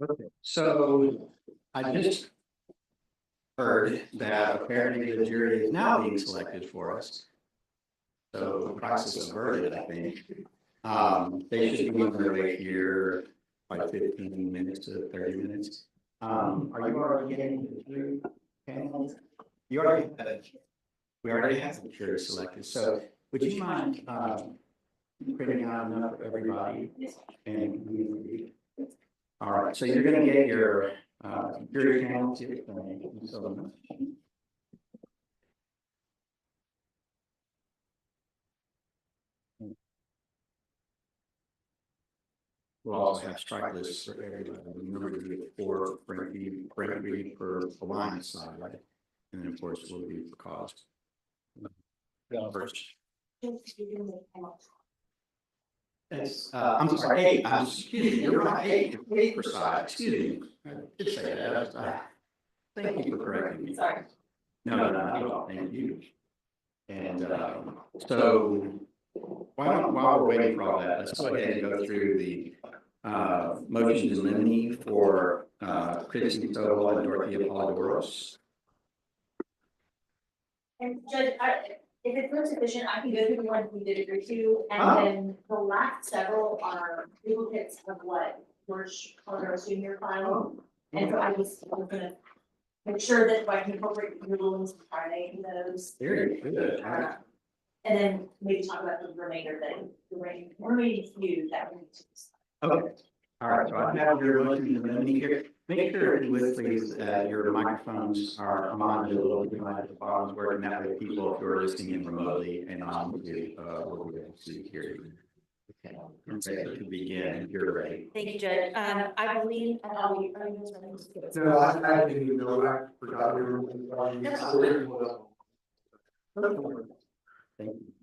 Okay. So I just heard that apparently the jury is now being selected for us. So the crisis averted, I think. They should be on their way here by 15 minutes to 30 minutes. Are you already getting the jury panels? You already have it. We already have the jury selected. So would you mind printing out enough for everybody? And all right, so you're going to get your jury panels here. Thank you so much. We'll also have strike lists for everybody. Remember to get 4 Brent per line side, right? And then of course we'll be for cost. First. I'm sorry, 8. Excuse me, you're right. 8 per side. Excuse me. I did say that. Thank you for correcting me. Sorry. No, not at all. Thank you. And so while we're waiting for all that, let's go ahead and go through the motions in limine for Christy Stovall and Dorothea Polidoros. And Judge, if it's not sufficient, I can go through the ones we did agree to, and then the last several are duplicates of what George Polidoros Jr. filed. And so I was gonna make sure that I can incorporate your rulings from Friday in those. Very good. And then maybe talk about the remainder that the remaining few that we need to decide. Okay. All right. So I have your motion in limine here. Make sure, if you would please, that your microphones are on a little bit like the bottoms working that way. People who are listening in remotely and on will be able to hear you. Okay. Ready to begin. You're ready. Thank you, Judge. I believe. No, I didn't know. I forgot we were. Thank you.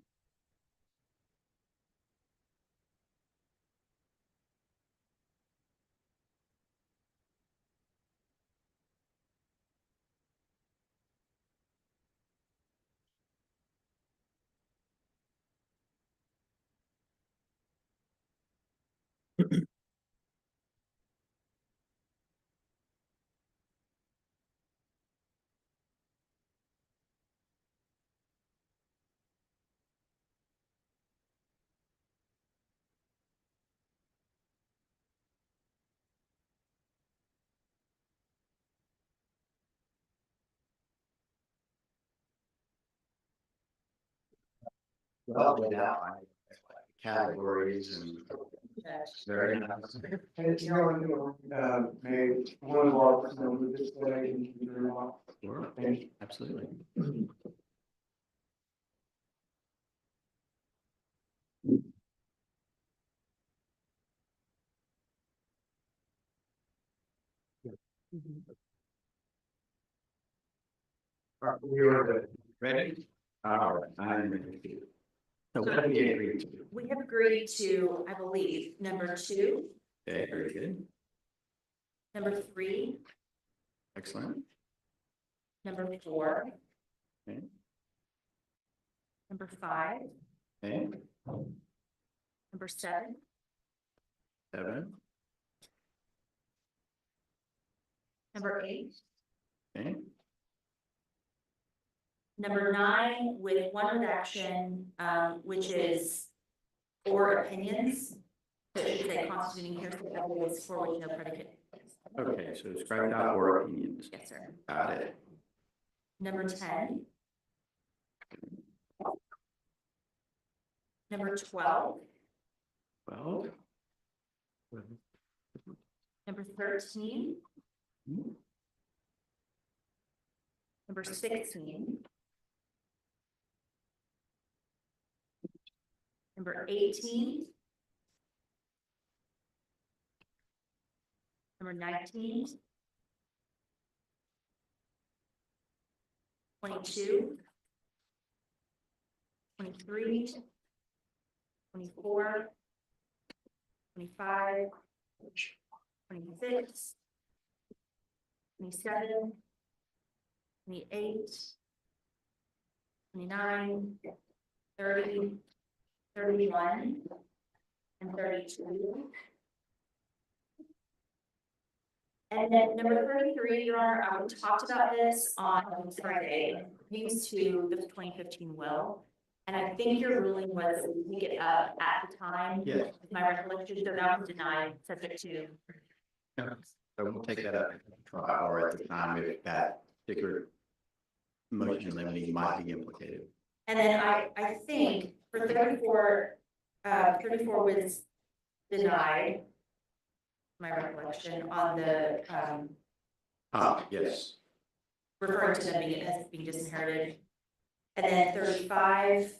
Well, without categories and very nice. And maybe one of our personnel would this way and you very well. Sure. Thank you. Absolutely. All right, we are ready. Ready? All right. I'm ready. So what have we agreed to? We have agreed to, I believe, number 2, Okay, very good. number 3, Excellent. number 4, Okay. number 5, Okay. number 7, 7. number 8, Okay. number 9 with one redaction, which is or opinions. So it should say constituting hearsay evidence for which no predicate. Okay, so scratch out or opinions. Yes, sir. Got it. Number 10. Number 12. Well. Number 13. Number 16. Number 18. Number 19. 22. 23. 24. 25. 26. 27. 28. 29. 30. 31. And 32. And then number 33, Your Honor, we talked about this on Friday, thanks to the 2015 will. And I think your ruling was that we pick it up at the time. Yes. If my recollection, so that was denied, subject to. Yeah. So we'll take that up at the trial or at the time if that particular motion in limine might be implicated. And then I think for 34, 34 was denied, my recollection, on the, Yes. referring to them as being disinherited. And then 35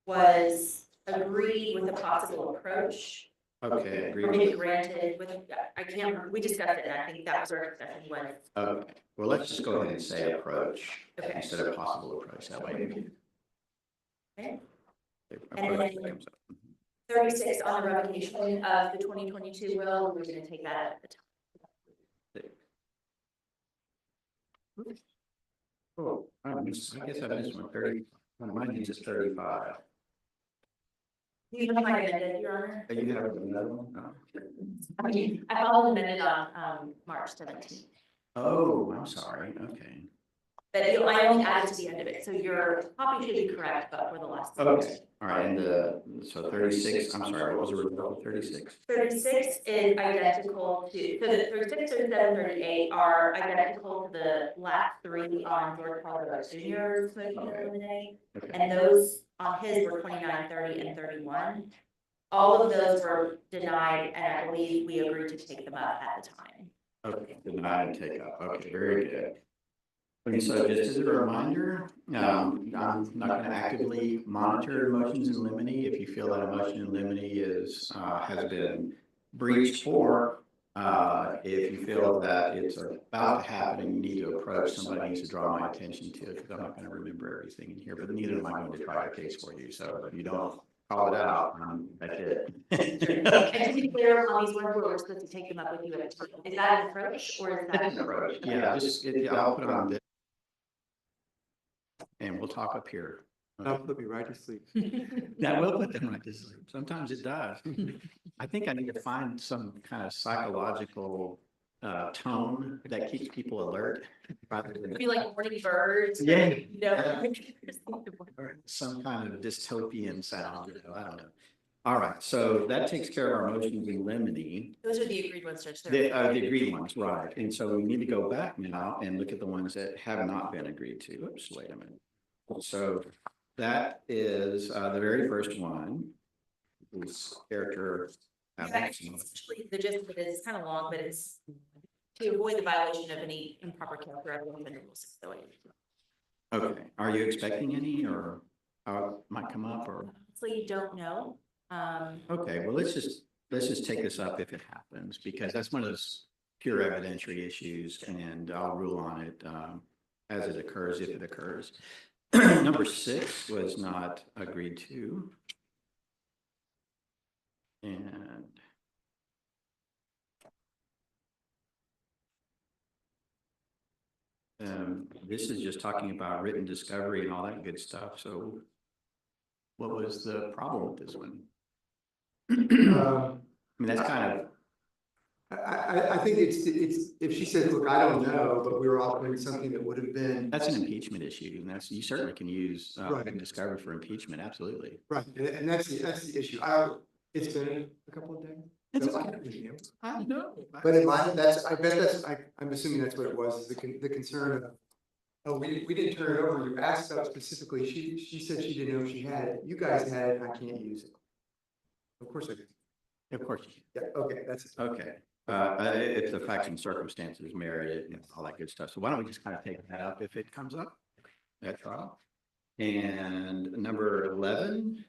was agreed with a possible approach. Okay, Or maybe granted with, I can't remember, we discussed it, and I think that was our discussion was. Okay, well, let's just go ahead and say approach Okay. instead of possible approach, that way. Okay. Approach And then- comes up. 36 on the revocation of the 2022 will, we're gonna take that at the time. Oh, I guess I missed one, 30, mine is 35. You have my amended, Your Honor. You have another one? No. I followed amended on, March 17th. Oh, I'm sorry, okay. But I only added to the end of it, so your copy should be correct, but for the last. Okay, all right, and so 36, I'm sorry, what was the result of 36? 36 is identical to, so the 36, 37, 38 are identical to the last three on George Colorado Junior's motion to eliminate. Okay. And those on his were 29, 30, and 31. All of those were denied, and I believe we agreed to take them up at the time. Okay, deny and take up, okay, very good. And so just as a reminder, I'm not going to actively monitor motions in limine. If you feel that a motion in limine is, has been breached, or if you feel that it's about to happen and you need to approach, somebody needs to draw my attention to it, because I'm not going to remember everything in here, but neither am I going to try the case for you. So if you don't call it out, that's it. And to be clear, on these ones where we're supposed to take them up with you at a time, is that an approach or is that? That's an approach. Yeah, just, I'll put it on this. And we'll talk up here. That'll put me right to sleep. That will put them right to sleep. Sometimes it does. I think I need to find some kind of psychological tone that keeps people alert. Rather than Be like morning birds. Yeah. You know? or some kind of dystopian sound. I don't know. All right, so that takes care of our motions in limine. Those are the agreed ones, Judge. The agreed ones, right. And so we need to go back now and look at the ones that have not been agreed to. Oops, wait a minute. So that is the very first one. Is character. Essentially, the gist of it is kind of long, but it's to avoid the violation of any improper character evidence under Rule 608. Okay, are you expecting any, or might come up, or? Honestly, you don't know. Okay, well, let's just take this up if it happens, because that's one of those pure evidentiary issues, and I'll rule on it as it occurs, if it occurs. Number 6 was not agreed to. And this is just talking about written discovery and all that good stuff. So what was the problem with this one? I mean, that's kind of, I think it's, if she says, look, I don't know, but we were offering something that would have been. that's an impeachment issue, and that's, you certainly can use Right. written discovery for impeachment, absolutely. Right, and that's the issue. It's been a couple of days. It's So okay. I know. But in my, I'm assuming that's what it was, is the concern of, oh, we didn't turn it over, you asked about specifically, she said she didn't know if she had it, you guys had it, I can't use it. Of course I did. Of course you Yeah, okay, that's it. can. Okay. If the facts and circumstances merit it and all that good stuff. So why don't we just kind of take that up if it comes up at trial? And number 11.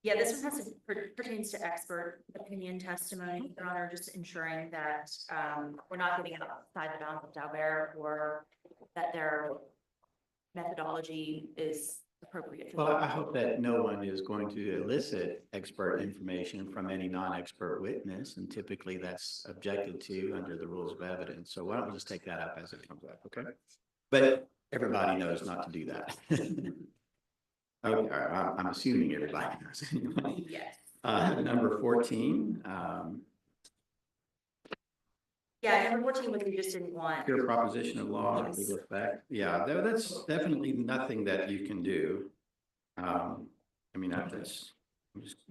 Yeah, this one pertains to expert opinion testimony, Your Honor, just ensuring that we're not getting outside the bounds of Daubert, or that their methodology is appropriate. Well, I hope that no one is going to elicit expert information from any non-expert witness, and typically that's objected to under the rules of evidence. So why don't we just take that up as it comes up, okay? But everybody knows not to do that. Okay, I'm assuming everybody knows anyway. Yes. Number 14, Yeah, number 14 was we just didn't want. pure proposition of law or Yes. legal effect. Yeah, that's definitely nothing that you can do. I mean, I'm just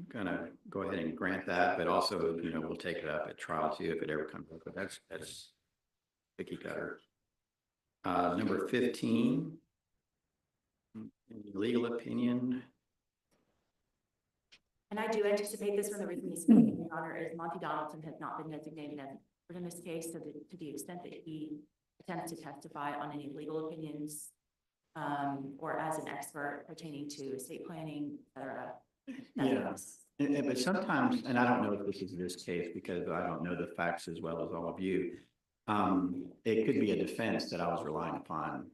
gonna go ahead and grant that, but also, we'll take it up at trial too if it ever comes up, but that's cookie cutter. Number 15, legal opinion. And I do anticipate this one. The reason he's speaking, Your Honor, is Monty Donaldson has not been designated as an expert in this case, so to the extent that he attempts to testify on any legal opinions, or as an expert pertaining to estate planning, et cetera. Yeah. But sometimes, and I don't know if this is this case because I don't know the facts as well as all of you. It could be a defense that I was relying upon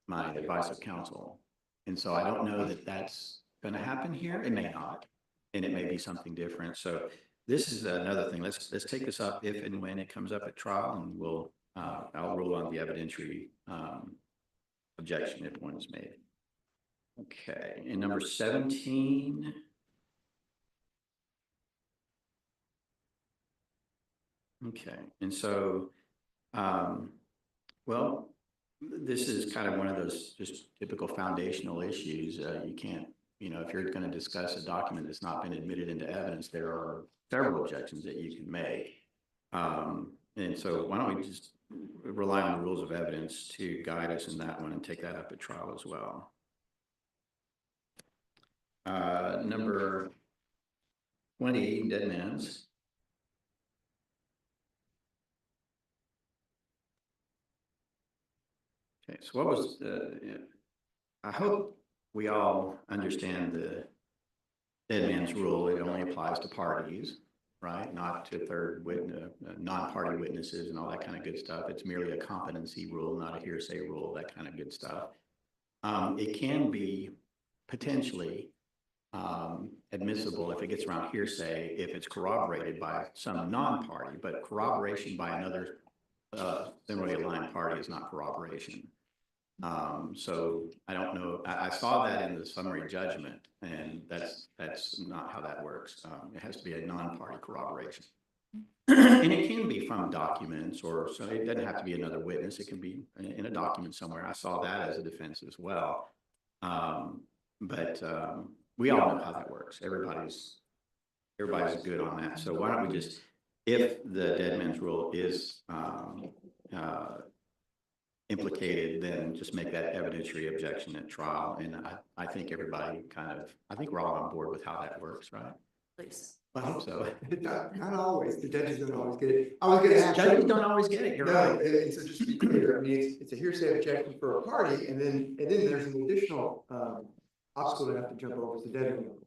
my advice of counsel. And so I don't know that that's going to happen here. It may not, and it may be something different. So this is another thing. Let's take this up if and when it comes up at trial, and I'll rule on the evidentiary objection if one is made. Okay, and number 17. Okay, and so, well, this is kind of one of those just typical foundational issues. You can't, if you're going to discuss a document that's not been admitted into evidence, there are several objections that you can make. And so why don't we just rely on the rules of evidence to guide us in that one and take that up at trial as well. Number 20, dead man's. Okay, so what was I hope we all understand the dead man's rule. It only applies to parties, right? Not to third witness, non-party witnesses and all that kind of good stuff. It's merely a competency rule, not a hearsay rule, that kind of good stuff. It can be potentially admissible if it gets around hearsay, if it's corroborated by some non-party, but corroboration by another similarly aligned party is not corroboration. So I don't know. I saw that in the summary judgment, and that's not how that works. It has to be a non-party corroboration. And it can be from documents, or so it doesn't have to be another witness. It can be in a document somewhere. I saw that as a defense as well. But we all know how that works. Everybody's good on that. So why don't we just, if the dead man's rule is implicated, then just make that evidentiary objection at trial. And I think everybody I think we're all on board with how that works, right? Please. I hope so. Not always. The judges don't always get it. I was going to ask. Judges don't always get it. You're right. And so just to be clear, I mean, it's a hearsay objection for a party, and then there's an additional obstacle to have to jump over, is the dead man rule.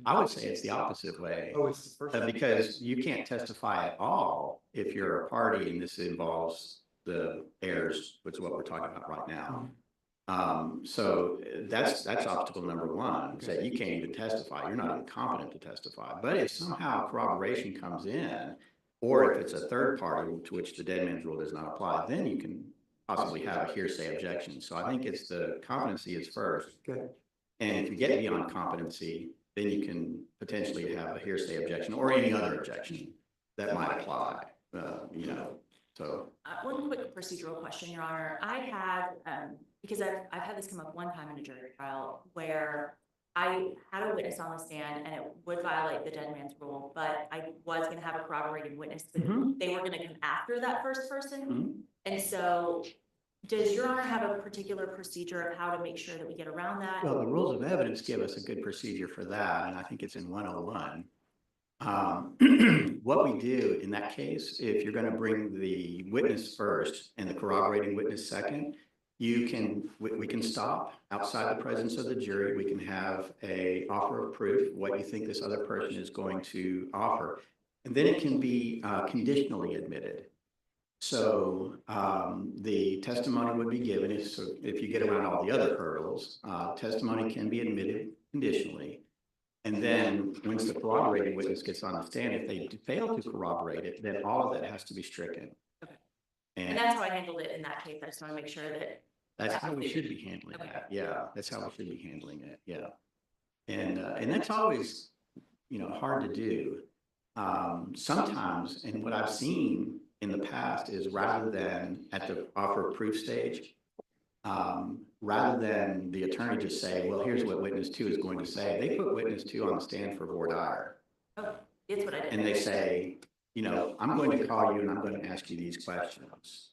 I would say it's the opposite way. Oh, it's the first. Because you can't testify at all if you're a party, and this involves the heirs, which is what we're talking about right now. So that's obstacle number one, is that you can't even testify. You're not even competent to testify. But if somehow corroboration comes in, or if it's a third party to which the dead man's rule does not apply, then you can possibly have a hearsay objection. So I think it's the competency is first. Okay. And if you get beyond competency, then you can potentially have a hearsay objection or any other objection that might apply, so. One quick procedural question, Your Honor. I have, because I've had this come up one time in a jury trial where I had a witness on the stand and it would violate the dead man's rule, but I was going to have a corroborating witness, but they were going to come after that first person. And so does Your Honor have a particular procedure of how to make sure that we get around that? Well, the rules of evidence give us a good procedure for that, and I think it's in 101. What we do in that case, if you're going to bring the witness first and the corroborating witness second, we can stop outside the presence of the jury. We can have a offer of proof, what you think this other person is going to offer, and then it can be conditionally admitted. So the testimony would be given if you get around all the other hurdles. Testimony can be admitted conditionally. And then once the corroborating witness gets on the stand, if they fail to corroborate it, then all of that has to be stricken. Okay. And that's how I handled it in that case. I just want to make sure that that's how we should be handling that. Yeah, that's how we should be handling it. Yeah. And that's always, hard to do. Sometimes, and what I've seen in the past is rather than at the offer of proof stage, rather than the attorney just say, well, here's what witness 2 is going to say, they put witness 2 on the stand for voir dire. Oh, it's what I did. And they say, I'm going to call you and I'm going to ask you these questions.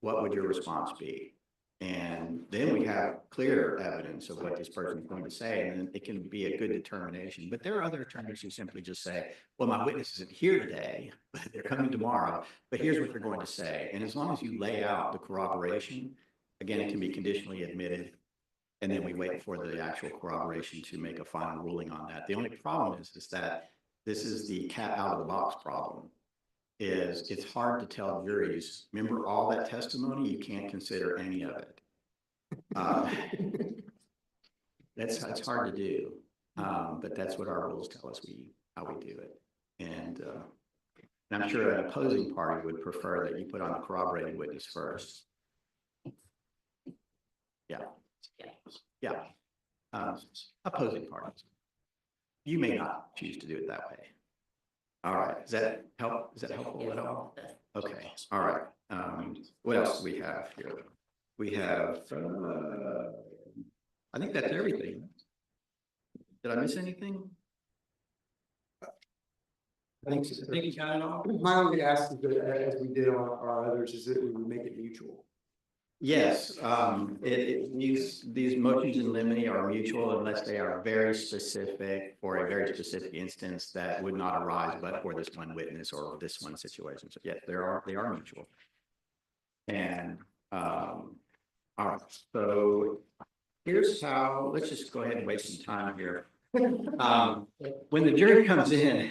What would your response be? And then we have clear evidence of what this person is going to say, and then it can be a good determination. But there are other attorneys who simply just say, well, my witness isn't here today, but they're coming tomorrow, but here's what they're going to say. And as long as you lay out the corroboration, again, it can be conditionally admitted, and then we wait for the actual corroboration to make a final ruling on that. The only problem is that this is the cat out of the box problem. It's hard to tell juries, remember all that testimony, you can't consider any of it. That's hard to do, but that's what our rules tell us how we do it. And I'm sure an opposing party would prefer that you put on a corroborated witness first. Yeah. Opposing parties. You may not choose to do it that way. All right, does that help? Is that helpful at all? Okay, all right. What else do we have here? We have, I think that's everything. Did I miss anything? I think you got it all. My only ask is that, as we did on our others, is that we would make it mutual. Yes, these motions in limine are mutual unless they are very specific for a very specific instance that would not arise but for this one witness or this one situation. So yes, they are mutual. And all right, so here's how, let's just go ahead and waste some time here. When the jury comes in,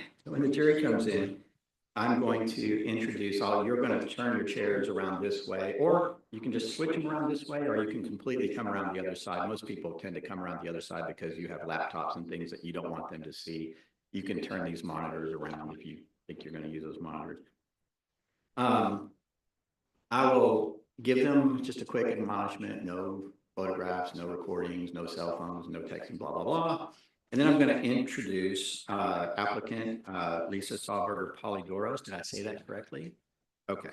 I'm going to introduce you're going to turn your chairs around this way, or you can just switch them around this way, or you can completely come around the other side. Most people tend to come around the other side because you have laptops and things that you don't want them to see. You can turn these monitors around if you think you're going to use those monitors. I will give them just a quick admonishment, no photographs, no recordings, no cell phones, no texting, blah, blah, blah. And then I'm going to introduce applicant Lisa Salberger Polydoros. Did I say that correctly? Okay.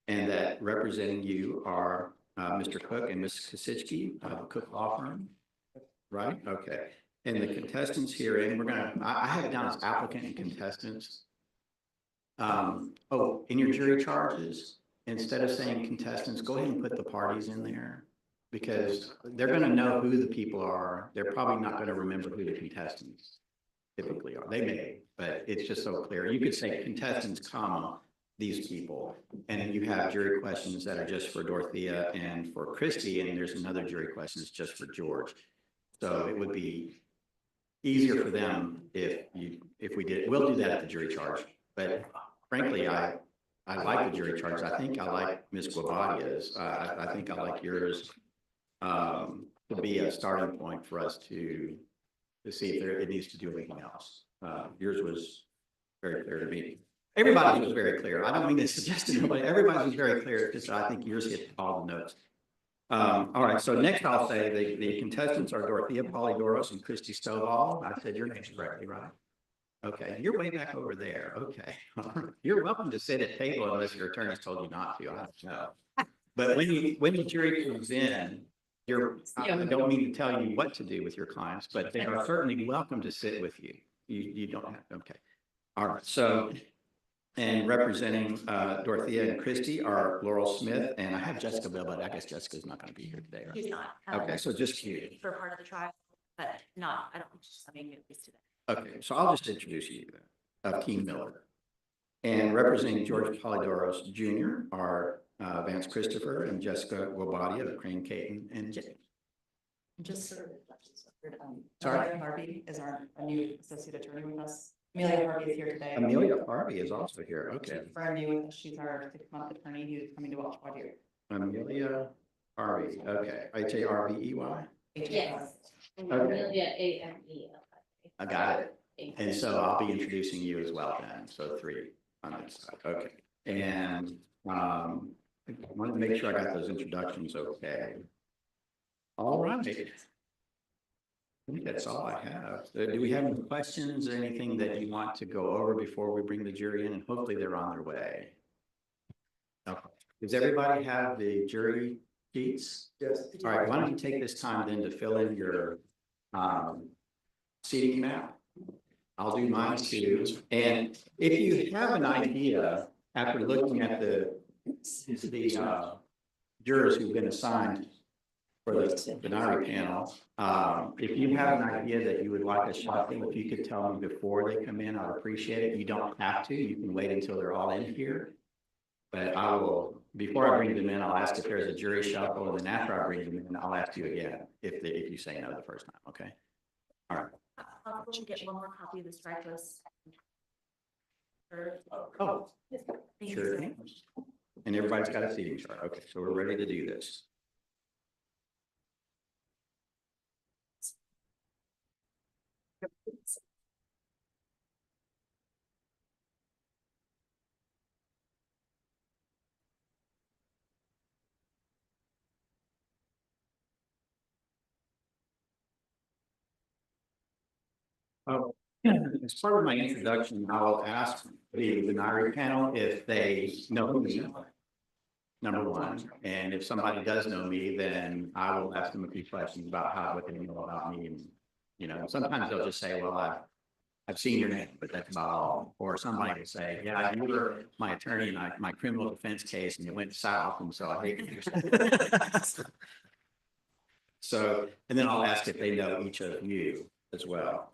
And that representing you are Mr. Cook and Ms. Kosicki of the Cook Law Firm, right? Okay. And the contestants here, and I have it down as applicant and contestants. In your jury charges, instead of saying contestants, go ahead and put the parties in there, because they're going to know who the people are. They're probably not going to remember who the contestants typically are. They may, but it's just so clear. You could say contestants, comma, these people, and then you have jury questions that are just for Dorothea and for Christy, and there's another jury questions just for George. So it would be easier for them if we did. We'll do that at the jury charge, but frankly, I like the jury charge. I think I like Ms. Guabadia's. I think I like yours to be a starting point for us to see if it needs to do anything else. Yours was very clear to me. Everybody was very clear. I don't mean to suggest to nobody. Everybody was very clear. Just I think yours hit all the notes. All right. So next, I'll say the contestants are Dorothea Polydoros and Christy Stovall. I said your names correctly, right? Okay. You're way back over there. Okay. You're welcome to sit at table unless your attorney's told you not to. I don't know. But when the jury comes in, I don't mean to tell you what to do with your clients, but they are certainly welcome to sit with you. You don't have. Okay. All right. So. And representing Dorothea and Christy are Laurel Smith, and I have Jessica Bell, but I guess Jessica's not going to be here today. Right? She's not. Okay, so just you. For part of the trial, but not, I don't think she's coming at least today. Okay, so I'll just introduce you then, Keene Miller. And representing George Polydoros Jr. are Vance Christopher and Jessica Guabadia of Crane, Caton, and James. Just sort of, Sorry? Amelia Harvey is our new associate attorney with us. Amelia Harvey is here today. Amelia Harvey is also here. Okay. She's brand new with us. She's our 6-month attorney who's coming to watch while here. Amelia Harvey. Okay. Harvey. Yes. Okay. Amelia AME. I got it. And so I'll be introducing you as well then. So 3 on that side. Okay. And I wanted to make sure I got those introductions okay. All right. I think that's all I have. Do we have any questions or anything that you want to go over before we bring the jury in? And hopefully they're on their way. Okay. Does everybody have the jury sheets? Yes. All right, why don't you take this time then to fill in your seating map? I'll do mine too. And if you have an idea after looking at the jurors who've been assigned for the binary panel, if you have an idea that you would like us shuffle, if you could tell me before they come in, I'd appreciate it. You don't have to, you can wait until they're all in here. But I will, before I bring them in, I'll ask if there's a jury shuffle, and then after I bring them in, I'll ask you again if you say no the first time, okay? All right. I'll get one more copy of the strike list. Oh, Thank you, sure. sir. And everybody's got a seating chart. Okay, so we're ready to do this. Oh, as part of my introduction, I will ask the binary panel if they know me, number one. And if somebody does know me, then I will ask them a few questions about what they know about me. And, you know, sometimes they'll just say, well, I've seen your name, but that's about all. Or somebody will say, yeah, you were my attorney in my criminal defense case and it went south, and so I hate you. So, and then I'll ask if they know each of you as well.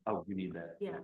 Oh, you need that. Yeah.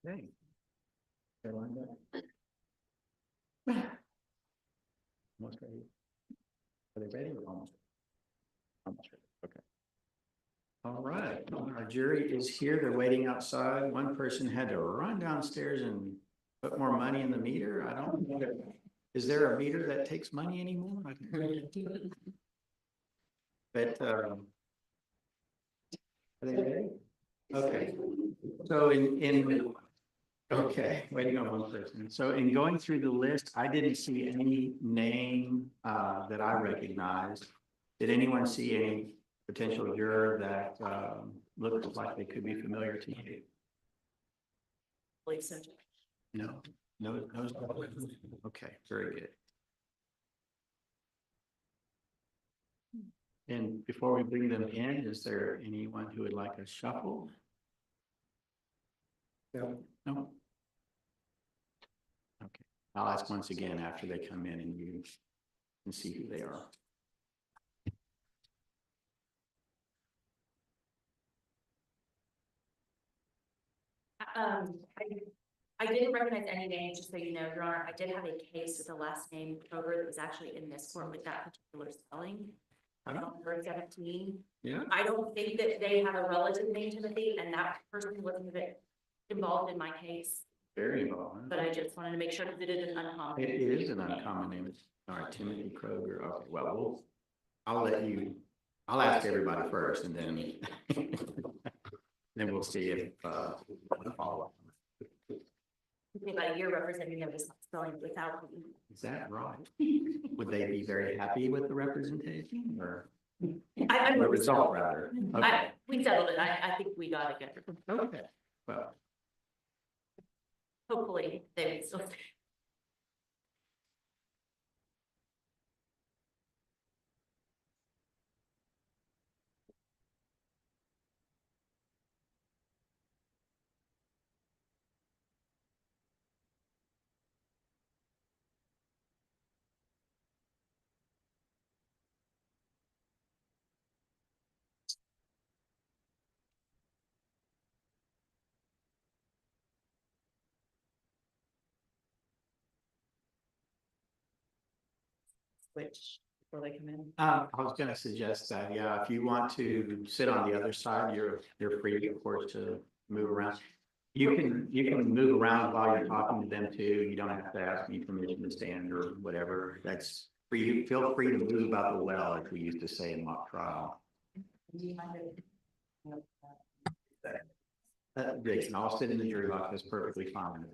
Okay. They're lined up. Almost ready. Are they ready or almost? Almost ready. Okay. All right, our jury is here. They're waiting outside. One person had to run downstairs and put more money in the meter. I don't know. Is there a meter that takes money anymore? But, are they ready? Okay. So okay, waiting on one person. So in going through the list, I didn't see any name that I recognized. Did anyone see any potential juror that looked like they could be familiar to you? Believe so. No, no. Okay, very good. And before we bring them in, is there anyone who would like a shuffle? No. No? Okay, I'll ask once again after they come in and you can see who they are. I didn't recognize any names, just so you know, Your Honor. I did have a case with the last name Kroger that was actually in this court with that particular spelling. I don't know, 17. Yeah. I don't think that they have a relative named Timothy, and that person wasn't a bit involved in my case. Very involved. But I just wanted to make sure because it is an uncommon. It is an uncommon name. All right, Timothy Kroger. Okay, well, I'll ask everybody first and then then we'll see if follow up. About a year representing them is spelling without. Is that right? Would they be very happy with the representation or I the result rather? Okay. We settled it. I think we got it good. Okay. Well, Hopefully they would still. Switch before they come in. I was going to suggest that, yeah, if you want to sit on the other side, you're free, of course, to move around. You can move around while you're talking to them too. You don't have to ask me permission to stand or whatever. That's for you. Feel free to move out the well, like we used to say in mock trial. Jason, I'll sit in the jury box. That's perfectly fine.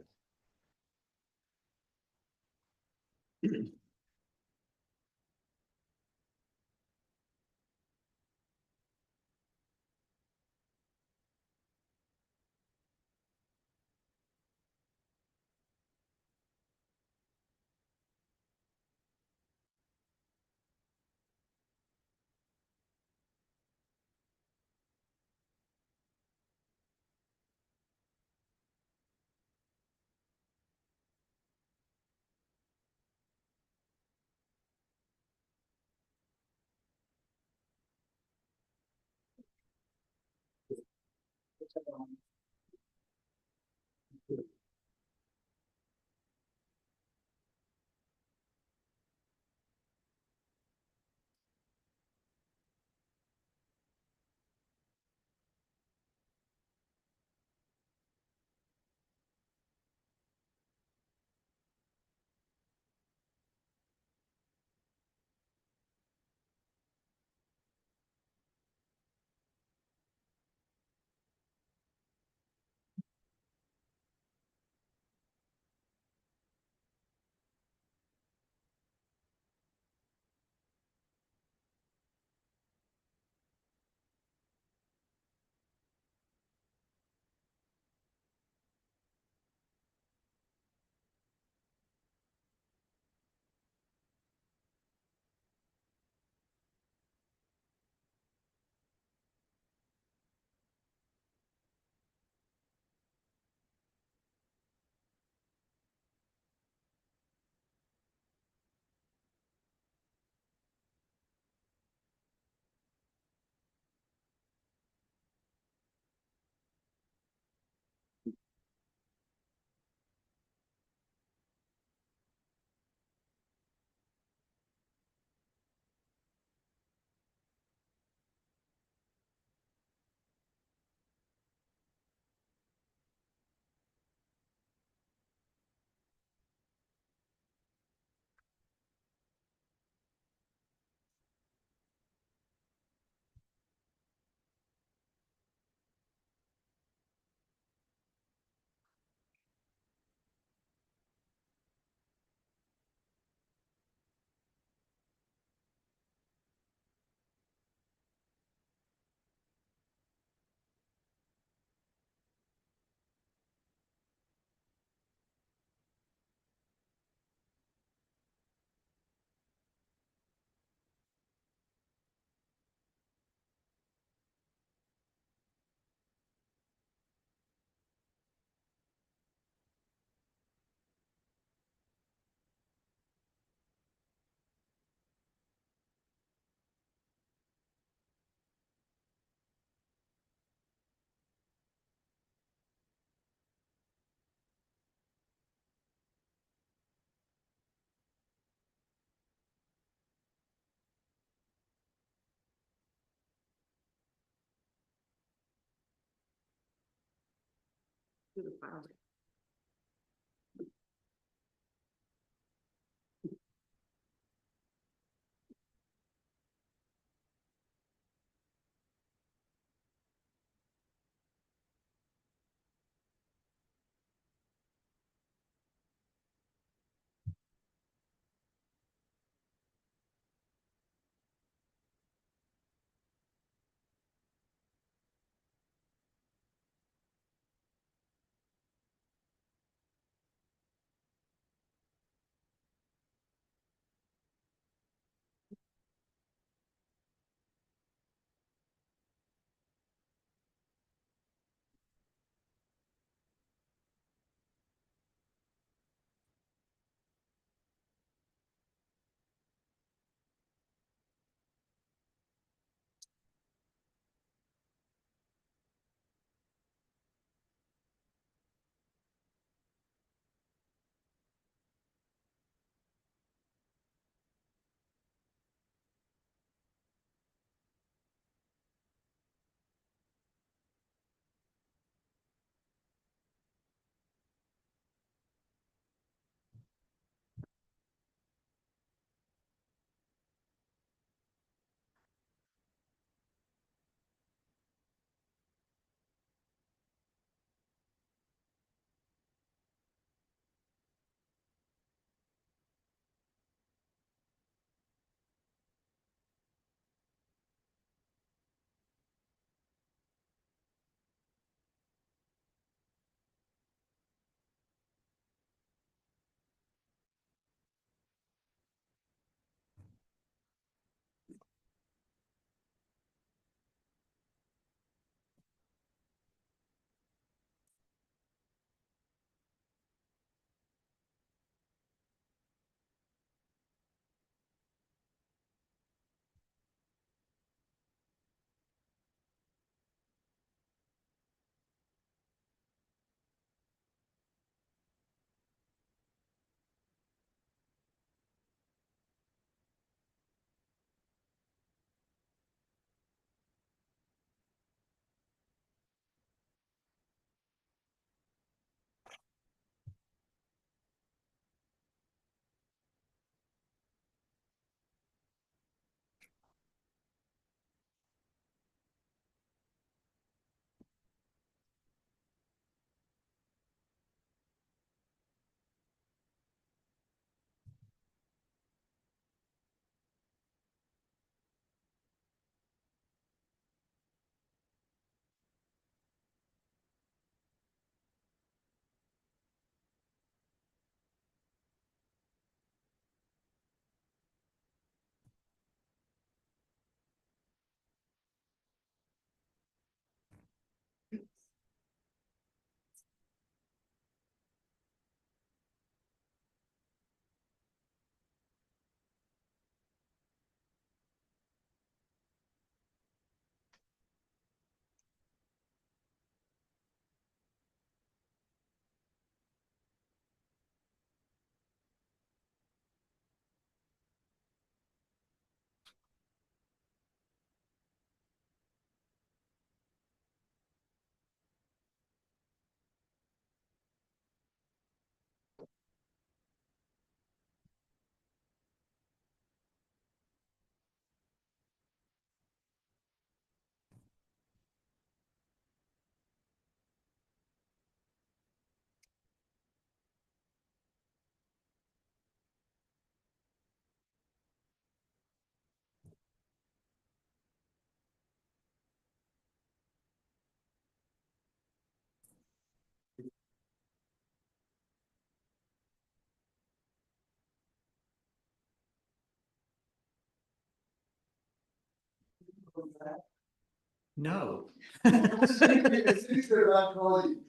No. As soon as they're not calling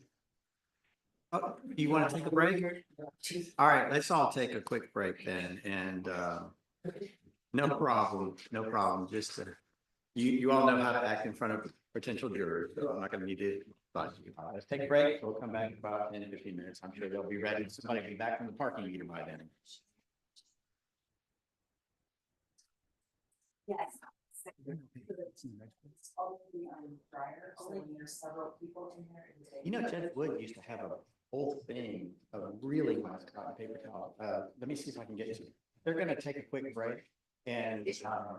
Oh, you want to take a break? All right, let's all take a quick break then, and no problem, no problem. Just you all know how to act in front of potential jurors, so I'm not going to need to advise you. Let's take a break. We'll come back in about 10 to 15 minutes. I'm sure they'll be ready. Somebody will be back from the parking meter by then. Yes, Probably dryer, so when there's several people in there. You know, Judge Wood used to have a whole thing of really nice cotton paper towel. Let me see if I can get to it. They're gonna take a quick break and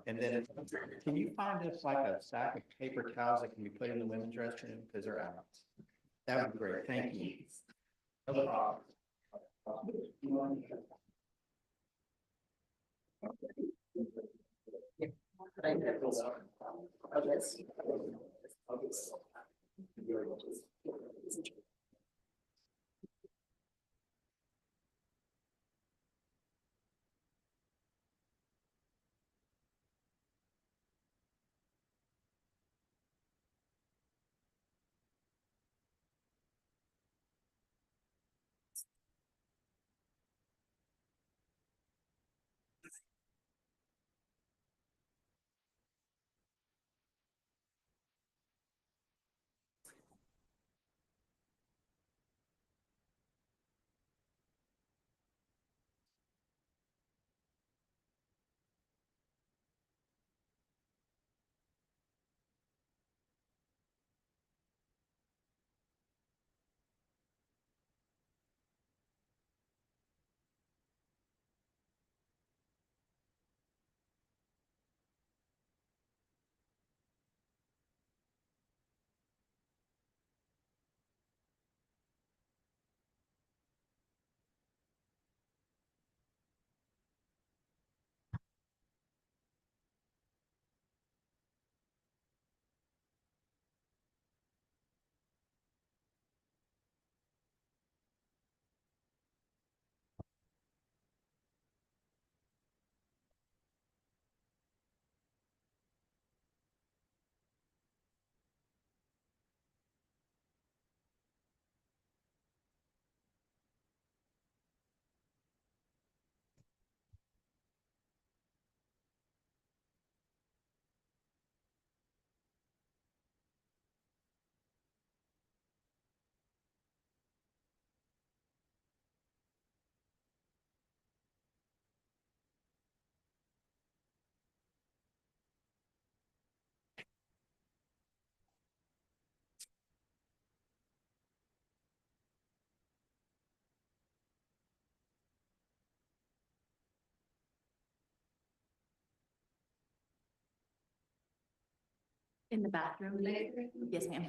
then can you find us like a stack of paper towels that can be put in the women's restroom because they're out? That would be great. Thank you. No problem. In the bathroom? Yes, ma'am.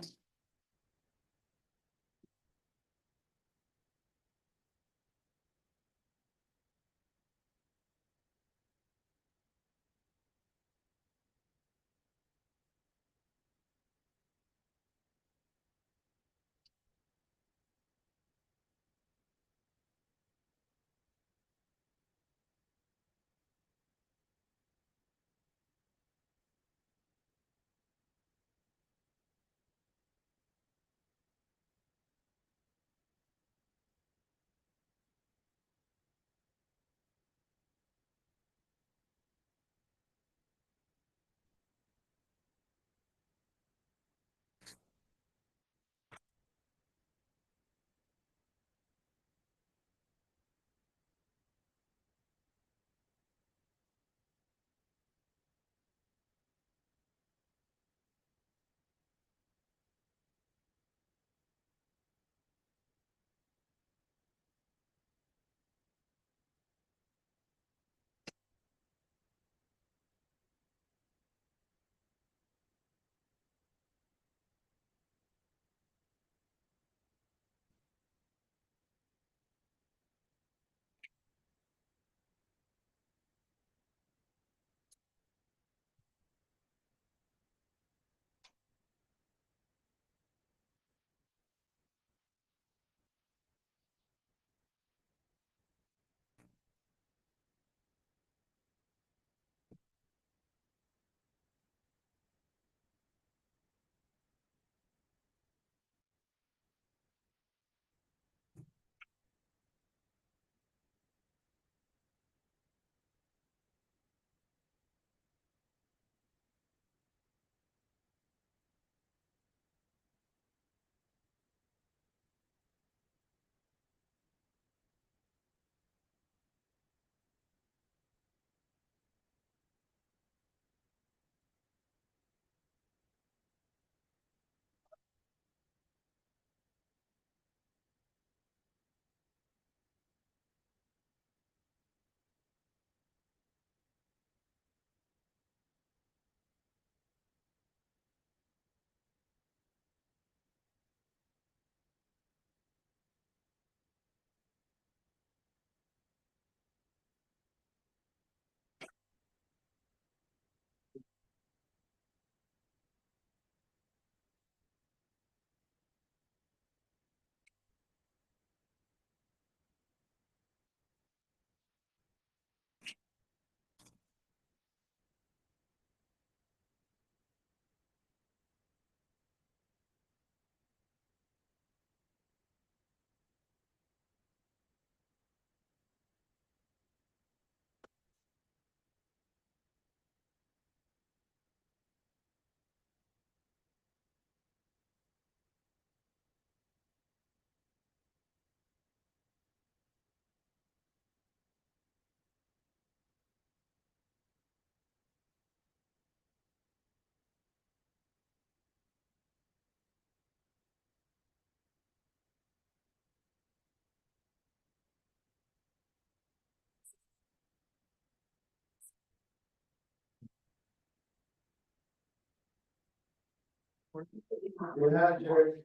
We're not sure.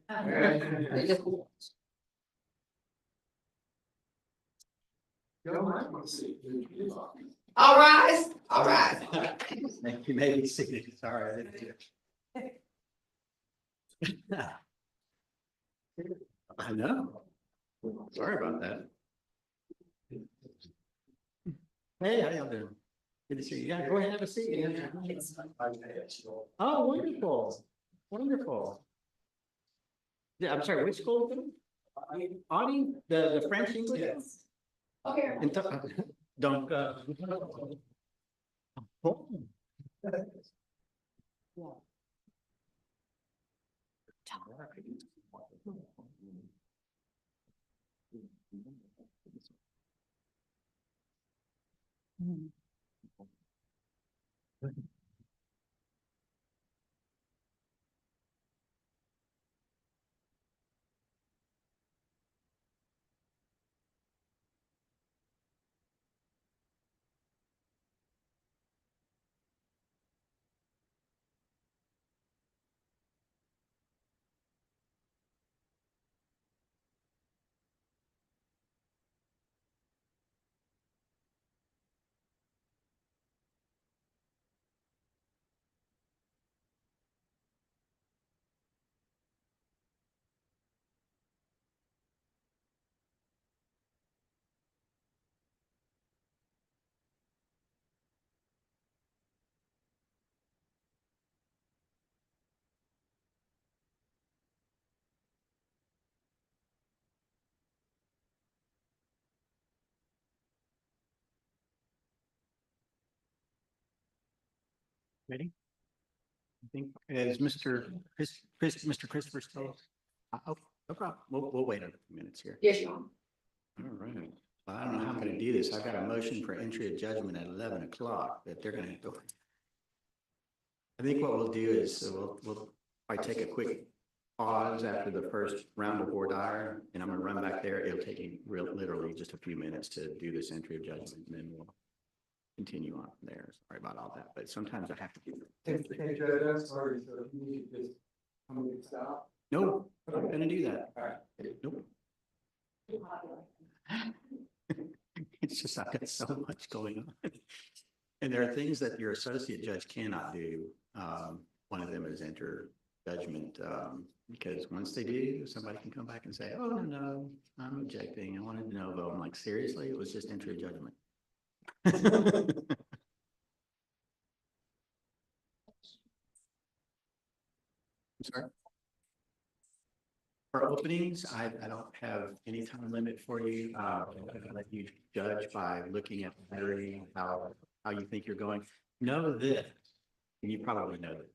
All rise, all rise. You may be seated, sorry. I didn't hear. I know. Sorry about that. Hey, how y'all doing? Good to see you. Yeah, go ahead and have a seat. Oh, wonderful, wonderful. Yeah, I'm sorry, which school? Audie, the French English? Yes. Okay. Don't, oh. Ready? I think is Mr. Christopher still? Oh, no problem. We'll wait a few minutes here. Yes, you are. All right. Well, I don't know how I'm gonna do this. I've got a motion for entry of judgment at 11 o'clock that they're gonna have to. I think what we'll do is we'll probably take a quick pause after the first round of voir dire, and I'm gonna run back there. It'll take you literally just a few minutes to do this entry of judgment, and then we'll continue on from there. Sorry about all that, but sometimes I have to do it. Sorry, so if you need to just come and stop. No, I'm not gonna do that. All right. Nope. It's just, I've got so much going on. And there are things that your associate judge cannot do. One of them is enter judgment, because once they do, somebody can come back and say, oh, no, I'm objecting. I wanted to know, though. I'm like, seriously? It was just entry of judgment. I'm sorry. For openings, I don't have any time limit for you. I let you judge by looking at the battery, how you think you're going. Know this, and you probably know this.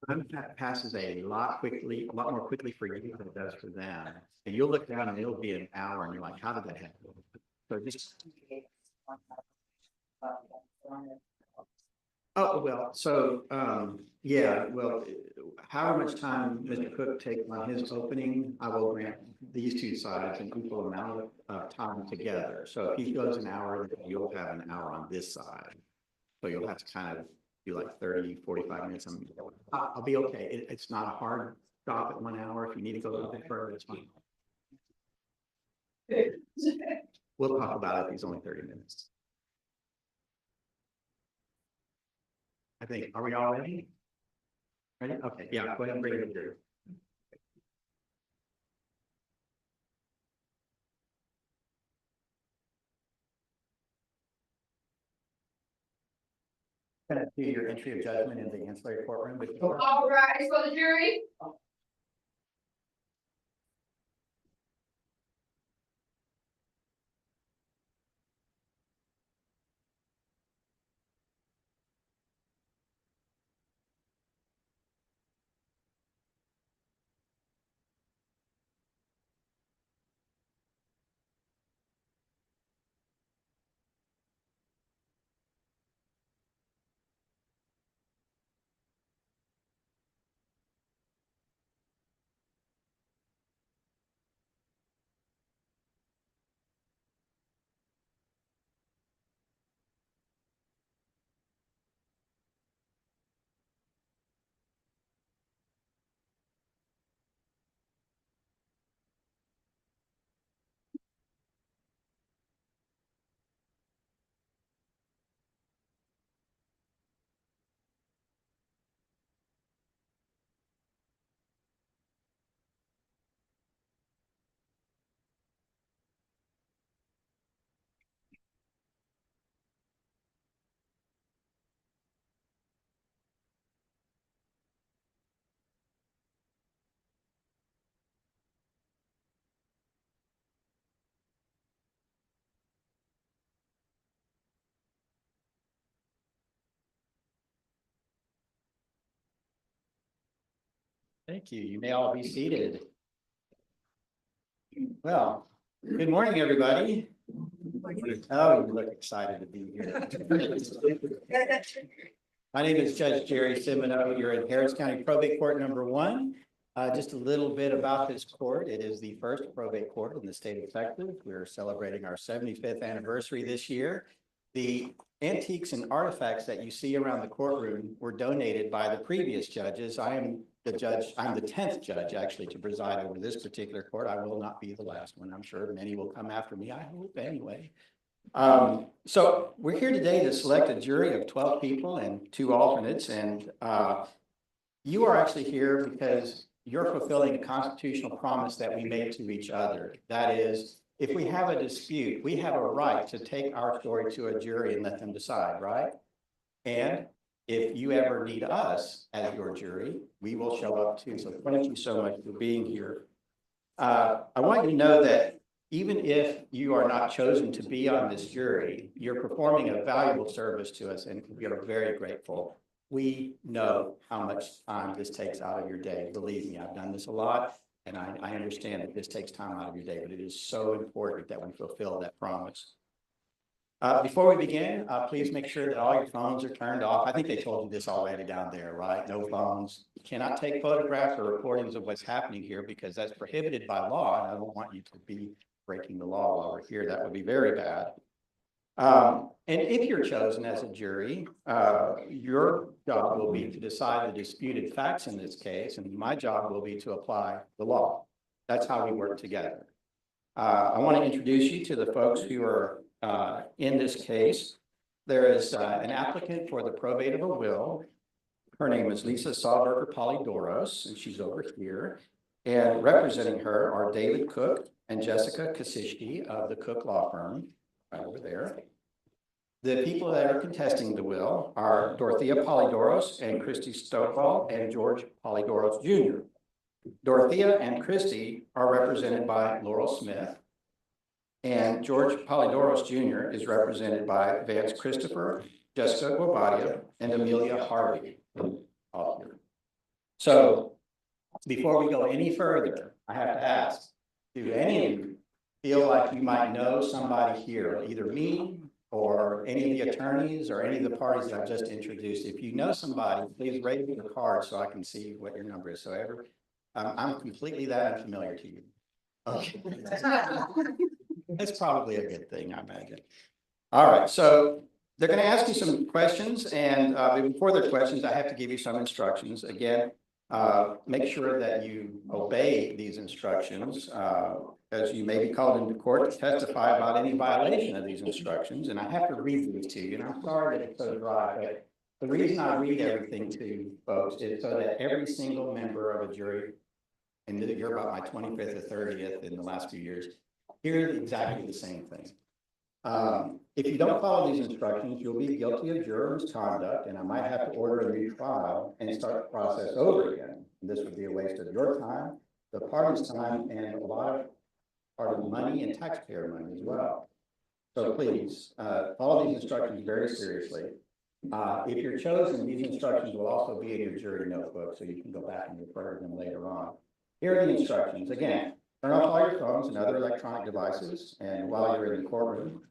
Time passes a lot more quickly for you than it does for them. And you'll look down and it'll be an hour and you're like, how did that happen? So just. Oh, well, so, yeah, well, however much time Mr. Cook takes on his opening, I will grant these two sides an equal amount of time together. So if he goes an hour, you'll have an hour on this side. So you'll have to kind of do like 30, 45 minutes. I'll be okay. It's not a hard stop at 1 hour. If you need to go a little bit further, it's fine. We'll talk about it. It's only 30 minutes. I think, are we all ready? Ready? Okay, yeah, go ahead and bring it through. Gonna do your entry of judgment in the ancillary courtroom. All rise for the jury. Thank you. You may all be seated. Well, good morning, everybody. Oh, you look excited to be here. My name is Judge Jerry Simino. You're in Harris County Probate Court number 1. Just a little bit about this court. It is the first probate court in the state of Texas. We're celebrating our 75th anniversary this year. The antiques and artifacts that you see around the courtroom were donated by the previous judges. I'm the 10th judge actually to preside over this particular court. I will not be the last one. I'm sure many will come after me, I hope anyway. So we're here today to select a jury of 12 people and 2 alternates. And you are actually here because you're fulfilling a constitutional promise that we made to each other. That is, if we have a dispute, we have a right to take our story to a jury and let them decide, right? And if you ever need us as your jury, we will show up too. So thank you so much for being here. I want you to know that even if you are not chosen to be on this jury, you're performing a valuable service to us, and we are very grateful. We know how much time this takes out of your day. Believe me, I've done this a lot, and I understand that this takes time out of your day, but it is so important that we fulfill that promise. Before we begin, please make sure that all your phones are turned off. I think they told you this already down there, right? No phones. You cannot take photographs or recordings of what's happening here because that's prohibited by law, and I don't want you to be breaking the law while we're here. That would be very bad. And if you're chosen as a jury, your job will be to decide the disputed facts in this case, and my job will be to apply the law. That's how we work together. I want to introduce you to the folks who are in this case. There is an applicant for the probate of a will. Her name is Lisa Sawberger Polydoros, and she's over here. And representing her are David Cook and Jessica Kasischke of the Cook Law Firm, right over there. The people that are contesting the will are Dorothea Polydoros and Christy Stovall and George Polydoros Jr. Dorothea and Christy are represented by Laurel Smith, and George Polydoros Jr. is represented by Vance Christopher, Jessica Guabadia, and Amelia Harvey. All here. So before we go any further, I have to ask, do any of you feel like you might know somebody here, either me or any of the attorneys or any of the parties that I've just introduced? If you know somebody, please raise your card so I can see what your number is. So I'm completely that unfamiliar to you. Okay. That's probably a good thing, I imagine. All right, so they're going to ask you some questions, and before their questions, I have to give you some instructions. Again, make sure that you obey these instructions, as you may be called into court to testify about any violation of these instructions. And I have to read these to you, and I'm sorry that it's so dry, but the reason I read everything to you folks is so that every single member of a jury, and you're about my 25th or 30th in the last few years, hear exactly the same thing. If you don't follow these instructions, you'll be guilty of juror misconduct, and I might have to order a new trial and start the process over again. And this would be a waste of your time, the party's time, and a lot of money and taxpayer money as well. So please follow these instructions very seriously. If you're chosen, these instructions will also be in your jury notebook, so you can go back and refer to them later on. Here are the instructions. Again, turn off all your phones and other electronic devices, and while you're in the courtroom,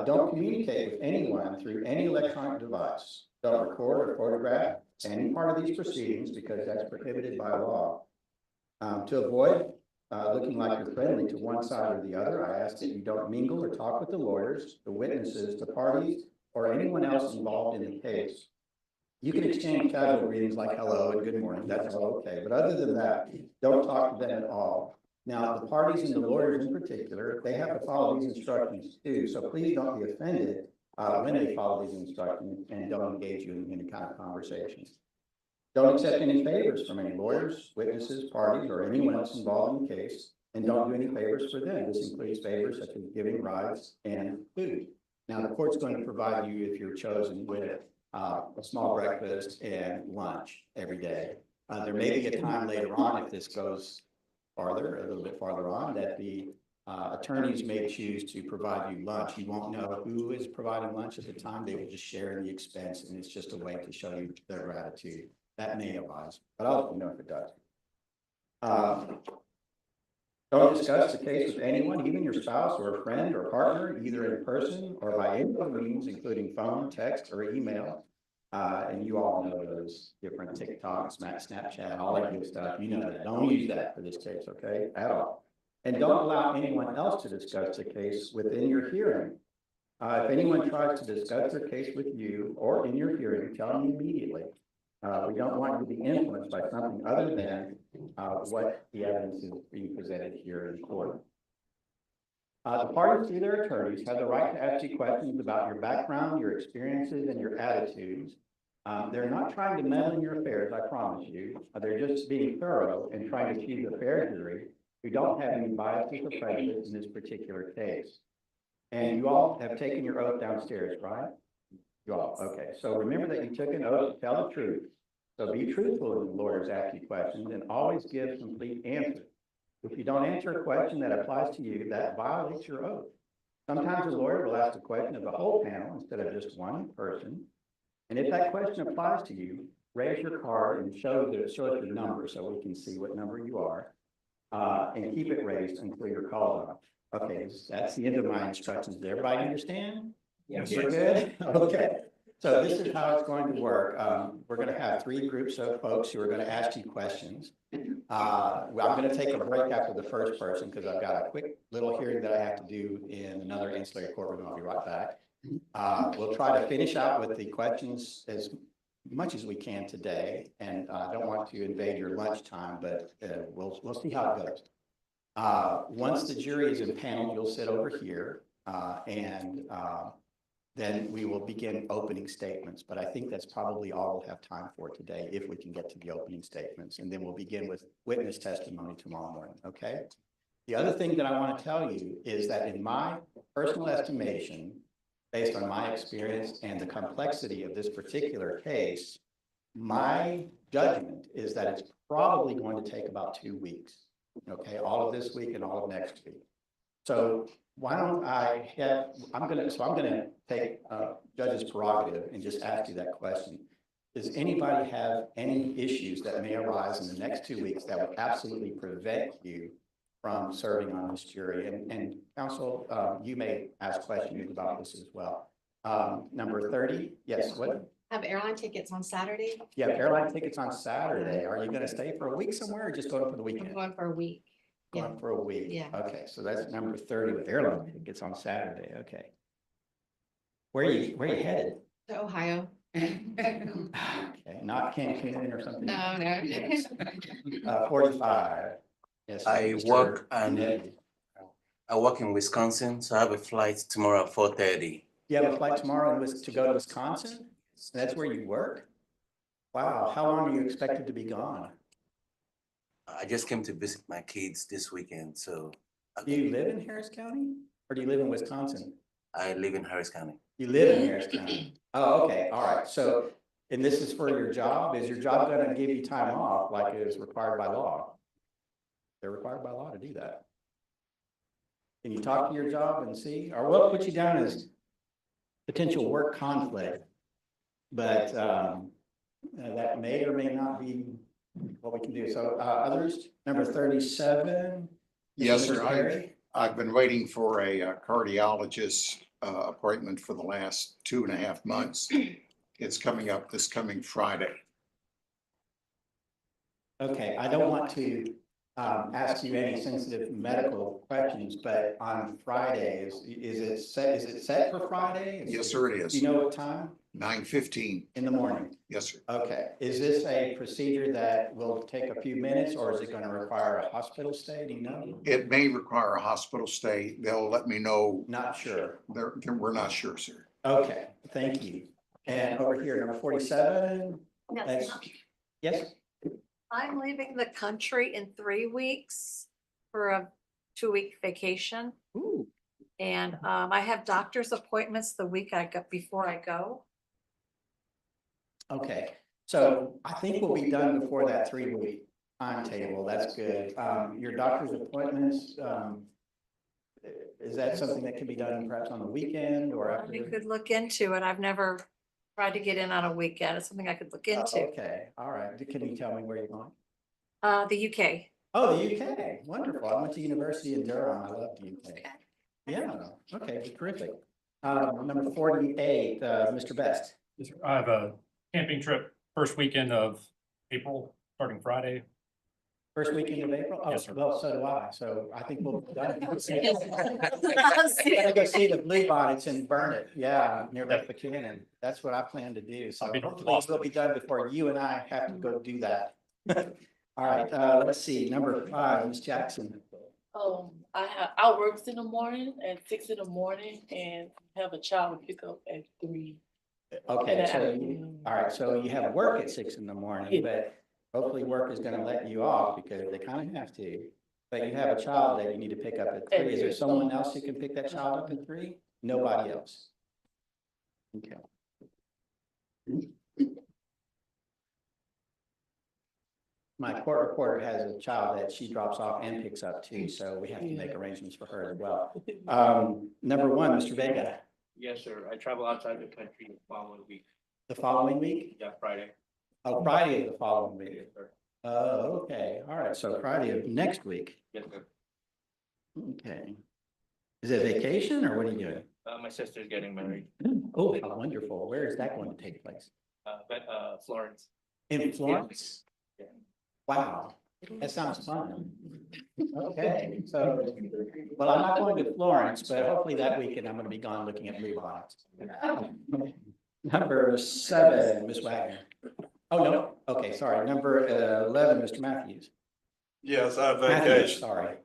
don't communicate with anyone through any electronic device. Don't record or photograph any part of these proceedings because that's prohibited by law. To avoid looking like you're friendly to one side or the other, I ask that you don't mingle or talk with the lawyers, the witnesses, the parties, or anyone else involved in the case. You can exchange casual greetings like hello and good morning, that's all okay. But other than that, don't talk to them at all. Now, the parties and the lawyers in particular, they have to follow these instructions too. So please don't be offended when they follow these instructions and don't engage you in any kind of conversations. Don't accept any favors from any lawyers, witnesses, parties, or anyone else involved in the case, and don't do any favors for them. This includes favors such as giving rides and food. Now, the court's going to provide you, if you're chosen, with a small breakfast and lunch every day. There may be a time later on, if this goes farther, a little bit farther on, that the attorneys may choose to provide you lunch. You won't know who is providing lunch at the time. They will just share in the expense, and it's just a way to show you their gratitude. That may arise, but I'll let you know if it does. Don't discuss the case with anyone, even your spouse or a friend or partner, either in person or by any other means, including phone, text, or email. And you all know those different TikTok, Snapchat, all that good stuff. You know that. Don't use that for this case, okay, at all. And don't allow anyone else to discuss the case within your hearing. If anyone tries to discuss their case with you or in your hearing, tell them immediately. We don't want you to be influenced by something other than what the evidence is being presented here in court. The parties through their attorneys have the right to ask you questions about your background, your experiences, and your attitudes. They're not trying to meddle in your affairs, I promise you. They're just being thorough and trying to achieve a fair jury who don't have any biases or prejudice in this particular case. And you all have taken your oath downstairs, right? You all, okay. So remember that you took an oath to tell the truth. So be truthful when the lawyers ask you questions and always give complete answers. If you don't answer a question that applies to you, that violates your oath. Sometimes a lawyer will ask a question of the whole panel instead of just one person. And if that question applies to you, raise your card and show your number so we can see what number you are. And keep it raised until you're called on. Okay, that's the end of my instructions. Does everybody understand? Yes. We're good? Okay. So this is how it's going to work. We're going to have 3 groups of folks who are going to ask you questions. I'm going to take a break after the first person because I've got a quick little hearing that I have to do in another ancillary courtroom. I'll be right back. We'll try to finish out with the questions as much as we can today. And I don't want to invade your lunchtime, but we'll see how it goes. Once the jury is impaneled, you'll sit over here then we will begin opening statements, but I think that's probably all we'll have time for today if we can get to the opening statements. And then we'll begin with witness testimony tomorrow morning, okay? The other thing that I want to tell you is that in my personal estimation, based on my experience and the complexity of this particular case, my judgment is that it's probably going to take about 2 weeks, okay? All of this week and all of next week. So why don't I'm going to take judge's prerogative and just ask you that question. Does anybody have any issues that may arise in the next 2 weeks that would absolutely prevent you from serving on this jury? And counsel, you may ask questions about this as well. Number 30, yes, what? Have airline tickets on Saturday? Yeah, airline tickets on Saturday. Are you going to stay for a week somewhere or just going for the weekend? I'm going for a week. Going for a week. Yeah. Okay, so that's number 30 with airline tickets on Saturday. Okay. Where are you headed? To Ohio. Okay, not Cancun or something. No, no. 45. Yes. I Mr. work Ned. I work in Wisconsin, so I have a flight tomorrow at 4:30. You have a flight tomorrow to go to Wisconsin? That's where you work? Wow, how long are you expected to be gone? I just came to visit my kids this weekend, so. Do you live in Harris County or do you live in Wisconsin? I live in Harris County. You live in Harris County? Oh, okay, all right. So, and this is for your job? Is your job going to give you time off like it is required by law? They're required by law to do that. Can you talk to your job and see? Or we'll put you down as potential work conflict. But that may or may not be what we can do. So others, number 37. Yes, sir. Mr. Perry? I've been waiting for a cardiologist appointment for the last 2.5 months. It's coming up this coming Friday. Okay, I don't want to ask you any sensitive medical questions, but on Friday, is it set for Friday? Yes, sir, it Do is. you know what time? 9:15. In the morning? Yes, sir. Okay, is this a procedure that will take a few minutes or is it going to require a hospital stay? Do you know? It may require a hospital stay. They'll let me know. Not sure. We're not sure, sir. Okay, thank you. And over here, number 47. That's- Yes, I'm leaving the country in 3 weeks for a 2-week vacation. ooh, And I have doctor's appointments the week before I go. okay. So I think we'll be done before that 3-week timetable. That's good. Your doctor's appointments, is that something that can be done perhaps on the weekend or after? You could look into it. I've never tried to get in on a weekend. It's something I could look into. Okay, all right. Can you tell me where you're going? The UK. Oh, the UK, wonderful. I went to university in Durham. I love the UK. Yeah, okay, terrific. Number 48, Mr. Best. Yes, sir. I have a camping trip first weekend of April, starting Friday. First weekend of April? Oh, Yes, sir. well, so do I. So I think we'll. Gotta go see Yes. the blue bonnets and burn it. Yeah, near Lake Buchanan. That's what I plan to do. So I'll be hopefully we'll be done before you and I have to go do that. All right, let's see, number 5, Ms. Jackson. I works in the morning at 6 in the morning and have a child to pick up at 3. Okay, all right, so you have work at 6 in the morning, but hopefully work is gonna let you off because they kind of have to. But you have a child that you need to pick up at 3. Is there someone else who can pick that child up at 3? Nobody else? Okay. My court reporter has a child that she drops off and picks up too, so we have to make arrangements for her as well. Number 1, Mr. Vega, Yes, sir. I travel outside the country the following week. the following week? Yeah, Friday. Oh, Friday of the following week. Yes, sir. Oh, okay, all right, so Friday of next week. Yes, sir. Okay. Is it vacation or what are you doing? My sister's getting married, Oh, how wonderful. Where is that going to take place? Florence. In Florence? Yeah. Wow, that sounds fun. Okay, so, well, I'm not going to Florence, but hopefully that weekend I'm gonna be gone looking at blue bonnets. Number 7, Ms. Wagner. Oh, no, okay, sorry. Number 11, Mr. Matthews. Yes, I have Matthews, vacation. sorry.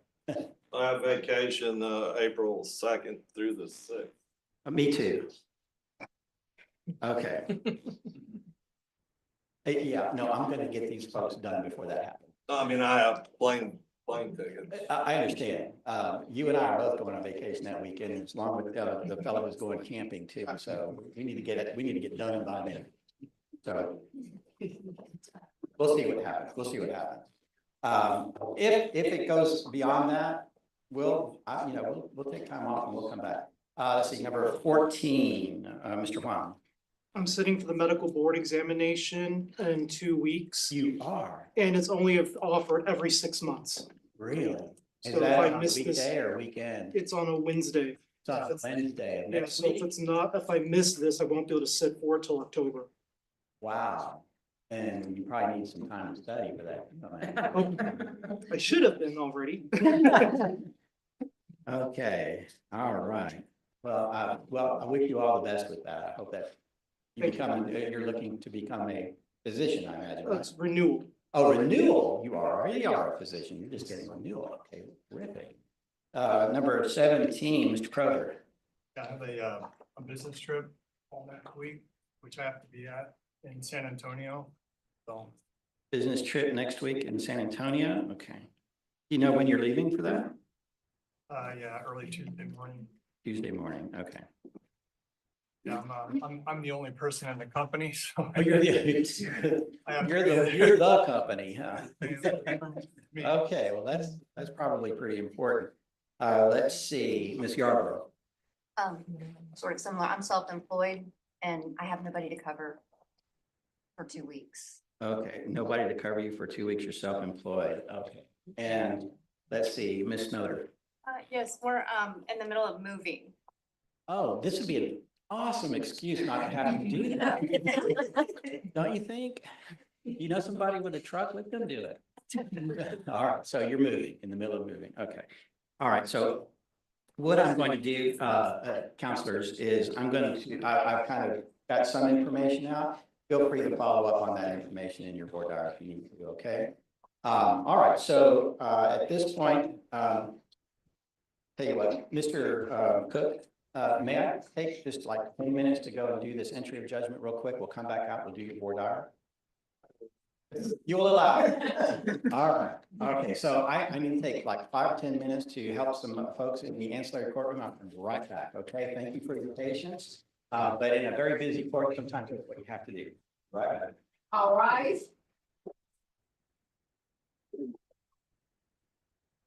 I have vacation, April 2nd through the 6th. Me too. Okay. Yeah, no, I'm gonna get these folks done before that happens. I mean, I have plane tickets. I understand. You and I are both going on vacation that weekend, as long with the fellow who's going camping too, so we need to get it, we need to get done by then. So we'll see what happens. We'll see what happens. If it goes beyond that, we'll take time off and we'll come back. Let's see, number 14, Mr. Huang. I'm sitting for the medical board examination in 2 weeks. You are? And it's only offered every 6 months. Really? Is So if that I on a miss this, weekday or weekend? it's on a Wednesday. It's on a Wednesday of Yeah, next so if week. it's not, if I miss this, I won't be able to sit for it till October. Wow. And you probably need some time to study for that. I should have been already. Okay, all right. Well, I wish you all the best with that. I hope that you're looking to become a physician, I imagine, right? It's renewal. Oh, renewal, you already are a physician, you're just getting renewal, okay, terrific. Number 17, Mr. Croder. I have a business trip all next week, which I have to be at in San Antonio. So Business trip next week in San Antonio, okay. Do you know when you're leaving for that? yeah, early Tuesday morning. Tuesday morning, okay. Yeah, I'm the only person in the company, so. Oh, you're I have to you're go. the company, huh? Me. Okay, well, that's probably pretty important. Let's see, Ms. Yarborough. Sort of similar. I'm self-employed and I have nobody to cover for 2 weeks. Okay, nobody to cover you for 2 weeks, you're self-employed, okay. And let's see, Ms. Snoder. Yes, we're in the middle of moving. Oh, this would be an awesome excuse not to have to do that. Don't you think? You know somebody with a truck, let them do it. All right, so you're moving, in the middle of moving, okay. All right, so what I'm going to do, counselors, is I've kind of got some information out. Feel free to follow up on that information in your board doc if you need to, okay? All right, so at this point, tell you what, Mr. Cook, may I take just like 20 minutes to go and do this entry of judgment real quick? We'll come back out, we'll do your board diary. You will allow it. All right, okay, so I need to take like 5-10 minutes to help some folks in the ancillary courtroom. I'll come right back, okay? Thank you for your patience. But in a very busy court, sometimes that's what you have to do, right? All right.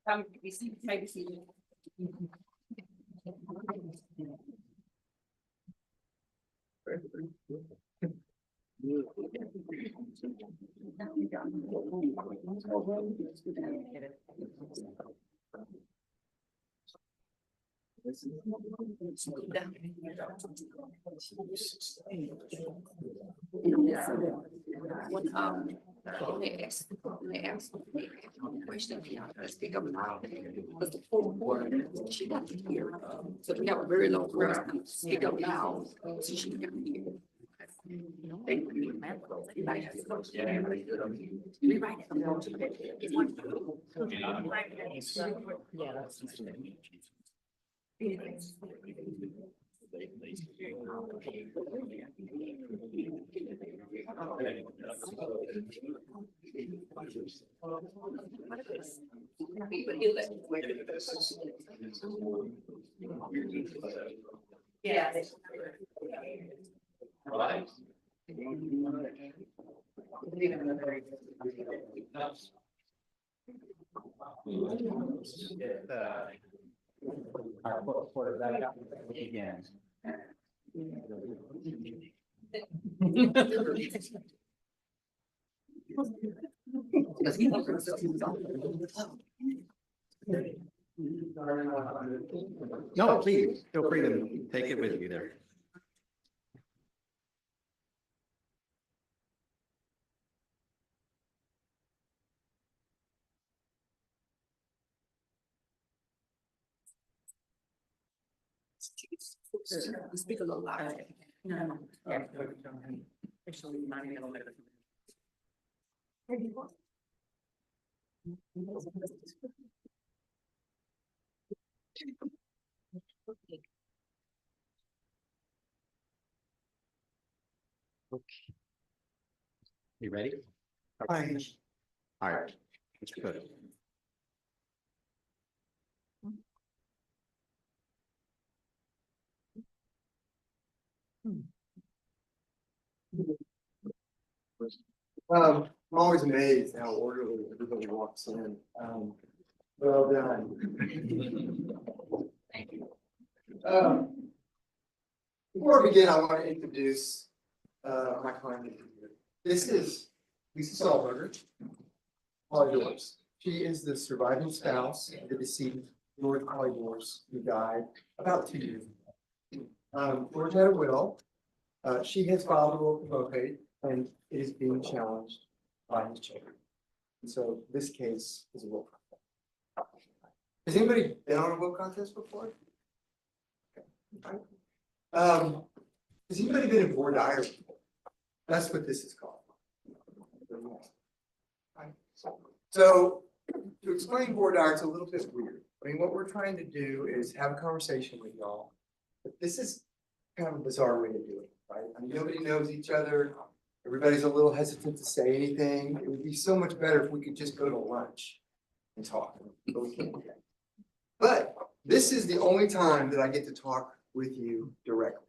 Take a seat. They asked me a question, I speak up loud, because the full board, she got to hear, so we have a very low person, speak up loud, so she can hear. Yeah. Right. Our quarterback again. No, please, feel free to take it with you there. Speak a little louder. No. You ready? Fine. All right, let's go. I'm always amazed how orderly everybody walks in. Well done. Thank you. Before we begin, I want to introduce my client. This is Lisa Sahlberger, all yours. She is the surviving spouse of the decedent George yours, who died about 2 years ago. George had a will. She has filed a will to probate, and it is being challenged by his children. And so this case is a will contest. Has anybody been on a will contest before? Okay. Has anybody been in voir dire before? That's what this is called. So to explain voir dire, it's a little bit weird. I mean, what we're trying to do is have a conversation with y'all. But this is kind of a bizarre way to do it, right? I mean, nobody knows each other. Everybody's a little hesitant to say anything. It would be so much better if we could just go to lunch and talk, but we can't do that. But this is the only time that I get to talk with you directly.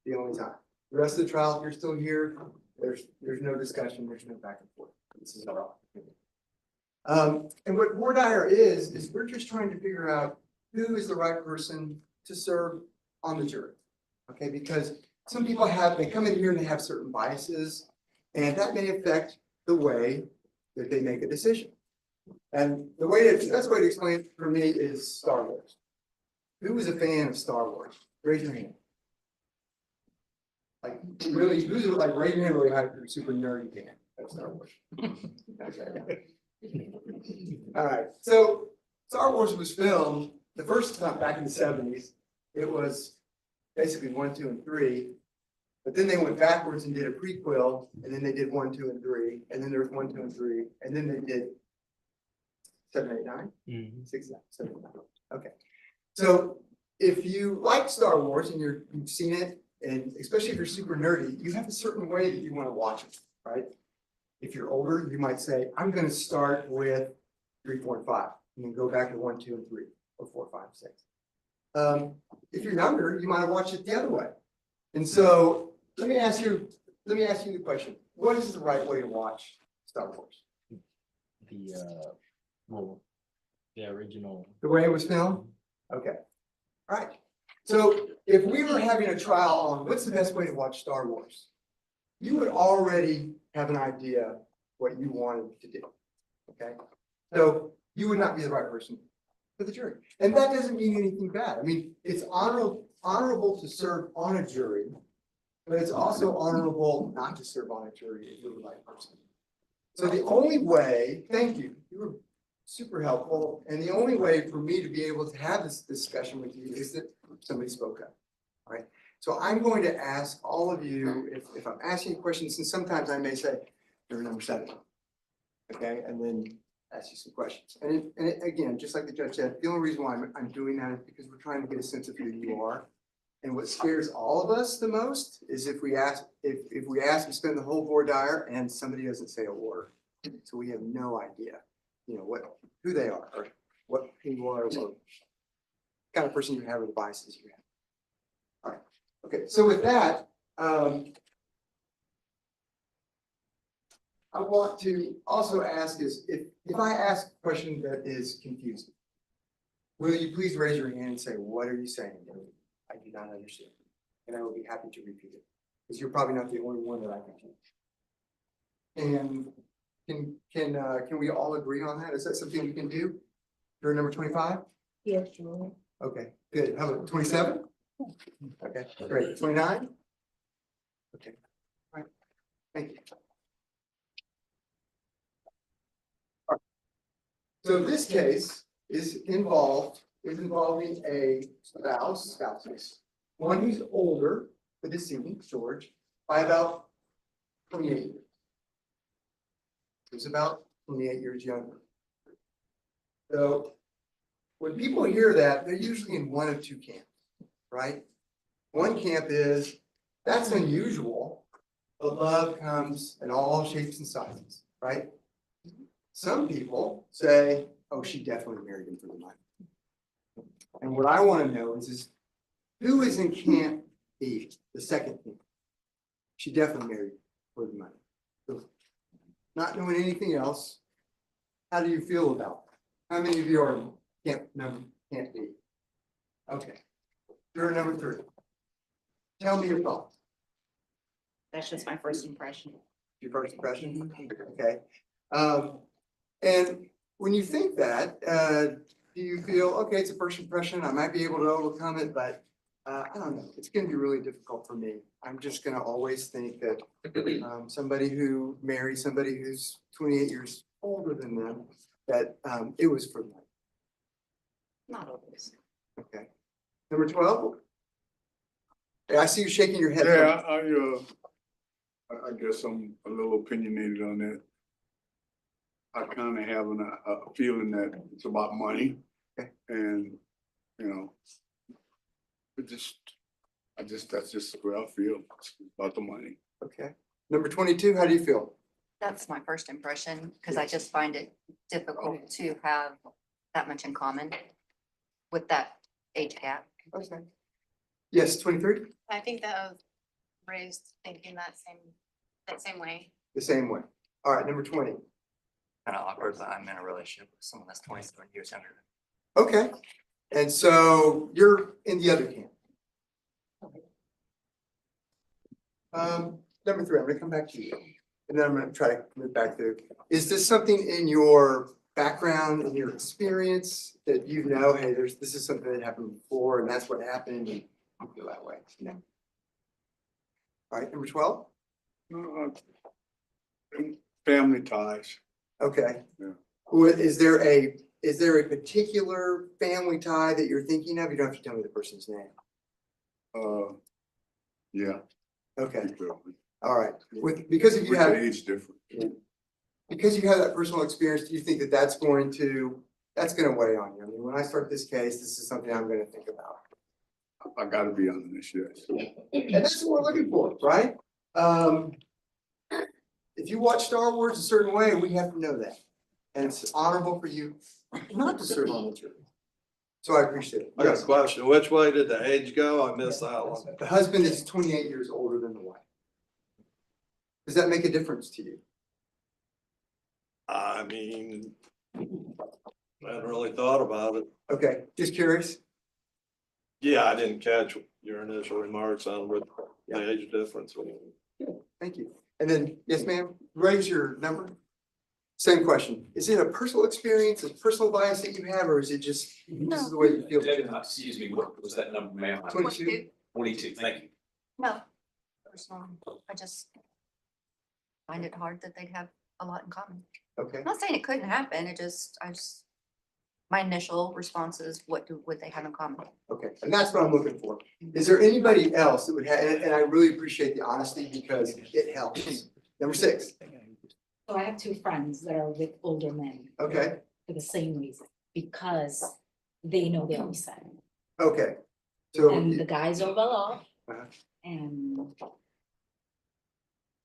The only time. The rest of the trial, if you're still here, there's no discussion, there's no back and forth. This is our opportunity. And what voir dire is we're just trying to figure out who is the right person to serve on the jury. Okay, because some people they come in here and they have certain biases, and that may affect the way that they make a decision. And the best way to explain it for me is Star Wars. Who is a fan of Star Wars? Raise your hand. Like really, who's like raise your hand really high if you're a super nerdy fan of Star Wars? Okay. All right. So Star Wars was filmed the first time back in the 70s. It was basically 1, 2, and 3. But then they went backwards and did a prequel, and then they did 1, 2, and 3, and then there was 1, 2, and 3, and then they did 7, 8, 9, 6, 7, 8, 9. Okay. So if you like Star Wars and you've seen it, and especially if you're super nerdy, you have a certain way that you want to watch it, right? If you're older, you might say, I'm going to start with 3, 4, and 5, and then go back to 1, 2, and 3, or 4, 5, 6. If you're younger, you might have watched it the other way. And so let me ask you the question. What is the right way to watch Star Wars? The original. The way it was filmed? Okay. All right. So if we were having a trial on what's the best way to watch Star Wars, you would already have an idea what you wanted to do. Okay, so you would not be the right person for the jury. And that doesn't mean anything bad. I mean, it's honorable to serve on a jury, but it's also honorable not to serve on a jury if you're the right person. So the only way, thank you, you were super helpful. And the only way for me to be able to have this discussion with you is that somebody spoke up. All right. So I'm going to ask all of you, if I'm asking questions, and sometimes I may say, you're number 7. Okay, and then ask you some questions. And again, just like the judge said, the only reason why I'm doing that is because we're trying to get a sense of who you are. And what scares all of us the most is if we ask and spend the whole voir dire and somebody doesn't say a word. So we have no idea, who they are, or who you are, or what kind of person you have, or the biases you have. All right. Okay. So with that, I want to also ask is if I ask a question that is confusing, will you please raise your hand and say, what are you saying? I do not understand. And I will be happy to repeat it, because you're probably not the only one that I can teach. Can we all agree on that? Is that something we can do? You're number 25? Yes, sure. Okay, good. How about 27? Okay, great. 29? Okay. All right. Thank you. All right. So this case is involving a spouses, one who's older, the decedent, George, by about 28 years. He's about 28 years younger. So when people hear that, they're usually in one of two camps, right? One camp is, that's unusual, but love comes in all shapes and sizes, right? Some people say, oh, she definitely married him for the money. And what I want to know is who is in camp B, the second camp? She definitely married for the money. So, not doing anything else, how do you feel about it? How many of you are in camp B? Okay. Juror number 3. Tell me your thoughts. That's just my first impression. Your first impression? Okay. And when you think that, do you feel, okay, it's a first impression, I might be able to overcome it, but I don't know, it's going to be really difficult for me. I'm just going to always think that somebody who marries somebody who's 28 years older than them, that it was for them. Not always. Okay. Number 12. I see you shaking your head. Yeah, I guess I'm a little opinionated on that. I kind of have a feeling that it's about money, okay. And that's just the way I feel. It's about the money. Okay. Number 22. How do you feel? That's my first impression, because I just find it difficult to have that much in common with that age gap. Okay. Yes, 23. I think that I was raised thinking that same way. The same way. All right. Number 20. Kind of awkward, but I'm in a relationship with someone that's 27 years younger. Okay. And so you're in the other camp. Number 3, I'm going to come back to you. And then I'm going to try to move back through. Is this something in your background, in your experience that you know, hey, this is something that happened before and that's what happened, and you feel that way? No. All right. Number 12. Family ties. Okay. Yeah. Is there a particular family tie that you're thinking of? You don't have to tell me the person's name. Yeah. Okay. All right. Because if you have age difference. Yeah. Because you have that personal experience, do you think that that's going to weigh on you? I mean, when I start this case, this is something I'm going to think about. I got to be on this, yes. And that's what we're looking for, right? If you watch Star Wars a certain way, we have to know that. And it's honorable for you not to serve on the jury. So I appreciate it. I got a question. Which way did the age go? I missed that one. The husband is 28 years older than the wife. Does that make a difference to you? I mean, I hadn't really thought about it. Okay, just curious. Yeah, I didn't catch your initial remarks on what the age difference was. thank you. And then, yes, ma'am, raise your number. Same question. Is it a personal experience, a personal bias that you have, or is it just, this is the way you feel? Excuse me, what was that number, ma'am? 22? 22, thank you. No. Personal, I just find it hard that they'd have a lot in common. Okay, I'm not saying it couldn't happen, I just, my initial response is, would they have in common? okay, and that's what I'm looking for. Is there anybody else that would have, and I really appreciate the honesty because it helps. Number 6, So I have two friends that are with older men okay, for the same reason, because they know they'll be sad. okay. So, And the guys are well off Uh-huh. and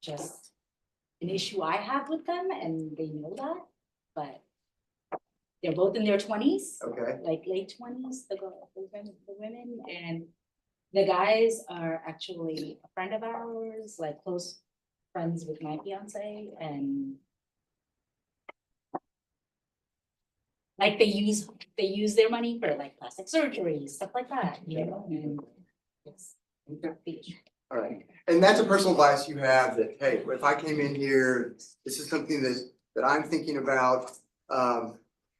just an issue I have with them and they know that, but they're both in their 20s. okay, Like late 20s, the women, and the guys are actually a friend of ours, like close friends with my fiance, and like they use their money for like plastic surgery, stuff like that, you know, and it's the issue. all right. And that's a personal bias you have that, hey, if I came in here, this is something that I'm thinking about,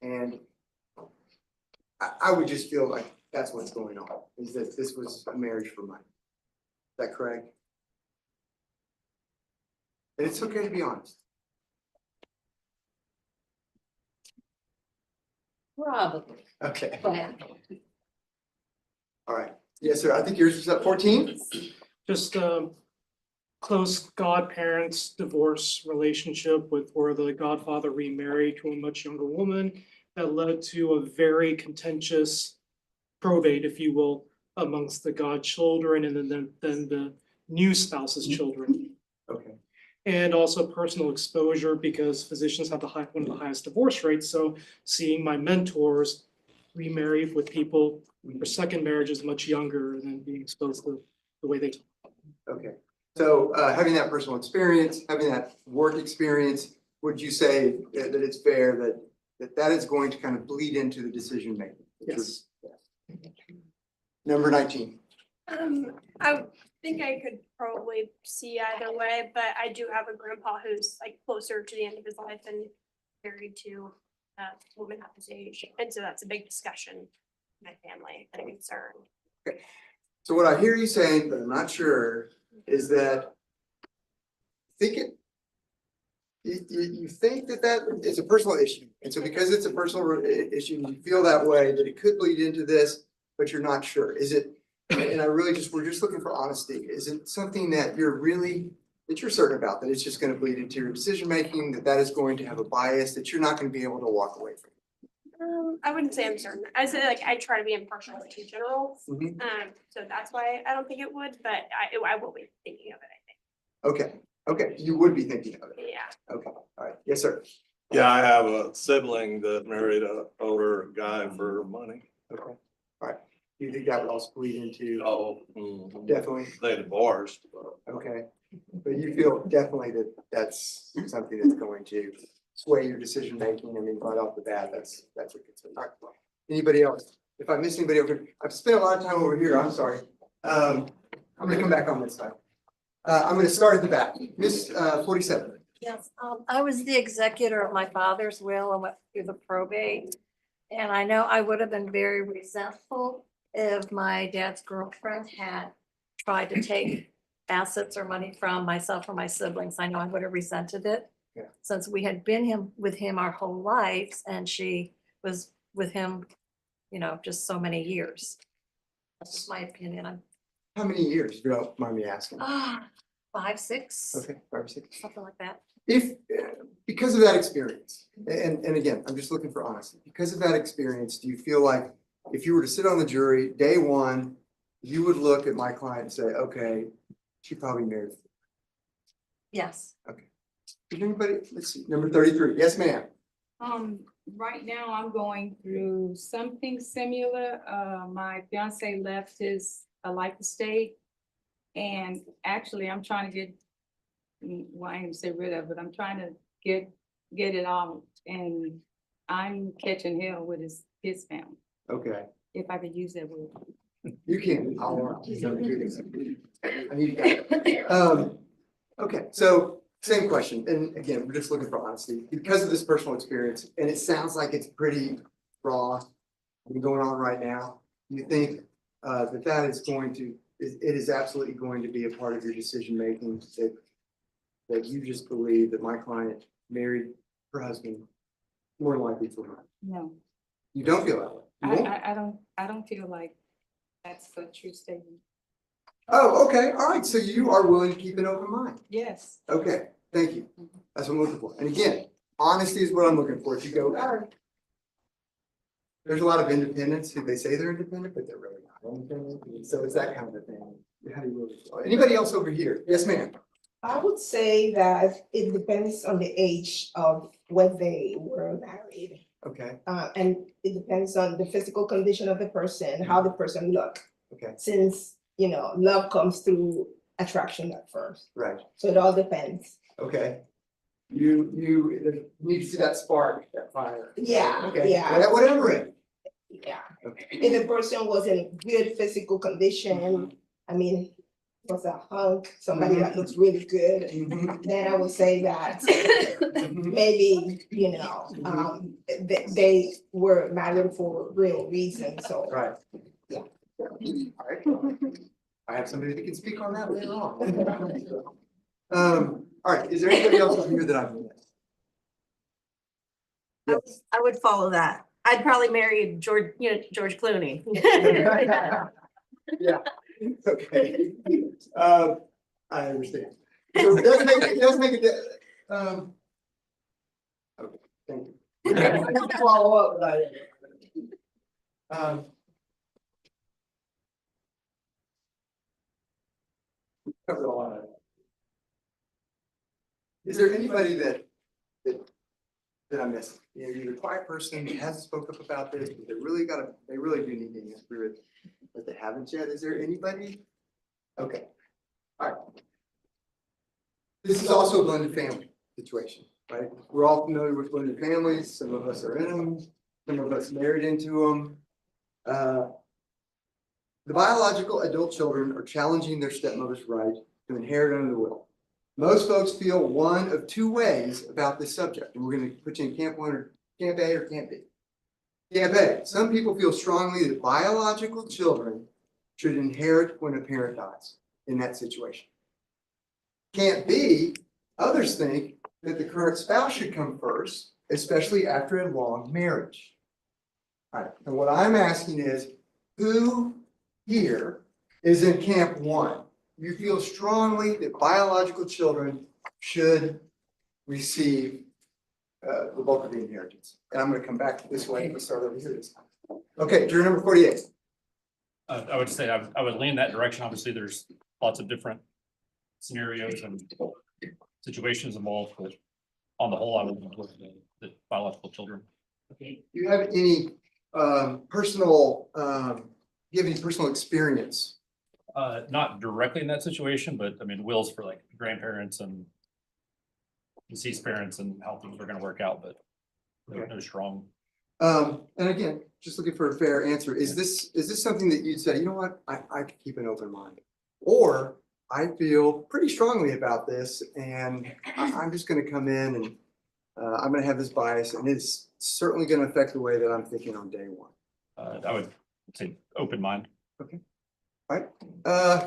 and I would just feel like that's what's going on, is that this was a marriage for money. Is that correct? And it's okay to be honest. Probably, Okay, but all right. Yes, sir. I think yours was at 14. Just close godparents divorce relationship with where the godfather remarried to a much younger woman that led to a very contentious probate, if you will, amongst the godchildren and then the new spouse's children. Okay. And also personal exposure because physicians have one of the highest divorce rates. So seeing my mentors remarry with people for second marriages much younger and then being exposed to the way they talk. Okay. So having that personal experience, having that work experience, would you say that it's fair that is going to kind of bleed into the decision making? Yes. Number 19. I think I could probably see either way, but I do have a grandpa who's like closer to the end of his life and married to a woman half his age. And so that's a big discussion in my family and a concern. Okay. So what I hear you saying, but I'm not sure, is that you think that is a personal issue. And so because it's a personal issue, you feel that way, that it could bleed into this, but you're not sure. Is it, and we're just looking for honesty. Is it something that you're certain about, that it's just going to bleed into your decision making, that is going to have a bias that you're not going to be able to walk away from? I wouldn't say I'm certain. I say like I try to be impartial in general. Mhm. So that's why I don't think it would, but I will be thinking of it, I Okay, okay, you would be thinking of it. think. Yeah. Okay, all right, yes, sir. Yeah, I have a sibling that married an older guy for money. Okay, all right. Do you think that would also bleed into? Oh. Definitely. They divorced. Okay, but you feel definitely that that's something that's going to sway your decision making. I mean, right off the bat, that's a concern. All right. Anybody else? If I miss anybody over here, I've spent a lot of time over here. I'm sorry. I'm gonna come back on this side. I'm gonna start at the back. Miss 47. Yes, I was the executor of my father's will and went through the probate. And I know I would have been very resentful if my dad's girlfriend had tried to take assets or money from myself or my siblings. I know I would have resented it. Yeah. Since we had been with him our whole lives and she was with him, you know, just so many years. That's just my opinion. How many years, if you don't mind me asking? 5, 6. Okay, 5 or 6. Something like that. If, because of that experience, and again, I'm just looking for honesty, because of that experience, do you feel like if you were to sit on the jury, day one, you would look at my client and say, okay, she probably married? Yes. Okay. Is anybody, let's see, number 33, yes, ma'am. Right now I'm going through something similar. My fiance left his life estate. And actually I'm trying to get, well, I ain't gonna say rid of it, I'm trying to get it out. And I'm catching hell with his family, Okay, if I could use that word. you can. I need that. Okay, so same question, and again, we're just looking for honesty, because of this personal experience, and it sounds like it's pretty raw going on right now. You think that is going to, it is absolutely going to be a part of your decision making, that you just believe that my client married her husband more than likely for her. No, You don't feel that way? You won't? I don't feel like that's a true statement. Oh, okay, all right, so you are willing to keep an open mind. Yes. Okay, thank you. That's what I'm looking for. And again, honesty is what I'm looking for. If you go, all right. There's a lot of independents who they say they're independent, but they're really not independent. So it's that kind of thing. How do you really feel? Anybody else over here? Yes, ma'am. I would say that it depends on the age of when they were married. Okay, And it depends on the physical condition of the person, how the person look. okay, Since, you know, love comes through attraction at first. right, So it all depends. okay. You need to see that spark, that fire. Yeah, Okay, yeah. whatever it. Yeah. Okay. If the person was in good physical condition, I mean, was a hunk, somebody that looks really good, then I would say that maybe, you know, they were married for real reasons, so. Right. Yeah. All right. I have somebody that can speak on that later on. All right, is there anybody else over here that I've missed? I would follow that. I'd probably marry George Clooney. Yeah, okay. I understand. So it does make it, okay, thank you. Follow up, covered a lot of it. Is there anybody that I missed? You know, you're a quiet person that hasn't spoke up about this, but they really do need to answer it, but they haven't yet. Is there anybody? Okay, all right. This is also a blended family situation, right? We're all familiar with blended families. Some of us are in them, some of us married into them. The biological adult children are challenging their stepmother's right to inherit under the will. Most folks feel one of two ways about this subject, and we're going to put you in camp 1 or camp A or camp B. Camp A, some people feel strongly that biological children should inherit when a parent dies in that situation. Camp B, others think that the current spouse should come first, especially after a long marriage. All right, and what I'm asking is, who here is in camp 1? You feel strongly that biological children should receive the bulk of the inheritance. And I'm going to come back this way and start over here this time. Okay, juror number 48. I would say I would lean that direction. Obviously, there's lots of different scenarios and situations involved, but on the whole, I would look at the biological children. Okay. Do you have any personal experience? Not directly in that situation, but I mean, wills for like grandparents and deceased parents and how things are going to work out, but no strong. And again, just looking for a fair answer. Is this something that you'd say, you know what, I could keep an open mind? Or I feel pretty strongly about this and I'm just going to come in and I'm going to have this bias and it's certainly going to affect the way that I'm thinking on day one. I would say open mind. Okay. All right.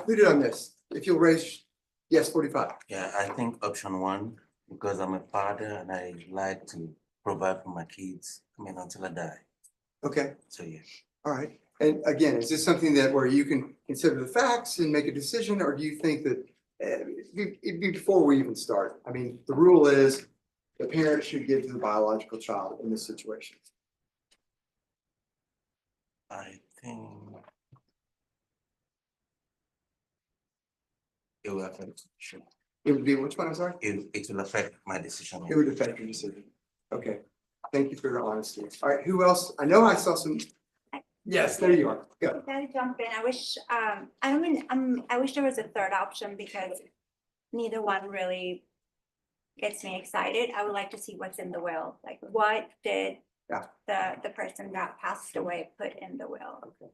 Who did I miss? If you'll raise, yes, 45. Yeah, I think option 1, because I'm a father and I like to provide for my kids, until I die. Okay. So yeah. All right. And again, is this something that where you can consider the facts and make a decision, or do you think that before we even start? I mean, the rule is the parent should give to the biological child in this situation. I think it will affect. It would be which one? I'm sorry. It will affect my decision. It would affect your decision. Okay. Thank you for your honesty. All right. Who else? I know I saw some. Yes, there you are. Go. Gotta jump in. I wish I wish there was a third option because neither one really gets me excited. I would like to see what's in the will. Like what did the person that passed away put in the will? Okay.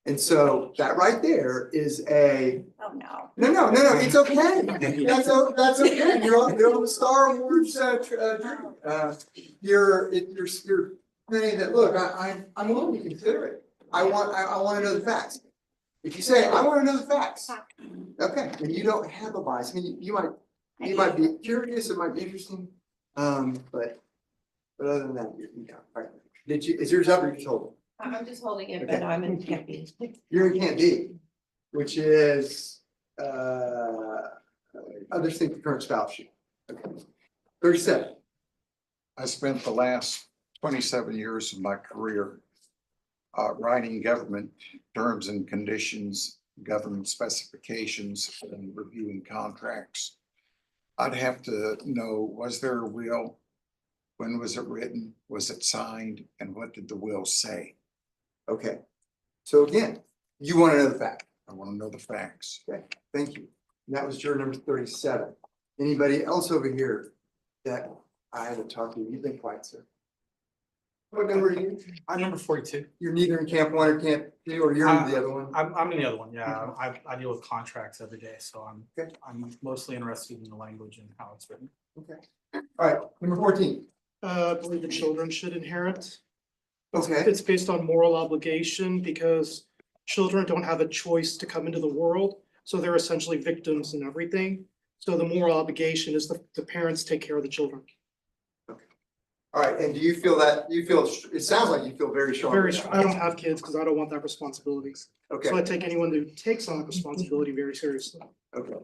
And so that right there is a, Oh, no. no, it's okay. That's okay. You're on the Star Wars, you're saying that, look, I'm willing to consider it. I want to know the facts. If you say, I want to know the facts, okay, and you don't have a bias, I mean, you might be curious, it might be interesting, but other than that, you know, right. Is yours up or you told? I'm just holding it, Okay. but I'm in camping. You're in Camp B, which is, others think the current spouse should. Okay. 37. I spent the last 27 years of my career writing government terms and conditions, government specifications, and reviewing contracts. I'd have to know, was there a will? When was it written? Was it signed? And what did the will say? Okay. So again, you want to know the fact. I want to know the facts. Okay, thank you. And that was juror number 37. Anybody else over here that I haven't talked to? You've been quiet, sir. What number are you? I'm number 42. You're neither in camp 1 or camp 2, or you're in the other one? I'm in the other one, yeah. I deal with contracts every day, so I'm mostly interested in the language and how it's written. Okay. All right, number 14. I believe the children should inherit. Okay. It's based on moral obligation because children don't have a choice to come into the world. So they're essentially victims in everything. So the moral obligation is the parents take care of the children. All right, and do you feel that, it sounds like you feel very strong. Very strong. I don't have kids because I don't want that responsibility. Okay. So I take anyone who takes on that responsibility very seriously. Okay,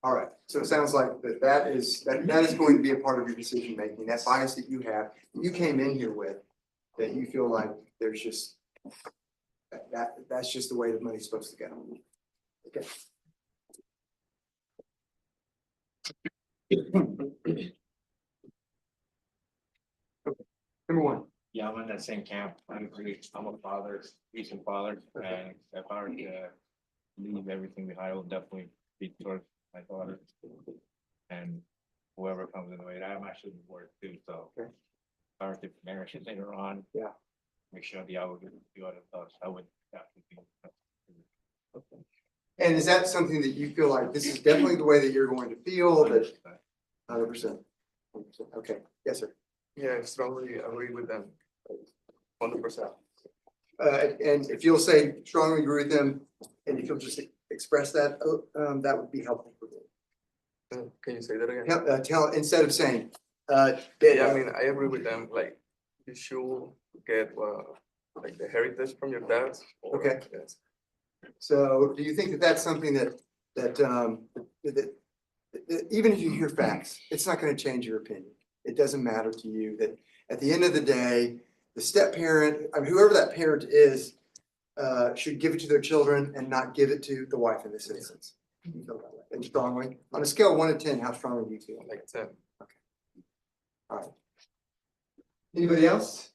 all right, so it sounds like that is going to be a part of your decision making, that bias that you have, you came in here with, that you feel like there's just, that's just the way the money's supposed to go. Okay. Number 1. Yeah, I'm in that same camp. I'm a father, recent father, and if I were to leave everything behind, I will definitely be towards my daughter. And whoever comes in the way, I'm actually divorced too, so. Okay. If I were to marry later on. Yeah. Make sure the other thoughts, I would have to be. Okay. And is that something that you feel like this is definitely the way that you're going to feel, that 100%? Okay, yes, sir. Yeah, I strongly agree with them. 100%. And if you'll say strongly agree with them, and if you'll just express that, that would be helpful for me. Can you say that again? Tell instead of saying, yeah, I mean, I agree with them. Like, you should get like the heritage from your dad. Okay. Yes. So, do you think that that's something that even if you hear facts, it's not going to change your opinion? It doesn't matter to you that at the end of the day, the step parent, I mean, whoever that parent is, should give it to their children and not give it to the wife in this instance. You feel that way? And strongly, on a scale of 1 to 10, how strongly do you feel? Like 10. Okay. All right. Anybody else?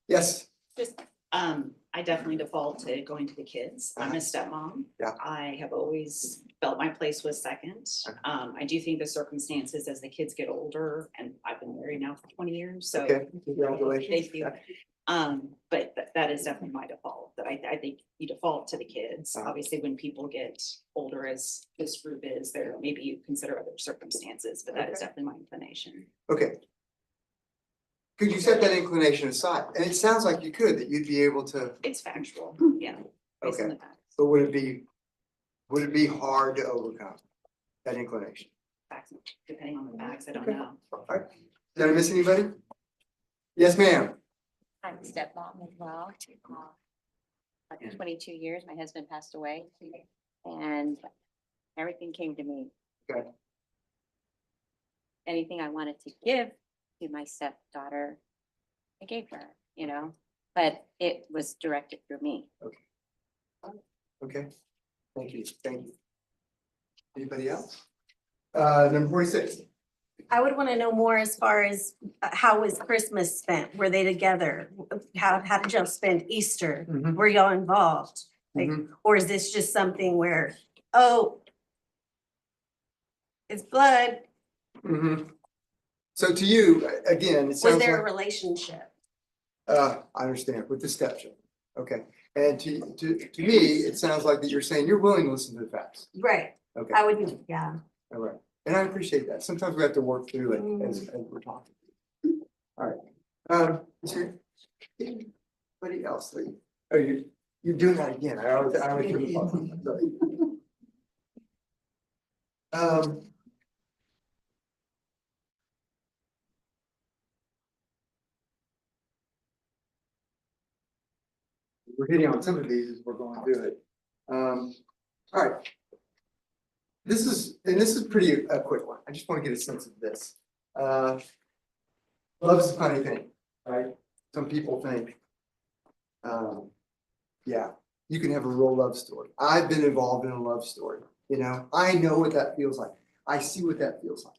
Yes. Just, I definitely default to going to the kids. I'm a stepmom. Yeah. I have always felt my place was second. I do think the circumstances as the kids get older, and I've been married now for 20 years, so. Okay, congratulations. Thank you. But that is definitely my default, that I think you default to the kids. Obviously, when people get older, as this group is, there maybe you consider other circumstances, but that is definitely my inclination. Okay. Could you set that inclination aside? And it sounds like you could, that you'd be able to. It's factual, yeah. based on Okay. the facts. But would it be hard to overcome that inclination? Facts, depending on the facts, I don't know. All right. Did I miss anybody? Yes, ma'am. I'm a stepmom as well. 22 years, my husband passed away, and everything came to me. Okay. Anything I wanted to give to my stepdaughter, I gave her, but it was directed through me. Okay. Thank you. Anybody else? Number 46. I would want to know more as far as how was Christmas spent? Were they together? How did y'all spend Easter? Were y'all involved? Like, or is this just something where, oh, it's blood? So to you, again, it sounds Was there a like, relationship? I understand with the stepchild. Okay. And to me, it sounds like that you're saying you're willing to listen to the facts. Right, Okay, I would, yeah. all right. And I appreciate that. Sometimes we have to work through it as we're talking. All right. Is there anybody else? Oh, you're doing that again. I always do it. Sorry. We're hitting on some of these as we're going through it. All right. This is pretty a quick one. I just want to get a sense of this. Love is a funny thing, right? Some people think, yeah, you can have a real love story. I've been involved in a love story. You know, I know what that feels like. I see what that feels like.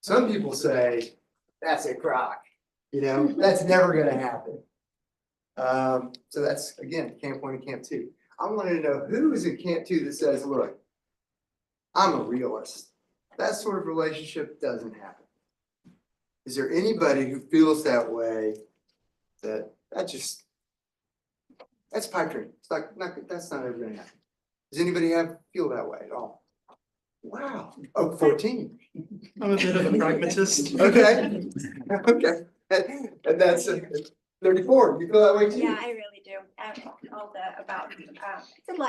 Some people say, that's a crock. You know, that's never going to happen. So that's, again, camp 1 and camp 2. I wanted to know who is in camp 2 that says, look, I'm a realist. That sort of relationship doesn't happen. Is there anybody who feels that way, that's pipe dream? It's like, that's not ever gonna happen. Does anybody feel that way at all? Wow. Oh, 14. I'm a bit of a pragmatist. Okay. Okay. And that's 34. You feel that way too? Yeah, I really do.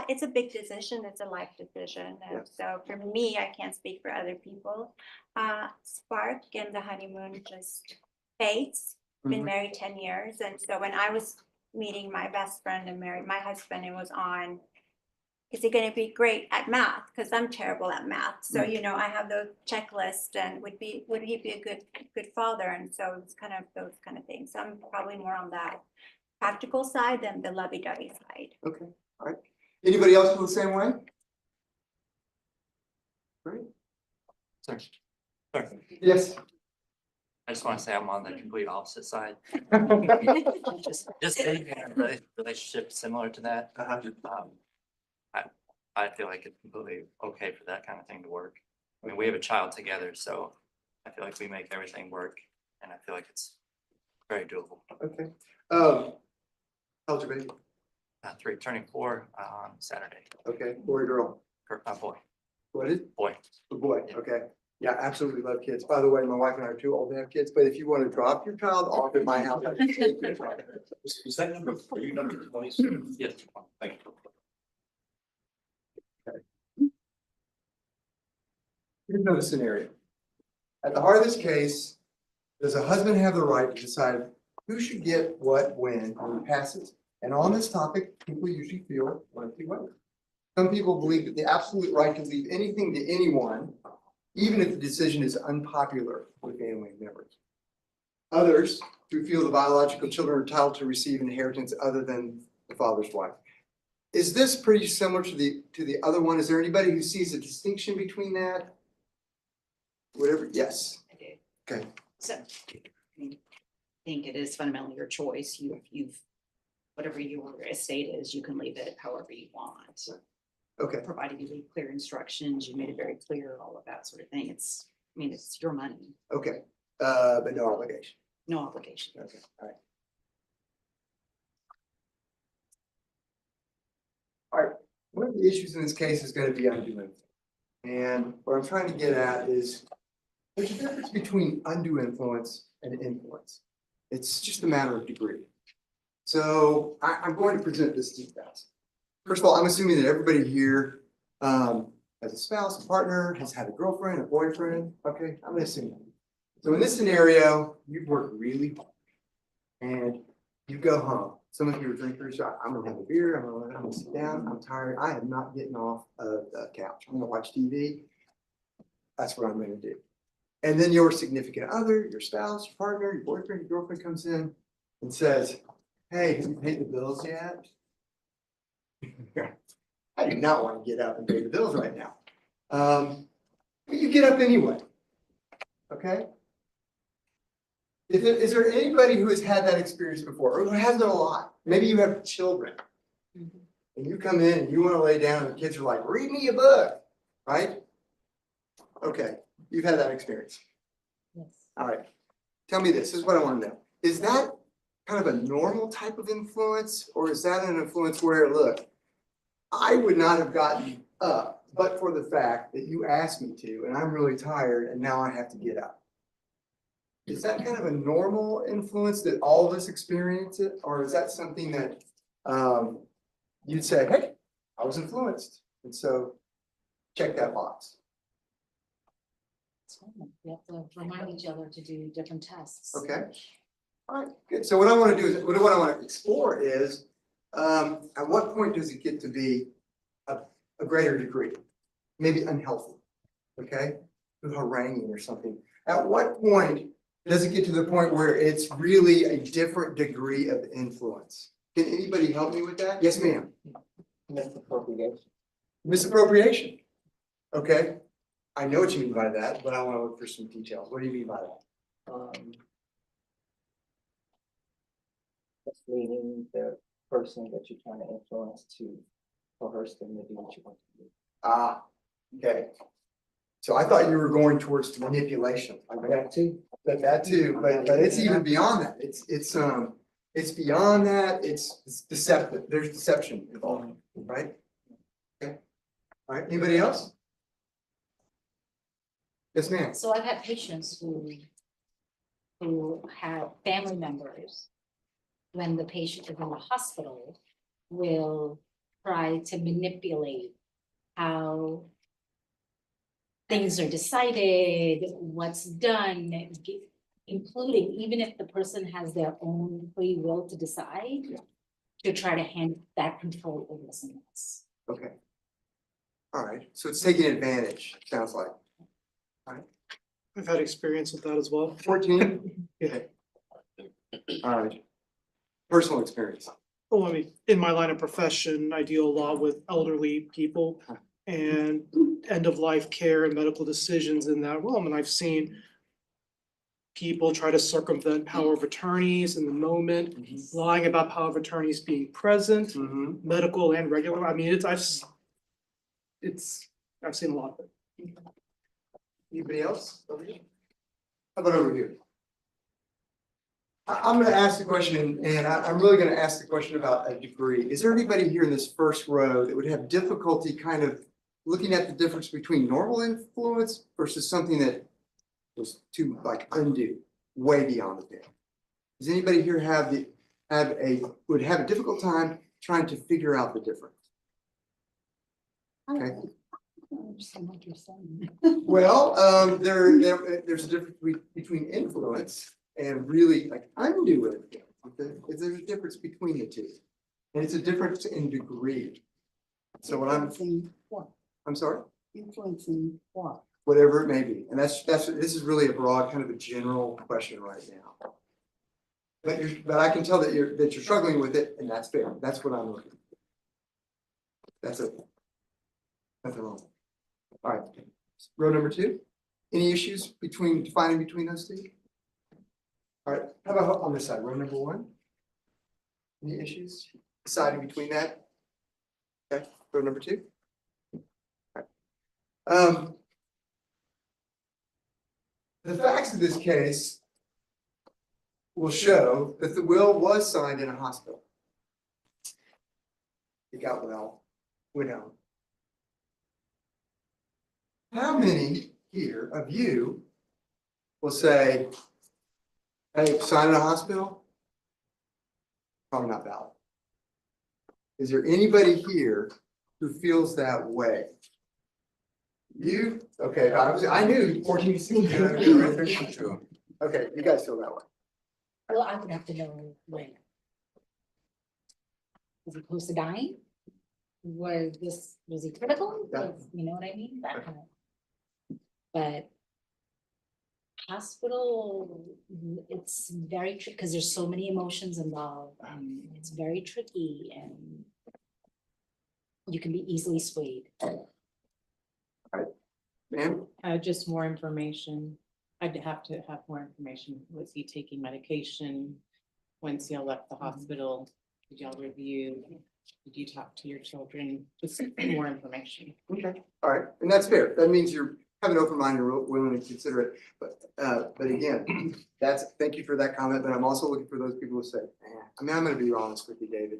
It's a big decision. It's a life decision. And so for me, I can't speak for other people. Spark and the honeymoon just fades. Been married 10 years. And so when I was meeting my best friend and married my husband, it was on, is he going to be great at math? Because I'm terrible at math. So, you know, I have those checklists and would he be a good father? And so it's kind of those kind of things. So I'm probably more on that practical side than the lovey-dovey side. Okay, all right. Anybody else feel the same way? Great. Sorry. Yes. I just want to say I'm on the complete opposite side. Just being in a relationship similar to that. I feel like it's completely okay for that kind of thing to work. I mean, we have a child together, so I feel like we make everything work, and I feel like it's very doable. Okay. How's your baby? 3, turning 4 on Saturday. Okay, boy or girl? Boy. What is? Boy. A boy, okay. Yeah, absolutely love kids. By the way, my wife and I are too old to have kids, but if you want to drop your child off at my house. Was that number, are you number 20? Yes. Thank you. Here's another scenario. At the heart of this case, does a husband have the right to decide who should get what when he passes? And on this topic, people usually feel one of two ways. Some people believe that the absolute right to leave anything to anyone, even if the decision is unpopular with family members. Others who feel the biological children are entitled to receive inheritance other than the father's wife. Is this pretty similar to the other one? Is there anybody who sees a distinction between that? Whatever, yes. I do. Okay. So I think it is fundamentally your choice. You've whatever your estate is, you can leave it however you want. Okay. Provided you leave clear instructions, you made it very clear, all of that sort of thing. It's your money. Okay, but no obligation. No obligation. Okay, all right. All right, one of the issues in this case is going to be undue. And what I'm trying to get at is there's a difference between undue influence and influence. It's just a matter of degree. So I'm going to present this to you guys. First of all, I'm assuming that everybody here has a spouse, a partner, has had a girlfriend, a boyfriend. Okay, I'm gonna assume that. So in this scenario, you've worked really hard and you go home. Some of you are drinkers. I'm gonna have a beer. I'm gonna sit down. I'm tired. I am not getting off of the couch. I'm gonna watch TV. That's what I'm gonna do. And then your significant other, your spouse, your partner, your boyfriend, your girlfriend comes in and says, "Hey, have you paid the bills yet?" I do not want to get up and pay the bills right now. But you get up anyway. Okay? Is there anybody who has had that experience before, or who has it a lot? Maybe you have children, and you come in and you want to lay down, and the kids are like, "Read me a book," right? Okay, you've had that experience. Yes. All right. Tell me this. This is what I want to know. Is that kind of a normal type of influence, or is that an influence where, look, I would not have gotten up, but for the fact that you asked me to, and I'm really tired, and now I have to get up? Is that kind of a normal influence that all of us experience it, or is that something that you'd say, hey, I was influenced, and so check that box? We have to remind each other to do different tests. Okay. All right, good. So what I want to do is, what I want to explore is, at what point does it get to be a greater degree? Maybe unhealthy, okay? Haranguing or something. At what point does it get to the point where it's really a different degree of influence? Can anybody help me with that? Yes, ma'am. Misappropriation. Misappropriation. Okay. I know what you mean by that, but I want to look for some details. What do you mean by that? Leading the person that you're trying to influence to coerce them to do what you want to do. Ah, okay. So I thought you were going towards manipulation. That too. But it's even beyond that. It's beyond that. It's deceptive. There's deception involved, right? Okay. All right. Anybody else? Yes, ma'am. So I've had patients who have family members, when the patient is in the hospital, will try to manipulate how things are decided, what's done, including even if the person has their own free will to decide, to try to hand that control over someone else. Okay. All right. So it's taking advantage, sounds like. All right. I've had experience with that as well. 14. Yeah. All right. Personal experience. Oh, I mean, in my line of profession, I deal a lot with elderly people and end of life care and medical decisions in that realm. And I've seen people try to circumvent power of attorneys in the moment, lying about power of attorneys being present, medical and regular. I mean, I've seen a lot of it. Anybody else over here? How about over here? I'm gonna ask the question, and I'm really gonna ask the question about a degree. Is there anybody here in this first row that would have difficulty kind of looking at the difference between normal influence versus something that was too like undue, way beyond the pale? Does anybody here would have a difficult time trying to figure out the difference? Okay. Well, there's a difference between influence and really like undue influence. There's a difference between the two, and it's a difference in degree. So what I'm sorry? Influencing what? Whatever it may be, and this is really a broad kind of a general question right now. But I can tell that you're struggling with it, and that's fair. That's what I'm looking for. That's it. Nothing wrong. All right, row number 2. Any issues defining between those two? All right, how about on this side, row number 1? Any issues deciding between that? Okay, row number 2. All right. The facts of this case will show that the will was signed in a hospital. It got well, went home. How many here of you will say, hey, sign in a hospital? Probably not valid. Is there anybody here who feels that way? You? Okay, I knew 14 to 16. Okay, you guys feel that way. Well, I would have to know when. Is he close to dying? Was he critical? You know what I mean? That kind of. But hospital, it's very tricky because there's so many emotions involved. It's very tricky and you can be easily swayed. Ma'am? Just more information. I'd have to have more information. Was he taking medication? Once y'all left the hospital, did y'all review? Did you talk to your children? Just more information. Okay, all right, and that's fair. That means you're have an open mind and willing to consider it. But again, thank you for that comment, but I'm also looking for those people who say, I'm gonna be honest with you, David.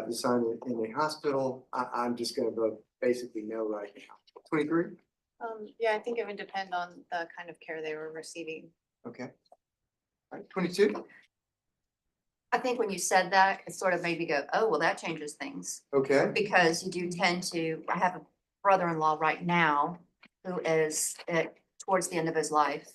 Deciding in a hospital, I'm just gonna vote basically no right now. 23? Yeah, I think it would depend on the kind of care they were receiving. Okay. All right, 22? I think when you said that, it sort of made me go, oh, well, that changes things. Okay. Because you do tend to, I have a brother-in-law right now who is towards the end of his life.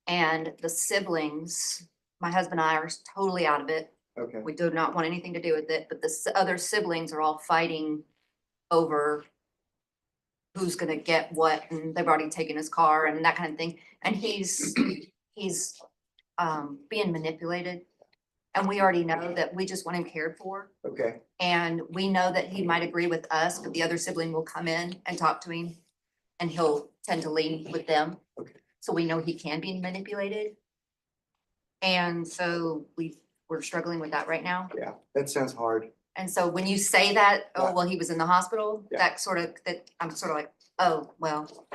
And the siblings, my husband and I are totally out of it. Okay. We do not want anything to do with it, but the other siblings are all fighting over who's gonna get what, and they've already taken his car and that kind of thing. And he's being manipulated. And we already know that we just want him cared for. Okay. And we know that he might agree with us, but the other sibling will come in and talk to him and he'll tend to lean with them. Okay. So we know he can be manipulated. And so we're struggling with that right now. Yeah, that sounds hard. And so when you say that, oh, well, he was in the hospital, Yeah. I'm sort of like, oh, well,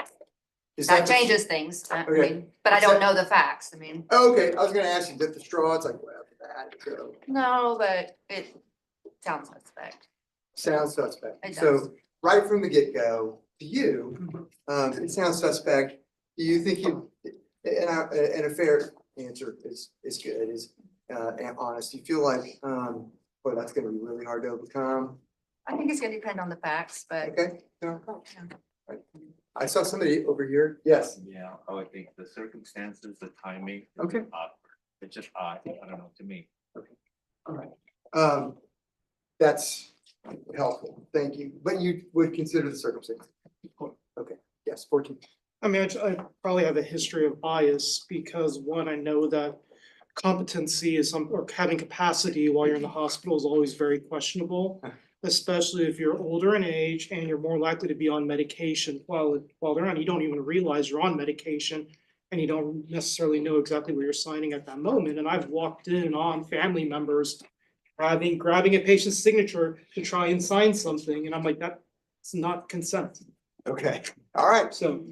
Is that the- changes things. I Okay. mean, but I Is don't that- know the facts. I mean, Oh, okay, I was gonna ask you, did the straw, it's like, well, that, so, no, but it sounds suspect. sounds suspect. It So, right from the get-go, to you, it sounds suspect. Do you think and a fair answer is good, and honest. You feel like, boy, that's gonna be really hard to overcome. I think it's gonna depend on the facts, but. Okay. I saw somebody over here. Yes. Yeah, I would think the circumstances, the timing. Okay. It's just odd, I don't know, to me. All right. That's helpful. Thank you. But you would consider the circumstances. Okay. Yes, 14. I mean, I probably have a history of bias because one, I know that competency is or having capacity while you're in the hospital is always very questionable, especially if you're older in age and you're more likely to be on medication while they're on. You don't even realize you're on medication and you don't necessarily know exactly what you're signing at that moment. And I've walked in on family members grabbing a patient's signature to try and sign something, and I'm like, that's not consent. Okay. All right. So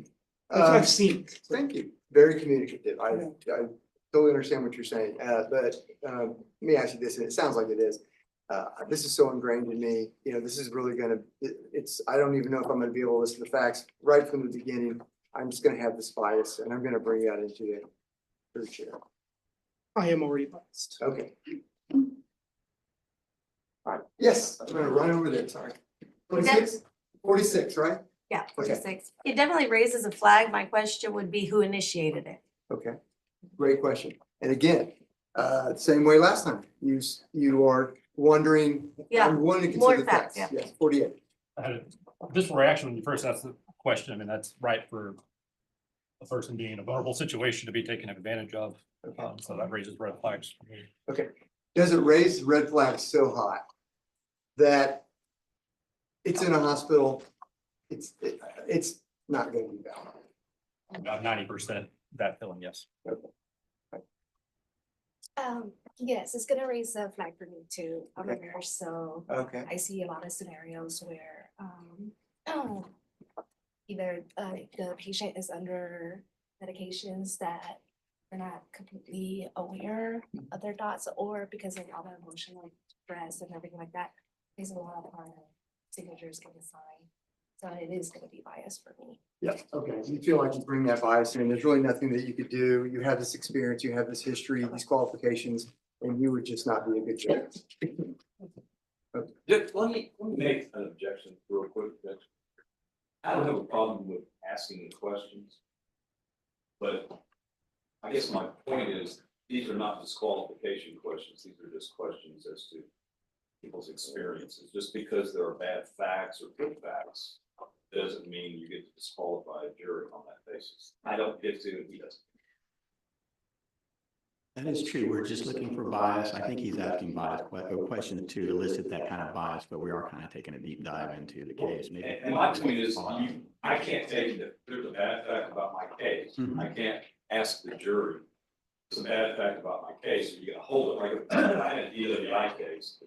I've seen it. Thank you. Very communicative. I totally understand what you're saying. But let me ask you this, and it sounds like it is. This is so ingrained in me. You know, this is really I don't even know if I'm gonna be able to listen to the facts right from the beginning. I'm just gonna have this bias and I'm gonna bring that into the third chair. I am already biased. Okay. All right. Yes, I'm gonna run over there. Sorry. 46? 46, right? Yeah, Okay. 46. It definitely raises a flag. My question would be who initiated it? Okay, great question. And again, same way last time, you are wondering. Yeah, I'm wanting to more consider the facts, facts. yeah. Yes, 48. I had a visceral reaction when you first asked the question. I mean, that's right for a person being in a vulnerable situation to be taken advantage of. So that raises red flags for me. Okay, does it raise red flags so high that it's in a hospital, it's not gonna be valid? About 90% that feeling, yes. Yes, it's gonna raise a flag for me too. I'm a Okay. nurse, so Okay. I see a lot of scenarios where either the patient is under medications that they're not completely aware of their thoughts, or because of all the emotional stress and everything like that, there's a lot of signatures getting signed. So it is gonna be biased for me. Yeah, okay, you feel like you bring that bias in, there's really nothing that you could do, you have this experience, you have this history, these qualifications, and you would just not be a good judge. Let me make an objection real quick. I don't have a problem with asking the questions. But I guess my point is, these are not disqualification questions, these are just questions as to people's experiences. Just because there are bad facts or good facts, doesn't mean you get to disqualify a jury on that basis. I don't get to, he doesn't. That is true. We're just looking for bias. I think he's asking bias questions to elicit that kind of bias, but we are kind of taking a deep dive into the case. Maybe. And my point is, I can't take that there's a bad fact about my case. I can't ask the jury, it's a bad fact about my case, you're gonna hold it like I had a DWI case.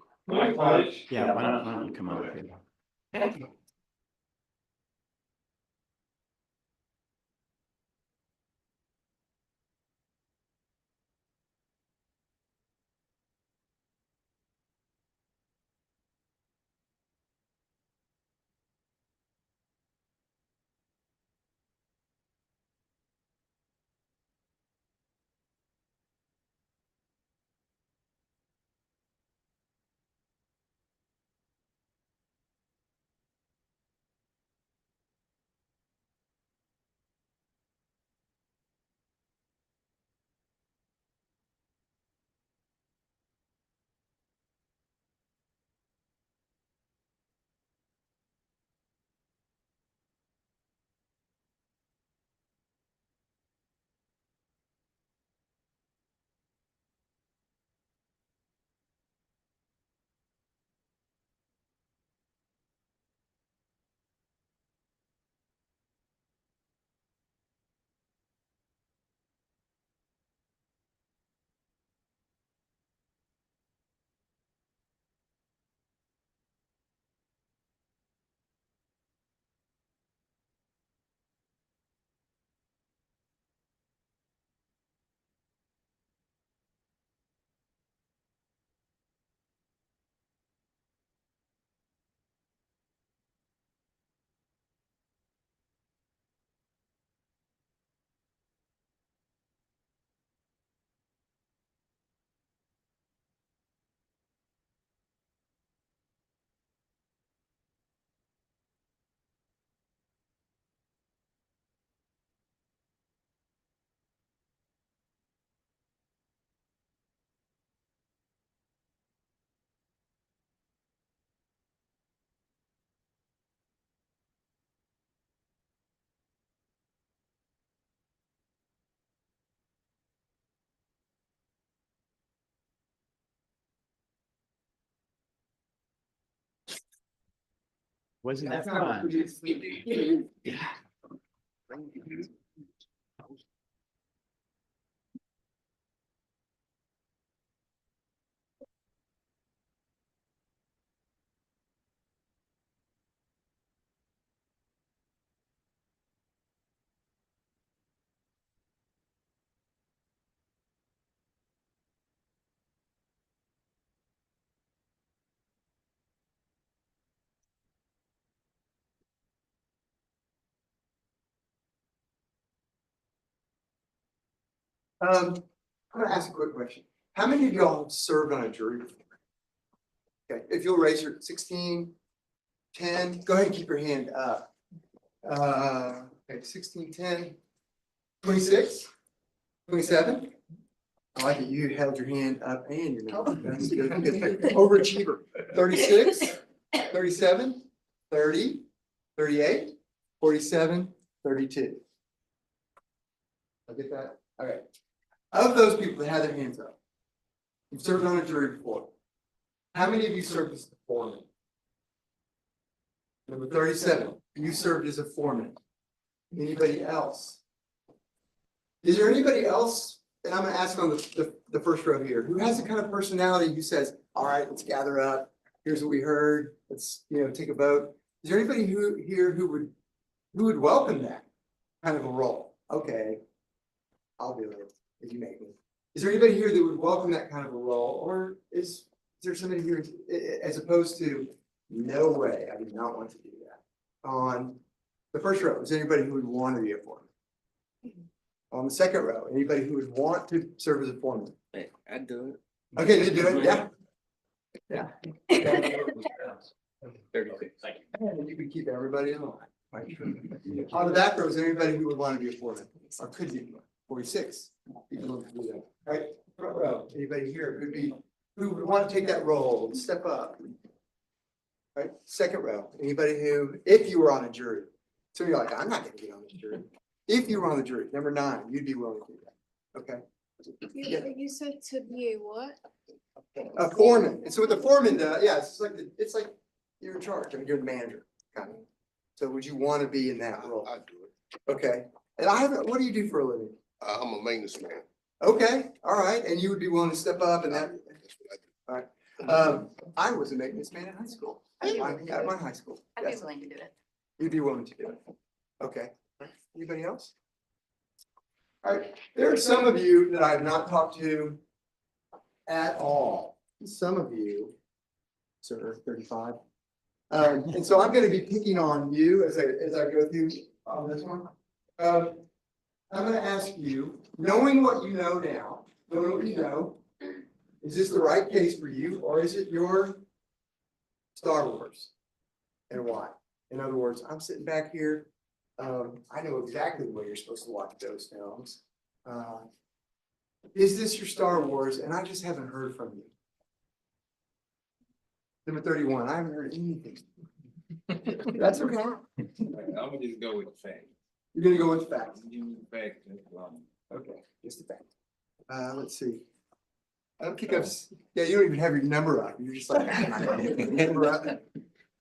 Yeah, why don't you come over here? Wasn't that That's not fun? what we did. Yeah. I'm gonna ask a quick question. How many of y'all have served on a jury before? Okay, if you'll raise your 16, 10, go ahead and keep your hand up. Okay, 16, 10, 26, 27. I like it. You held your hand up and your mouth. That's good. Good. Overachiever. 36, 37, 30, 38, 47, 32. I get that? All right. Of those people that had their hands up, you've served on a jury before. How many of you served as a foreman? Number 37, you served as a foreman. Anybody else? Is there anybody else, and I'm gonna ask on the first row here, who has the kind of personality who says, all right, let's gather up, here's what we heard, let's, take a vote. Is there anybody who would welcome that kind of a role? Okay, I'll do it if you make me. Is there anybody here that would welcome that kind of a role, or is there somebody here as opposed to, no way, I do not want to do that? On the first row, is there anybody who would want to be a foreman? On the second row, anybody who would want to serve as a foreman? I'd do it. Okay, you do it, yeah. Yeah. 36. Thank you. And you can keep everybody in line. On the back row, is there anybody who would want to be a foreman? Or could be 46? People who do that. All right, front row, anybody here who would want to take that role and step up? All right, second row, anybody who, if you were on a jury, so you're like, I'm not gonna get on this jury. If you were on the jury, number 9, you'd be willing to do that, okay? Yeah. You said to be what? A foreman, and so what the foreman does, yeah, it's like you're in charge, I mean, you're the manager, kind of. So would you want to be in that role? I do it. Okay, and I haven't, what do you do for a living? I'm a maintenance man. Okay, all right, and you would be willing to step up and that, all right. I was a maintenance man in high school, at my high school. I'd be Yes. willing to do it. You'd be willing to do it. Okay. Anybody else? All right. There are some of you that I have not talked to at all. Some of you, sir, 35. And so I'm going to be picking on you as I go through on this one. I'm going to ask you, knowing what you know now, knowing what you know, is this the right case for you, or is it your Star Wars? And why? In other words, I'm sitting back here. I know exactly the way you're supposed to watch those films. Is this your Star Wars? And I just haven't heard from you. Number 31, I haven't heard anything. That's okay. I'm gonna just go with the fact. You're gonna go with facts. Fact. Okay, just a fact. Let's see. I don't pick up, yeah, you don't even have your number up. You're just like, number up.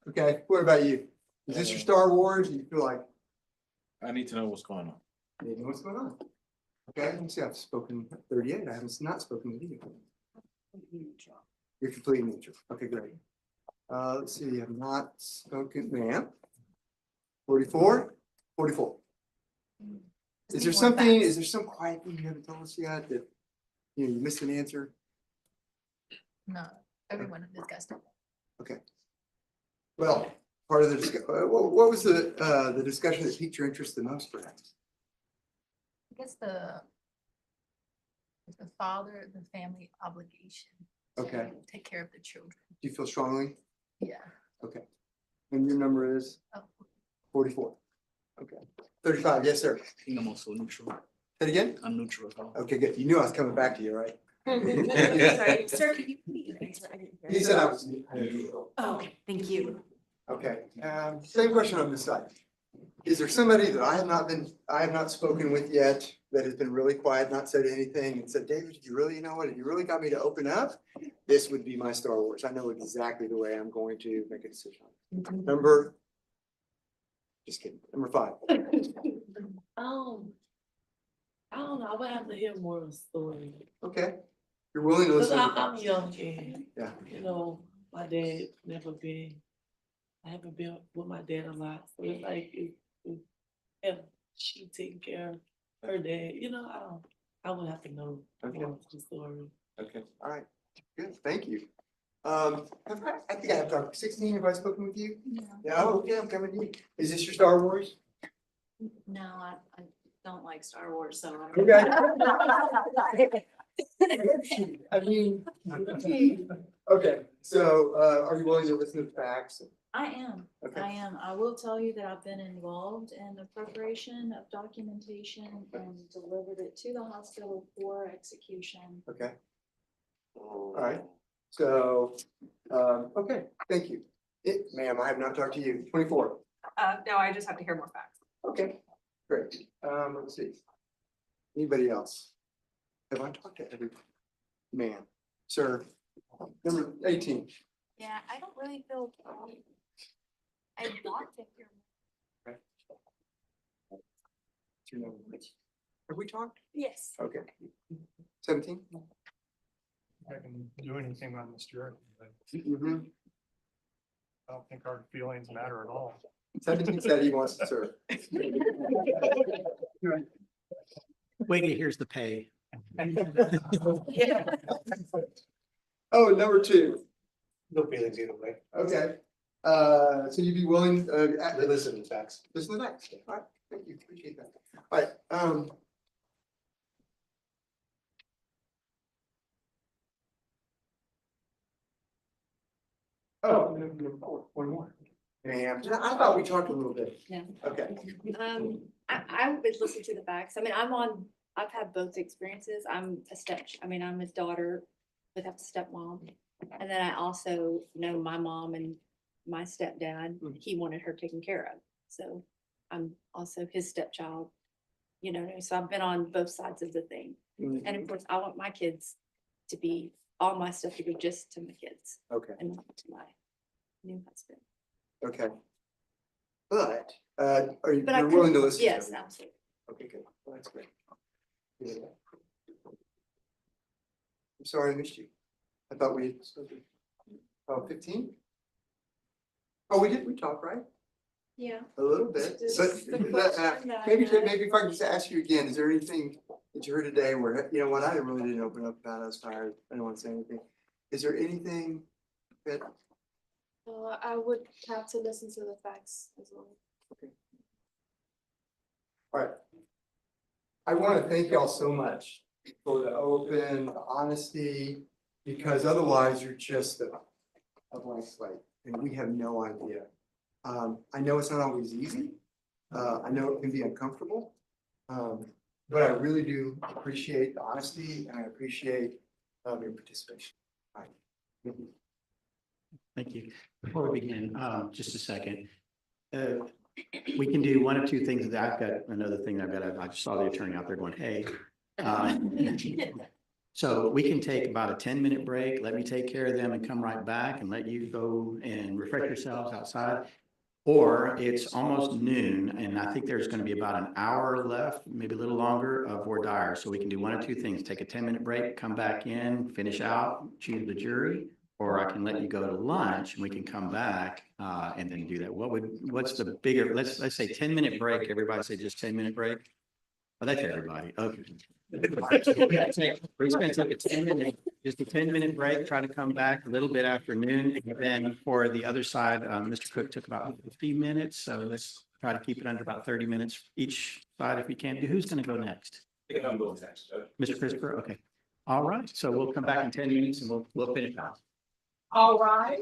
Okay, what about you? Is this your Star Wars? You feel like, I need to know what's going on. you know what's going on? Okay, let me see, I've spoken 38, I haven't not spoken with you. You're completely neutral. Okay, great. Let's see, I've not spoken, ma'am. 44, 44. Is there something, is there some quiet thing you haven't told us yet that, you missed an answer? No, everyone discussed it. Okay. Well, part of the, what was the discussion that piqued your interest the most, perhaps? I guess the father, the family obligation. Okay. To take care of the children. Do you feel strongly? Yeah. Okay. And your number is? Oh. 44. Okay. 35, yes, sir. I'm also neutral. Say it again? I'm neutral as well. Okay, good. You knew I was coming back to you, right? Sorry, sir, could you please answer? I didn't hear. He said I was. Oh, okay, thank you. Okay, same question on this side. Is there somebody that I have not spoken with yet that has been really quiet, not said anything and said, David, you really, you know what, if you really got me to open up, this would be my Star Wars. I know exactly the way I'm going to make a decision. Number Just kidding. Number 5. I don't know, I would have to hear more of the story. Okay. You're willing to Cause listen. I'm young and, Yeah. you know, my dad never been, I haven't been with my dad a lot, so it's like, if she taking care of her dad, you know, I would have to know more of the story. Okay. All right. Good. Thank you. I think I have talked 16. Have I spoken with you? Yeah. Oh, okay. I'm coming to you. Is this your Star Wars? No, I don't like Star Wars, so. Okay. I mean, okay. So, are you willing to listen to the facts? I am, Okay. I am. I will tell you that I've been involved in the preparation of documentation and delivered it to the hospital for execution. Okay. All right. So, okay. Thank you. Ma'am, I have not talked to you. 24. No, I just have to hear more facts. Okay. Great. Let's see. Anybody else? Have I talked to everybody? Man, sir, number 18. Yeah, I don't really feel. I want to hear. Have we talked? Yes. Okay. 17? I can do anything on this jury. Mhm. I don't think our feelings matter at all. 17 said he wants to serve. Wait till he hears the pay. Oh, number 2. No feelings either way. Okay. So you'd be willing, to listen to the facts. Listen to the facts. All right. Thank you. Appreciate that. All right. Oh, number 4. One more. Man, I thought we talked a little bit. Yeah. Okay. I would listen to the facts. I mean, I've had both experiences. I'm a daughter without a stepmom. And then I also know my mom and my stepdad, he wanted her taken care of. So I'm also his stepchild, you know, so I've been on both sides of the thing. And of course, I want my kids to be, all my stuff to go just to my kids. Okay. And not to my new husband. Okay. But, are you But I you're willing to could- listen? yes, to everything? absolutely. Okay, good. Well, that's great. Yeah. I'm sorry I missed you. I thought we had spoken. Oh, 15? Oh, we talked, right? Yeah. A little bit, Just but the question that I maybe had. if I can just ask you again, is there anything that you heard today where, you know what, I really didn't open up about, I was tired, I don't want to say anything. Is there anything that, I would have to listen to the facts as well. all right. I want to thank y'all so much for the open, the honesty, because otherwise you're just a blank slate, and we have no idea. I know it's not always easy. I know it can be uncomfortable. But I really do appreciate the honesty, and I appreciate your participation. All right. Thank you. Before we begin, just a second. We can do one of two things. That I've got another thing I just saw the attorney out there going, hey. So we can take about a 10-minute break. Let me take care of them and come right back and let you go and refresh yourselves outside. Or it's almost noon, and I think there's going to be about an hour left, maybe a little longer, of voir dire. So we can do one of two things: take a 10-minute break, come back in, finish out, choose the jury, or I can let you go to lunch and we can come back and then do that. What's the bigger? Let's say 10-minute break. Everybody say just 10-minute break. Oh, that's everybody. Okay. We're going to take a 10-minute, just a 10-minute break, try to come back a little bit after noon. And then for the other side, Mr. Cook took about 50 minutes. So let's try to keep it under about 30 minutes each side if we can. Who's going to go next? I think I'm going next. Mr. Christopher? Okay. All right. So we'll come back in 10 minutes and we'll finish out. All right.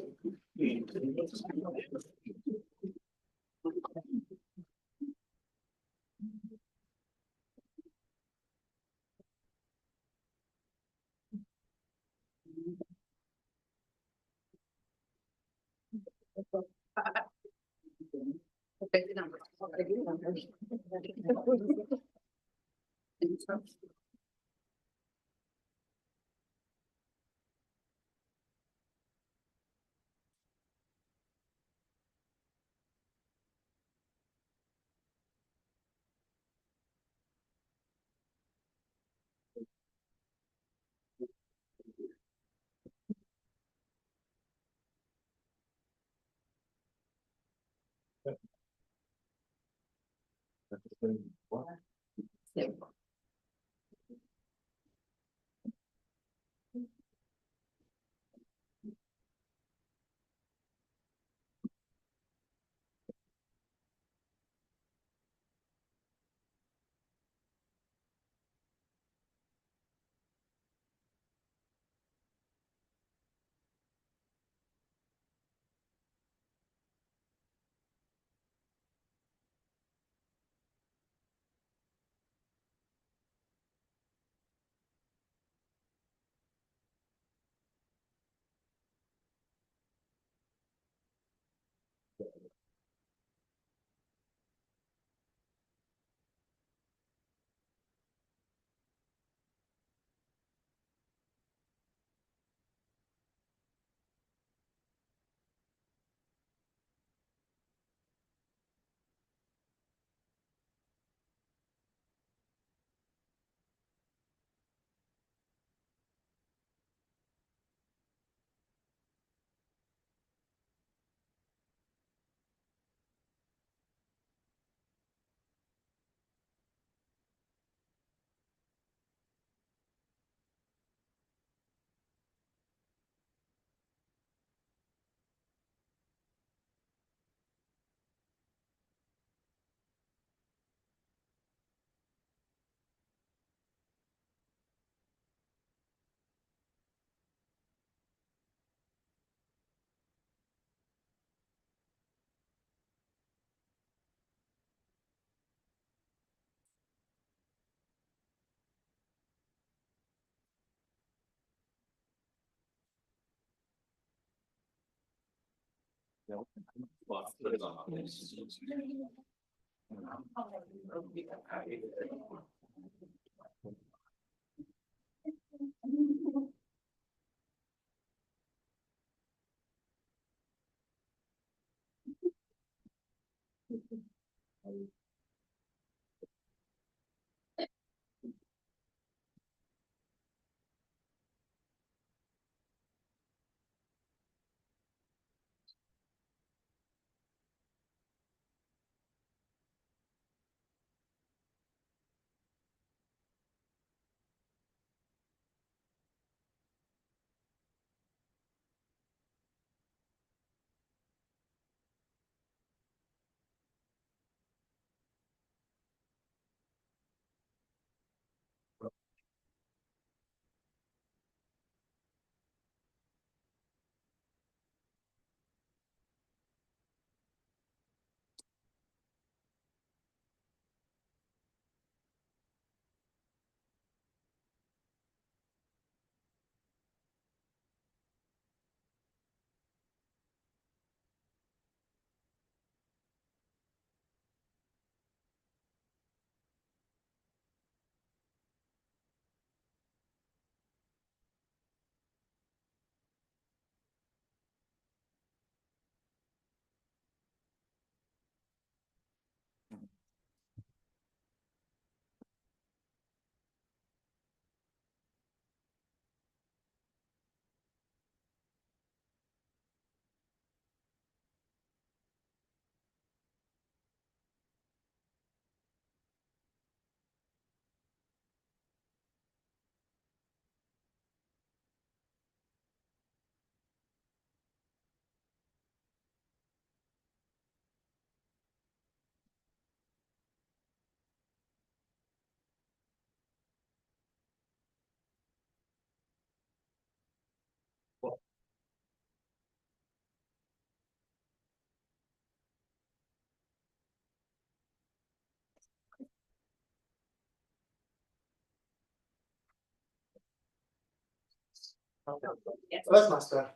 That's my stuff.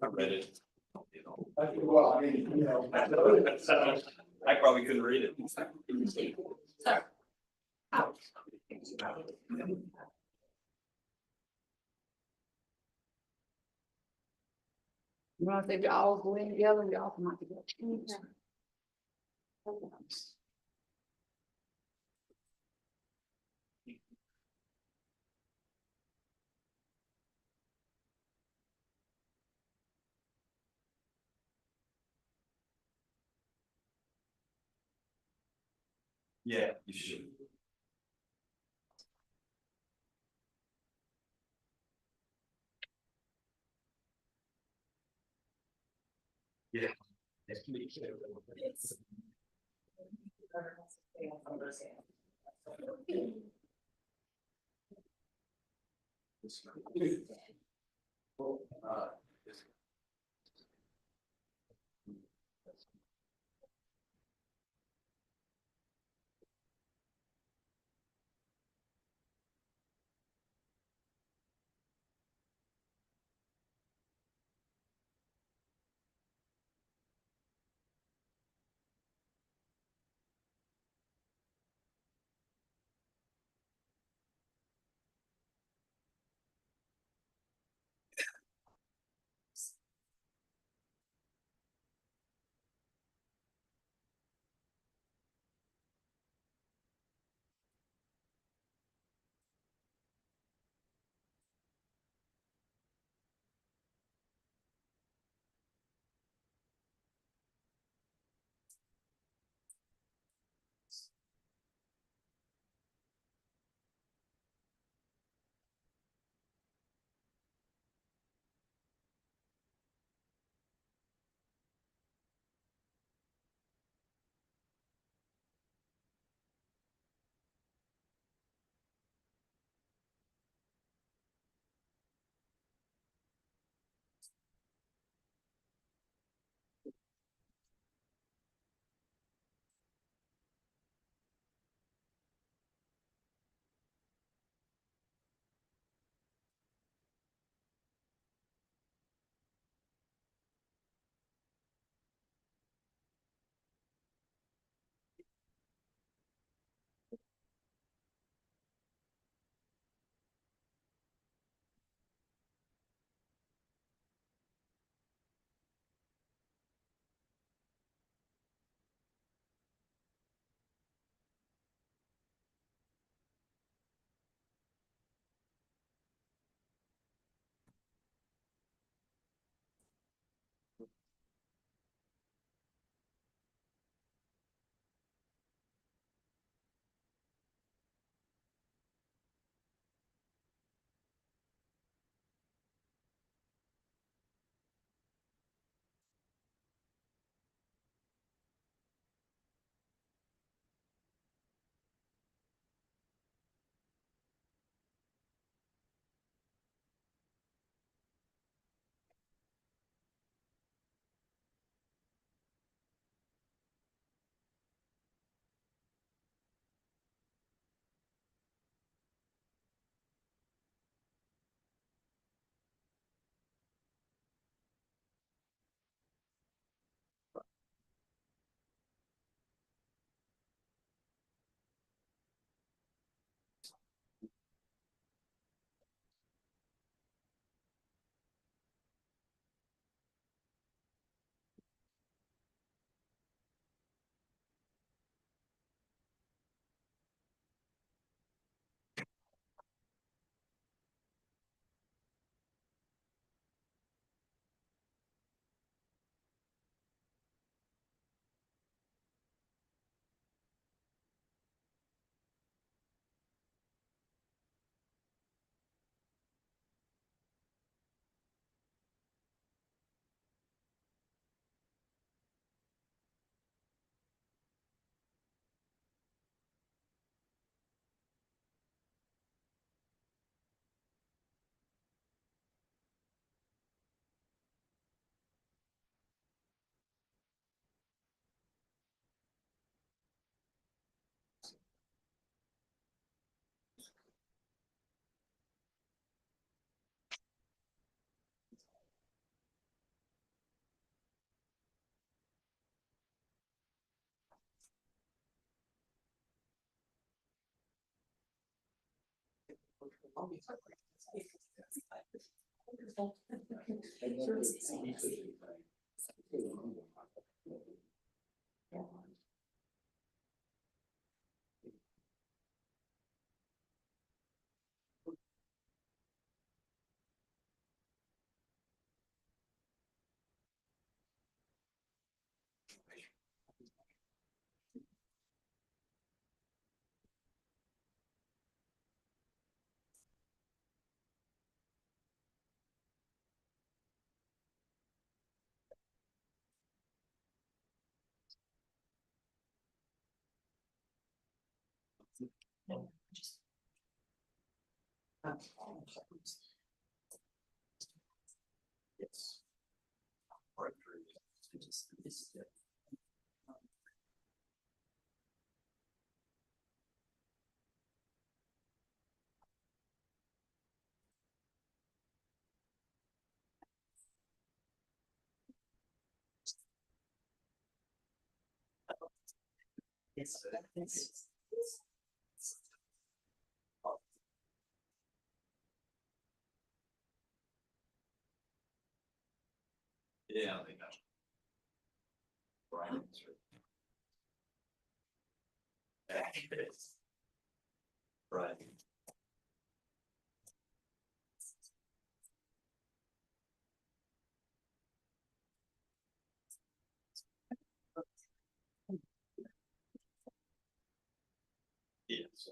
I read it. Well, I mean, you know. I probably couldn't read it. You know, if they all go in together, we all come out together. Yeah, you should. Yeah. Yes. Yeah, I think that's right answer. Right. Yes.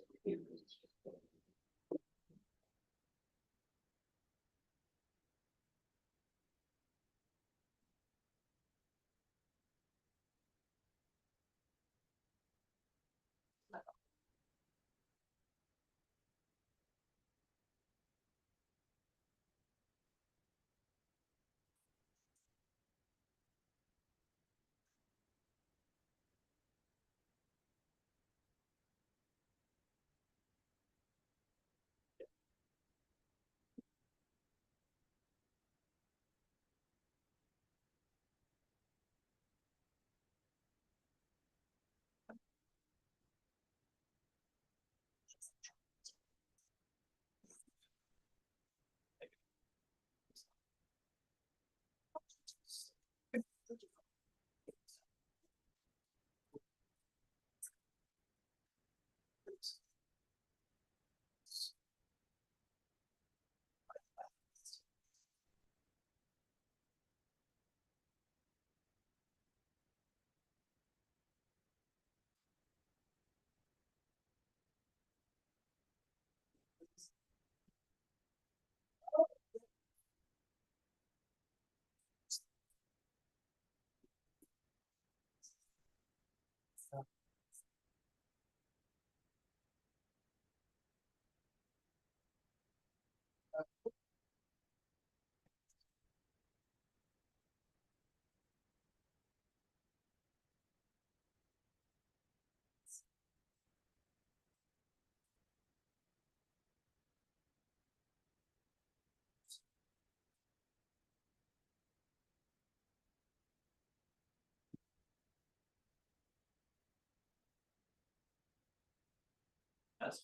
That's.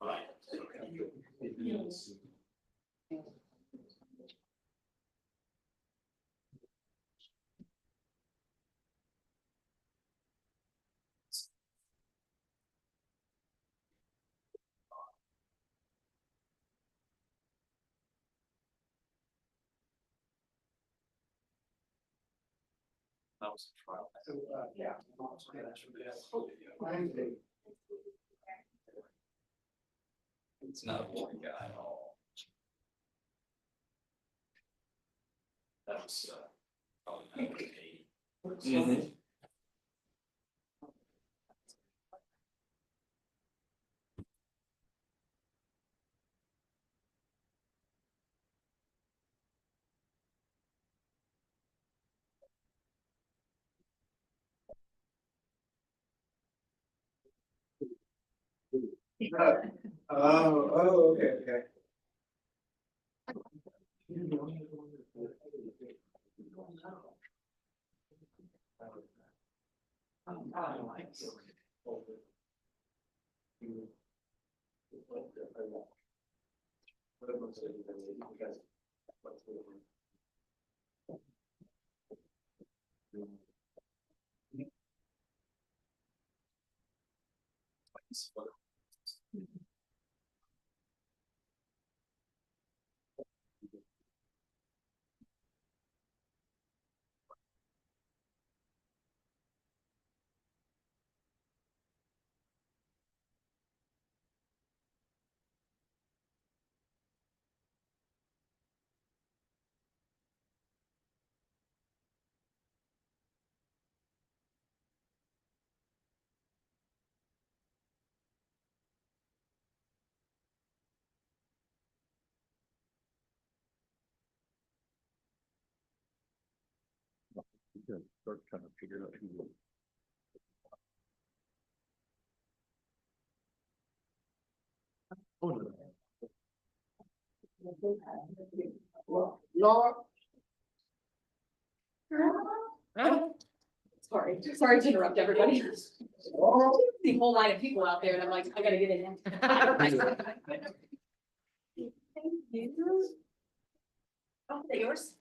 Right. That was a trial. Yeah. It's not a boring guy at all. That was, probably 1980. Okay. to start trying to figure out who. Lord. Sorry to interrupt everybody. The whole line of people out there and I'm like, I gotta get in. Thank you. Oh, yours?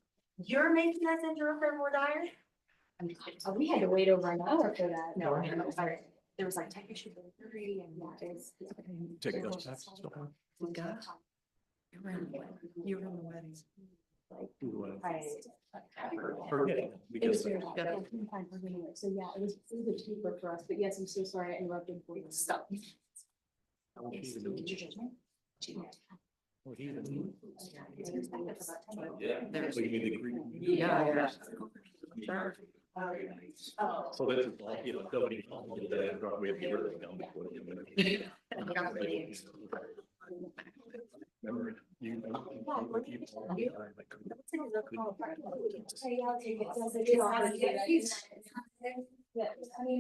You're making us into a more dire? We had to wait over an hour for that. No, I mean, sorry. There was like tech issues with the three and yeah, it's. Take those steps. You were in the wedding. Forget it. We It was just- very hot. So yeah, it was cheaper for us, but yes, I'm so sorry I interrupted for you. Stop. Yeah. So you need to agree. Yeah. So this is like, you know, nobody. We have to get rid of them before they remember you.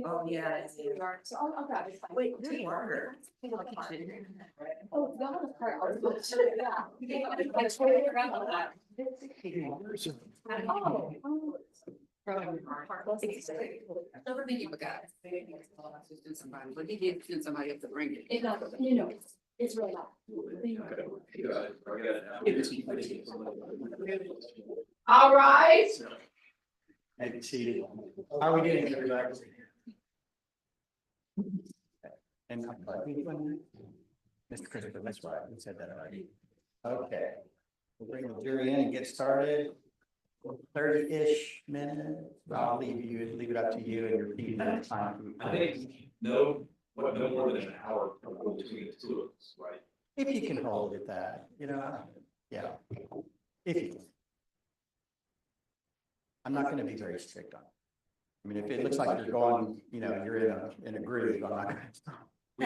Oh, yeah. So I'll grab it. Wait, good work. Oh, that was part of it. Yeah. I totally forgot about that. Oh. Never think of a guy. But he did send somebody up to bring it. It's really not. All right. Maybe seated. How are we doing, everybody? And Mr. Christopher, that's right, we said that already. Okay, we'll bring the jury in and get started. 30-ish minutes. I'll leave it up to you and your feet at the time. I think no more than an hour between the two of us, right? If you can hold it that, yeah. If you can. I'm not gonna be very strict on it. I mean, if it looks like you're going, you're in a groove, I'm not gonna. We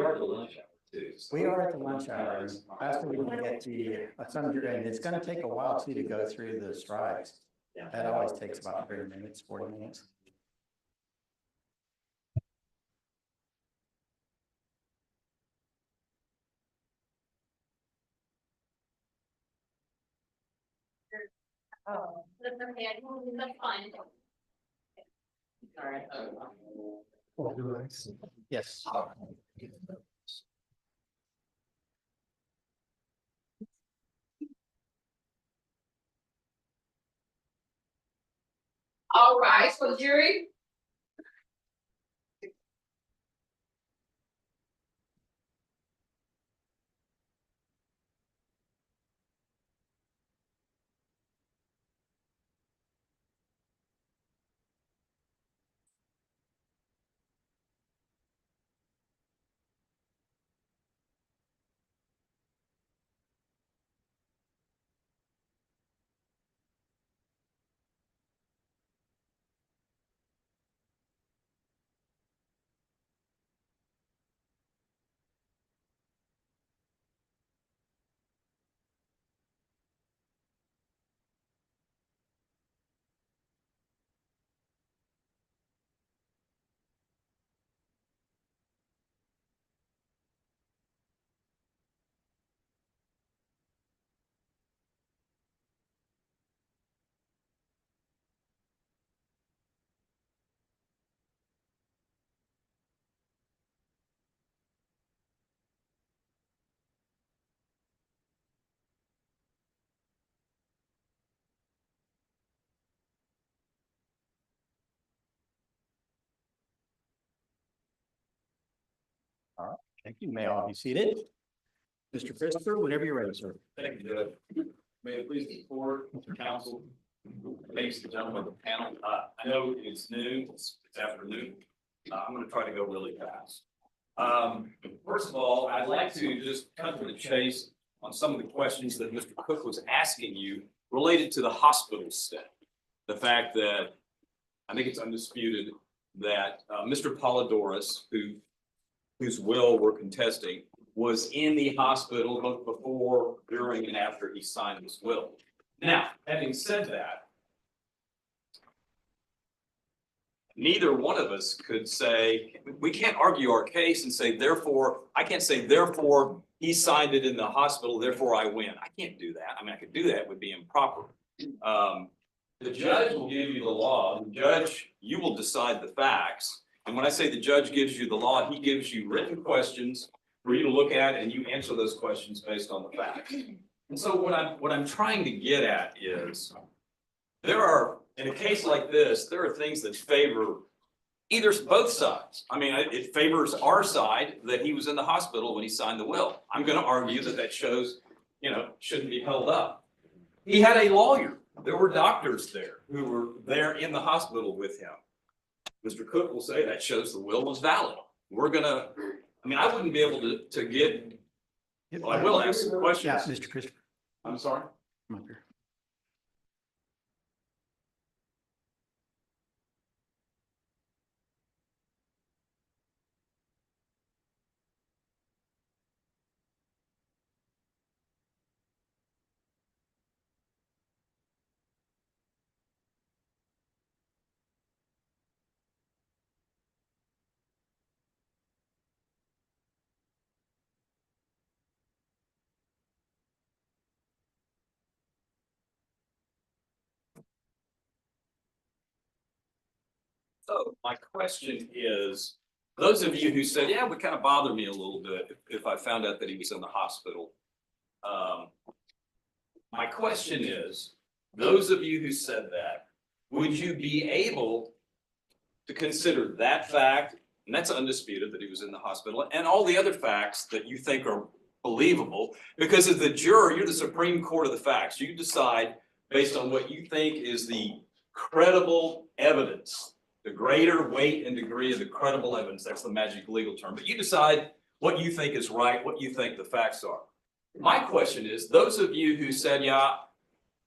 are at the lunch hour too. We are at the lunch hour. That's when we can get to some degree, and it's gonna take a while too to go through the strikes. That always takes about 30 minutes, 40 minutes. Oh, that's okay, that's fine. Oh, do I see? Yes. All right, for the jury. All right, thank you. May all be seated. Mr. Christopher, whenever you're ready, sir. Thank you, Judge. May it please the court, Mr. Counsel, ladies and gentlemen of the panel. I know it's noon, it's afternoon. I'm gonna try to go really fast. First of all, I'd like to just cut to the chase on some of the questions that Mr. Cook was asking you related to the hospital stay. The fact that, I think it's undisputed that Mr. Polidorus, whose will we're contesting, was in the hospital both before, during, and after he signed his will. Now, having said that, neither one of us could say, we can't argue our case and say, therefore, I can't say, therefore, he signed it in the hospital, therefore I win. I can't do that. I mean, I could do that, it would be improper. The judge will give you the law. The judge, you will decide the facts. And when I say the judge gives you the law, he gives you written questions for you to look at, and you answer those questions based on the facts. And so what I'm trying to get at is, there are, in a case like this, there are things that favor both sides. I mean, it favors our side that he was in the hospital when he signed the will. I'm gonna argue that shows, shouldn't be held up. He had a lawyer. There were doctors there who were there in the hospital with him. Mr. Cook will say that shows the will was valid. I wouldn't be able to get, well, I will ask some questions. Yeah, Mr. Christopher. I'm sorry? Come up here. So my question is, those of you who said, yeah, it would kind of bother me a little bit if I found out that he was in the hospital. My question is, those of you who said that, would you be able to consider that fact, and that's undisputed that he was in the hospital, and all the other facts that you think are believable? Because as the juror, you're the Supreme Court of the facts. You decide based on what you think is the credible evidence. The greater weight and degree of the credible evidence, that's the magic legal term, but you decide what you think is right, what you think the facts are. My question is, those of you who said, yeah,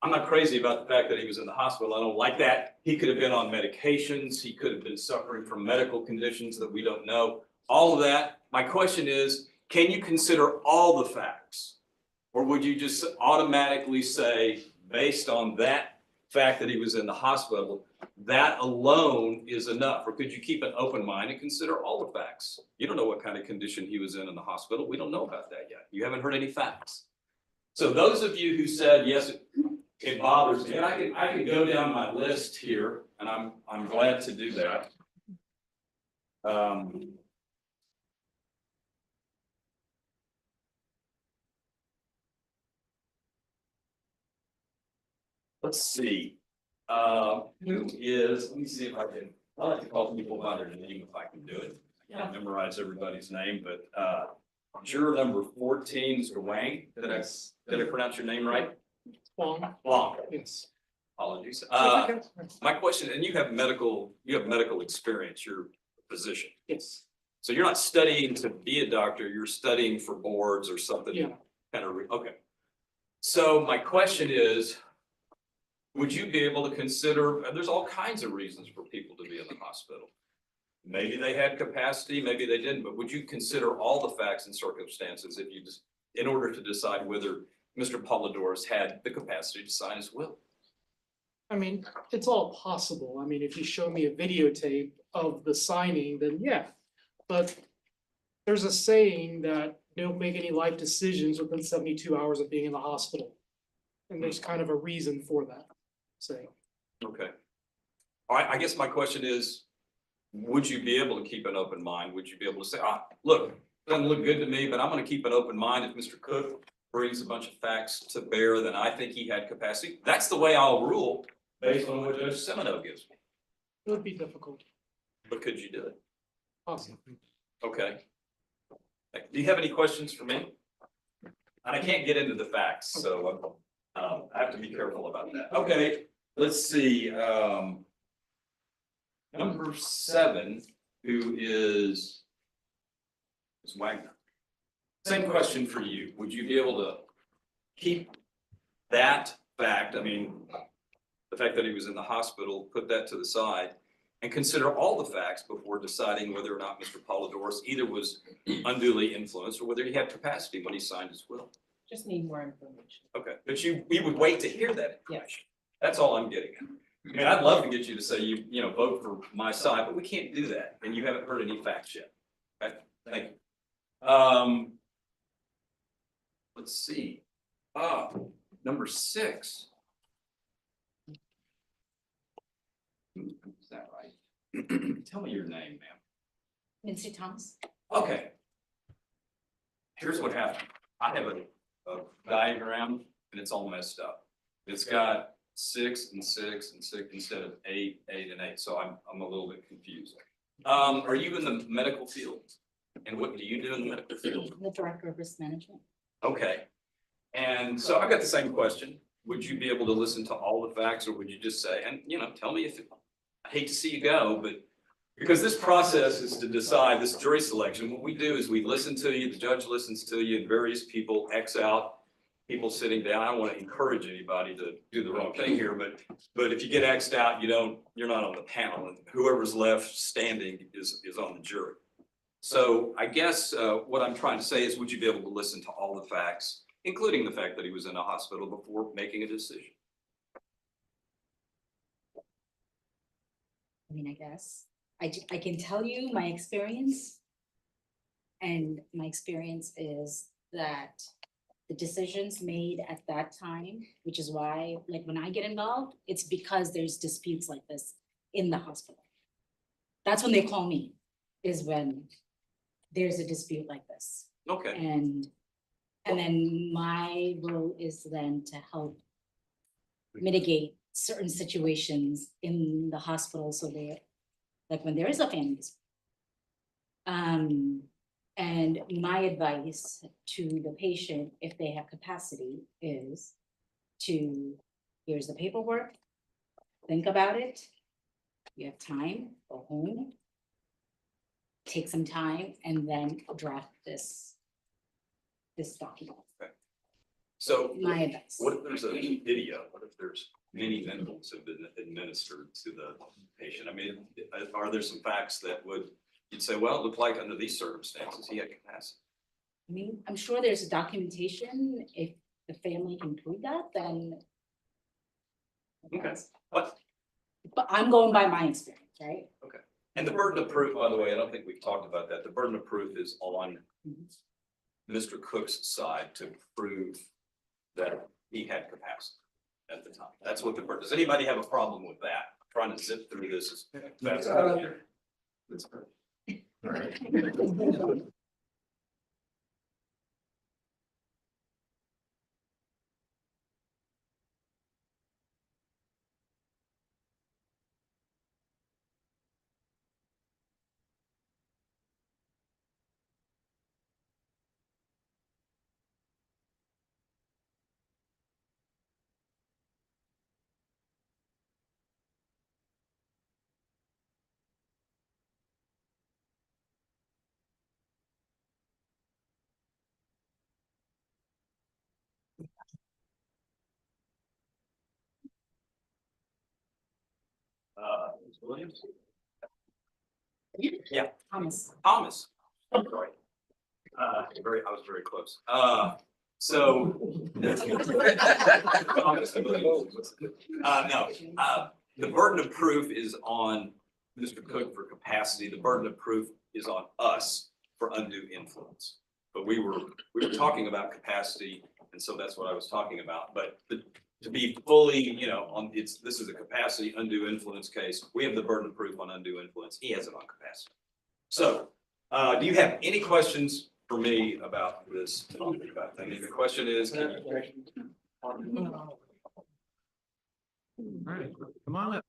I'm not crazy about the fact that he was in the hospital, I don't like that. He could have been on medications, he could have been suffering from medical conditions that we don't know, all of that. My question is, can you consider all the facts? Or would you just automatically say, based on that fact that he was in the hospital, that alone is enough? Or could you keep an open mind and consider all the facts? You don't know what kind of condition he was in the hospital. We don't know about that yet. You haven't heard any facts. So those of you who said, yes, it bothers me, and I can go down my list here, and I'm glad to do that. Let's see. Who is, let me see if I can, I like to call people by their name if I can do it. I can't memorize everybody's name, but juror number 14 is Wang. Did I pronounce your name right? Wang. Yes. Apologies. My question, and you have medical experience, you're a physician. Yes. So you're not studying to be a doctor, you're studying for boards or something. Yeah. Okay. So my question is, would you be able to consider, and there's all kinds of reasons for people to be in the hospital. Maybe they had capacity, maybe they didn't, but would you consider all the facts and circumstances if you just, in order to decide whether Mr. Polidorus had the capacity to sign his will? I mean, it's all possible. I mean, if you show me a videotape of the signing, then yeah. But there's a saying that don't make any life decisions within 72 hours of being in the hospital. And there's kind of a reason for that saying. Okay. All right, I guess my question is, would you be able to keep an open mind? Would you be able to say, look, doesn't look good to me, but I'm going to keep an open mind. If Mr. Cook brings a bunch of facts to bear, then I think he had capacity. That's the way I'll rule based on what Judge Semino gives me. It would be difficult. But could you do it? Possibly. Okay. Do you have any questions for me? And I can't get into the facts, so I have to be careful about that. Okay, let's see. Number 7, who is Wagner. Same question for you. Would you be able to keep that fact, I mean, the fact that he was in the hospital, put that to the side, and consider all the facts before deciding whether or not Mr. Polidorus either was unduly influenced or whether he had capacity when he signed his will? Just need more information. Okay, but you would wait to hear that information. That's all I'm getting at. mean, I'd love to get you to say you know, vote for my side, but we can't do that, and you haven't heard any facts yet. Okay, thank you. Let's see, number 6. Is that right? Tell me your name, ma'am. Mincy Thomas. Okay. Here's what happened. I have a diagram and it's all messed up. It's got 6 and 6 and 6 instead of 8, 8 and 8. So I'm a little bit confused. Are you in the medical field? And what do you do in the medical field? I'm the director of risk management. Okay. And so I've got the same question. Would you be able to listen to all the facts, or would you just say, and you know, tell me if I hate to see you go, but because this process is to decide this jury selection, what we do is we listen to you, the judge listens to you, and various people X out people sitting down. I don't want to encourage anybody to do the wrong thing here, but if you get X'd out, you're not on the panel, and whoever's left standing is on the jury. So I guess what I'm trying to say is, would you be able to listen to all the facts, including the fact that he was in a hospital, before making a decision? I mean, I guess, I can tell you my experience. And my experience is that the decisions made at that time, which is why, like, when I get involved, it's because there's disputes like this in the hospital. That's when they call me, is when there's a dispute like this. Okay. And then my role is then to help mitigate certain situations in the hospital, so they, like when there is a family dispute. And my advice to the patient, if they have capacity, is here's the paperwork, think about it. You have time, go home, take some time, and then draft this document. Okay. So My advice. what if there's a video? What if there's many memos have been administered to the patient? I mean, are there some facts that you'd say, well, it looked like under these circumstances, he had capacity? I mean, I'm sure there's a documentation. If the family can prove that, then. Okay. But I'm going by my experience, right? Okay. And the burden of proof, by the way, I don't think we've talked about that. The burden of proof is on Mr. Cook's side to prove that he had capacity at the time. That's what the burden. Does anybody have a problem with that? I'm trying to zip through this as fast as I can. That's perfect. All right. Williams? Yeah. Thomas. Thomas. I'm sorry. I was very close. So. Thomas, I believe. No, the burden of proof is on Mr. Cook for capacity. The burden of proof is on us for undue influence. But we were talking about capacity, and so that's what I was talking about. But to be fully, this is a capacity undue influence case. We have the burden of proof on undue influence. He has it on capacity. So, do you have any questions for me about this? I mean, the question is, All right, come on up.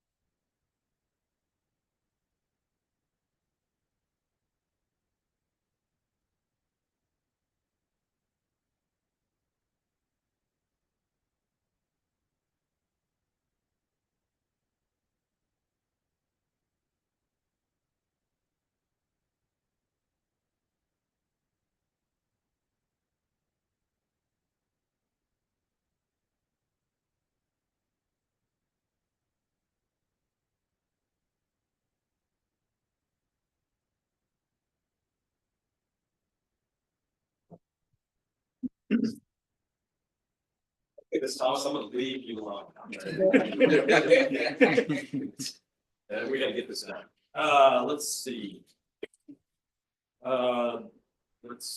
This Thomas, I'm gonna leave you alone. We gotta get this done. Let's see.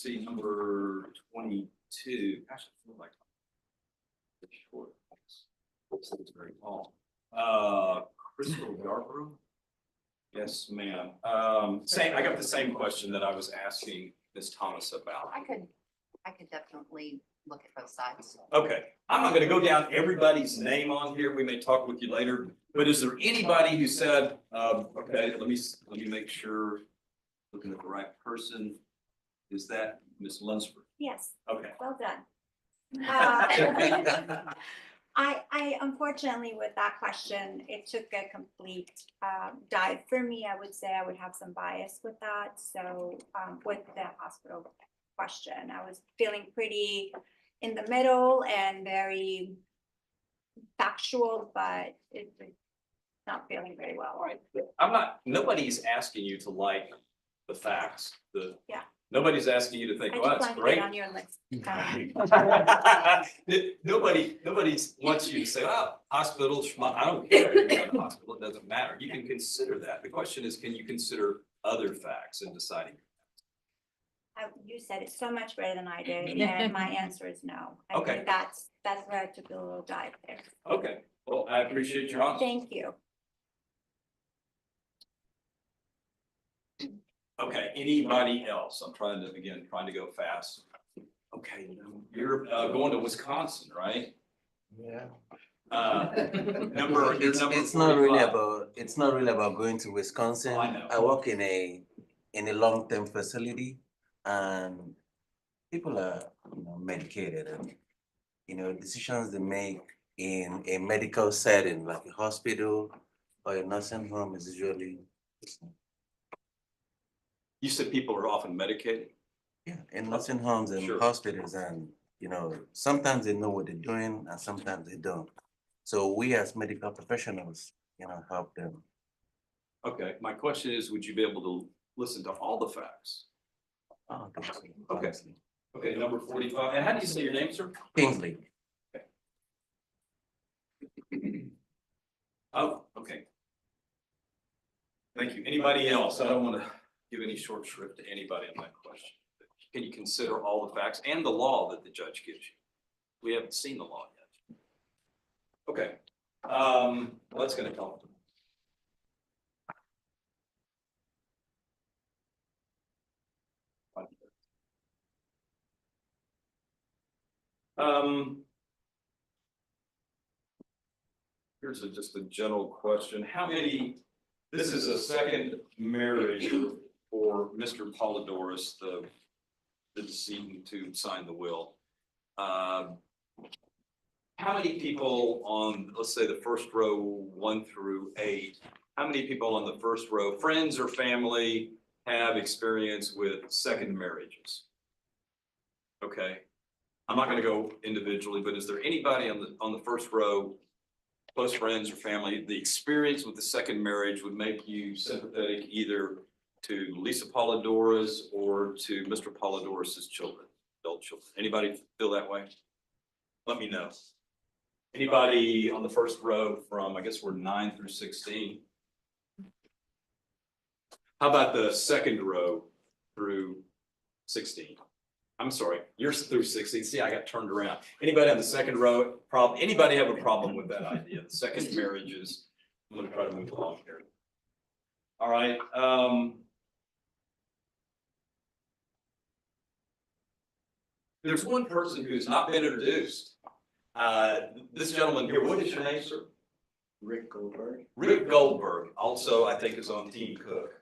Number 22. Gosh, I feel like. It's short. It's very tall. Crystal Yarborough? Yes, ma'am. I got the same question that I was asking Ms. Thomas about. I could definitely look at both sides. Okay, I'm not gonna go down everybody's name on here. We may talk with you later, but is there anybody who said, okay, let me make sure, looking at the right person. Is that Ms. Lunsford? Yes, Okay. well done. I unfortunately with that question, it took a complete dive for me. I would say I would have some bias with that. So with the hospital question, I was feeling pretty in the middle and very factual, but it's not feeling very well. All right. Nobody's asking you to like the facts. Yeah. Nobody's asking you to think, I well, just that's wanted to great. get on your list. Nobody wants you to say, oh, hospitals, I don't care. You're in a hospital, it doesn't matter. You can consider that. The question is, can you consider other facts in deciding? You said it so much better than I did, and my answer is no. I Okay. think that's where I took a little dive there. Okay, well, I appreciate your honesty. Thank you. Okay, anybody else? I'm trying to go fast. Okay, you're going to Wisconsin, right? Yeah. It's not really about going to Wisconsin. I know. I work in a long-term facility, and people are medicated, and decisions they make in a medical setting like a hospital or a nursing home is usually. You said people are often medicated? Yeah, in nursing homes and Sure. hospitals, and sometimes they know what they're doing and sometimes they don't. So we as medical professionals, help them. Okay, my question is, would you be able to listen to all the facts? Oh, Okay. Okay, number 45. And how do you say your name, sir? Kingsley. Oh, okay. Thank you. Anybody else? I don't want to give any short shrift to anybody on that question. Can you consider all the facts and the law that the judge gives you? We haven't seen the law yet. Okay. Well, that's going to help. Here's just a general question. This is a second marriage for Mr. Polidorus, the decedent to sign the will. How many people on, let's say the first row 1 through 8, how many people on the first row, friends or family, have experience with second marriages? Okay. I'm not going to go individually, but is there anybody on the first row, close friends or family, the experience with the second marriage would make you sympathetic either to Lisa Polidorus or to Mr. Polidorus's children, adult children? Anybody feel that way? Let me know. Anybody on the first row from, I guess we're 9 through 16? How about the second row through 16? I'm sorry, you're through 16. See, I got turned around. Anybody on the second row anybody have a problem with that idea? The second marriages, I'm gonna try to move along here. All right. There's one person who's not been introduced. This gentleman here, what is your name, sir? Rick Goldberg. Rick Goldberg, also I think is on Team Cook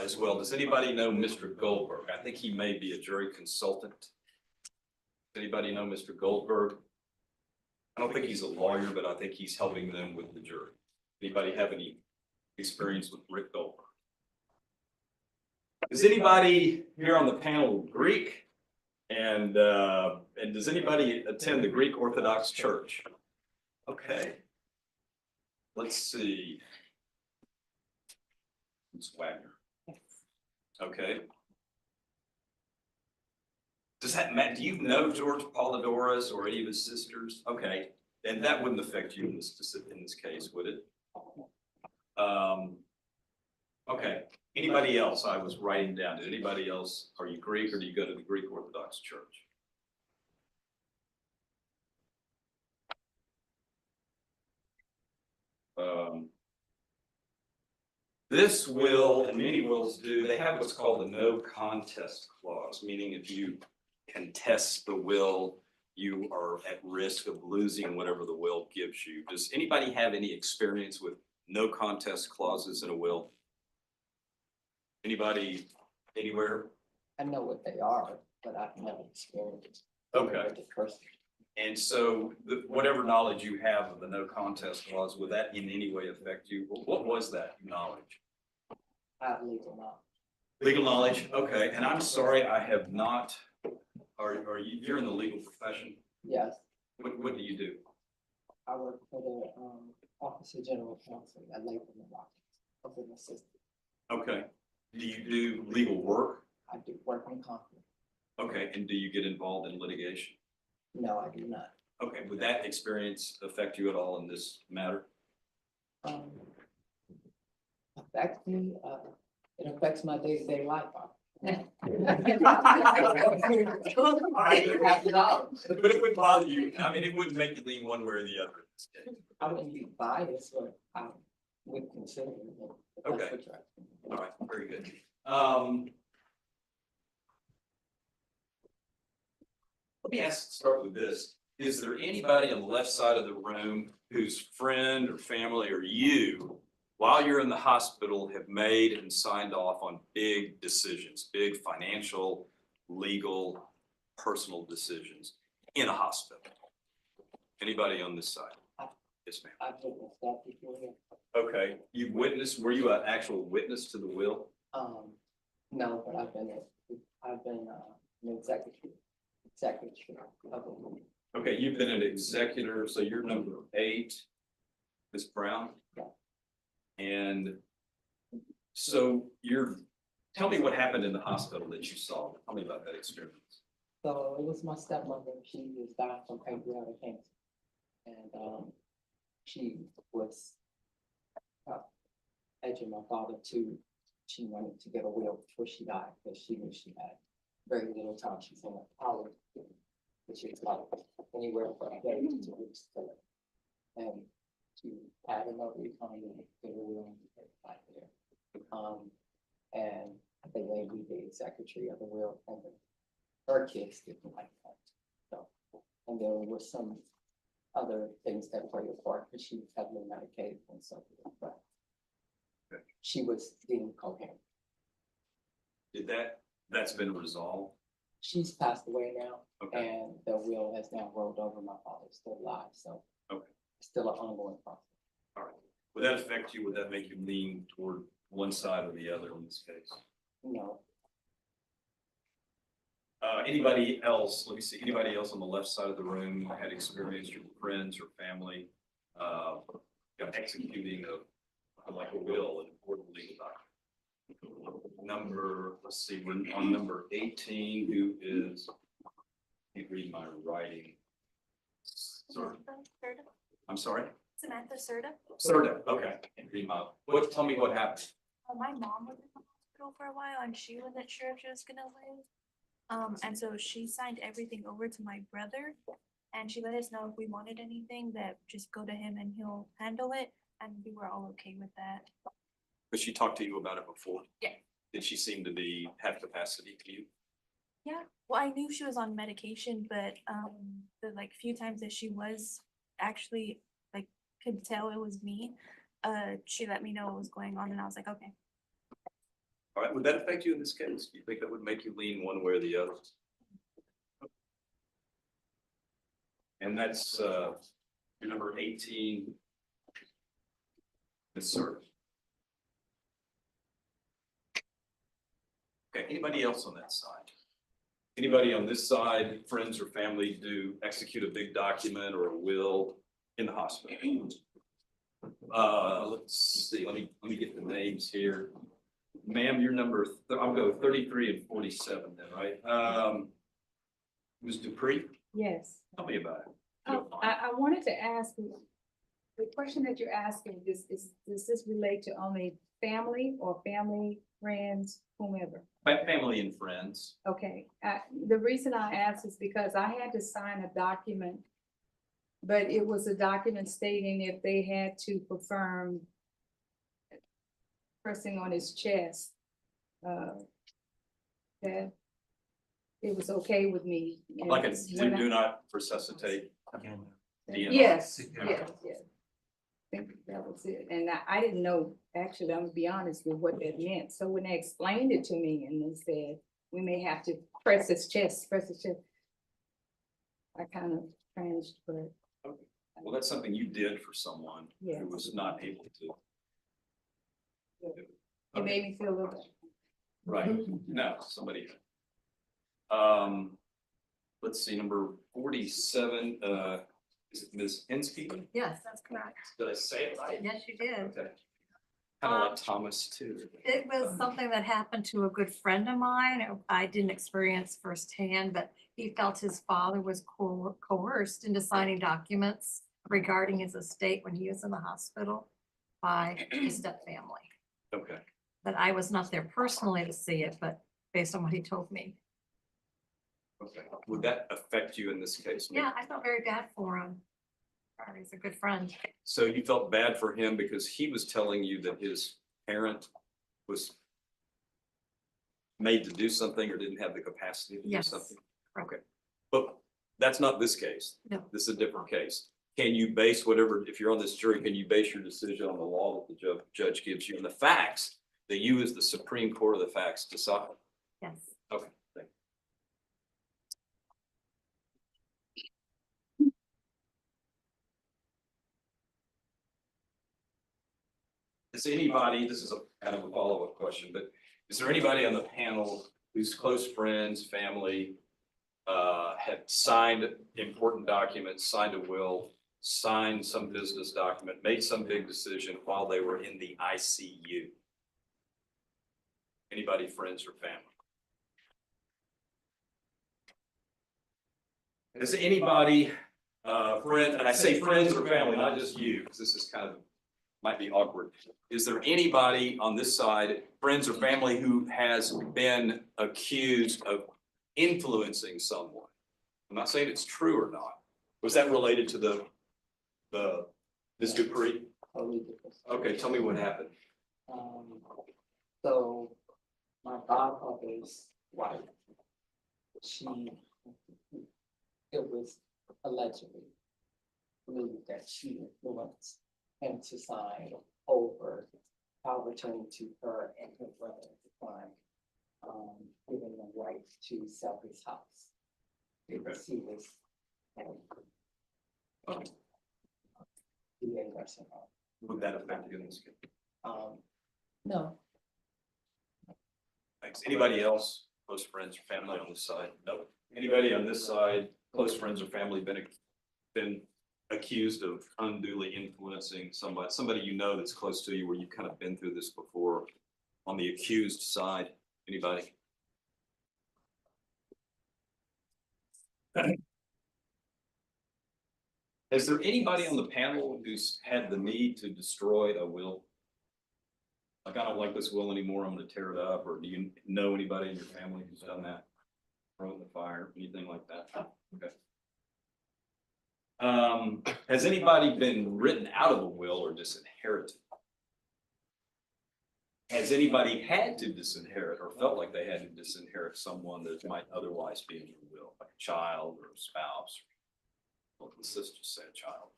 as well. Does anybody know Mr. Goldberg? I think he may be a jury consultant. Does anybody know Mr. Goldberg? I don't think he's a lawyer, but I think he's helping them with the jury. Anybody have any experience with Rick Goldberg? Is anybody here on the panel Greek? And does anybody attend the Greek Orthodox Church? Okay. Let's see. Ms. Wagner. Okay. Does that matter? Do you know George Polidorus or any of his sisters? Okay, and that wouldn't affect you in this case, would it? Okay, anybody else? I was writing down, did anybody else, are you Greek or do you go to the Greek Orthodox Church? This will, and many wills do, they have what's called a no contest clause, meaning if you contest the will, you are at risk of losing whatever the will gives you. Does anybody have any experience with no contest clauses in a will? Anybody, anywhere? I know what they are, but I've never experienced. Okay. And so whatever knowledge you have of the no contest clause, would that in any way affect you? What was that knowledge? I have legal knowledge. Legal knowledge, okay. And I'm sorry, I have not, are you, you're in the legal profession? Yes, What do you do? I work for the Office of General Counsel at Latham and Watkins, as an assistant. Okay. Do you do legal work? I do work in conflict. Okay, and do you get involved in litigation? No, I do not. Okay, would that experience affect you at all in this matter? Affects me, it affects my day-to-day life. But it would bother you, I mean, it wouldn't make you lean one way or the other. I wouldn't be biased, but I would consider it. Okay, all right, very good. Let me start with this. Is there anybody on the left side of the room whose friend or family or you, while you're in the hospital, have made and signed off on big decisions, big financial, legal, personal decisions in a hospital? Anybody on this side? Yes, ma'am. I've witnessed that before. Okay, you've witnessed, were you an actual witness to the will? No, but I've been an executive of the will. Okay, you've been an executor, so you're number 8, Ms. Brown? Yeah. And so tell me what happened in the hospital that you saw. Tell me about that experience. So it was my stepmother. She was dying from pancreatic cancer. And she was edging my father she wanted to get a will before she died because she knew she had very little time. She's in college, which is like anywhere from a day to 2 weeks to live. And she had enough economy to get a will and get back there. And they made me the secretary of the will, and her kids didn't like that. So, and there was some other things that played a part because she was heavily medicated and so forth, but she was being coherent. That's been resolved? She's passed away now, Okay. and the will has now rolled over. My father's still alive, so Okay. it's still an ongoing process. All right. Would that affect you? Would that make you lean toward one side or the other in this case? No. Anybody else? Let me see. Anybody else on the left side of the room had experience, your friends or family, executing like a will, an important legal document? Let's see, we're on number 18, who is, can't read my writing. Sorry. I'm sorry? Samantha Serta. Serta, okay. Can't read my, tell me what happened. My mom was in the hospital for a while and she wasn't sure if she was gonna live. And so she signed everything over to my brother and she let us know if we wanted anything that just go to him and he'll handle it. And we were all okay with that. But she talked to you about it before? Yeah. Did she seem to have capacity to you? Yeah, well, I knew she was on medication, but the like few times that she was actually like could tell it was me, she let me know what was going on and I was like, okay. All right, would that affect you in this case? Do you think that would make you lean one way or the other? And that's your number 18, Ms. Serta. Okay, anybody else on that side? Anybody on this side, friends or family, do execute a big document or a will in the hospital? Let's see, let me get the names here. Ma'am, your number, I'll go 33 and 47 then, right? Ms. Dupree, Yes. tell me about it. I wanted to ask, the question that you're asking, does this relate to only family or family, friends, whomever? Family and friends. Okay, the reason I asked is because I had to sign a document, but it was a document stating if they had to confirm pressing on his chest, that it was okay with me. And Like a when I- do not resuscitate. DNR. Yes, yes, yes. I think that was it. And I didn't know, actually, I'm gonna be honest with what that meant. So when they explained it to me and they said, we may have to press his chest, I kind of cringed, but Well, that's something you did for someone Yes. who was not able to. it made me feel a little better. Right, no, somebody. Let's see, number 47, is it Ms. Hensky? Yes, that's correct. Did I say it right? Yes, you did. Okay. Kind of like Thomas too. It was something that happened to a good friend of mine. I didn't experience firsthand, but he felt his father was coerced into signing documents regarding his estate when he was in the hospital by his stepfamily. Okay. But I was not there personally to see it, but based on what he told me. Okay, would that affect you in this case? Yeah, I felt very bad for him. He's a good friend. So you felt bad for him because he was telling you that his parent was made to do something or didn't have the capacity to do Yes. something? Okay, but that's not this case. No. This is a different case. Can you base whatever, if you're on this jury, can you base your decision on the law that the judge gives you and the facts that you as the Supreme Court of the facts decide? Yes. Okay, thank you. Is anybody, this is a kind of a follow-up question, but is there anybody on the panel whose close friends, family, had signed important documents, signed a will, signed some business document, made some big decision while they were in the ICU? Anybody, friends or family? Is anybody, friend, and I say friends or family, not just you, because this is kind of, might be awkward. Is there anybody on this side, friends or family, who has been accused of influencing someone? I'm not saying it's true or not. Was that related to the Ms. Dupree? Okay, tell me what happened. So my godmother's wife, it was allegedly believed that she influenced him to sign over power of attorney to her and her brother at the time, giving them right to sell his house. Because he was, he ain't got some, Would that affect you in this case? no. Thanks. Anybody else, close friends or family on this side? No. Anybody on this side, close friends or family been accused of unduly influencing somebody you know that's close to you, where you've kind of been through this before on the accused side? Anybody? Is there anybody on the panel who's had the need to destroy a will? Like, I don't like this will anymore, I'm gonna tear it up, or do you know anybody in your family who's done that? Throw it in the fire, anything like that? Okay. Has anybody been written out of a will or disinherited? Has anybody had to disinherit or felt like they had to disinherit someone that might otherwise be in your will, like a child or a spouse? Well, let's just say a child.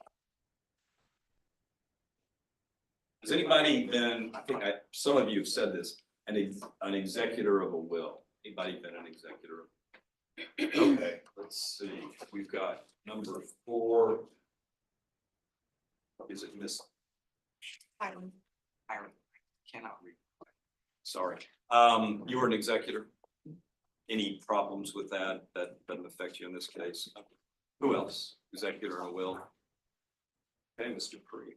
Has anybody been, I think some of you have said this, an executor of a will? Anybody been an executor? Okay, let's see, we've got number 4. Is it Miss? Hiram. Cannot read. Sorry. You were an executor. Any problems with that? That doesn't affect you in this case. Who else? Executor in a will? Okay, Mr. Dupree.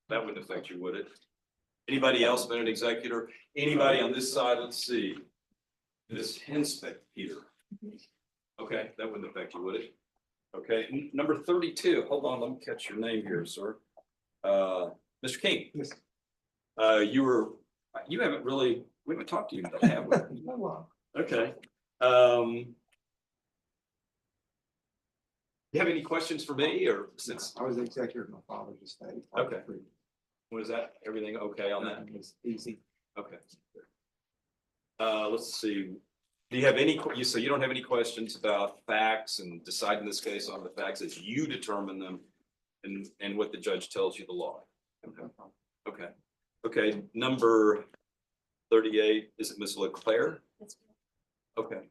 That wouldn't affect you, would it? Anybody else been an executor? Anybody on this side? Let's see. Ms. Henspeth, Peter. Okay, that wouldn't affect you, would it? Okay, number 32, hold on, let me catch your name here, sir. Mr. King. Yes. You haven't really, we haven't talked to you today, have we? Okay. You have any questions for me, or since? I was the executor of my father's estate. Okay. Was that everything okay on that? It's easy. Okay. Let's see. Do you have any, so you don't have any questions about facts and deciding this case on the facts as you determine them and what the judge tells you the law? Okay. Okay, number 38, is it Ms. Leclerc? Okay.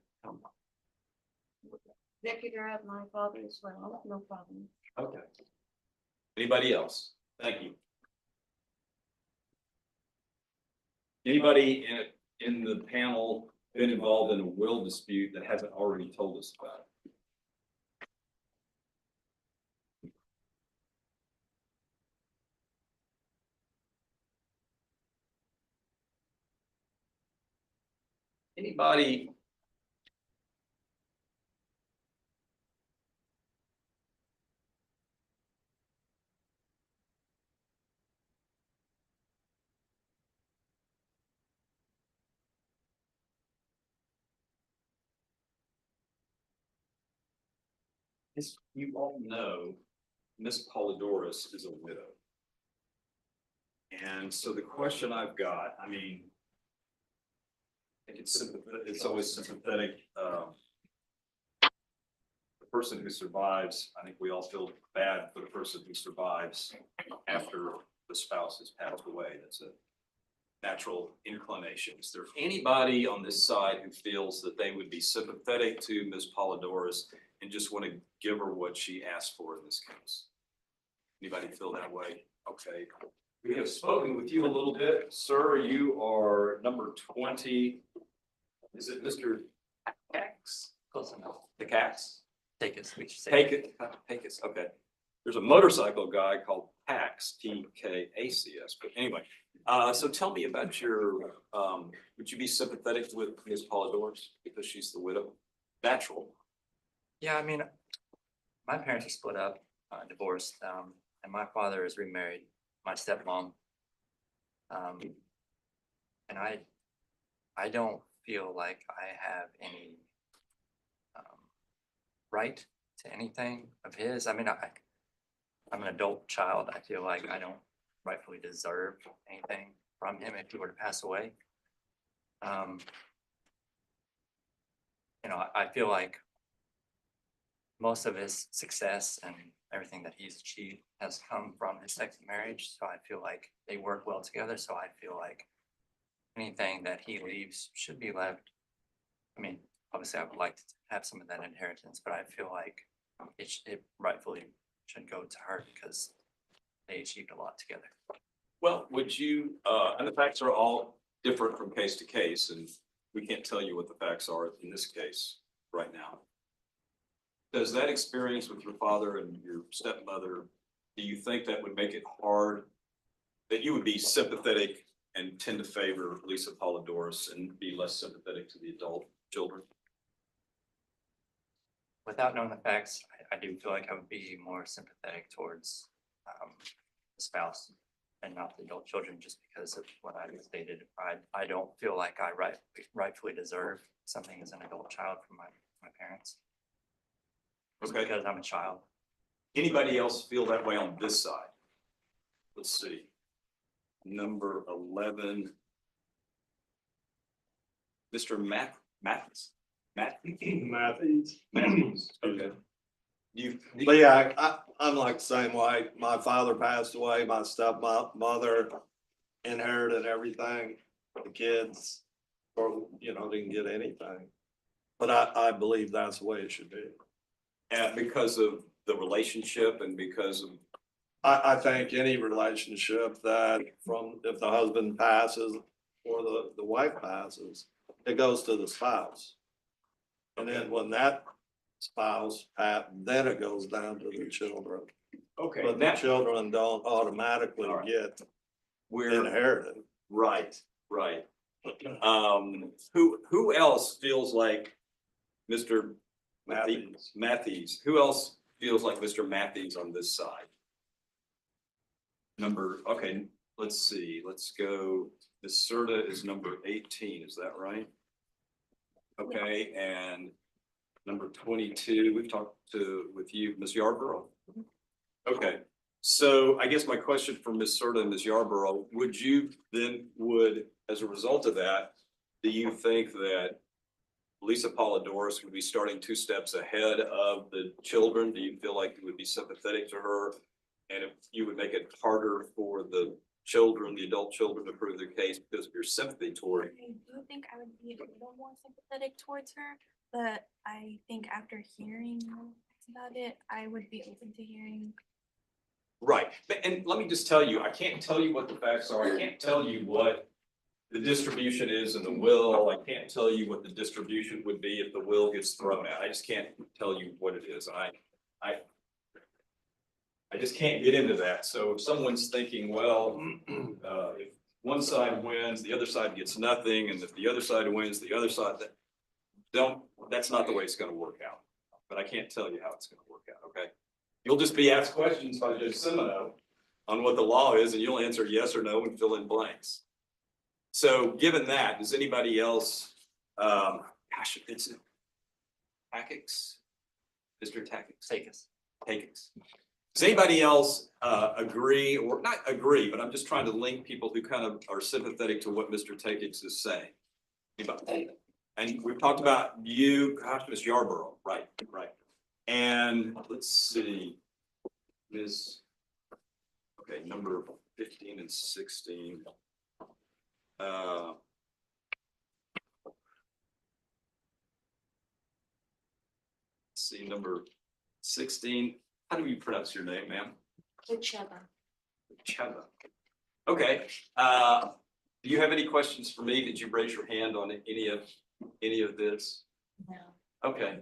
Executor of my father as well, no problem. Okay. Anybody else? Thank you. Anybody in the panel been involved in a will dispute that hasn't already told us about it? Anybody? As you all know, Miss Polydorus is a widow. And so the question I've got, I mean, I think it's always sympathetic. The person who survives, I think we all feel bad for the person who survives after the spouse has passed away. That's a natural inclination. Is there anybody on this side who feels that they would be sympathetic to Ms. Polydorus and just want to give her what she asked for in this case? Anybody feel that way? Okay. We have spoken with you a little bit. Sir, you are number 20. Is it Mr. Cax? Close enough. The Cax? Take it, we should say. Take it, okay. There's a motorcycle guy called Pax, Tkacs, but anyway. So tell me about your, would you be sympathetic with Ms. Polydorus because she's the widow? Natural. Yeah, I mean, my parents are split up, divorced, and my father is remarried, my stepmom. And I don't feel like I have any right to anything of his. I mean, I'm an adult child. I feel like I don't rightfully deserve anything from him if he were to pass away. You know, I feel like most of his success and everything that he's achieved has come from his second marriage. So I feel like they work well together. So I feel like anything that he leaves should be left. I mean, obviously I would like to have some of that inheritance, but I feel like it rightfully should go to her because they achieved a lot together. Well, would you, and the facts are all different from case to case, and we can't tell you what the facts are in this case right now. Does that experience with your father and your stepmother, do you think that would make it hard, that you would be sympathetic and tend to favor Lisa Polydorus and be less sympathetic to the adult children? Without knowing the facts, I do feel like I would be more sympathetic towards the spouse and not the adult children, just because of what I stated. I don't feel like I rightfully deserve something as an adult child from my parents. Just Okay. Because I'm a child. Anybody else feel that way on this side? Let's see. Number 11. Mr. Matthews. Okay. But yeah, I'm like the same way. My father passed away, my stepmother inherited everything. The kids, or, didn't get anything. But I believe that's the way it should be. And because of the relationship and because of. I think any relationship that if the husband passes or the wife passes, it goes to the spouse. And then when that spouse then it goes down to the children. Okay. But the children don't automatically get inherited. Right. Who else feels like Mr. Matthews. Who else feels like Mr. Matthews on this side? Okay, let's see, let's go, Ms. Serta is number 18, is that right? Okay, and number 22, we've talked with you, Ms. Yarborough? Okay, so I guess my question for Ms. Serta and Ms. Yarborough, as a result of that, do you think that Lisa Polidorus would be starting 2 steps ahead of the children? Do you feel like you would be sympathetic to her? And if you would make it harder for the children, the adult children, to prove their case because of your sympathy toward? I do think I would be a little more sympathetic towards her, but I think after hearing about it, I would be open to hearing. Right, and let me just tell you, I can't tell you what the facts are. I can't tell you what the distribution is in the will. I can't tell you what the distribution would be if the will gets thrown out. I just can't tell you what it is. I just can't get into that. So if someone's thinking, well, if one side wins, the other side gets nothing, and if the other side wins, the other side, that's not the way it's gonna work out. But I can't tell you how it's gonna work out, okay? You'll just be asked questions by Judge Semino on what the law is, and you'll answer yes or no and fill in blanks. So given that, does anybody else, gosh, it's Takix? Mr. Takix? Takix. Does anybody else agree, or not agree, but I'm just trying to link people who kind of are sympathetic to what Mr. Takix is saying? Anybody? And we've talked about you, gosh, Ms. Yarborough, right. And let's see, Ms. Okay, number 15 and 16. See, number 16. How do you pronounce your name, ma'am? Cheva. Okay. Do you have any questions for me? Did you raise your hand on any of this? No. Okay.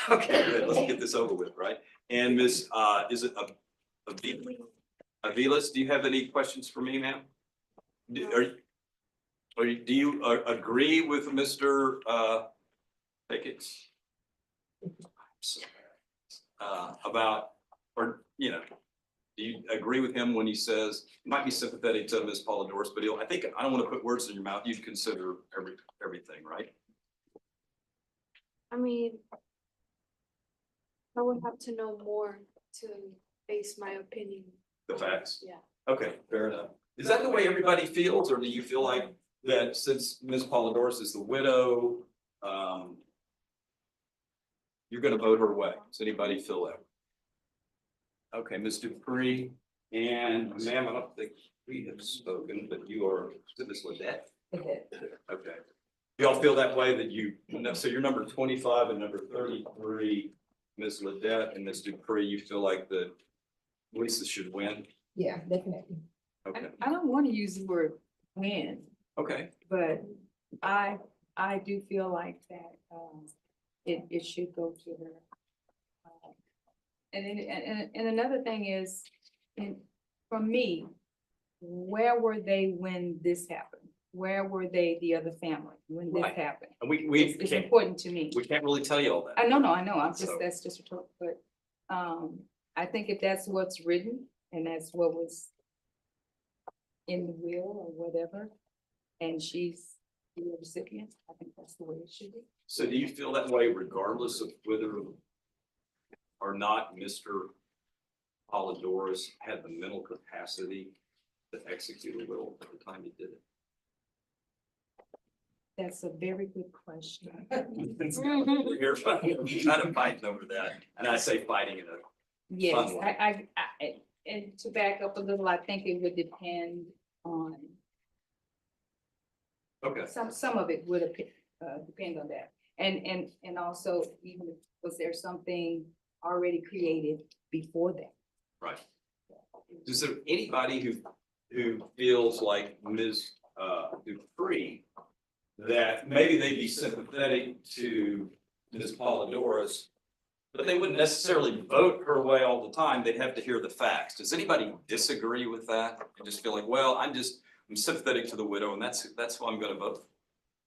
Okay, good. Let's get this over with, right? And Ms. Is it Avilas? Do you have any questions for me, ma'am? Do you agree with Mr. Pickett? About, or, you know, do you agree with him when he says, might be sympathetic to Ms. Polidorus, but I don't want to put words in your mouth. You'd consider everything, right? I mean, I would have to know more to base my opinion. The facts? Yeah. Okay, fair enough. Is that the way everybody feels, or do you feel like that since Ms. Polidorus is the widow, you're gonna vote her way? Does anybody feel that? Okay, Ms. Dupree, and ma'am, I don't think we have spoken, but you are, is it Ms. Ledette? Okay. Y'all feel that way that so you're number 25 and number 33, Ms. Ledette and Ms. Dupree, you feel like the Lisa should win? Yeah, definitely. Okay, I don't want to use the word win, okay, but I do feel like that, it should go to her. And another thing is, for me, where were they when this happened? Where were they, the other family, when this Right. happened? and It's can't, important to me. we can't really tell you all that. I know, I'm just, So- that's just a talk, but, I think if that's what's written and that's what was in the will or whatever, and she's the recipient, I think that's the way it should be. So do you feel that way regardless of whether or not Mr. Polidorus had the mental capacity to execute a will at the time he did it? That's a very good question. We're here kind of fighting over that, and I say fighting in a Yes, fun way. and to back up a little, I think it would depend on, Okay, some of it would depend on that. And also, even if, was there something already created before that? right. Is there anybody who feels like Ms. Dupree, that maybe they'd be sympathetic to Ms. Polidorus, but they wouldn't necessarily vote her way all the time? They'd have to hear the facts. Does anybody disagree with that? And just feel like, well, I'm sympathetic to the widow, and that's who I'm gonna vote for.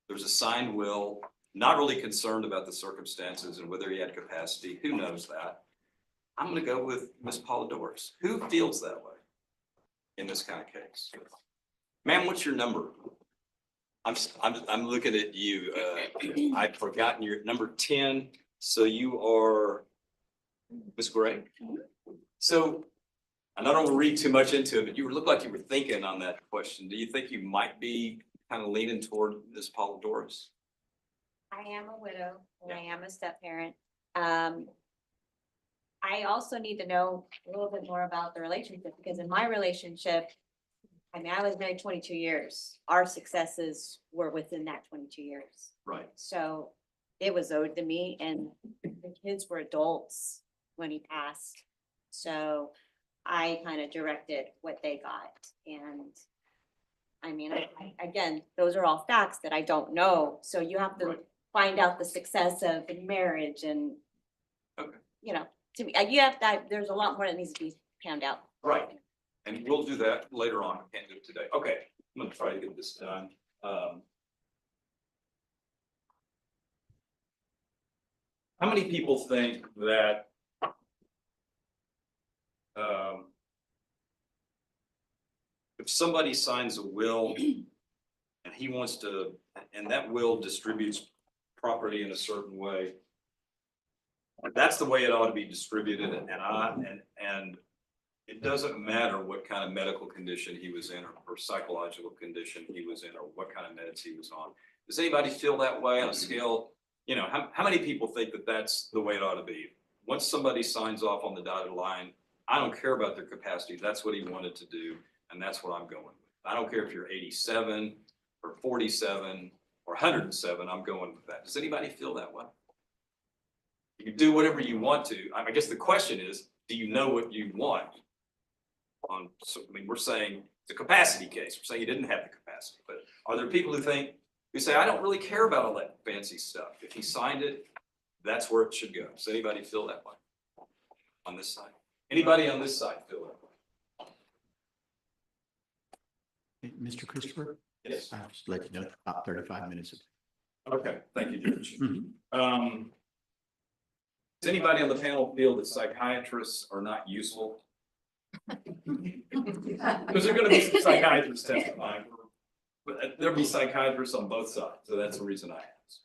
There's a signed will, not really concerned about the circumstances and whether he had capacity. Who knows that? I'm gonna go with Ms. Polidorus. Who feels that way in this kind of case? Ma'am, what's your number? I'm looking at you. I've forgotten your number 10. So you are Ms. Gray? So I don't want to read too much into it, but you look like you were thinking on that question. Do you think you might be kind of leaning toward Ms. Polidorus? I am a widow and I am a step parent. I also need to know a little bit more about the relationship because in my relationship, I mean, I was married 22 years. Our successes were within that 22 years. Right. So it was owed to me and the kids were adults when he passed. So I kind of directed what they got. And I mean, again, those are all facts that I don't know. So you have to find out the success of the marriage and, you know, to me, you have that, there's a lot more that needs to be panned out. Right. And we'll do that later on. I can't do it today. Okay, I'm gonna try to get this done. How many people think that if somebody signs a will and he wants to, and that will distributes property in a certain way, that's the way it ought to be distributed, and it doesn't matter what kind of medical condition he was in or psychological condition he was in or what kind of meds he was on. Does anybody feel that way on a scale? You know, how many people think that that's the way it ought to be? Once somebody signs off on the dotted line, I don't care about their capacity. That's what he wanted to do, and that's what I'm going with. I don't care if you're 87 or 47 or 107, I'm going with that. Does anybody feel that way? You can do whatever you want to. I guess the question is, do you know what you want? I mean, we're saying it's a capacity case. We're saying you didn't have the capacity, but are there people who say, I don't really care about all that fancy stuff. If he signed it, that's where it should go. Does anybody feel that way on this side? Anybody on this side feel that way? Mr. Christopher? Yes. I'll just let you know, about 35 minutes. Okay, thank you, Judge. Does anybody on the panel feel that psychiatrists are not useful? Because there are going to be some psychiatrists testifying, but there'll be psychiatrists on both sides, so that's the reason I asked.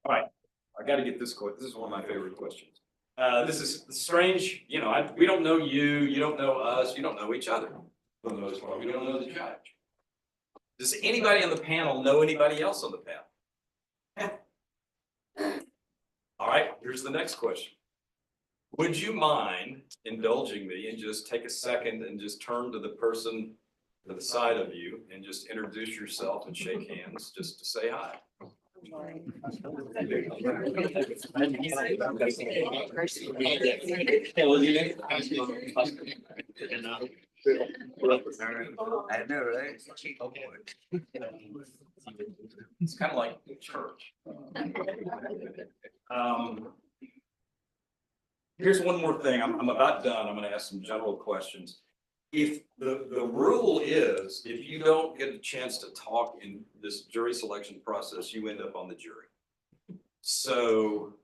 All right, I got to get this quote. This is one of my favorite questions. This is strange, you know, we don't know you, you don't know us, you don't know each other for the most part. We don't know the judge. Does anybody on the panel know anybody else on the panel? All right, here's the next question. Would you mind indulging me and just take a second and just turn to the person to the side of you and just introduce yourself and shake hands just to say hi? I know, right? It's kind of like church. Here's one more thing. I'm about done. I'm going to ask some general questions. If the rule is, if you don't get a chance to talk in this jury selection process, you end up on the jury. So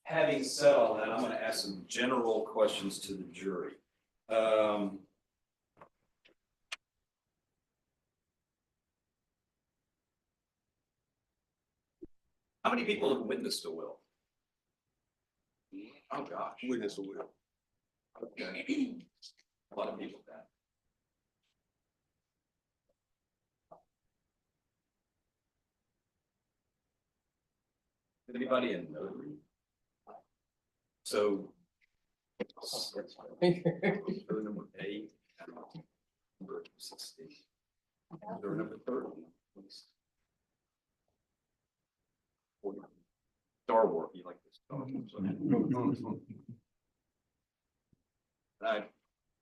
having said all that, I'm going to ask some general questions to the jury. How many people have witnessed a will? Oh, gosh. Witnessed a will. Okay. A lot of people have. Anybody in notary? So. Number 8, number 16. Or number 30. Star Wars, you like this?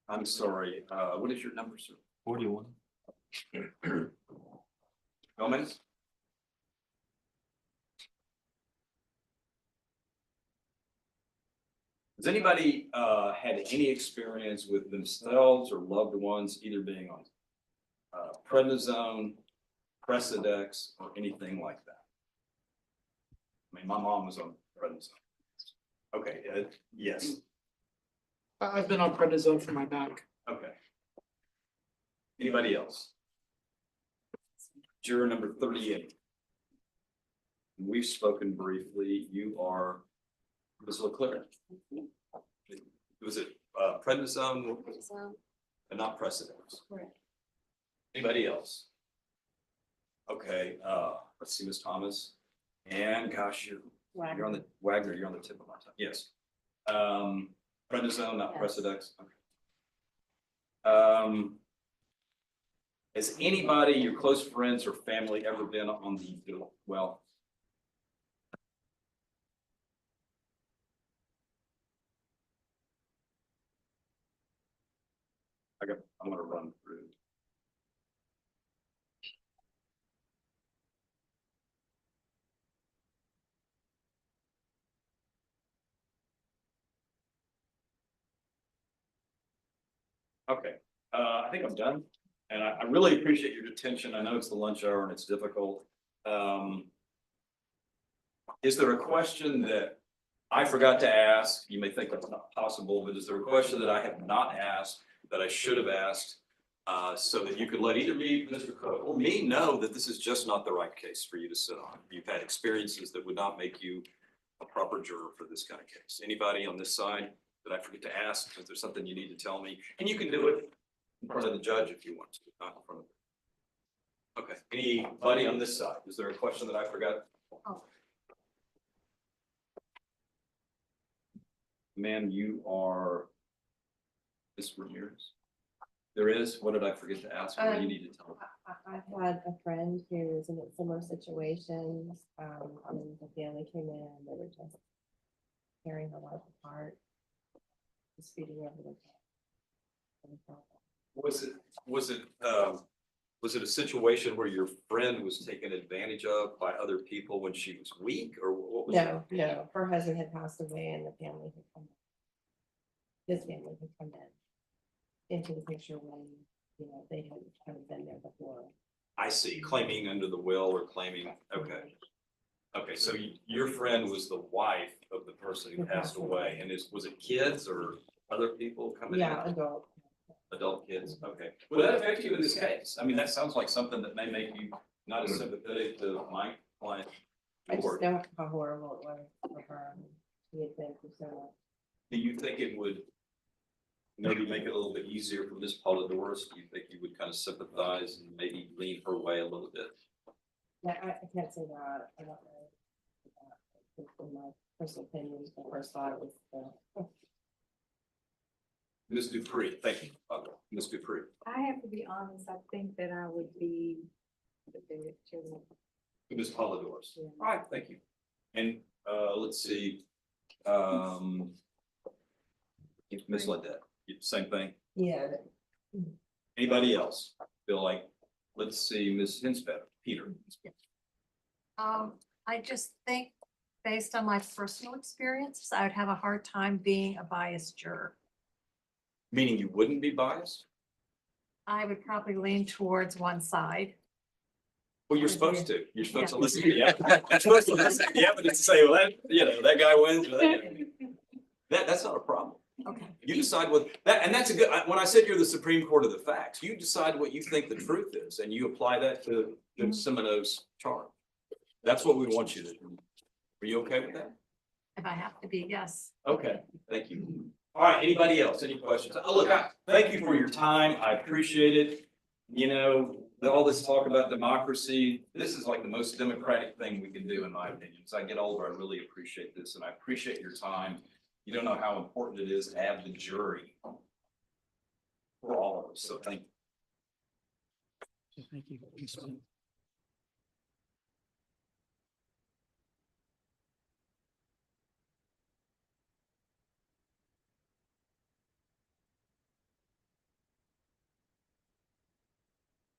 I'm sorry, what is your number, sir? 41. Gomez? Has anybody had any experience with themselves or loved ones either being on prednisone, Precedex, or anything like that? I mean, my mom was on prednisone. Okay, Ed, yes, I've been on prednisone for my back. okay. Anybody else? Juror number 38. We've spoken briefly. You are Ms. Leclerc. Was it prednisone and not Precedex? Correct. Anybody else? Okay, let's see, Ms. Thomas. And gosh, you're on the Wagner, you're on the tip of my tongue. Yes. Prednisone, not Yes. Precedex. Okay. Has anybody, your close friends or family, ever been on the, well, I'm gonna run through. Okay, I think I'm done. And I really appreciate your attention. I know it's the lunch hour and it's difficult. Is there a question that I forgot to ask? You may think that's not possible, but is there a question that I have not asked that I should have asked? So that you could let either me, Mr. Cook, or me know that this is just not the right case for you to sit on. You've had experiences that would not make you a proper juror for this kind of case. Anybody on this side that I forget to ask? Is there something you need to tell me? And you can do it in front of the judge if you want to, not in front of. Okay, anybody on this side? Is there a question that I forgot? Oh. Ma'am, you are Ms. Ramirez. There is, what did I forget to ask? What do you need to tell me? I've had a friend who was in similar situations, when the family came in, they were just tearing her life apart, just feeding over the. Was it a situation where your friend was taken advantage of by other people when she was weak, or what was it? No, her husband had passed away and the family had come. His family had come into the picture when, they had kind of been there before. I see, claiming under the will or claiming, okay. Okay, so your friend was the wife of the person who passed away, and was it kids or other people coming in? Yeah, Adult kids, okay. Will that affect you in this case? I mean, that sounds like something that may make you not as sympathetic to my client. I just know how horrible it was for her. She had been through so much. Do you think it would maybe make it a little bit easier for Ms. Polidorus? Do you think you would kind of sympathize and maybe lean her way a little bit? Yeah, I can't say that. I don't know. In my personal opinion, the first thought it was. Ms. Dupree, thank you. Ms. Dupree. I have to be honest, I think that I would be. Ms. Polidorus. Yeah. All right, thank you. And let's see. Ms. Ledette, same thing. Yeah. Anybody else feel like, let's see, Ms. Hinspeter, Peter. I just think based on my personal experiences, I would have a hard time being a biased juror. Meaning you wouldn't be biased? I would probably lean towards one side. Well, you're supposed to. You're supposed to Yeah. listen to the evidence. You're supposed to listen to the evidence and say, well, that guy wins. Or that's not a problem. Okay. You decide what that, and that's a good. When I said you're the Supreme Court of the facts, you decide what you think the truth is, and you apply that to Judge Semino's charge. That's what we want you to do. Are you okay with that? If I have to be, yes. Okay, thank you. All right, anybody else? Any questions? Oh, look, thank you for your time. I appreciate it. All this talk about democracy, this is like the most democratic thing we can do, in my opinion. As I get older, I really appreciate this, and I appreciate your time. You don't know how important it is to have the jury for all of us, so thank you. Thank you.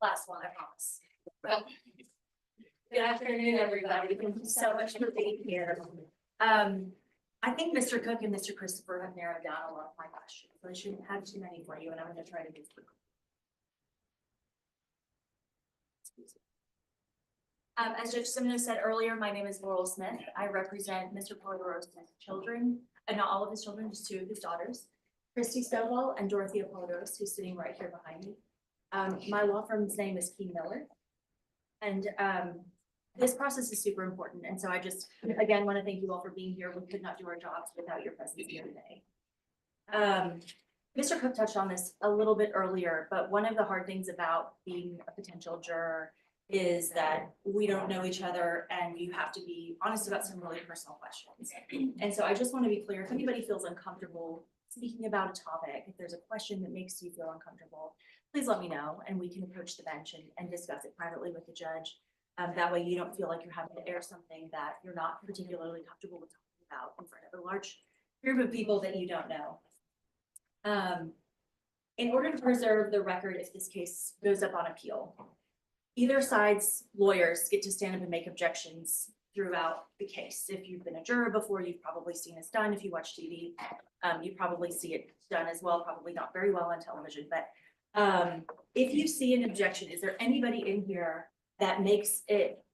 Last one, I promise. Well, good afternoon, everybody. Thank you so much for being here. I think Mr. Cook and Mr. Christopher have narrowed down a lot of my questions, so I shouldn't have too many for you, and I'm gonna try to move quickly. As Judge Simmons said earlier, my name is Laurel Smith. I represent Mr. Polidoro's children, not all of his children, just 2 of his daughters, Christy Stovall and Dorothea Polidoros, who's sitting right here behind me. My law firm's name is Key Miller. And this process is super important. And so I just, again, want to thank you all for being here. We could not do our jobs without your presence here today. Mr. Cook touched on this a little bit earlier, but one of the hard things about being a potential juror is that we don't know each other and you have to be honest about some really personal questions. And so I just want to be clear, if anybody feels uncomfortable speaking about a topic, if there's a question that makes you feel uncomfortable, please let me know and we can approach the bench and discuss it privately with the judge. That way you don't feel like you're having to air something that you're not particularly comfortable with talking about in front of a large group of people that you don't know. In order to preserve the record, if this case goes up on appeal, either side's lawyers get to stand up and make objections throughout the case. If you've been a juror before, you've probably seen this done. If you watch TV, you probably see it done as well, probably not very well on television, but if you see an objection, is there anybody in here that makes it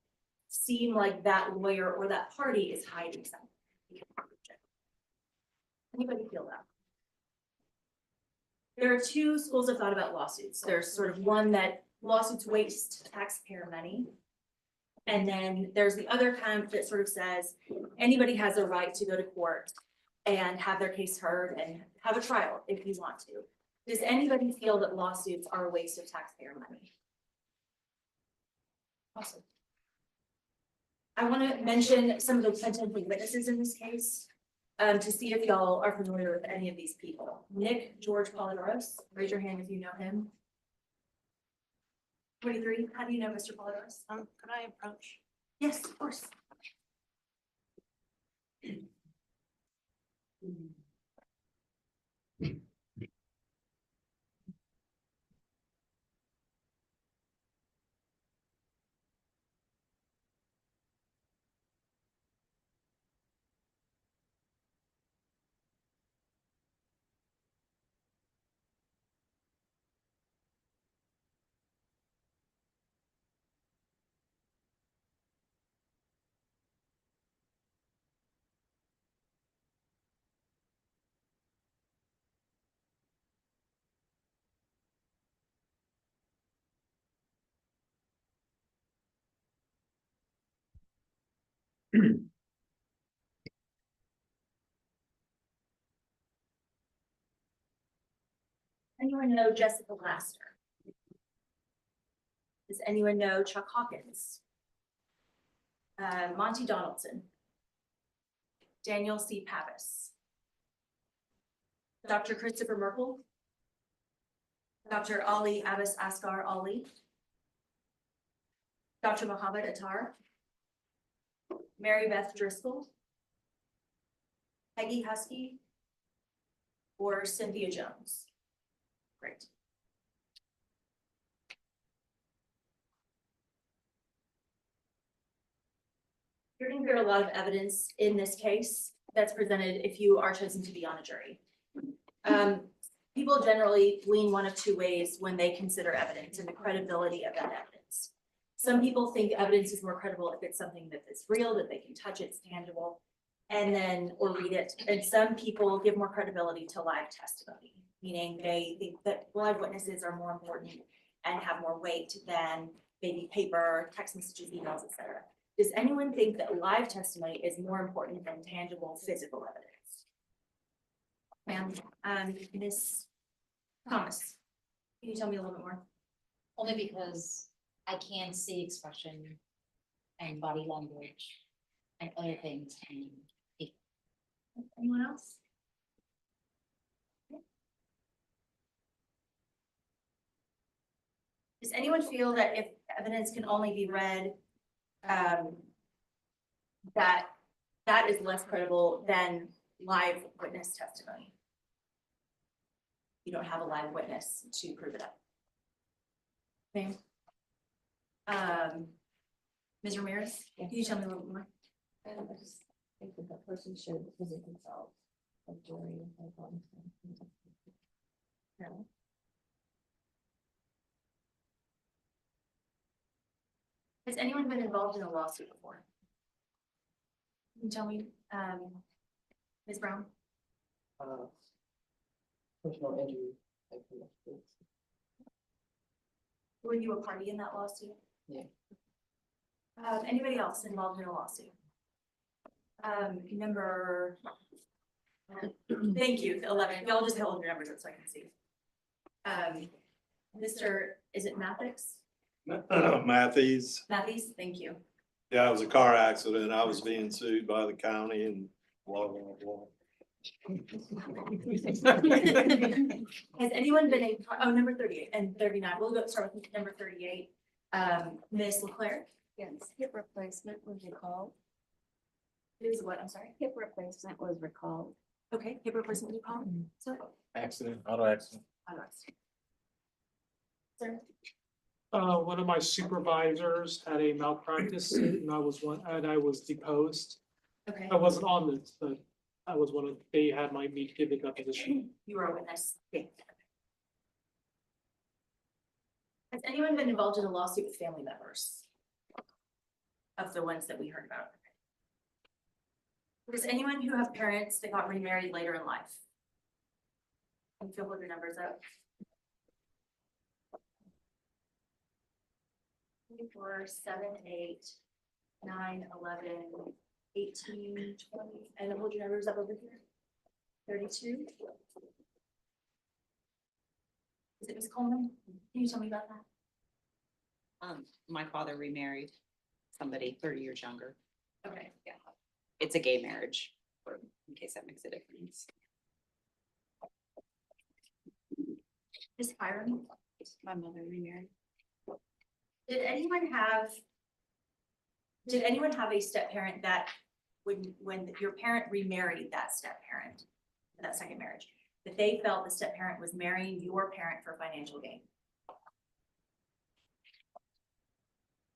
seem like that lawyer or that party is hiding something? Anybody feel that? There are 2 schools of thought about lawsuits. There's sort of one that lawsuits waste taxpayer money. And then there's the other camp that sort of says anybody has a right to go to court and have their case heard and have a trial if you want to. Does anybody feel that lawsuits are a waste of taxpayer money? Awesome. I want to mention some of the potential witnesses in this case to see if y'all are familiar with any of these people. Nick George Polidoros, raise your hand if you know him. 23, how do you know Mr. Polidoros? Could I approach? Yes, of course. Anyone know Jessica Laster? Does anyone know Chuck Hawkins? Monty Donaldson? Daniel C. Pappas? Dr. Christopher Merkel? Dr. Ali Abbas Asghar Ali? Dr. Mohammed Attar? Mary Beth Driscoll? Peggy Husky? Or Cynthia Jones? Great. You're going to hear a lot of evidence in this case that's presented if you are chosen to be on a jury. People generally lean one of 2 ways when they consider evidence and the credibility of that evidence. Some people think evidence is more credible if it's something that is real, that they can touch, it's tangible, and then, or read it. And some people give more credibility to live testimony, meaning they think that live witnesses are more important and have more weight than maybe paper, text messages, emails, etc. Does anyone think that live testimony is more important than tangible physical evidence? Ma'am, Ms. Thomas, can you tell me a little bit more? Only because I can see expression and body language and other things in people. Anyone else? Does anyone feel that if evidence can only be read, that is less credible than live witness testimony? You don't have a live witness to prove it up. Ma'am? Ms. Ramirez, can you tell me a little bit more? I think that that person should present themselves. A jury. If I want to. No. Has anyone been involved in a lawsuit before? Can you tell me, Ms. Brown? Personal injury. type of things. Were you a party in that lawsuit? Yeah. Anybody else involved in a lawsuit? Number. Thank you, 11. Y'all just hold your numbers up so I can see. Mr., is it Mathis? Matthews, Matthews, thank you. yeah, it was a car accident. I was being sued by the county and blah, blah, blah. Has anyone been number 38 and 39, we'll go start with number 38. Ms. Leclerc? Yes, hip replacement was recalled. It was what, I'm sorry? Hip replacement was recalled. Okay, hip replacement was recalled, so. Accident, auto accident. Sir? One of my supervisors had a malpractice suit and I was deposed. Okay, I wasn't on this, but I was they had me give the deposition. you were a witness. Has anyone been involved in a lawsuit with family members? Of the ones that we heard about? Does anyone who have parents that got remarried later in life? Can you hold your numbers up? 4, 7, 8, 9, 11, 18, 20, and then hold your numbers up over here. 32. Is it Ms. Coleman? Can you tell me about that? My father remarried somebody 30 years younger. Okay. Yeah. It's a gay marriage, in case that makes a difference. Ms. Byron? My mother remarried. Did anyone have a step parent that when your parent remarried that step parent, that second marriage, that they felt the step parent was marrying your parent for financial gain?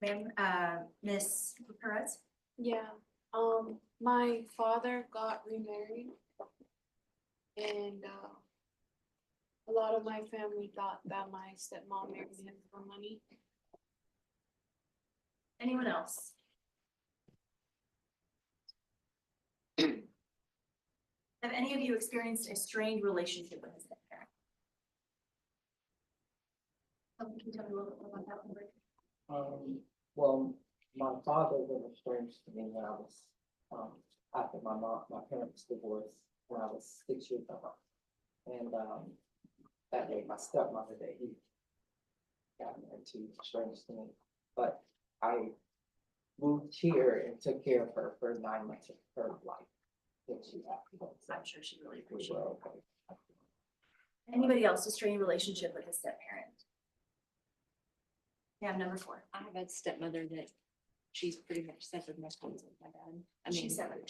Ma'am, Ms. Perez? Yeah, my father got remarried. And, a lot of my family thought that my stepmom married him for money. Anyone else? Have any of you experienced a strained relationship with a step parent? Can you tell me a little bit more about that one, Rick? Well, my father was estranged to me when I was, after my parents divorced when I was 6 years old. And, that made my stepmother that he got married to estranged to me. But I moved here and took care of her for 9 months of her life. Then she left. I'm sure she really We appreciated were it. okay. Anybody else a strained relationship with a step parent? Yeah, number 4. I have a stepmother that she's pretty much severed my bonds with my dad. I mean, She's severed.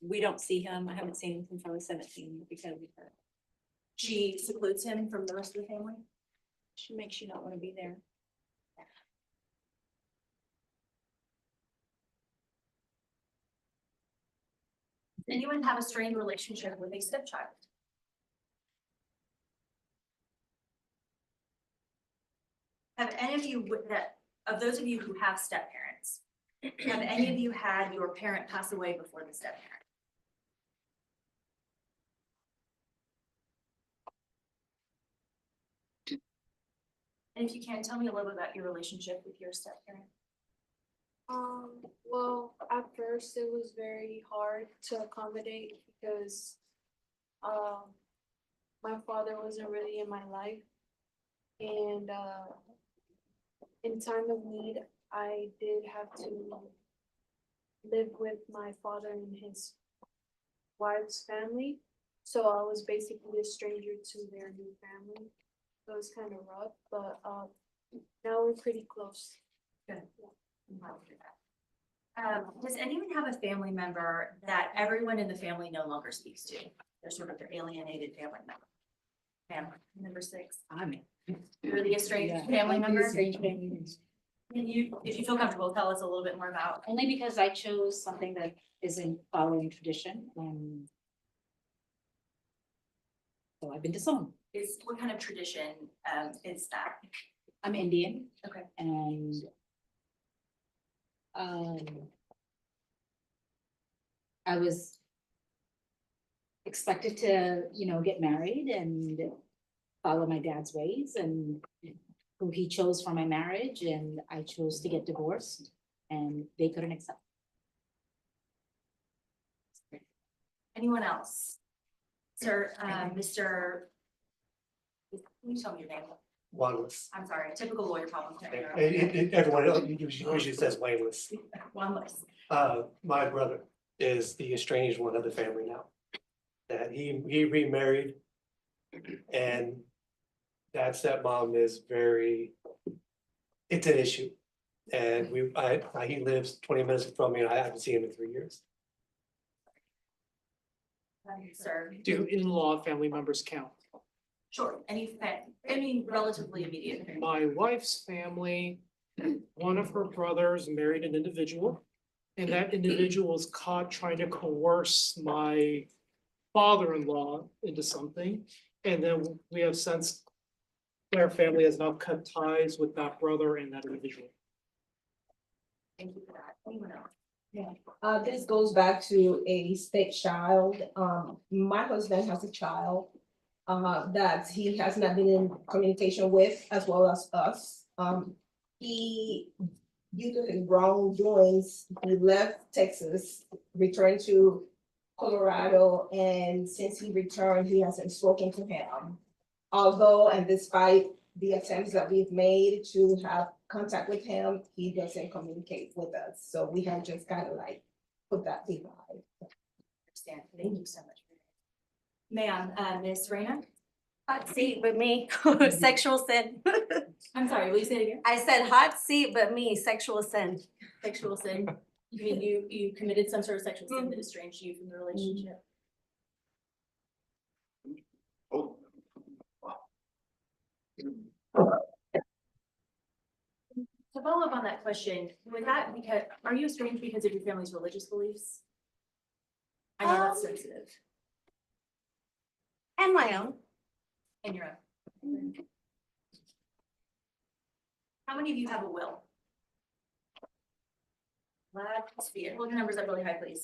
we don't see him. I haven't seen him since I was 17 because of her. She secludes him from the rest of the family? She makes you not want to be there. Does anyone have a strained relationship with a stepchild? Have any of you of those of you who have step parents, have any of you had your parent pass away before the step parent? And if you can, tell me a little bit about your relationship with your step parent. Well, at first it was very hard to accommodate because my father wasn't really in my life. And in time of need, I did have to live with my father and his wife's family. So I was basically a stranger to their new family. So it was kind of rough, but now we're pretty close. Good. I'm glad to hear that. Does anyone have a family member that everyone in the family no longer speaks to? They're sort of their alienated family member. Ma'am, number 6. I'm You're the estranged family member? Can you, if you feel comfortable, tell us a little bit more about. Only because I chose something that isn't following tradition and so I've been to some. Is what kind of tradition is that? I'm Indian Okay. and I was expected to, get married and follow my dad's ways and who he chose for my marriage, and I chose to get divorced and they couldn't accept. Anyone else? Sir, Mr. Can you tell me your name? Wanless. I'm sorry, typical lawyer problem. Everyone else usually says Wanless. Wanless. My brother is the estranged one of the family now. That he remarried. And that stepmom is it's an issue. And he lives 20 minutes from me and I haven't seen him in 3 years. Sir. Do in-law family members count? Sure, any relatively immediate. My wife's family, one of her brothers married an individual, and that individual was caught trying to coerce my father-in-law into something. And then we have since, their family has now cut ties with that brother and that individual. Thank you for that. Anyone else? Yeah, this goes back to a state child. My husband has a child that he has not been in communication with, as well as us. He, due to his wrongdoings, he left Texas, returned to Colorado, and since he returned, he hasn't spoken to him. Although, and despite the attempts that we've made to have contact with him, he doesn't communicate with us. So we have just kind of like put that behind. Understand. Thank you so much. Ma'am, Ms. Reyna? Hot seat but me, sexual sin. I'm sorry, will you say it again? I said hot seat but me, sexual sin. Sexual sin? You mean you committed some sort of sexual sin that estranged you from the relationship? To follow up on that question, was that because, are you estranged because of your family's religious beliefs? I know that's sensitive. And my own. And your own. How many of you have a will? Let's see it. Hold your numbers up really high, please.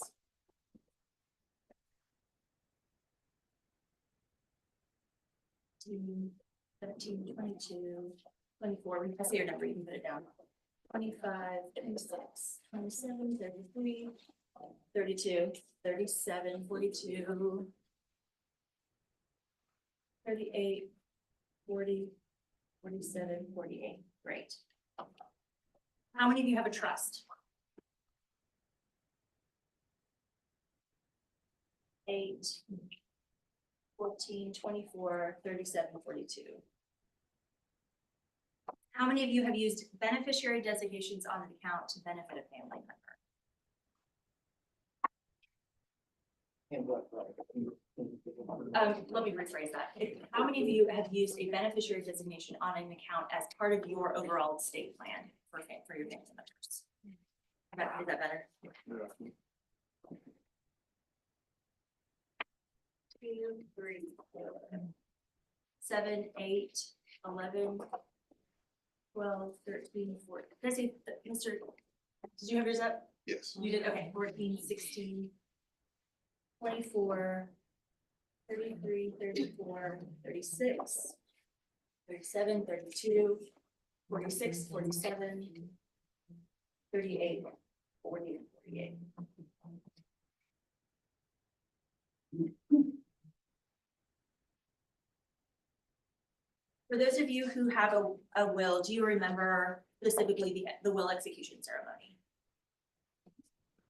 17, 22, 24. I see your number, you can put it down. 25, 26, 27, 33, 32, 37, 42, 38, 40, 47, 48. Great. How many of you have a trust? 8, 14, 24, 37, 42. How many of you have used beneficiary designations on an account to benefit a family member? Let me rephrase that. How many of you have used a beneficiary designation on an account as part of your overall estate plan for your family members? Is that better? 2, 3, 4, 7, 8, 11, 12, 13, 14. Did I say, Mr. Did you have yours up? Yes. You did, okay, 14, 16, 24, 33, 34, 36, 37, 32, 46, 47, 38, 40, and 48. For those of you who have a will, do you remember specifically the will execution ceremony?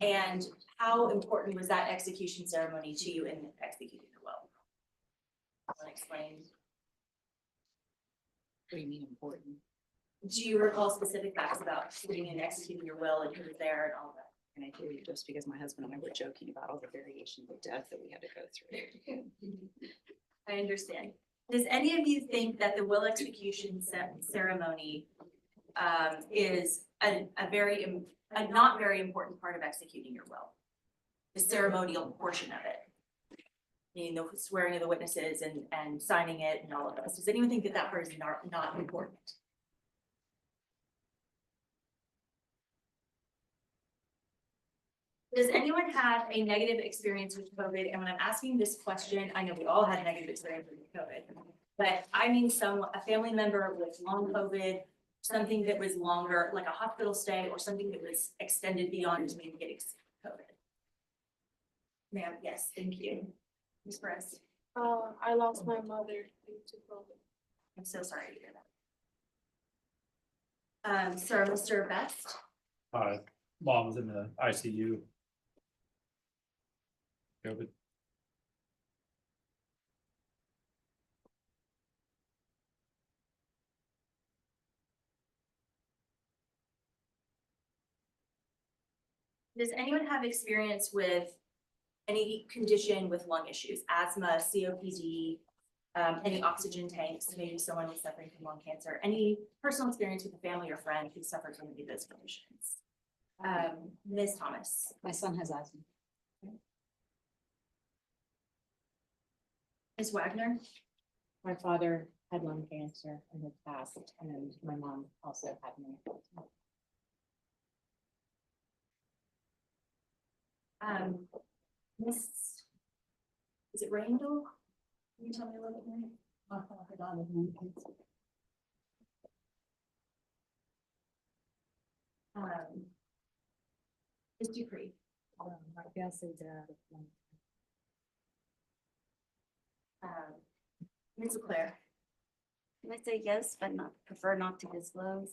And how important was that execution ceremony to you in executing the will? I'll explain. What do you mean important? Do you recall specific facts about sitting and executing your will and who was there and all that? And I hear you just because my husband and I were joking about all the variations of death that we had to go through. I understand. Does any of you think that the will execution ceremony is a not very important part of executing your will. The ceremonial portion of it. You know, swearing of the witnesses and signing it and all of those. Does anyone think that that part is not important? Does anyone have a negative experience with COVID? And when I'm asking this question, I know we all had a negative experience with COVID, but I mean a family member with long COVID, something that was longer, like a hospital stay, or something that was extended beyond maybe getting COVID. Ma'am, yes, thank you. Ms. Perez. I lost my mother due to COVID. I'm so sorry to hear that. Sir, Mr. Best. Mom's in the ICU. COVID. Does anyone have experience with any condition with lung issues, asthma, COPD, any oxygen tanks, maybe someone who's suffering from lung cancer, any personal experience with a family or friend who suffered from any of those conditions? Ms. Thomas. My son has asthma. Ms. Wagner. My father had lung cancer and had passed, and my mom also had lung cancer. Miss, is it Randall? Can you tell me a little bit more? Her daughter had lung cancer. Ms. Dupree. My fiance dad. Ms. Leclerc. Can I say yes, but prefer not to disclose?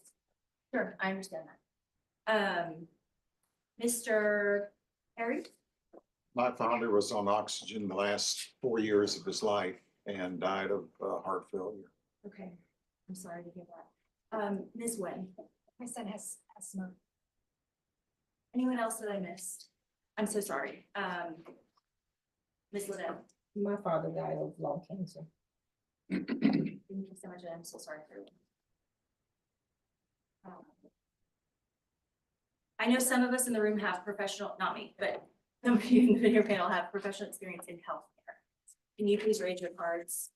Sure, I understand that. Mr. Harry? My father was on oxygen the last 4 years of his life and died of heart failure. Okay, I'm sorry to hear that. Ms. Wen? My son has asthma. Anyone else that I missed? I'm so sorry. Ms. Liddell? My father died of lung cancer. Thank you so much, and I'm so sorry for. I know some of us in the room have professional, not me, but some of you in your panel have professional experience in healthcare. Can you please raise your cards?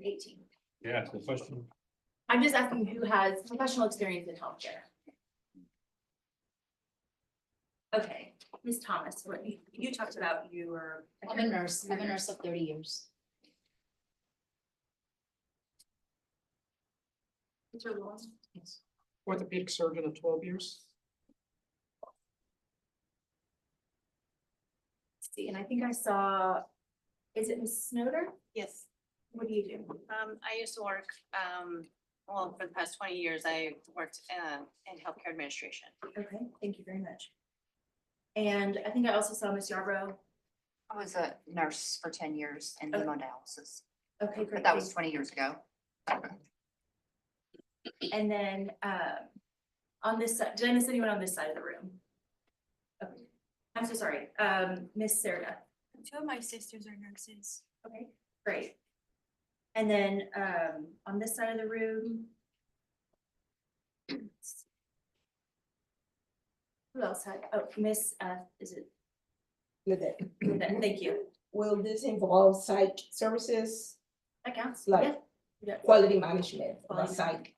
18. Yeah, the question. I'm just asking who has professional experience in healthcare. Okay, Ms. Thomas, what you talked about, you were. I'm a nurse. I'm a nurse of 30 years. Mr. Lewis? Yes. Orthopedic surgeon of 12 years. See, and I think I saw, is it Ms. Snoder? Yes. What do you do? I used to work, well, for the past 20 years, I worked in healthcare administration. Okay, thank you very much. And I think I also saw Ms. Yarbrough. I was a nurse for 10 years in hemodialysis. Okay, great. But that was 20 years ago. And then on this side, did I miss anyone on this side of the room? Okay, I'm so sorry. Miss Sarah. 2 of my sisters are nurses. Okay, great. And then on this side of the room. Who else had, oh, Miss, is it? Livette. Livette, thank you. Will this involve psych services? That counts. Like Yeah. quality management, like Quality psych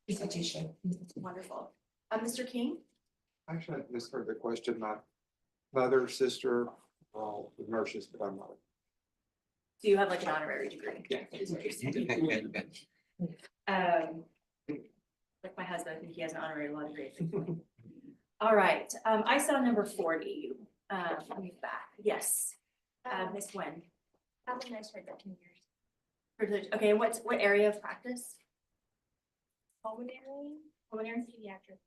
institution? Wonderful. Mr. King? Actually, I misheard the question, not mother, sister, all the nurses, but I'm not. Do you have like an honorary degree? Yeah. Like my husband, I think he has an honorary law degree. All right, I saw number 40. Let me back. Yes. Miss Wen. I've been nurse for 13 years. Okay, what area of practice? Pulmonary, Pulmonary? pediatric,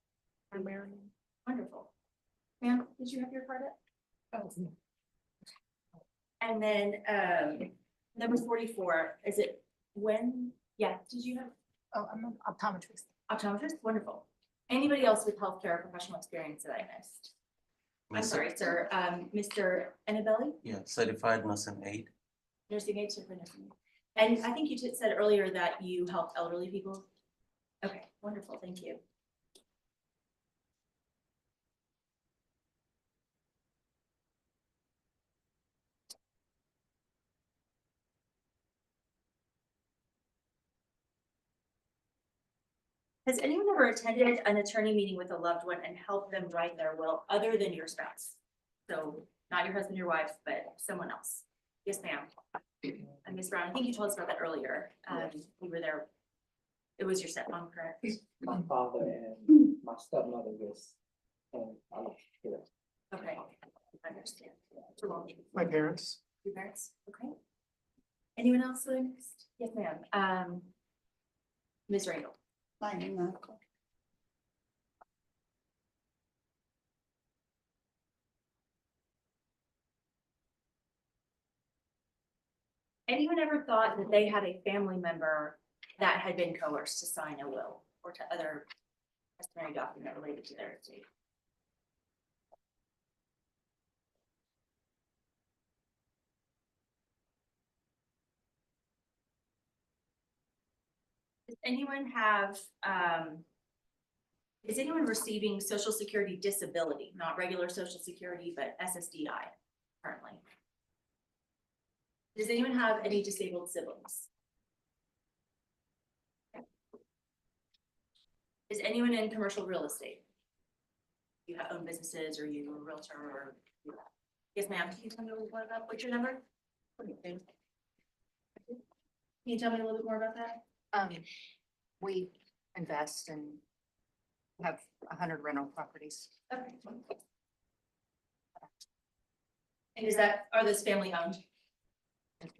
primarily. Wonderful. Ma'am, did you have your card up? Oh. And then number 44, is it when? Yeah, did you have? Oh, I'm an optometrist. Optometrist, wonderful. Anybody else with healthcare professional experience that I missed? I'm sorry, sir, Mr. Annabelli, Yeah, certified nursing aid. nursing aide, certified nursing aide. And I think you said earlier that you helped elderly people. Okay, wonderful, thank you. Has anyone ever attended an attorney meeting with a loved one and helped them write their will other than your spouse? So not your husband, your wife, but someone else? Yes, ma'am. And Ms. Brown, I think you told us about that earlier. You were there. It was your stepmom, correct? My father and my stepmother was, and I was here. Okay, I understand. So, well, My parents. your parents, okay. Anyone else that I missed? Yes, ma'am. Ms. Randall. My name, Uncle. Anyone ever thought that they had a family member that had been coerced to sign a will or to other customary document related to their estate? Does anyone have, is anyone receiving Social Security disability, not regular Social Security, but SSDI currently? Does anyone have any disabled siblings? Is anyone in commercial real estate? You have own businesses or you a realtor or? Yes, ma'am. Can you tell me a little more about, what's your number? Can you tell me a little bit more about that? We invest and have 100 rental properties. Okay. And is that, are those family owned?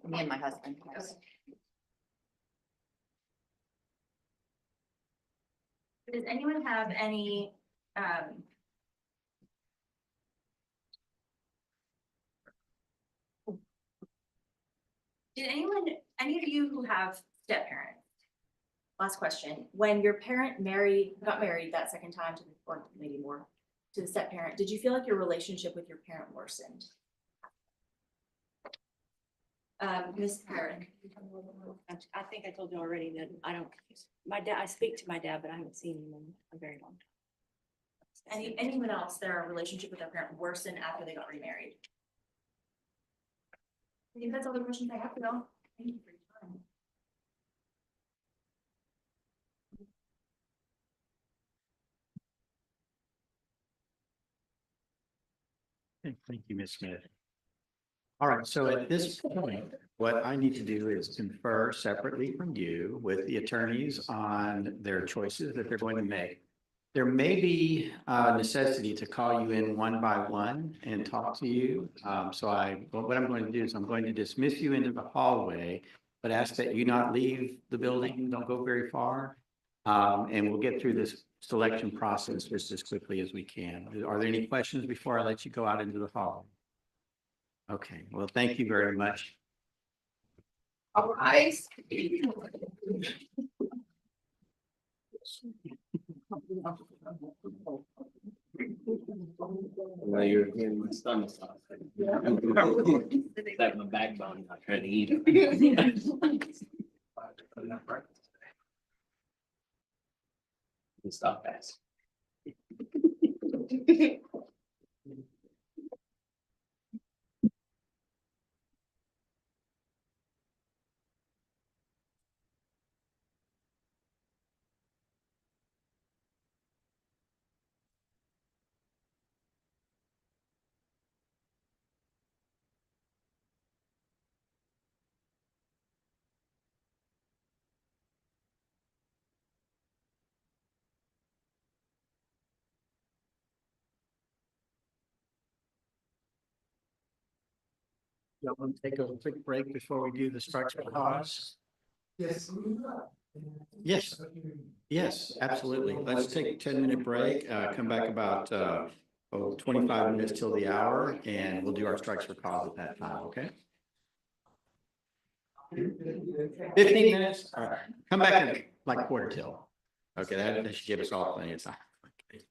Me and my husband, yes. Does anyone have any, did anyone, any of you who have step parents? Last question, when your parent got married that second time to, or maybe more, to the step parent, did you feel like your relationship with your parent worsened? Ms. Herron. I think I told you already that I don't, I speak to my dad, but I haven't seen him in a very long time. Anyone else, their relationship with their parent worsened after they got remarried? I think that's all the questions I have for y'all. Thank you for your time. Thank you, Ms. Smith. All right, so at this point, what I need to do is confer separately from you with the attorneys on their choices that they're going to make. There may be a necessity to call you in one by one and talk to you. What I'm going to do is I'm going to dismiss you into the hallway, but ask that you not leave the building, don't go very far. And we'll get through this selection process just as quickly as we can. Are there any questions before I let you go out into the hall? Okay, well, thank you very much. All right. Now you're hearing my stomach stop. It's like my backbone, not trying to eat it. Stop that. Y'all want to take a quick break before we do the structure clause? Yes. Yes, yes, absolutely. Let's take a 10-minute break, come back about 25 minutes till the hour, and we'll do our structure cause at that time, okay? 15 minutes, all right. Come back in like quarter till. Okay, that should give us all plenty of time. Okay.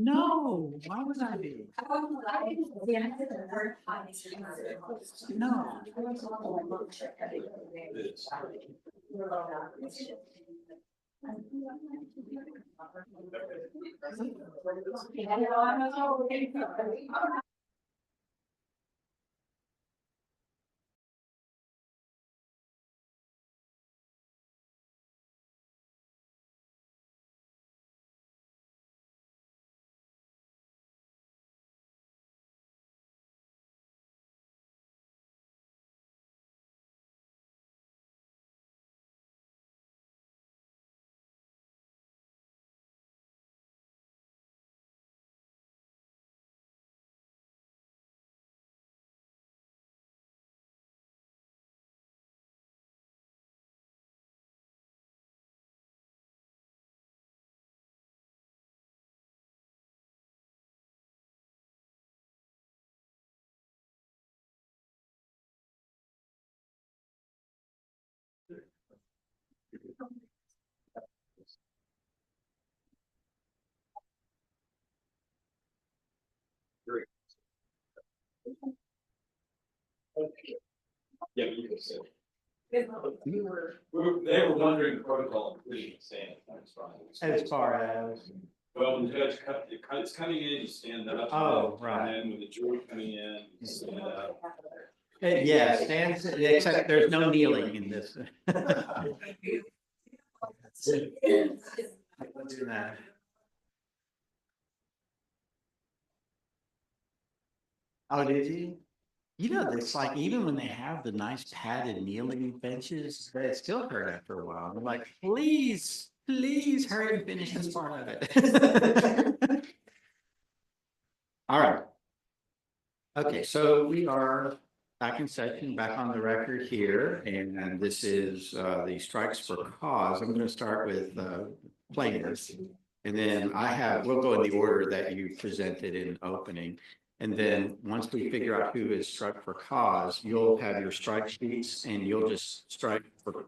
No, why would I be? No. Yeah, you can say. They were wondering the protocol, including stand. As far as. Well, when the judge it's coming in, you stand up. Oh, right. And then when the jury coming in, you stand up. Yeah, stands, except there's no kneeling in this. Let's do that. Oh, did you? You know, it's like even when they have the nice padded kneeling benches, they still hurt after a while. I'm like, please, please hurry and finish this part of it. All right. Okay, so we are back in session, back on the record here, and this is the strikes for cause. I'm going to start with plaintiffs, and then we'll go in the order that you presented in opening. And then once we figure out who is struck for cause, you'll have your strike sheets and you'll just strike for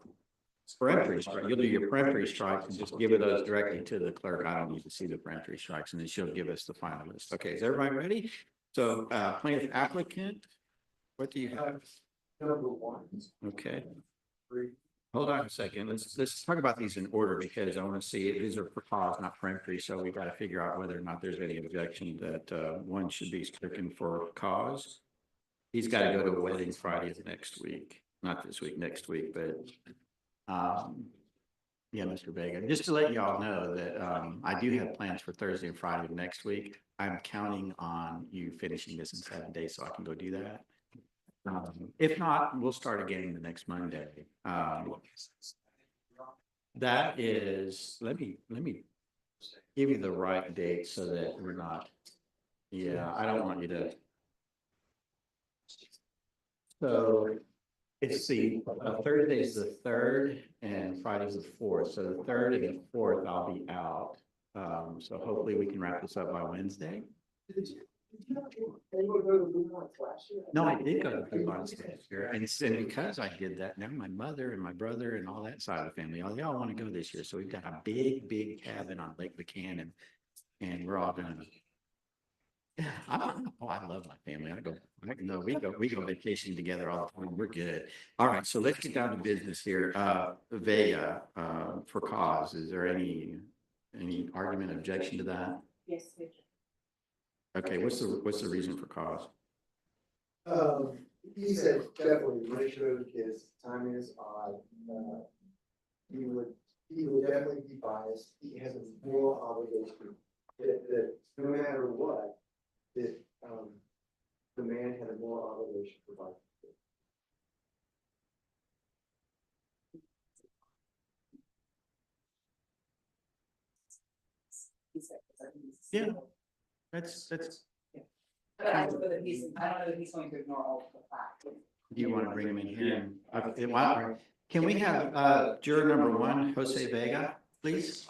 peremptory strike. You'll do your peremptory strikes and just give those directly to the clerk. I don't need to see the peremptory strikes, and then she'll give us the final list. Okay, is everybody ready? So plaintiff applicant, what do you have? Number one. Okay. Hold on a second. Let's talk about these in order because I want to see these are for cause, not peremptory. So we got to figure out whether or not there's any objection that one should be stricken for cause. He's got to go to a wedding Friday of next week, not this week, next week, but yeah, Mr. Vega. Just to let y'all know that I do have plans for Thursday and Friday of next week. I'm counting on you finishing this in 7 days so I can go do that. If not, we'll start again the next Monday. That is, let me give you the right date so that we're not, yeah, I don't want you to. So it's the Thursday's the 3rd and Friday's the 4th. So the 3rd and the 4th, I'll be out. So hopefully we can wrap this up by Wednesday. No, I did go to Blue Barns last year, and because I did that, now my mother and my brother and all that side of the family, they all want to go this year. So we've got a big cabin on Lake Buchanan, and we're all gonna. I love my family. We go vacation together all the time. We're good. All right, so let's get down to business here. Vega, for cause, is there any argument, objection to that? Yes. Okay, what's the reason for cause? He said definitely ratio his time is odd. He would definitely be biased. He has a moral obligation that no matter what, that the man had a moral obligation to provide. Yeah, that's. But I don't know that he's going to ignore all the facts. Do you want to bring him in here? Can we have juror number 1, Jose Vega, please?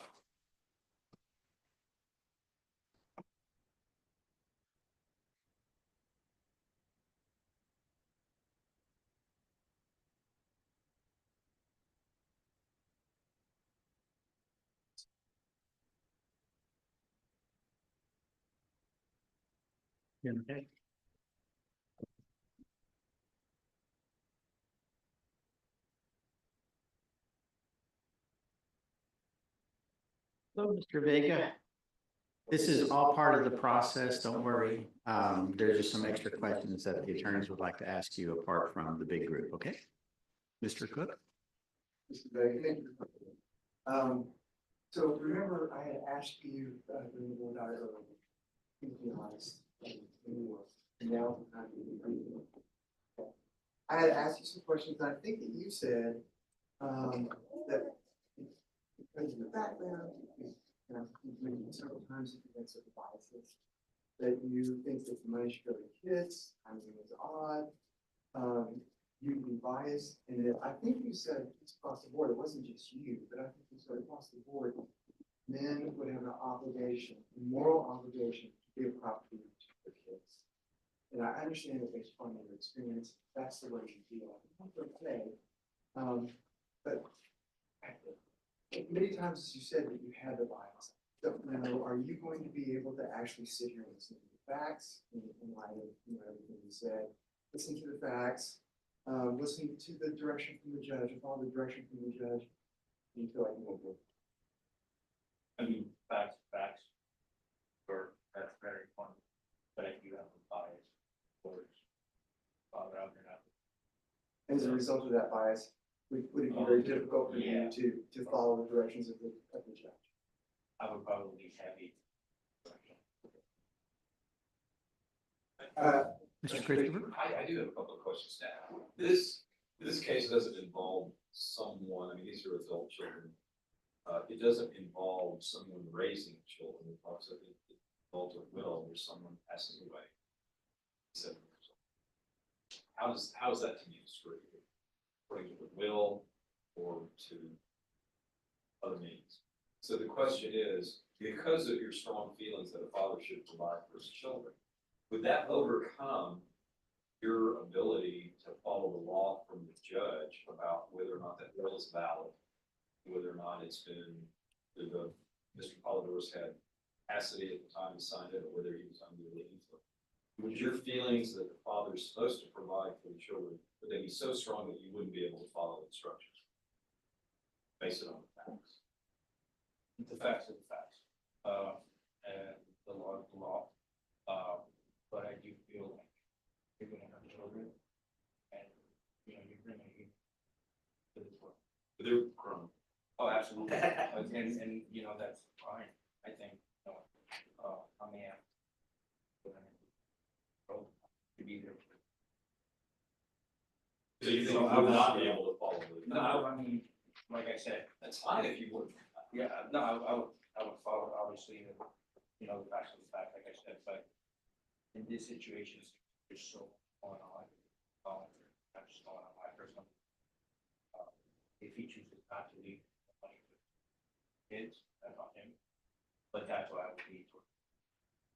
Okay. Hello, Mr. Vega. This is all part of the process, don't worry. There's just some extra questions that the attorneys would like to ask you apart from the big group, okay? Mr. Cook? Mr. Begg, thank you. So remember I had asked you, during the board earlier, to be honest, and you were, and now it's time to be. I had asked you some questions, and I think that you said, that because of the background, you know, you've mentioned several times that you had certain biases, that you think that the money should go to kids, I mean, it's odd. You'd be biased, and I think you said it's across the board, it wasn't just you, but I think you said across the board, men would have an obligation, a moral obligation to give property to their kids. And I understand that based upon your experience, that's the way you feel. Okay. But many times, as you said, that you had the bias. Don't know, are you going to be able to actually sit here and listen to the facts in light of, you know, everything you said, listen to the facts, listening to the direction from the judge, follow the direction from the judge, you feel like you won't do it? I mean, facts, or that's very fun, but if you have a bias towards father out there now. As a result of that bias, would it be very difficult for you to follow the directions of the judge? I would probably be heavy. Mr. Christopher? I do have a couple of questions now. This case doesn't involve someone, I mean, these are adult children. It doesn't involve someone raising children, it involves an adult at will where someone passes away. 7 years old. How is that to be distributed? According to the will or to other means? So the question is, because of your strong feelings that a father should provide for his children, would that overcome your ability to follow the law from the judge about whether or not that will is valid, whether or not it's been, Mr. Polidorus had capacity at the time he signed it, or whether he was under the influence? Would your feelings that the father is supposed to provide for the children, would they be so strong that you wouldn't be able to follow instructions? Based it on the facts. The facts are the facts, and the law is the law. But I do feel like you're gonna have children, and you know you're bringing to this world. But they're grown. Oh, absolutely, and you know that's fine. I think you know, I may have to be there. So you think you would not be able to follow the? No, I mean, like I said, That's fine if you would. yeah, no, I would follow obviously, you know, the facts of the fact, like I said, but in this situation, there's so much going on. Not just going on my personal. If he chooses not to leave the money to kids, that's on him. But that's what I would lead toward.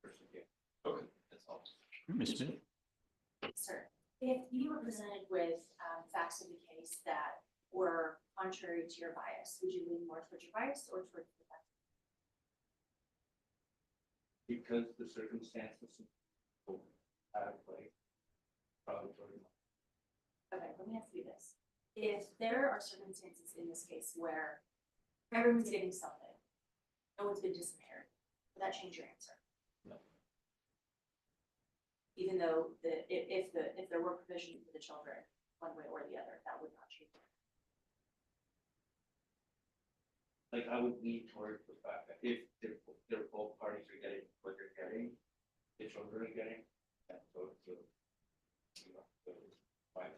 Person, yeah. Okay, that's all. Ms. Smith? Sir, if you were presented with facts of the case that were contrary to your bias, would you lean more towards your bias or towards the facts? Because the circumstances out of play, probably toward him. Okay, let me ask you this. If there are circumstances in this case where everyone's getting something, no one's been disinherited, would that change your answer? No. Even though if there were provision for the children, one way or the other, that would not change. Like I would lean toward the fact that if they're both parties are getting what they're getting, the children are getting, that goes to, you know, the wife.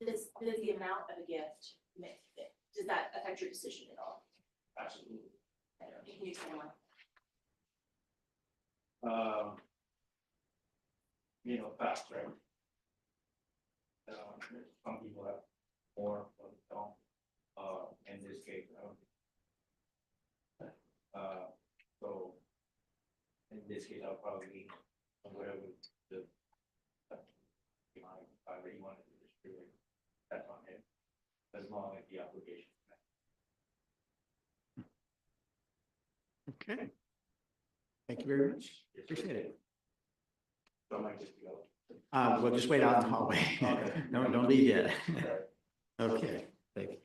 Does the amount of a gift does that affect your decision at all? Absolutely. Can you explain why? You know, facts, right? Some people have more, some don't. In this case, so in this case, I'll probably lean on whatever the I really wanted to distribute. That's on him, as long as the obligation is met. Okay. Thank you very much. Appreciate it. So I might just go. We'll just wait out in the hallway. Don't leave yet. Okay, thank you.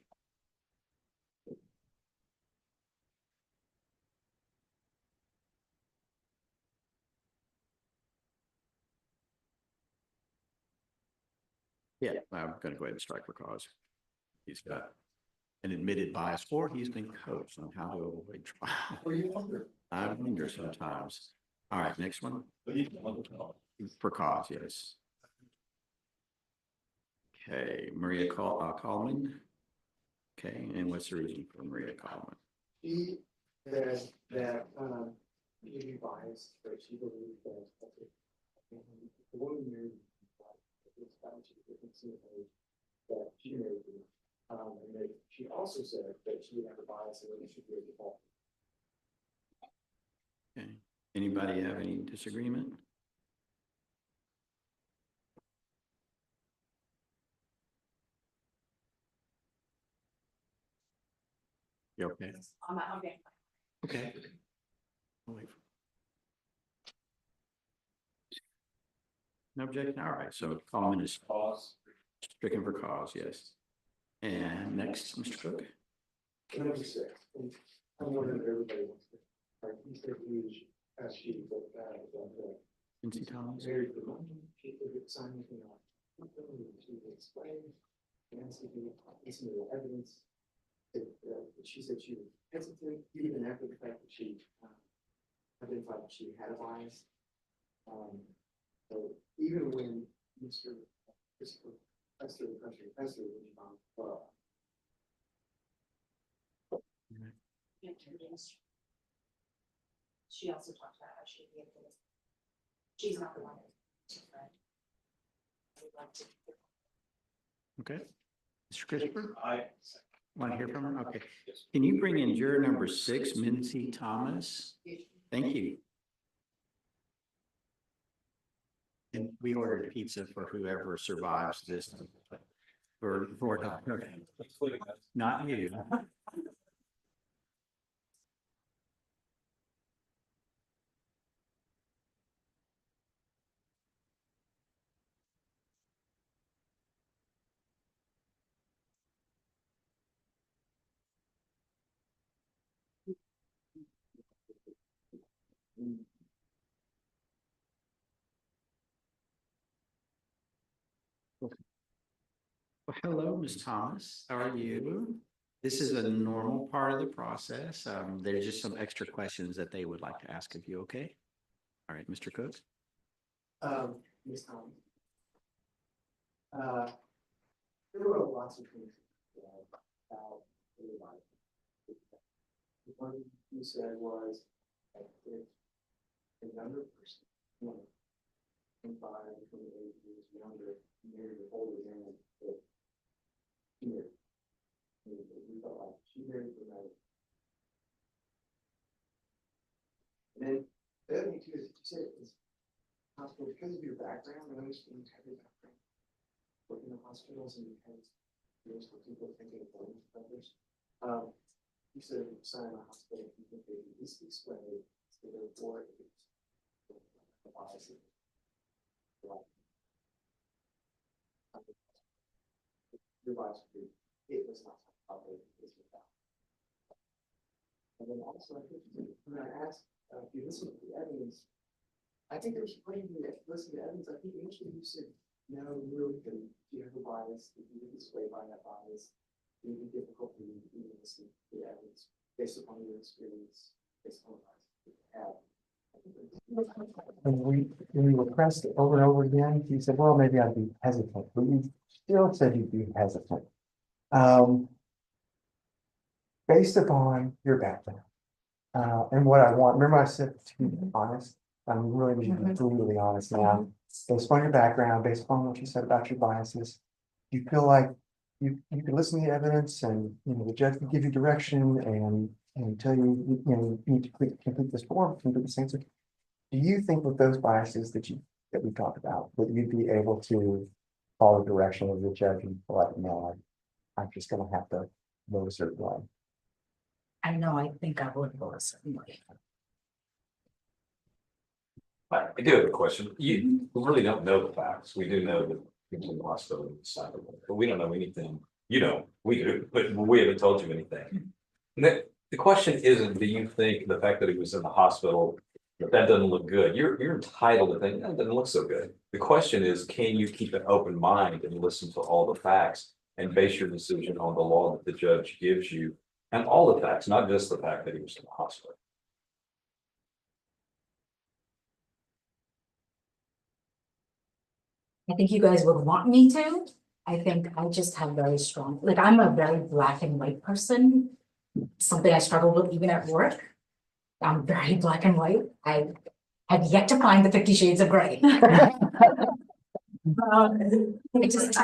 Yeah, I'm gonna go ahead and strike for cause. He's got an admitted bias, or he's been coached on how to avoid trial. I wonder sometimes. All right, next one. For cause, yes. Okay, Maria Coleman. Okay, and what's the reason for Maria Coleman? She said that, she'd be biased, but she believed that, the woman married, that she married, and that she also said that she would have a bias and it should be a default. Okay, anybody have any disagreement? You okay? Okay. Okay. I'll wait. No objection, all right, so Coleman is stricken for cause, yes. And next, Mr. Cook. Number 6, and I'm wondering if everybody wants to, like, he said he as she, but, Quincy Thomas. married the woman, she could sign anything on. She would explain, and see the evidence. She said she was hesitant, even after the fact that she identified that she had a bias. So even when Mr. Christopher Esther, the country, Esther was She also talked about how she'd be able to. She's not the one. Okay. Mr. Christopher, I. want to hear from her? Okay. Can you bring in juror number 6, Mincy Thomas? Thank you. And we ordered pizza for whoever survives this. For okay. Not you. Well, hello, Ms. Thomas. How are you? This is a normal part of the process. There's just some extra questions that they would like to ask of you, okay? All right, Mr. Cook. Ms. Thomas. There were lots of things about the life. The one you said was that if a younger person, 25, 28 years younger, married an older man, that she married. We felt like she married the man. And then the other thing too is you said it was possible because of your background, and understanding your background, working in hospitals and because most of people thinking of going to others. You said if you sign a hospital, you think they this way, so therefore it's the policy. Your bias would be, it was not public, it was without. And then also, I think when I asked, if you listen to the evidence, I think there's plenty of listen to the evidence. I think initially you said, no, you really couldn't. You have a bias. If you were swayed by that bias, it would be difficult for you to even listen to the evidence based upon your experience, based on what you have. And when we were pressed over and over again, you said, well, maybe I'd be hesitant, but you still said you'd be hesitant. Based upon your background, and what I want, remember I said to be honest, I'm really being brutally honest now. Based upon your background, based upon what you said about your biases, you feel like you can listen to the evidence and, the judge can give you direction and tell you, you need to complete this form, complete this answer. Do you think with those biases that we talked about, that you'd be able to follow direction of the judge and let them know, I'm just gonna have to vote a certain way? I know, I think I would go a certain way. I do have a question. You really don't know the facts. We do know that people in the hospital decided, but we don't know anything. You know, we do, but we haven't told you anything. And the question isn't, do you think the fact that he was in the hospital, that doesn't look good? You're entitled to think, that doesn't look so good. The question is, can you keep an open mind and listen to all the facts and base your decision on the law that the judge gives you and all the facts, not just the fact that he was in the hospital? I think you guys would want me to. I think I just have very strong, like I'm a very black and white person. Something I struggle with even at work. I'm very black and white. I have yet to find the 50 Shades of Grey. I just,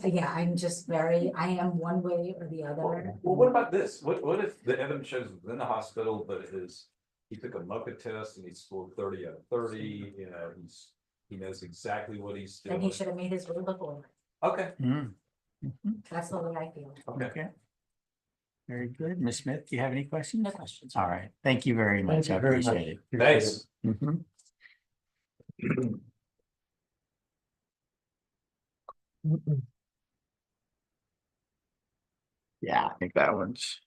yeah, I'm just very, I am one way or the other. Well, what about this? What if the evidence shows he was in the hospital, but he took a MOCA test and he scored 30 out of 30, you know, he knows exactly what he's doing. Then he should have made his rule before. Okay. That's the way I feel. Okay. Very good. Ms. Smith, do you have any questions? No questions. All right. Thank you very much. Thank I you very much. appreciate it. Thanks. Yeah, I think that one's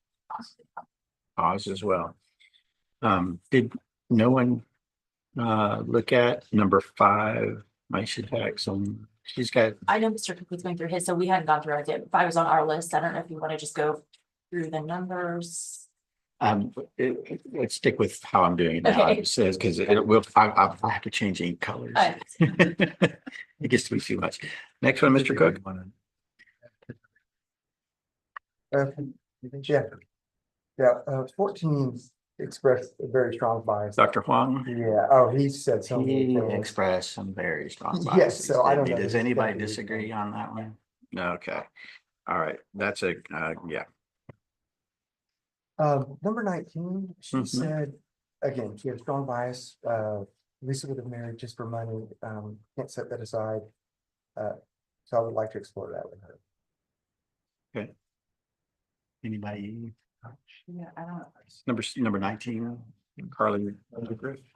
pause as well. Did no one look at number 5? I should have some. She's got. I know Mr. Cookie's going through his, so we hadn't gone through it yet. 5 is on our list. I don't know if you want to just go through the numbers. Let's stick with how I'm doing it now. Okay. It says because it will. I have to change any colors. It gets to be too much. Next one, Mr. Cook. Yeah, 14 expressed a very strong bias. Dr. Huang. Yeah, oh, he said something. He expressed some very strong biases. Yes, so I don't know. Does anybody disagree on that one? Okay. All right. That's a yeah. Number 19, she said, again, she had a strong bias. Lisa would have married just for money. Can't set that aside. So I would like to explore that with her. Okay. Anybody? Yeah, I don't. Number 19, Carly.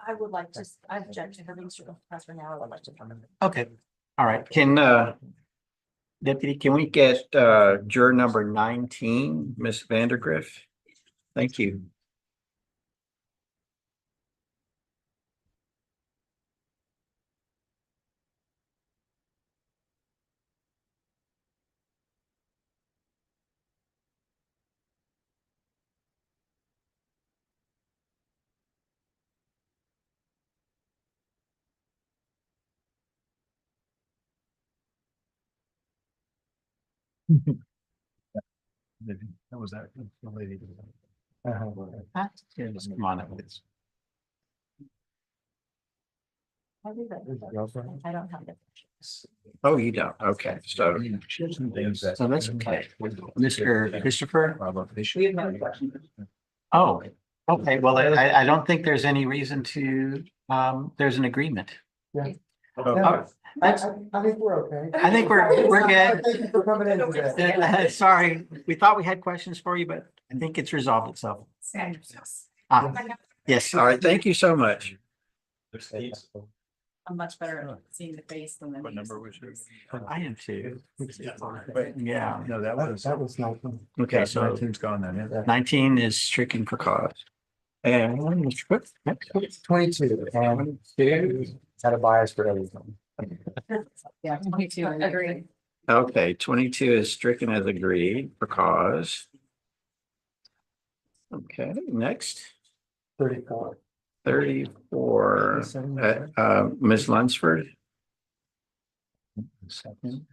I would like to, I object to her being certified professor now. I would like to. Okay. All right. Can Deputy, can we get juror number 19, Miss Vandergriff? Thank you. That was that the lady. Yeah, just come on up with this. I don't have it. Oh, you don't? Okay, so. So that's okay. Mr. Christopher? Oh, okay. Well, I don't think there's any reason to, there's an agreement. Yeah. Oh, I think we're okay. I think we're good. Thank you for coming in today. Sorry, we thought we had questions for you, but I think it's resolved itself. Yes, all right. Thank you so much. I'm much better at seeing the face than the. What number was yours? I am too. Yeah, no, that was 19. Okay, so 19's gone then. Yeah. 19 is stricken for cause. And Mr. Cook, next. 22, and had a bias for everything. Yeah, 22, agree. Okay, 22 is stricken as agreed for cause. Okay, next. 34. 34, Ms. Lunsford. Second.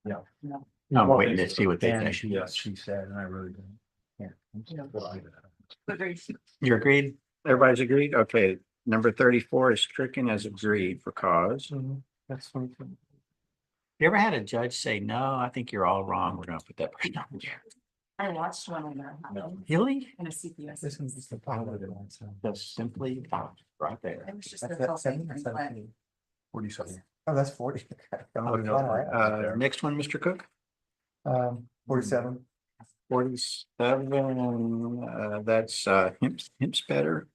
Yeah. No, I'm waiting to see what they think. Yes, she said, and I really don't. Yeah. You're agreed? Everybody's agreed? Okay, number 34 is stricken as agreed for cause. That's 22. You ever had a judge say, no, I think you're all wrong. We're gonna put that person on there. I watched one on there. Really? In a CPS. This is just the final of the one. So Just simply right there. It was just that's the that whole 7 thing. or 17. 47. Oh, that's 40. Next one, Mr. Cook. 47. 47, that's Himpspeter,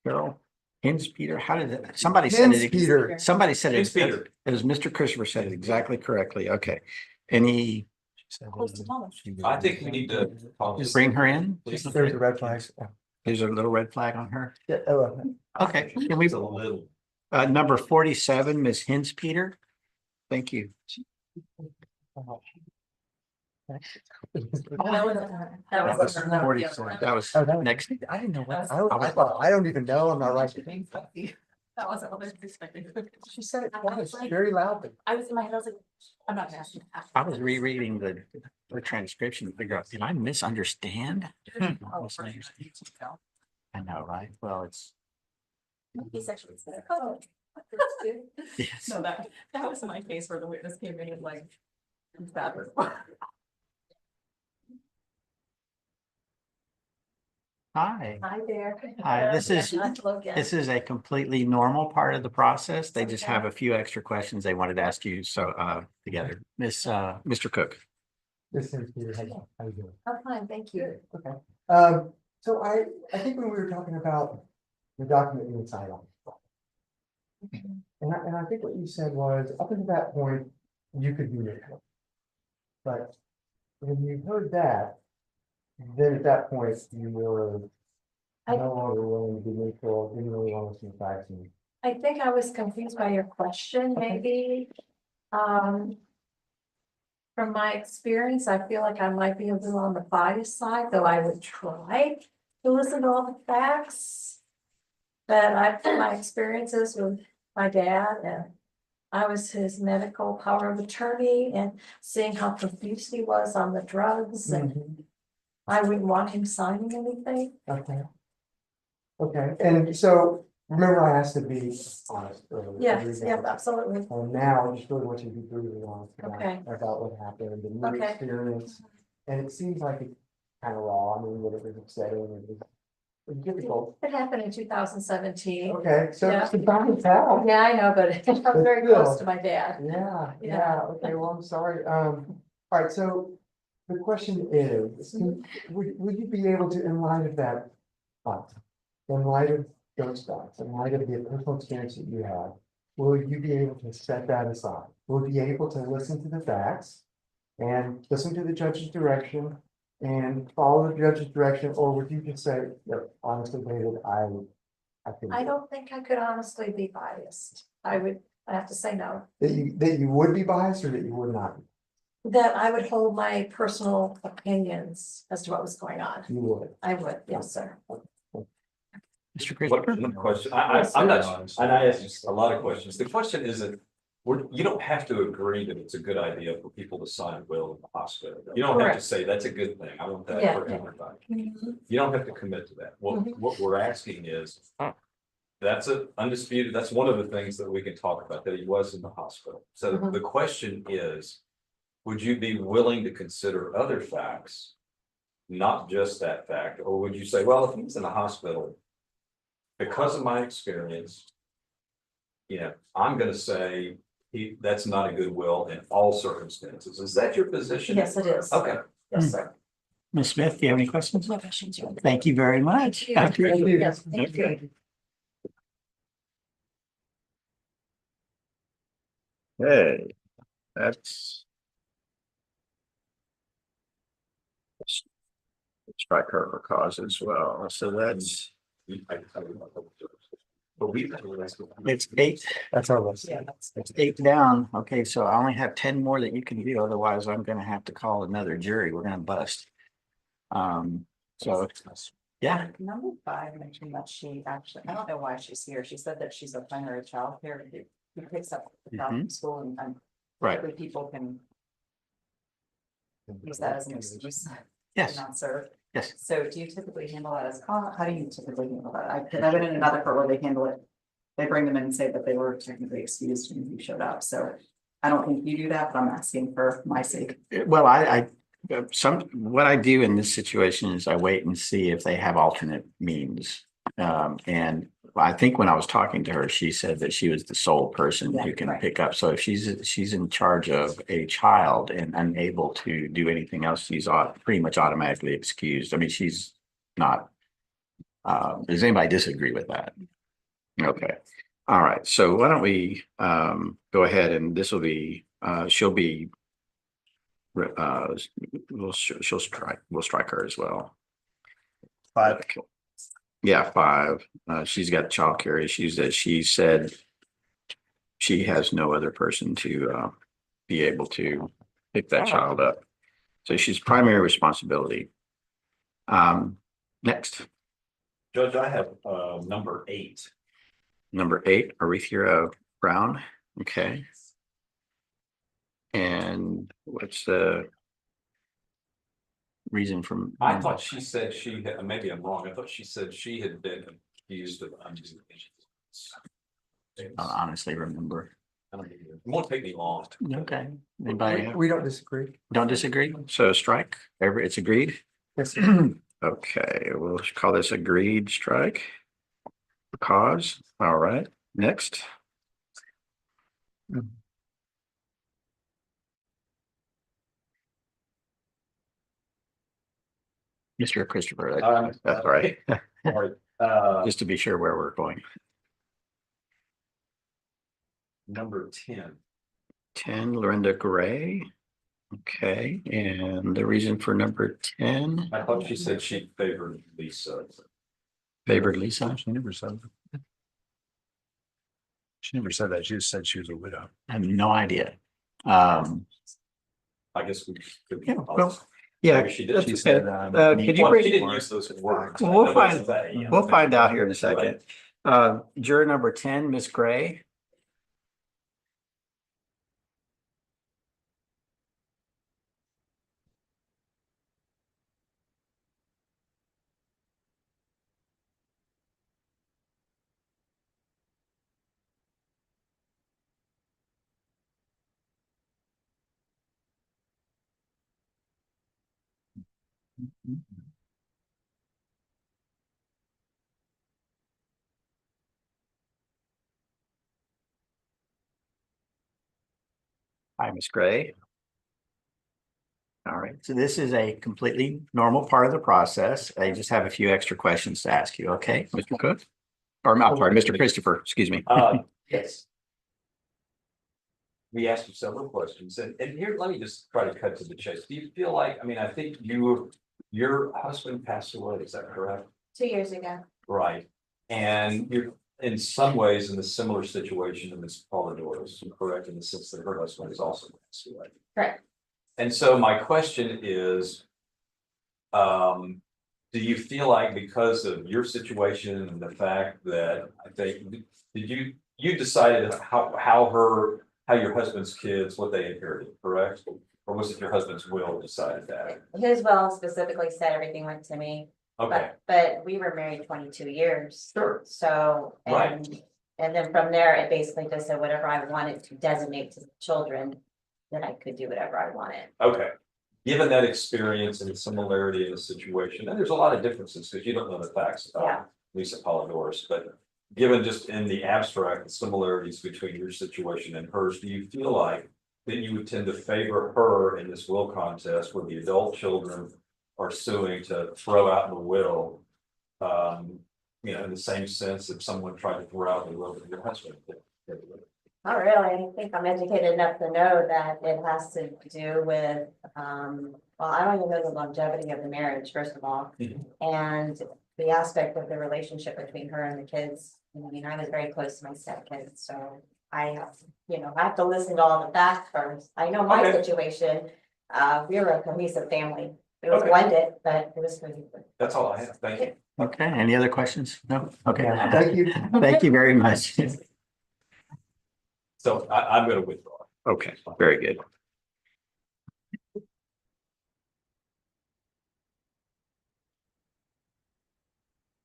Carol, Hinspeter, how did it, somebody said it. Hinspeter. Somebody said it. Hinspeter. As Mr. Christopher said it exactly correctly. Okay. Any, I think we need to. bring her in? There's a red flag. There's a little red flag on her. Yeah, Okay, can we, It's a little. number 47, Ms. Hinspeter? Thank you. That was 47. That was Oh, that was next. I didn't know what, I thought, I don't even know, I'm not right. That wasn't what I was expecting. She said it twice, very loudly. I was in my head, I was like, I'm not gonna ask you. I was rereading the transcription to figure out, did I misunderstand? I know, right? Well, it's. He's actually said. Yes. No, that was my case where the witness came in and like, that was. Hi. Hi there. Hi, this is a completely normal part of the process. They just have a few extra questions they wanted to ask you, so together. Mr. Cook. This is Peter, how you doing? I'm fine, thank you. Okay, so I think when we were talking about the document being signed on. And I think what you said was, up until that point, you could be neutral. But when you heard that, then at that point, you were no longer willing to be neutral, didn't really want to see facts. I think I was confused by your question, maybe. From my experience, I feel like I might be a little on the biased side, though I would try to listen to all the facts. But my experiences with my dad, and I was his medical power of attorney, and seeing how confused he was on the drugs, and I wouldn't want him signing anything. Okay. Okay, and so remember I asked to be honest earlier. Yes, yeah, absolutely. And now I just really want you to be brutally honest Okay. about what happened and your Okay. experience. And it seems like it's kind of raw, I mean, what it was saying, it was difficult. It happened in 2017. Okay, so Yeah. it's the time to tell. Yeah, I know, but I'm very close to my dad. Yeah, okay, well, I'm sorry, all right, so the question is, would you be able to, in light of that, in light of those facts, in light of the personal experience that you have, will you be able to set that aside? Will you be able to listen to the facts and listen to the judge's direction and follow the judge's direction, or would you just say, look, honestly, David, I think I don't think I could honestly be biased. I have to say no. that you would be biased or that you would not? That I would hold my personal opinions as to what was going on. You would. I would, yes, sir. Mr. What Christopher? question? I'm not, and I asked you a lot of questions. The question isn't, you don't have to agree that it's a good idea for people to sign a will in the hospital. You don't have to Correct. say that's a good thing. I want that Yeah, for yeah. everybody. Mhm. You don't have to commit to that. What we're asking is, that's a undisputed, that's one of the things that we can talk about, that he was in the hospital. So Mhm. the question is, would you be willing to consider other facts? Not just that fact, or would you say, well, if he's in the hospital, because of my experience, I'm gonna say that's not a good will in all circumstances. Is that your position? Yes, it is. Okay. Yes, sir. Ms. Smith, do you have any questions? No questions. Thank you very much. Thank you. I appreciate it. Yes, thank you. Okay. Hey, that's. Let's strike her for cause as well. So that's. It's 8. That's our list. Yeah. It's 8 down. Okay, so I only have 10 more that you can do. Otherwise, I'm gonna have to call another jury. We're gonna bust. So, yeah. Number 5 mentioned that she actually, I don't know why she's here. She said that she's a primary childcare who picks up the child from school and Right. other people can use that as an excuse. Yes. To not serve. Yes. So do you typically handle that as, how do you typically handle that? I've been in another court where they handle it. They bring them in and say that they were technically excused when you showed up. So I don't think you do that, but I'm asking for my sake. Well, what I do in this situation is I wait and see if they have alternate means. And I think when I was talking to her, she said that she was the sole person who Yeah, can right. pick up. So if she's in charge of a child and unable to do anything else, she's pretty much automatically excused. I mean, she's not. Does anybody disagree with that? Okay. All right. So why don't we go ahead and this will be she'll be she'll strike, we'll strike her as well. 5. Yeah, 5. She's got childcare issues that she said she has no other person to be able to pick that child up. So she's primary responsibility. Next, Judge, I have number 8. number 8, Aretha Brown. Okay. And what's the reason from? I thought she said she had, maybe I'm wrong, I thought she said she had been accused of undue influence. I don't honestly remember. I don't either. It won't take me long. Okay. Anybody? We don't disagree. Don't disagree? So strike. It's agreed? Yes, sir. Okay, we'll call this agreed strike. Cause. All right. Next. Mr. Christopher, that's all right. All right. Just to be sure where we're going. Number 10. 10, Lorinda Gray. Okay, and the reason for number 10? I thought she said she favored Lisa. Favored Lisa? She never said that. She never said that. She just said she was a widow. I have no idea. I guess we could. Yeah, well, yeah. Maybe she did. that's She okay. said, Could you well, bring? she didn't use those words. Well, I know that's vague. we'll find out here in a second. Juror number 10, Miss Gray. Hi, Miss Gray. All right, so this is a completely normal part of the process. I just have a few extra questions to ask you, okay, Mr. Cook? Or I'm sorry, Mr. Christopher, excuse me. Yes. We asked you several questions and here, let me just try to cut to the chase. Do you feel like, I mean, I think your husband passed away, is that correct? 2 years ago. Right. And you're in some ways in a similar situation in Ms. Polidor's, correct, in the sense that her husband is also passed away. Correct. And so my question is, do you feel like because of your situation and the fact that I think, did you decided how your husband's kids, what they inherited, correct? Or was it your husband's will decided that? His will specifically said everything went to me. Okay, But we were married 22 years. sure, So, Right. and then from there, it basically just said whatever I wanted to designate to the children, then I could do whatever I wanted. okay. Given that experience and the similarity in the situation, and there's a lot of differences because you don't know the facts Yeah. about Lisa Polidor's, but given just in the abstract, the similarities between your situation and hers, do you feel like that you would tend to favor her in this will contest where the adult children are suing to throw out the will? In the same sense if someone tried to throw out the will of your husband. Not really. I think I'm educated enough to know that it has to do with, well, I don't even know the longevity of the marriage, first of all. And the aspect of the relationship between her and the kids. I mean, I was very close to my stepkids, so I have to listen to all the facts first. I know my situation. We were a cohesive family. It was blended, but it was cohesive. That's all I have. Thank you. Okay, any other questions? No? Okay. Thank you. Thank you very much. So I'm going to withdraw. Okay, very good.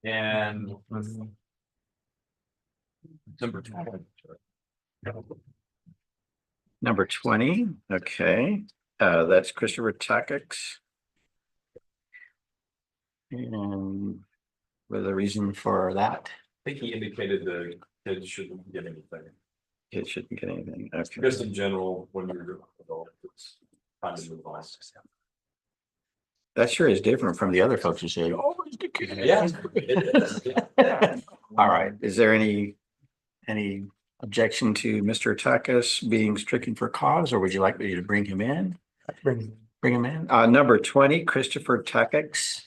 And number 20. Number 20, okay, that's Christopher Takix. And with a reason for that? think he indicated the kids shouldn't get anything. It shouldn't get anything. Okay. Just in general, when you're an adult, it's time to move on. That sure is different from the other folks who say, oh, it's the kid. Yeah. It is, yeah. All right, is there any objection to Mr. Tuckus being stricken for cause, or would you like me to bring him in? Bring him in. Number 20, Christopher Tuckus.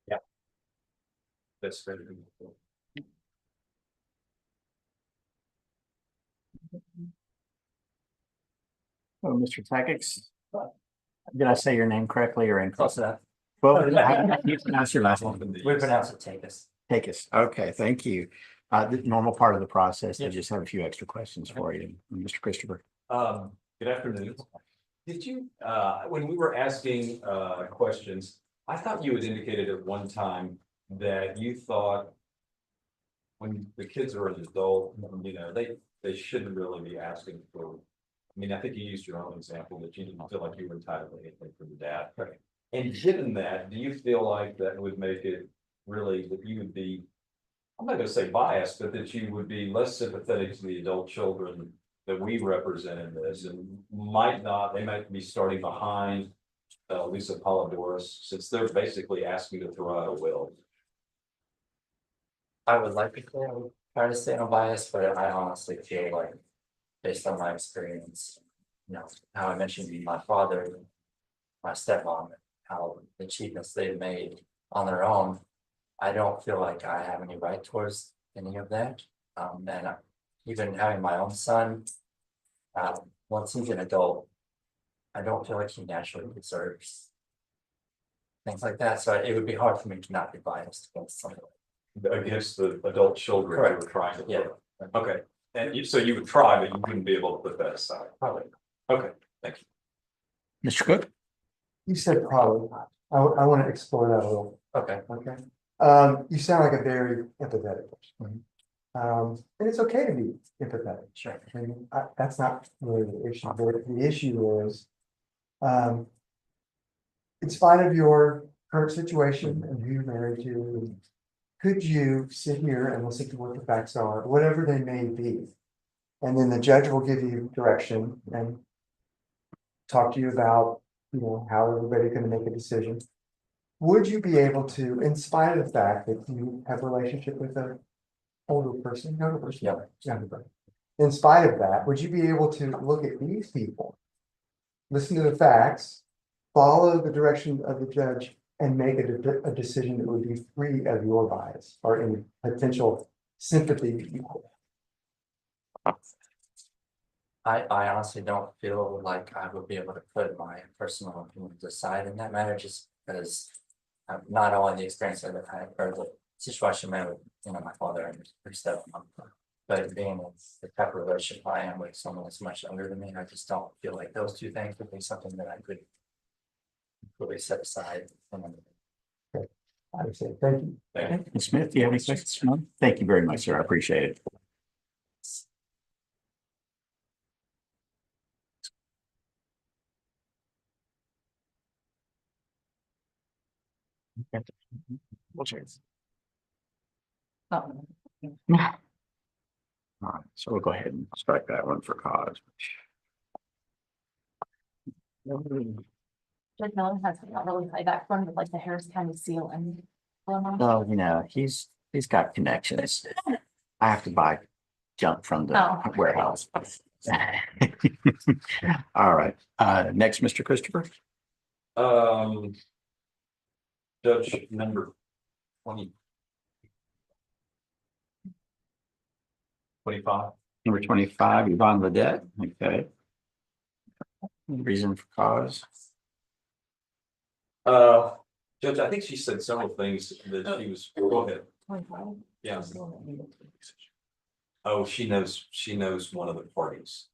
Yeah. That's very good. Oh, Mr. Tuckus. Did I say your name correctly or incorrectly? Well, how do you pronounce your last name? We pronounce it Takis. Takis. Okay, thank you. The normal part of the process. I just have a few extra questions for you, Mr. Christopher. Good afternoon. Did you, when we were asking questions, I thought you had indicated at one time that you thought when the kids are an adult, you know, they shouldn't really be asking for. I mean, I think you used your own example that you didn't feel like you were entitled to anything from the dad. Right. And given that, do you feel like that would make it really that you would be, I'm not gonna say biased, but that you would be less sympathetic to the adult children that we represent in this and they might be starting behind Lisa Polidorus, since they're basically asking to throw out a will? I would like to say I would try to stay unbiased, but I honestly feel like, based on my experience, you know, how I mentioned my father, my stepmom, how the achievements they've made on their own, I don't feel like I have any right towards any of that. Even having my own son, once he's an adult, I don't feel like he naturally deserves things like that. So it would be hard for me to not be biased against something. Against the adult children Correct. who are trying to. Yeah. Okay, and so you would try, but you wouldn't be able to put that aside. Probably. Okay, thank you. Mr. Cook? You said probably. I want to explore that a little. Okay. Okay. You sound like a very empathetic person. And it's okay to be empathetic. Sure. I mean, that's not really the issue. The issue is, in spite of your current situation and who you're married to, could you sit here and listen to what the facts are, whatever they may be? And then the judge will give you direction and talk to you about, you know, how everybody's going to make a decision. Would you be able to, in spite of the fact that you have a relationship with an older person, younger person, younger person, in spite of that, would you be able to look at these people, listen to the facts, follow the direction of the judge, and make a decision that would be free of your bias or any potential sympathy? I honestly don't feel like I would be able to put my personal opinions aside in that matter, just because not only the experience I've had or the situation I had with, you know, my father and his stepmom, but being in the type of relationship I am with someone that's much younger than me, I just don't feel like those two things would be something that I could really set aside. I would say thank you. Thank you. Ms. Smith, do you have any questions? Thank you very much, sir. I appreciate it. All right, so we'll go ahead and strike that one for cause. Judge Miller has a really high background with like the Harris County seal and. Oh, you know, he's got connections. I have to buy junk from the warehouse. All right, next, Mr. Christopher. Judge number 20. 25. Number 25, Yvonne Ledet. Okay. Reason for cause. Judge, I think she said several things that she was, go ahead. 25. Yeah. Oh, she knows one of the parties.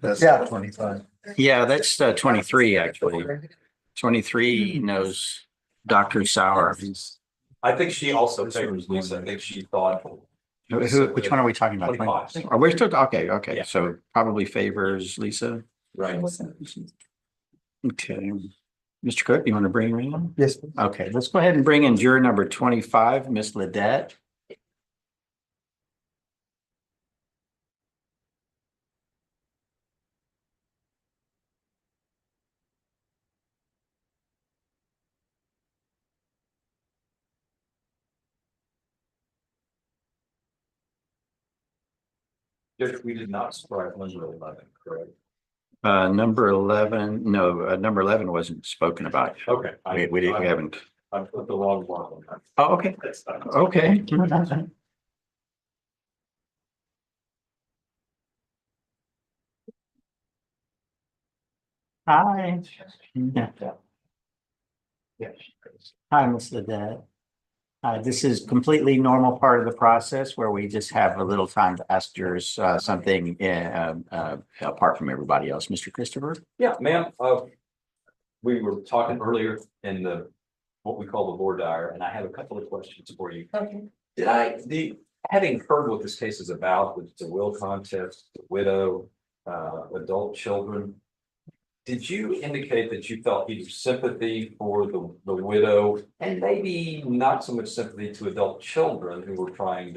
That's Yeah. 25. Yeah, that's 23, actually. 23 knows Dr. Sauer. I think she also favors Lisa. I think she thought. Which one are we talking about? 25. Are we still, okay, Yeah. so probably favors Lisa. Right. Okay. Mr. Cook, you want to bring her in? Yes. Okay, let's go ahead and bring in juror number 25, Miss Ledette. Judge, we did not strike number 11, correct? Number 11, no, number 11 wasn't spoken about. Okay. We haven't. I put the wrong one on that. Oh, okay. That's fine. Okay. Hi. Hi, Miss Ledette. This is completely normal part of the process where we just have a little time to ask jurors something apart from everybody else. Mr. Christopher? Yeah, ma'am, we were talking earlier in what we call the board diary, and I have a couple of questions for you. Okay. Having heard what this case is about, with the will contest, the widow, adult children, did you indicate that you felt either sympathy for the widow and maybe not so much sympathy to adult children who were trying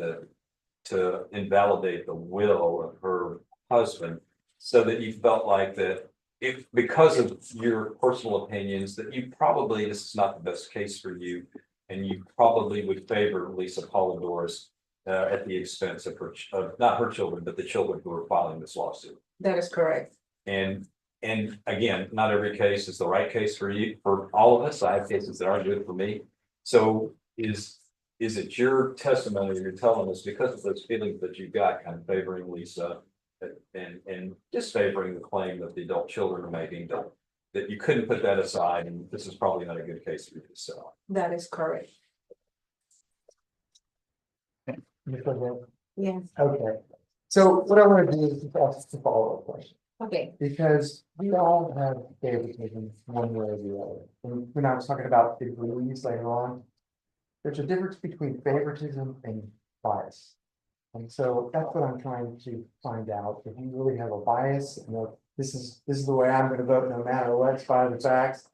to invalidate the will of her husband, so that you felt like that if, because of your personal opinions, that you probably, this is not the best case for you, and you probably would favor Lisa Polidorus at the expense of not her children, but the children who are filing this lawsuit? That is correct. And again, not every case is the right case for you, for all of us. I have cases that aren't good for me. So is it your testimony you're telling us, because of those feelings that you got, kind of favoring Lisa and disfavoring the claim that the adult children are making, that you couldn't put that aside and this is probably not a good case for you to sell? That is correct. Yes. Okay, so what I want to do is ask the follow-up question. Okay. Because we all have favoritism one way or the other. And when I was talking about degrees later on, there's a difference between favoritism and bias. And so that's what I'm trying to find out. If you really have a bias, you know, this is the way I'm going to vote no matter what, by the facts.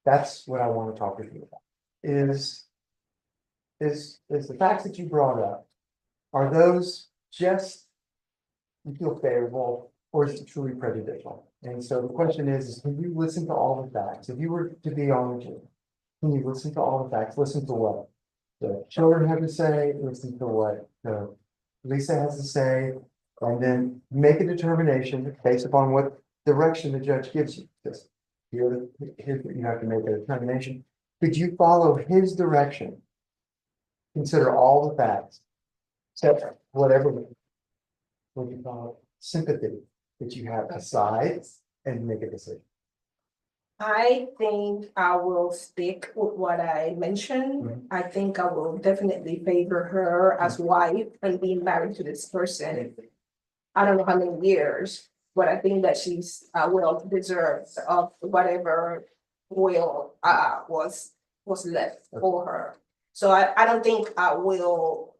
That's what I want to talk with you about. Is the facts that you brought up, are those just you feel favorable, or is it truly prejudicial? And so the question is can you listen to all the facts? If you were to be on the jury, can you listen to all the facts? Listen to what the children have to say, listen to what Lisa has to say, and then make a determination based upon what direction the judge gives you. Because here's what you have to make a determination. Could you follow his direction? Consider all the facts, except whatever what you call sympathy that you have aside, and make a decision. I think I will stick with what I mentioned. I think I will definitely favor her as wife and being married to this person. I don't know how many years, but I think that she's well deserved of whatever will was left for her. So I don't think I will,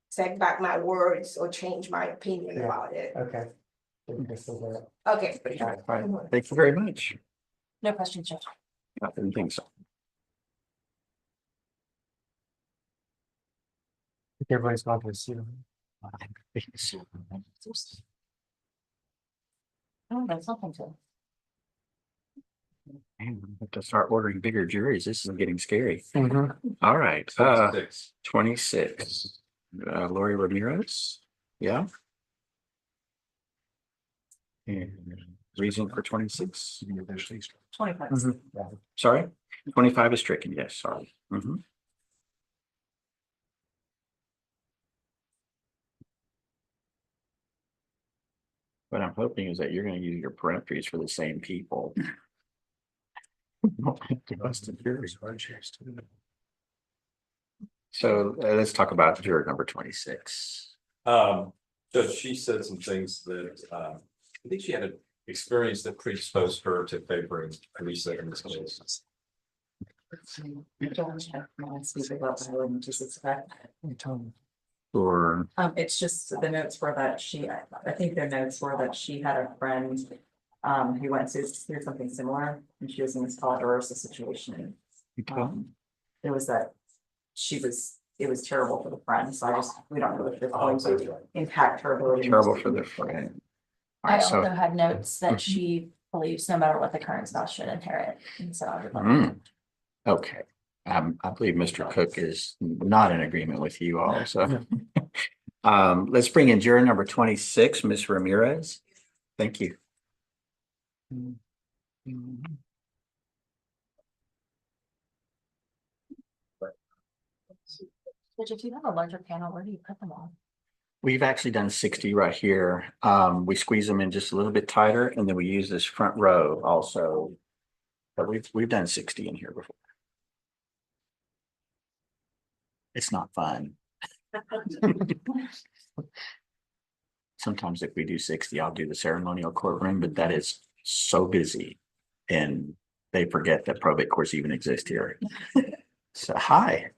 take back my words or change my opinion about it. Okay. Okay. Thank you very much. No questions, Judge. I didn't think so. Everybody's gone to see them. Oh, that's something to. Man, we have to start ordering bigger juries. This is getting scary. Mm-hmm. All right. 26. 26. Lori Ramirez. Yeah. And reason for 26. 25. Sorry, 25 is stricken. Yes, sorry. What I'm hoping is that you're going to use your peremptories for the same people. So let's talk about juror number 26. Judge, she said some things that, I think she had an experience that predisposed her to favoring Lisa in this case. Or It's just the notes were that I think their notes were that she had a friend who went through something similar, and she was in this Colorado situation. It was that it was terrible for the friend, so we don't know if it's going to impact her ability. trouble for the friend. All I right, so also had notes that she believes no matter what the current spouse should inherit, and so. okay. I believe Mr. Cook is not in agreement with you all, so. Let's bring in juror number 26, Ms. Ramirez. Thank you. But if you have a larger panel, where do you put them all? We've actually done 60 right here. We squeeze them in just a little bit tighter, and then we use this front row also. But we've done 60 in here before. It's not fun. Sometimes if we do 60, I'll do the ceremonial courtroom, but that is so busy. And they forget that probate courts even exist here. So hi.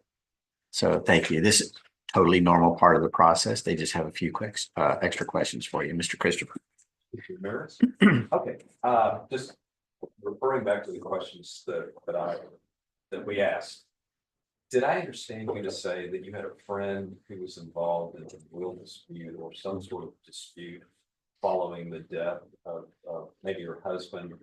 So thank you. This is totally normal part of the process. They just have a few quick extra questions for you, Mr. Christopher. Okay, just referring back to the questions that we asked. Did I understand you to say that you had a friend who was involved in a will dispute or some sort of dispute following the death of maybe her husband,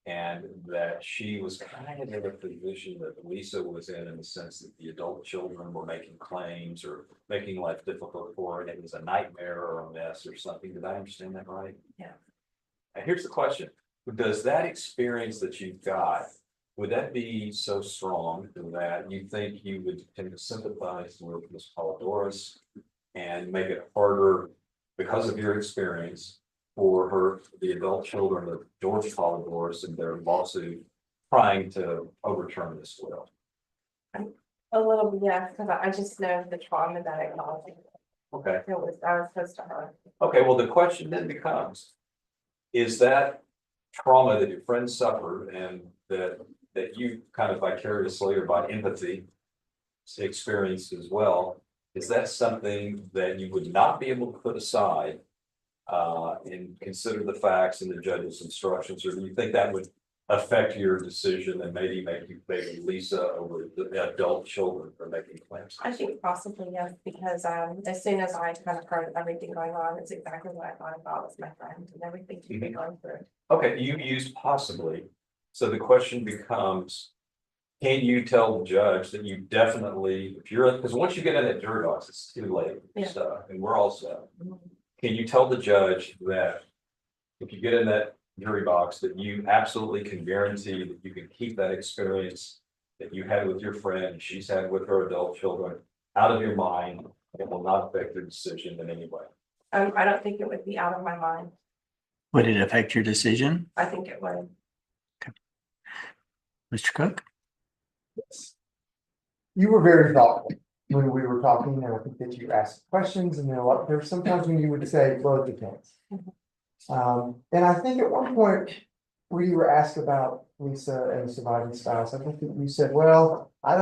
and that she was kind of in a position that Lisa was in the sense that the adult children were making claims or making life difficult for her, and it was a nightmare or a mess or something? Did I understand that right? Yeah. And here's the question. Does that experience that you've got, would that be so strong that you think you would tend to sympathize with Ms. Polidorus and make it harder because of your experience for the adult children of George Polidorus and their lawsuit trying to overturn this will? A little bit, yeah, because I just know the trauma that it caused. Okay. I was close to her. Okay, well, the question then becomes, is that trauma that your friend suffered and that you kind of vicariously or by empathy experienced as well, is that something that you would not be able to put aside and consider the facts and the judge's instructions, or do you think that would affect your decision and maybe make you favor Lisa over the adult children for making claims? I think possibly, yes, because as soon as I kind of heard everything going on, it's exactly what I thought about with my friend and everything she'd been going through. Okay, you used possibly. So the question becomes, can you tell the judge that you definitely, if you're, because once you get in that jury box, it's too late and stuff, and we're all set. Can you tell the judge that if you get in that jury box, that you absolutely can guarantee that you can keep that experience that you had with your friend, she's had with her adult children, out of your mind, and it will not affect your decision in any way? I don't think it would be out of my mind. Would it affect your decision? I think it would. Mr. Cook? You were very thoughtful when we were talking, and I think that you asked questions, and there's sometimes when you would say, well, it depends. And I think at one point where you were asked about Lisa and the surviving spouse, I think that you said, well, I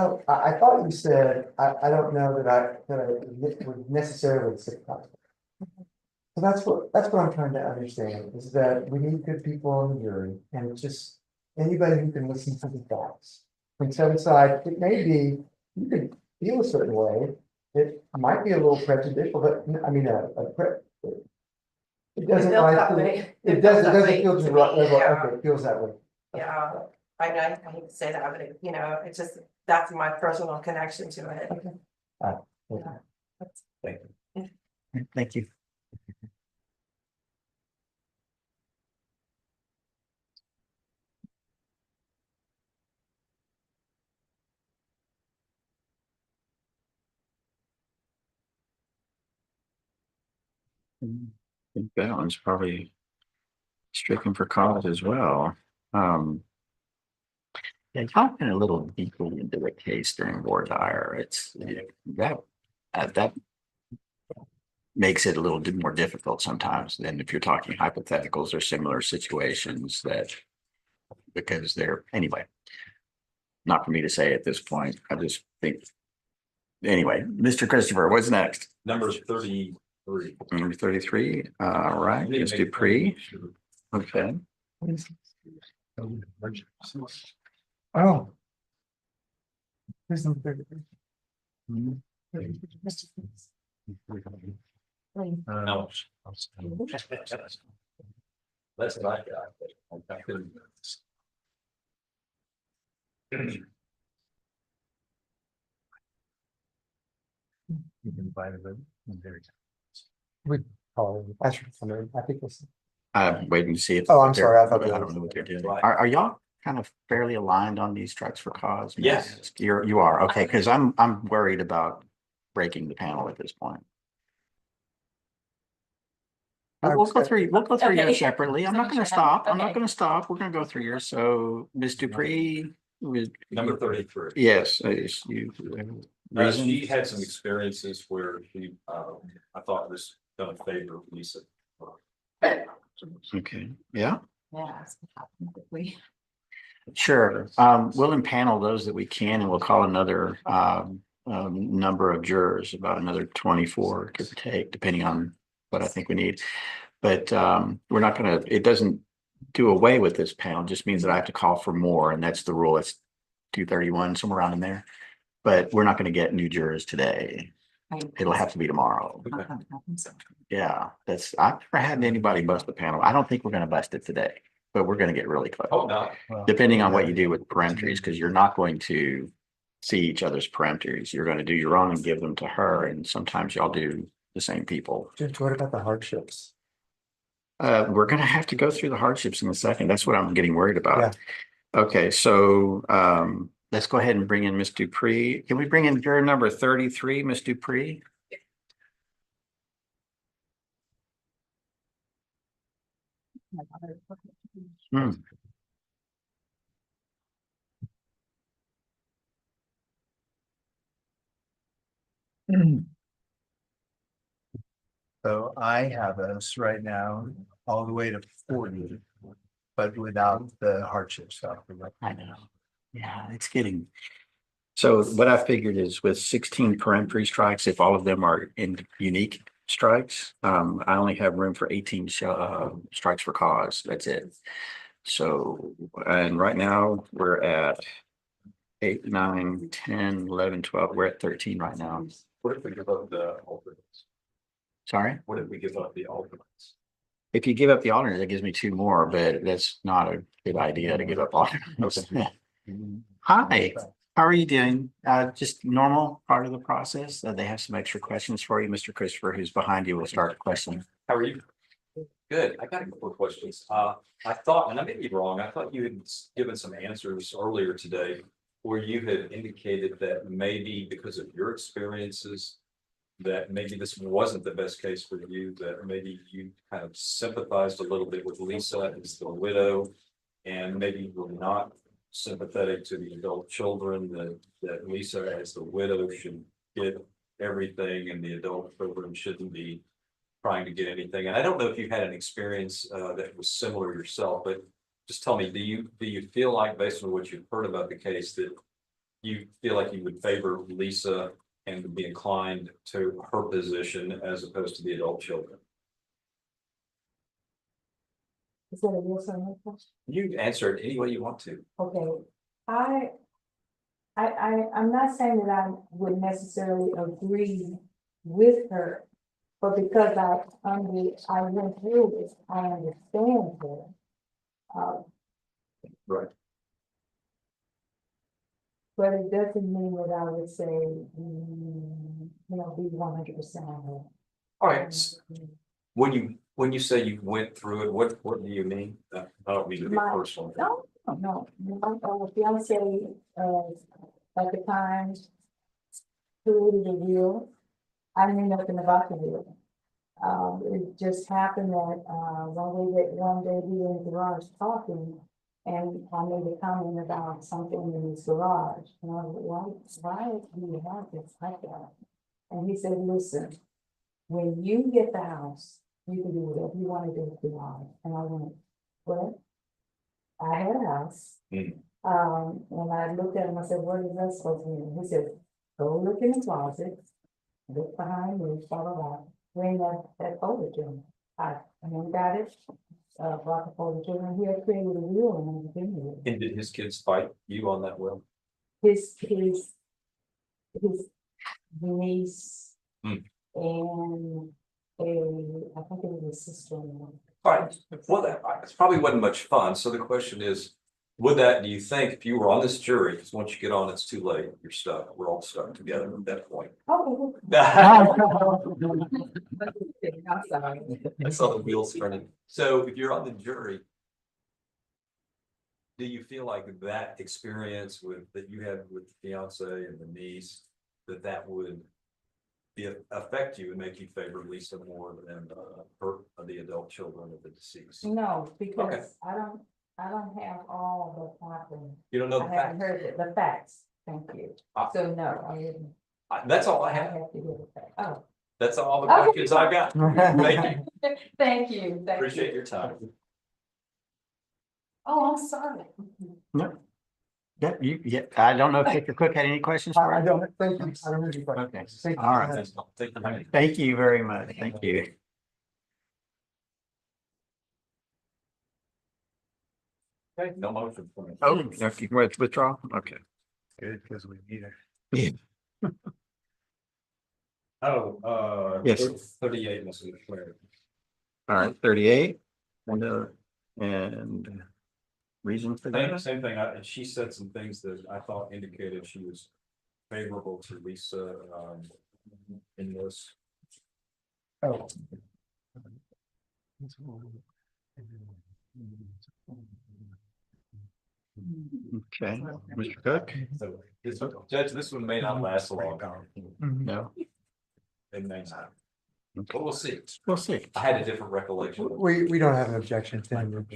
thought you said, I don't know that I would necessarily sympathize. So that's what I'm trying to understand, is that we need good people on the jury, and it's just anybody who can listen to the facts and set aside, it may be, you could feel a certain way, it might be a little prejudicial, but I mean, it doesn't feels like, that way. it doesn't feel to to me, right level, yeah. okay, it feels that way. Yeah, I know, I hate to say that, but it, it's just, that's my personal connection to it. Thank you. Thank you. I think that one's probably stricken for cause as well. Yeah, y'all been a little deeply into the case during voir dire. It's that makes it a little bit more difficult sometimes than if you're talking hypotheticals or similar situations that because they're anyway. Not for me to say at this point. I just think. Anyway, Mr. Christopher, what's next? Number 33. Number 33. All right, Ms. Dupree. Okay. Oh. Who's number 33? No. That's what I got. I couldn't. You can buy the we call I think this. I'm waiting to see if. Oh, I'm sorry. I thought I don't know what they're doing. Are y'all kind of fairly aligned on these strikes for cause? Yes. You are, okay, because I'm worried about breaking the panel at this point. We'll go through yours separately. I'm not gonna stop. I'm not gonna stop. We're gonna go through yours. So Ms. Dupree. Number 33. Yes, you. She had some experiences where she, I thought this done a favor of Lisa. Okay, yeah. Yeah. Sure. We'll impanel those that we can, and we'll call another number of jurors, about another 24, give or take, depending on what I think we need. But we're not gonna, it doesn't do away with this panel, it just means that I have to call for more, and that's the rule. It's 231, somewhere around in there. But we're not gonna get new jurors today. It'll have to be tomorrow. Yeah, I've never had anybody bust the panel. I don't think we're gonna bust it today, but we're gonna get really close. Oh, no. Depending on what you do with peremptories, because you're not going to see each other's peremptories. You're going to do your own and give them to her, and sometimes y'all do the same people. Judge, what about the hardships? We're going to have to go through the hardships in a second. That's what I'm getting worried about. Yeah. Okay, so let's go ahead and bring in Miss Dupree. Can we bring in juror number 33, Miss Dupree? Hmm. So I have us right now all the way to 40, but without the hardship stuff. I know. Yeah, it's getting. So what I figured is with 16 peremptory strikes, if all of them are in unique strikes, I only have room for 18 strikes for cause. That's it. So, and right now we're at 8, 9, 10, 11, 12. We're at 13 right now. What if we give up the alternates? Sorry? What if we give up the alternates? If you give up the alternate, that gives me 2 more, but that's not a good idea to give up alternates. Hi, how are you doing? Just normal part of the process. They have some extra questions for you. Mr. Christopher, who's behind you, will start the question. How are you? Good. I got a couple of questions. I thought, and I may be wrong, I thought you had given some answers earlier today where you had indicated that maybe because of your experiences, that maybe this wasn't the best case for you, that maybe you kind of sympathized a little bit with Lisa as the widow, and maybe you were not sympathetic to the adult children, that Lisa as the widow should get everything and the adult children shouldn't be trying to get anything. And I don't know if you had an experience that was similar yourself, but just tell me, do you feel like, based on what you've heard about the case, that you feel like you would favor Lisa and would be inclined to her position as opposed to the adult children? Is that a yes or no question? You answer it any way you want to. Okay, I'm not saying that I would necessarily agree with her, but because I went through this, I understand her. Right. But it doesn't mean that I would say, be 100% on her. All right. When you say you went through it, what do you mean? I don't mean to be personal. No. My fiance, at the time, created a will. I knew nothing about the will. It just happened that one day we were in the garage talking, And I made a comment about something in his garage, and I was like, why do you have this like that? And he said, listen, when you get the house, you can do whatever you wanna do with the garage. And I went, well, I had a house. And I looked at him, I said, what is that supposed to mean? He said, go look in the closet, look behind me, blah, blah, blah, bring that folder to him. I went and got it, brought the folder to him, he had created a will and everything. And did his kids fight you on that will? His niece Hmm. and I think it was his sister-in-law. All right, well, that it probably wasn't much fun, so the question is, would that, do you think, if you were on this jury, because once you get on, it's too late, you're stuck, we're all stuck together at that point. I saw the wheels turning. So if you're on the jury, do you feel like that experience that you had with the fiance and the niece, that would affect you and make you favor Lisa more than the adult children of the deceased? No, because I don't have all the happening. You don't know the I haven't facts? heard the facts, thank you. So no, I didn't. That's all I I have. have to hear the facts. Oh. That's all the questions I've got. Thank you. Thank you. Appreciate your time. Oh, I'm sorry. No. Yeah, I don't know if Victor Cook had any questions for I you. don't, thank you, I don't have any questions. Okay, Thank you. all right. Thank you very much. Thank you. Okay, no motion for me. Oh, okay, withdraw, okay. Good, because we need her. Yeah. Yes. 38, Mr. Declare. All right, 38. And reason for that? Same thing, and she said some things that I thought indicated she was favorable to Lisa, in this. Oh. Okay, Mr. Cook? So, Judge, this one may not last long. No. It may not. But we'll see. We'll see. I had a different recollection. We don't have an objection to him.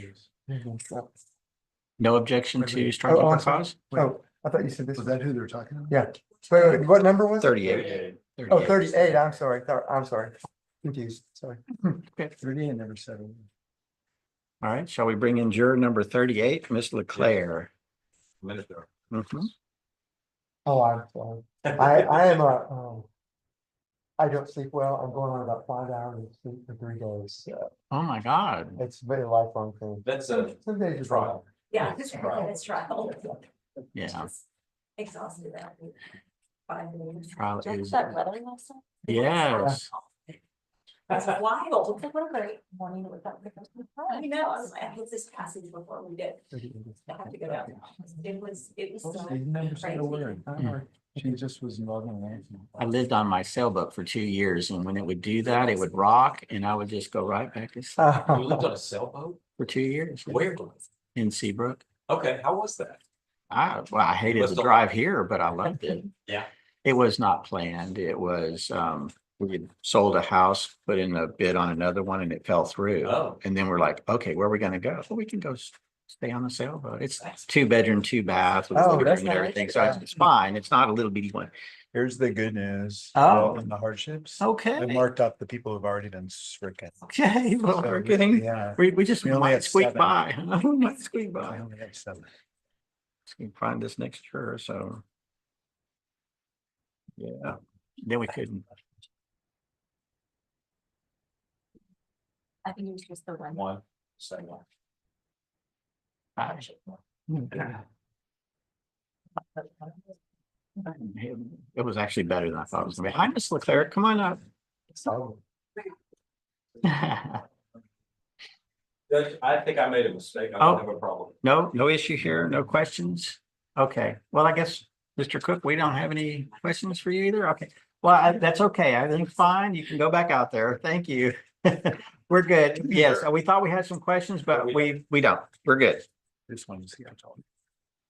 No objection to striking Oh, for I'm sorry. cause? Oh, I thought you said this. Was that who they're talking about? Yeah. Wait, what number was it? 38. Oh, 38, I'm sorry, I'm sorry. Confused, sorry. Okay. 38 never said it. All right, shall we bring in juror number 38, Ms. Leclerc? Minute there. Mhm. Oh, I'm sorry. I am I don't sleep well. I'm going on about 5 hours of sleep for 3 days. Oh, my God. It's been a lifelong thing. That's Some days are trial. Yeah, It's it's trial. Yeah. Exhausted that. 5 days. Trial is- That weather last night? Yes. That's wild. What a great morning. I know, I was like, I hope this passes before we did. I have to go down. It was so She never said a crazy. word. She just was logging I lived on my sailboat for 2 years, and when it would do that, it would rock, and I would just go right back to sleep You lived on a sailboat? for 2 years. Where? In Seabrook. Okay, how was that? I hated Must the have- drive here, but I loved it. Yeah. It was not planned. It was, we had sold a house, put in a bid on another one, and it fell through. Oh. And then we're like, okay, where are we gonna go? Well, we can go stay on the sailboat. It's 2-bedroom, 2-bath with a Oh, living that's room and nice. everything, so it's fine. It's not a little bitty one. Here's the good news. Oh. And the hardships. Okay. I marked up the people who've already been stricken. Okay, well, So we're we- getting, yeah. we just We only might have squeak 7. by. We might squeak I by. only have 7. We can find this next juror, so. Yeah, then we couldn't. I think it was just the one. One, second one. It was actually better than I thought it was gonna be. Hi, Miss Leclerc, come on up. Judge, I think I made a mistake. I Oh. don't have a problem. No issue here, no questions? Okay, well, I guess, Mr. Cook, we don't have any questions for you either? Okay, well, that's okay. Everything's fine. You can go back out there. Thank you. We're good. Yes, we thought we had some questions, but we don't. We're good. This one's here. I told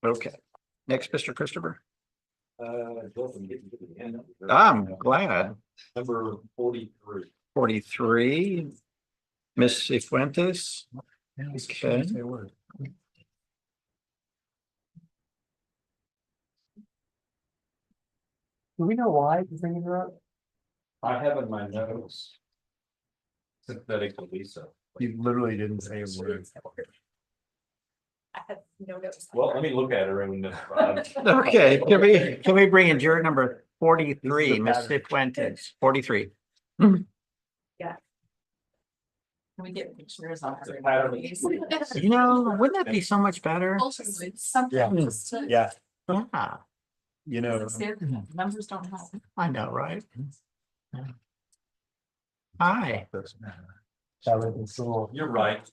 you. Okay. Next, Mr. Christopher. Justin, getting to the end. I'm glad. Number 43. 43. Miss Cifuentes. Yeah, Okay. say a word. Do we know why he's bringing her up? I have in my notes. Synthetic to Lisa. You literally didn't say a word. I have no notes. Well, let me look at her and. Okay, can we bring in juror number 43, Ms. Cifuentes, 43? Can we get pictures on It's a pattern. You know, wouldn't that be so much better? Yeah. Yeah. Yeah, You know, Numbers don't help. I know, right? Hi. That would be cool. You're right.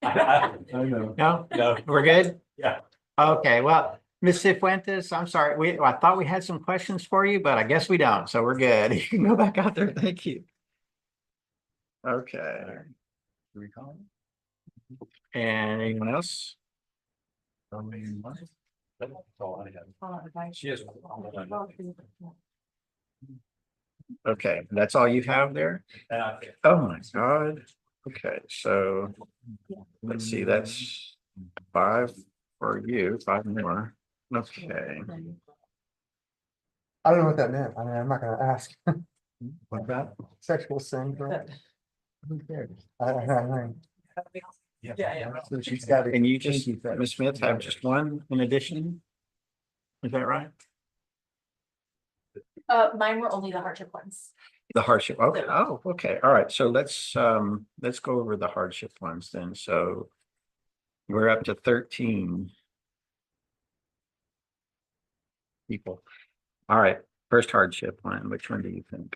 I know. No, we're good? Yeah. Okay, well, Ms. Cifuentes, I'm sorry, I thought we had some questions for you, but I guess we don't, so we're good. You can go back out there, thank you. Okay, Do we call and anyone else? That's all I have. She has. Okay, that's all you have there? Oh my God. Okay, so let's see, that's 5 for you, 5 more. Okay. I don't know what that meant. I mean, I'm not gonna ask. What about? Sexual sin, but who cares? Yeah. So she's got. And you just, Ms. Smith, have just one in addition? Is that right? Mine were only the hardship ones. The hardship, okay, oh, okay, all right, so let's go over the hardship ones then, so. We're up to 13. People. All right, first hardship one, which one do you think?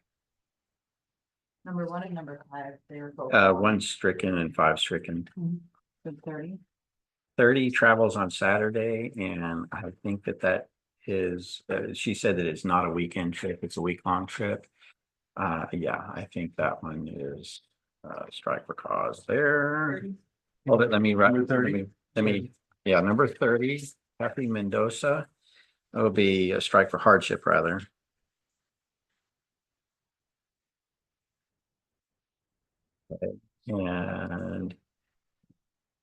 Number 1 and number 5, they were both. 1 stricken and 5 stricken. 30. 30 travels on Saturday, and I think that is, she said that it's not a weekend trip, it's a week-long trip. Yeah, I think that one is strike for cause there. 30. Hold it, let me write. Number 30? Let me, yeah, number 30, Kathy Mendoza. That'll be a strike for hardship rather. Okay. And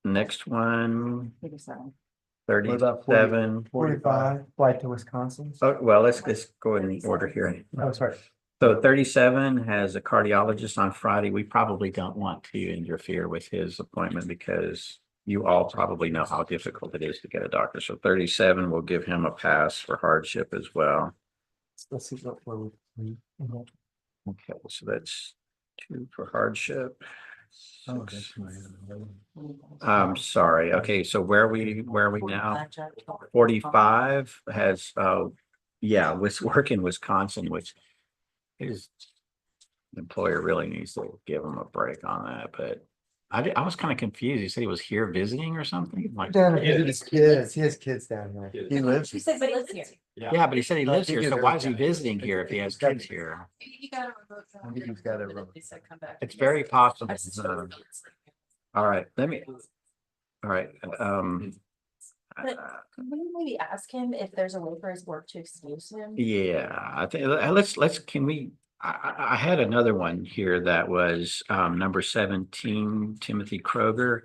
next one, 37. 37. 45, flight to Wisconsin. Oh, well, let's go in order here. Oh, sorry. So 37 has a cardiologist on Friday. We probably don't want to interfere with his appointment because you all probably know how difficult it is to get a doctor. So 37 will give him a pass for hardship as well. Let's see what we're. Okay, so that's 2 for hardship. Oh, that's I'm sorry. Okay, so where are we now? 45 has yeah, was work in Wisconsin, which his employer really needs to give him a break on that, but I was kind of confused. He said he was here visiting or something like. Down to visit his kids. He has kids down here. He lives. She said, but he lives here. Yeah, but he said he lives here, so why is he visiting here if he has kids here? I think he's got it. It's very possible. All right, all right, But could we maybe ask him if there's a way for his work to excuse him? yeah, I think, can we, I had another one here that was number 17, Timothy Kroger.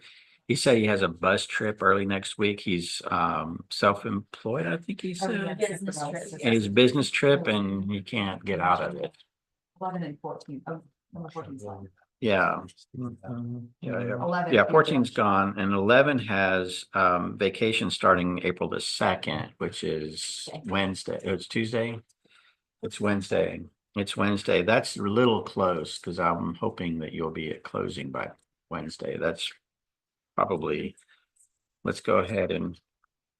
He said he has a bus trip early next week. He's self-employed, I think he said. Business trip. And his business trip and he can't get out of it. 11 and 14. Oh, number 14 's gone. Yeah. 11. Yeah, 14's gone and 11 has vacation starting April the 2nd, which is Wednesday. It's Tuesday. It's Wednesday. It's Wednesday. That's a little close because I'm hoping that you'll be at closing by Wednesday. That's probably, let's go ahead and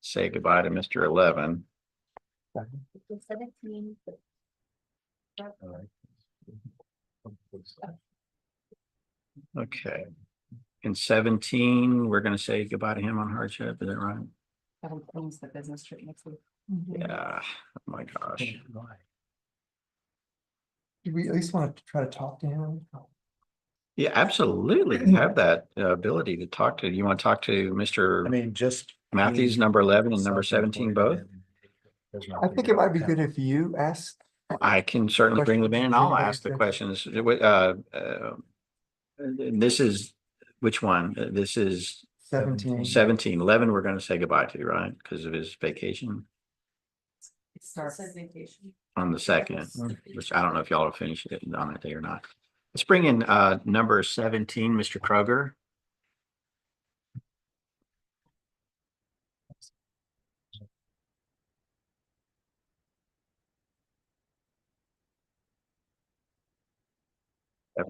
say goodbye to Mr. 11. 17. Okay. In 17, we're going to say goodbye to him on hardship. Is that right? 17's the business trip next week. Yeah. Oh my gosh. Do we at least want to try to talk to him? Yeah, absolutely. You have that ability to talk to. You want to talk to Mr. I mean, just. Matthews, number 11 and number 17 both? I think it might be good if you ask. I can certainly bring them in and I'll ask the questions. This is, which one? This is 17. 17. 11, we're going to say goodbye to, right? Because of his vacation. It starts vacation. on the second, which I don't know if y'all will finish it on that day or not. Let's bring in number 17, Mr. Kroger. Oh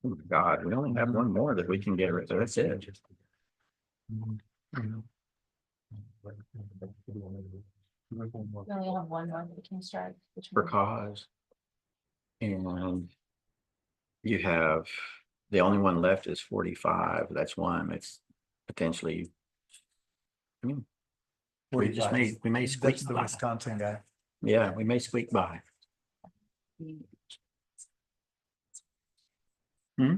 my God, we only have one more that we can get rid of. That's it. We only have one more we can strike. For cause. And you have, the only one left is 45. That's one. It's potentially. I mean, we may squeak That's the by. Wisconsin guy. Yeah, we may squeak by. Hmm?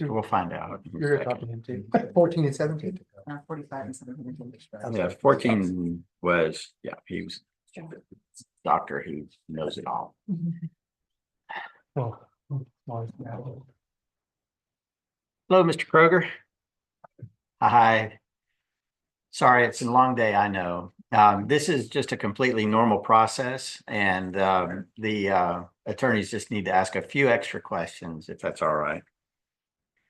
We'll find out. You're talking him too. 14 and 17. 45 and 17. Yeah, 14 was, yeah, he was doctor who knows it all. Oh. Hello, Mr. Kroger. Hi. Sorry, it's a long day, I know. This is just a completely normal process, and the attorneys just need to ask a few extra questions, if that's all right.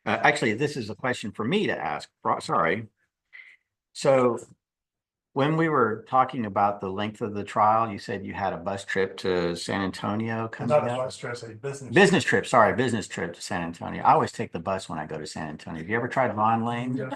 Actually, this is a question for me to ask. Sorry. So when we were talking about the length of the trial, you said you had a bus trip to San Antonio coming up? Not a bus trip, a business. Business trip, sorry, business trip to San Antonio. I always take the bus when I go to San Antonio. Have you ever tried Vaughn Lane? Yeah.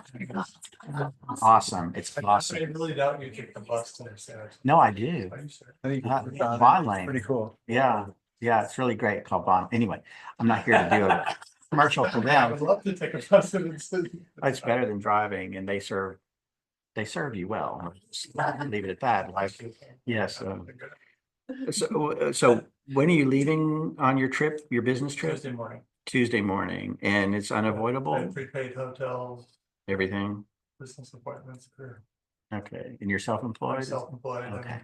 Awesome. It's I awesome. really doubt you take the bus to their center. No, I do. Are you sure? I think Vaughn Lane. pretty cool. Yeah, yeah, it's really great called Vaughn. Anyway, I'm not here to do a commercial for I would them. love to take a bus to the city. It's better than driving, and they serve you well. Leave it at that. Like, yes. So when are you leaving on your trip, your business trip? Tuesday morning. Tuesday morning, and it's I unavoidable, have prepaid hotels, everything? business appointments, or Okay, and you're self-employed? self-employed. Okay, and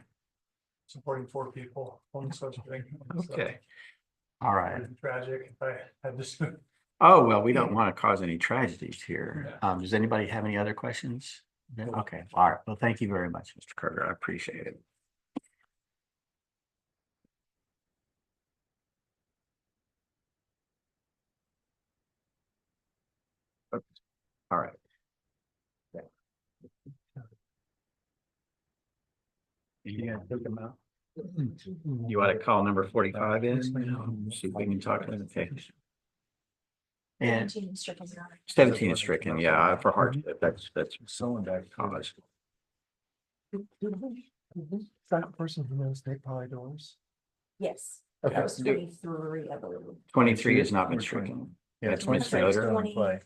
supporting 4 people, one such thing. So, okay. All right. it'd be tragic if I had to. Oh, well, we don't want to cause any tragedies here. Does anybody have any other questions? No? Okay, all right. Well, thank you very much, Mr. Kroger. I appreciate it. Okay. All right. You gotta take them out. You want to call number 45 in? See if we can talk to them. Okay. And 17 is stricken, yeah, for hardship. That's Someone back. cause. That person who knows Nate Polydor's. Yes, Okay. that was 23, I believe. 23 has not been stricken. Yeah, It's been 23 is voted. still in play.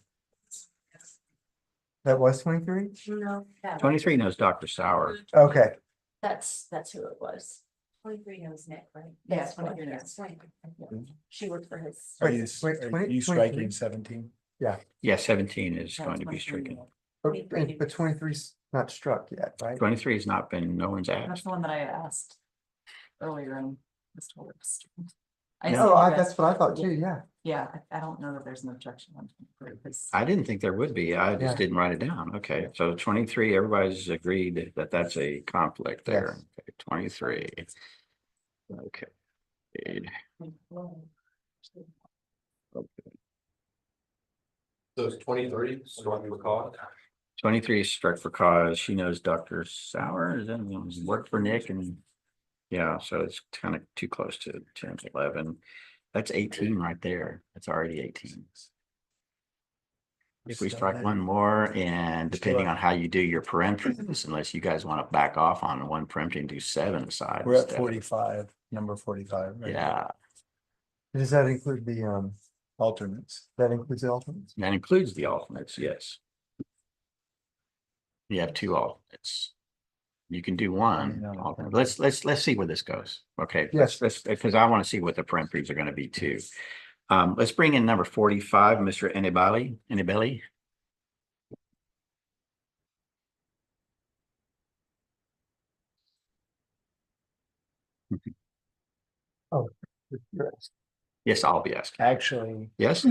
That was 23? No. 23 knows Dr. Sauer. Okay. That's who it was. 23 knows Nick, right? Yes, 23 23 knows. She worked for his. Are you, Wait, are 20 you striking 23? 17? Yeah. Yeah, 17 is No, going to be 23 stricken. But 23's not struck yet, right? 23 has not been, no one's That's asked. the one that I asked earlier and was told it was. That's what I thought too, yeah. Yeah, I don't know that there's an objection on this. I didn't think there would be. I Yeah. just didn't write it down. Okay, so 23, everybody's agreed that that's a conflict there. Yes. Okay, 23. Okay. So it's 23, struck for cause. 23 is struck for cause. She knows Dr. Sauer, is that worked for Nick, and yeah, so it's kind of too close to 10, 11. That's 18 right there. That's already 18. If we strike one more, and depending on how you do your parentheses, unless you guys want to back off on one parenthesis and do 7 aside. We're at instead. 45, number 45. right? Yeah, Does that include the, Alternates. that includes the alternates? that includes the alternates, yes. You have 2 alternates. You can do one alternate. Let's see where this goes. Okay, Yes. let's because I want to see what the parentheses are going to be too. Let's bring in number 45, Mr. Anibeli. Oh. Yes, I'll be asking. Actually, Yes,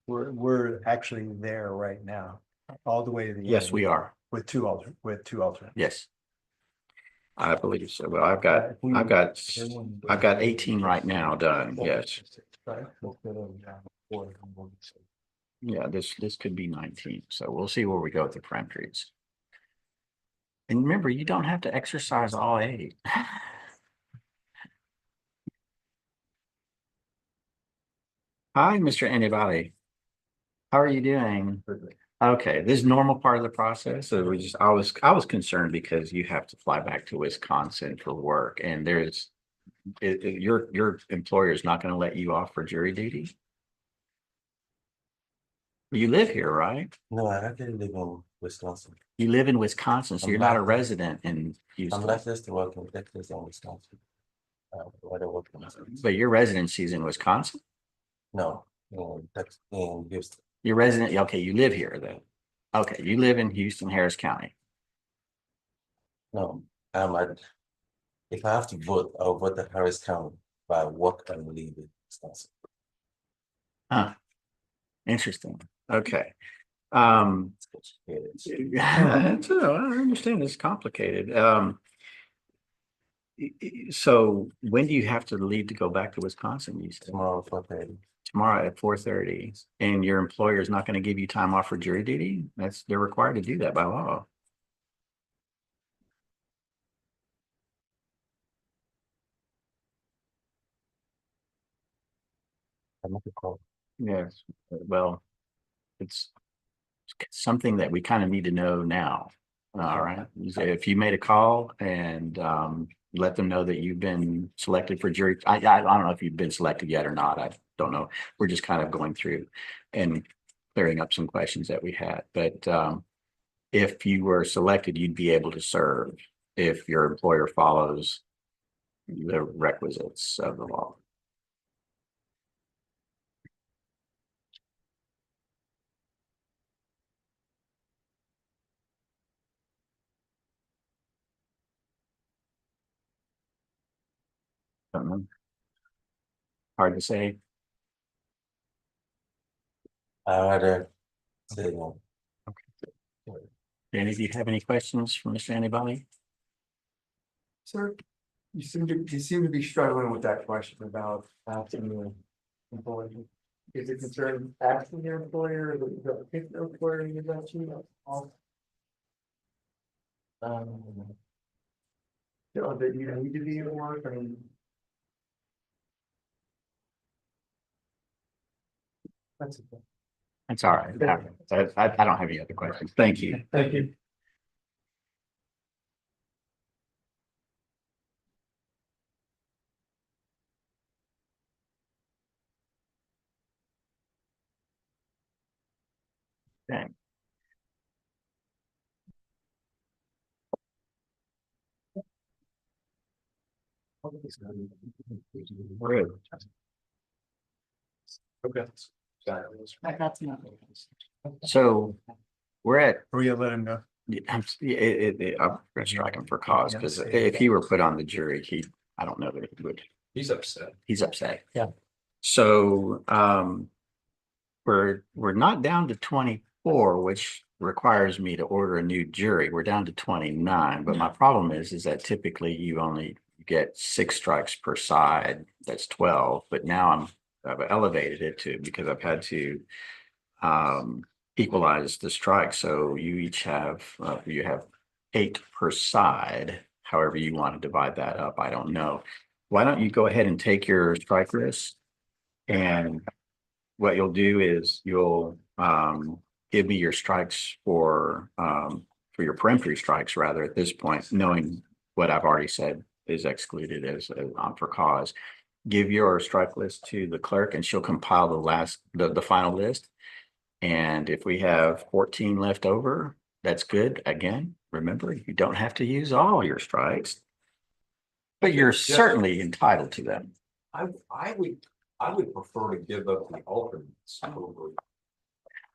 we're actually there right now, all the way to the end. yes, we are. With two alternates. Yes. I believe so. Well, I've got 18 right now done, yes. Yeah, this could be 19, so we'll see where we go with the parameters. And remember, you don't have to exercise all 8. Hi, Mr. Anybody. How are you doing? Okay, this is normal part of the process. So I was concerned because you have to fly back to Wisconsin for work, and your employer is not going to let you off for jury duty. You live here, right? No, I actually live in Wisconsin. You live in Wisconsin, so I'm you're not a licensed. resident in Houston. I'm licensed to work in Texas and Wisconsin. Where I work in. But your residency is in Wisconsin? No, in Texas, in Houston. Your resident, okay, you live here then. Okay, you live in Houston, Harris County. No, if I have to vote, I'll vote at Harris County, but I work and live in Wisconsin. Huh. Interesting. Okay. Yeah. I understand it's complicated. So when do you have to leave to go back to Wisconsin? You said Tomorrow, 4:30. tomorrow at 4:30, and your employer is not going to give you time off for jury duty? They're required to do that by law. I make a call. Yes. Well, it's something that we kind of need to know now. All right. If you made a call and let them know that you've been selected for jury. I don't know if you've been selected yet or not. I don't know. We're just kind of going through and clearing up some questions that we had. But if you were selected, you'd be able to serve if your employer follows the requisites of the law. Don't know. Hard to say. I rather say no. Danny, do you have any questions for Mr. Anybody? Sir, you seem to be struggling with that question about asking your employer. Is it concerned asking your employer, or the employer you got you off? That you need to be at work, I mean. That's okay. That's all right. I don't have any other questions. Thank you. Thank you. Okay. Rude. Okay. So we're at. We let him know. I'm gonna strike him for cause, because if he were put on the jury, I don't know that he would. He's upset. He's upset. Yeah. So we're not down to 24, which requires me to order a new jury. We're down to 29, but my problem is that typically you only get 6 strikes per side. That's 12, but now I've elevated it to, because I've had to equalize the strikes. So you each have you have 8 per side. However you want to divide that up, I don't know. Why don't you go ahead and take your strike list, and what you'll do is you'll give me your strikes for your peremptory strikes, rather, at this point, knowing what I've already said is excluded as for cause. Give your strike list to the clerk, and she'll compile the final list. And if we have 14 left over, that's good. Again, remember, you don't have to use all your strikes, but you're certainly entitled to them. I would prefer to give up the alternates over.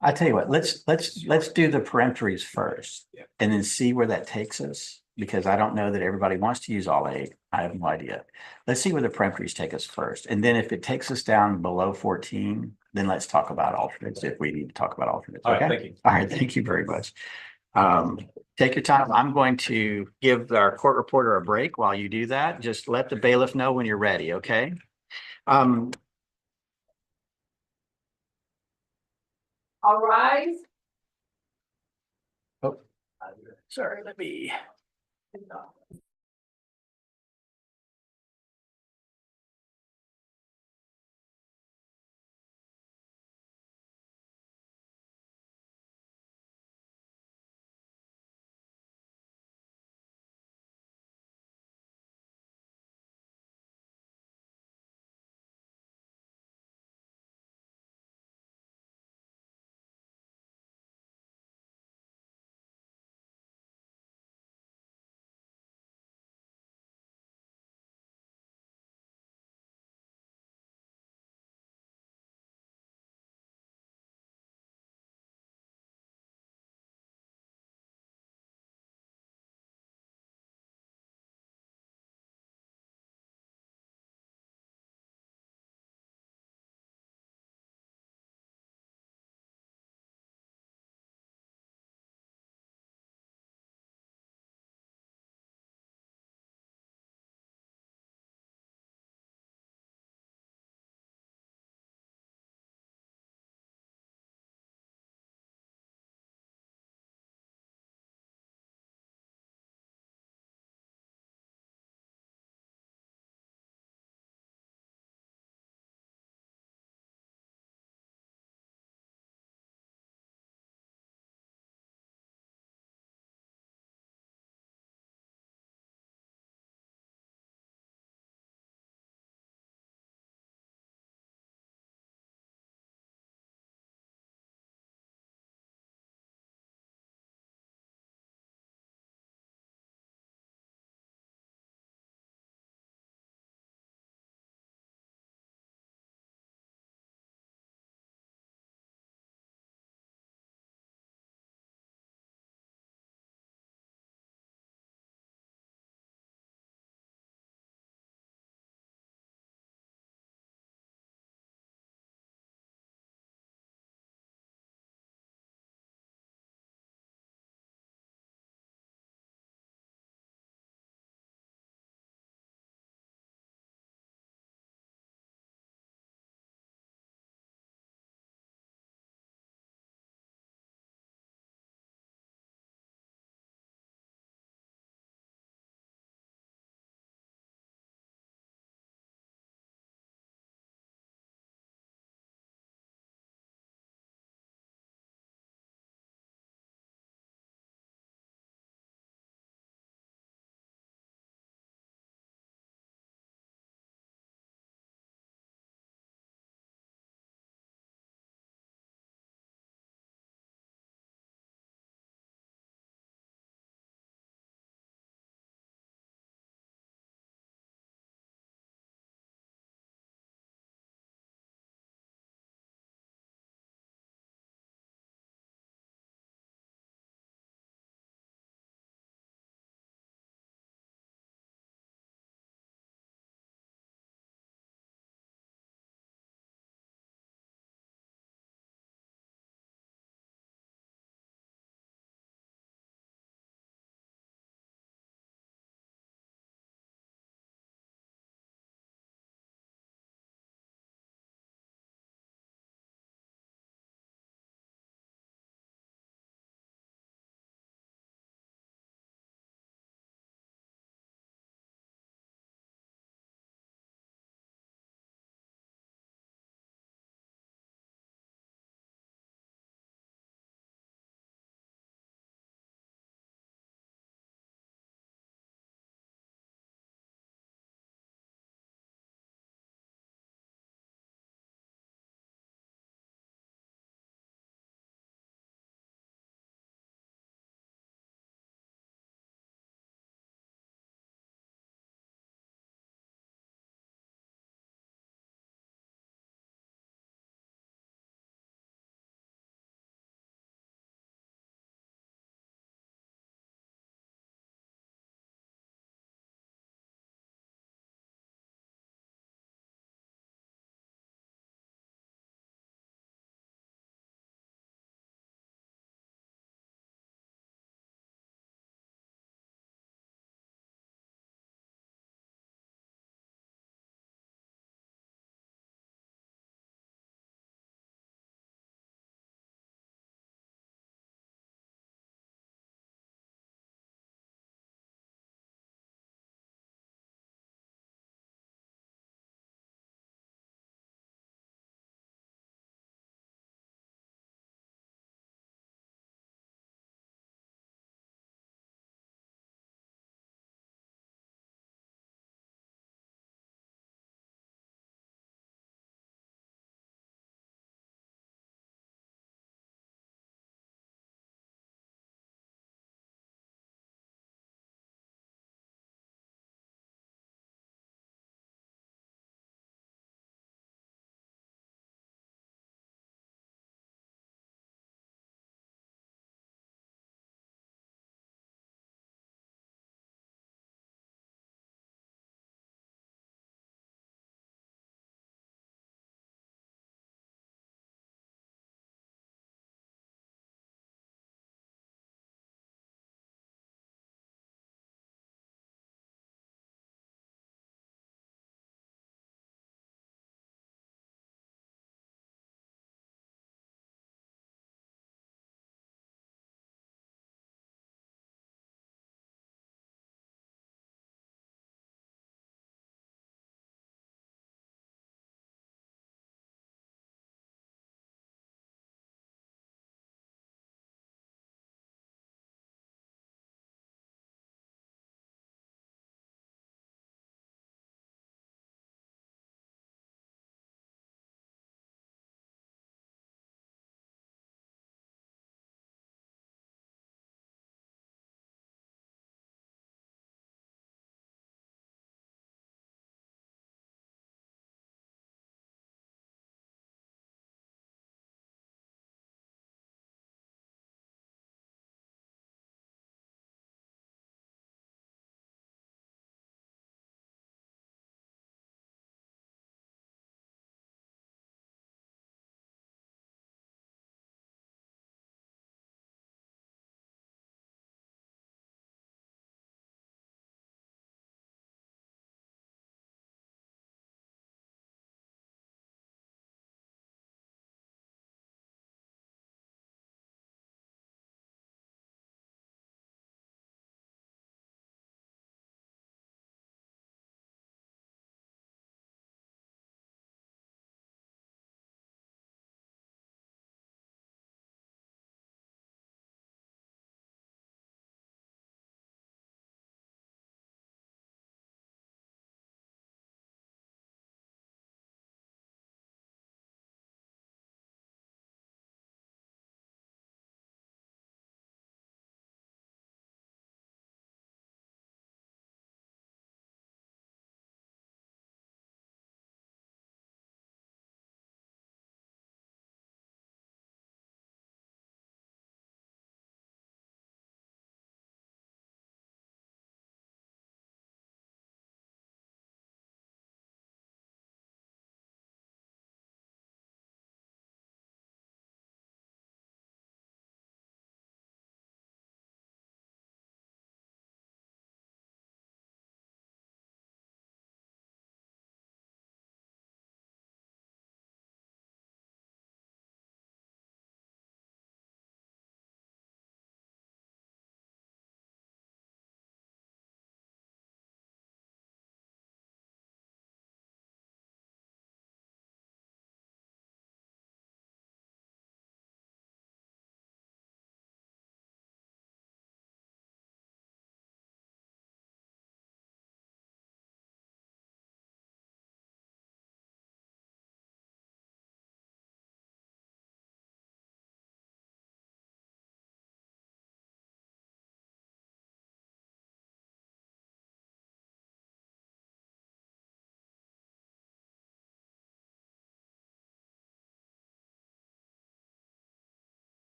I tell you what, let's do the peremptories first, Yeah. and then see where that takes us, because I don't know that everybody wants to use all 8. I have no idea. Let's see where the peremptories take us first, and then if it takes us down below 14, then let's talk about alternates if we need to talk about alternates. All right, Okay. thank you. All right. Thank you very much. Take your time. I'm going to give our court reporter a break while you do that. Just let the bailiff know when you're ready, okay? All right. Sorry, let me.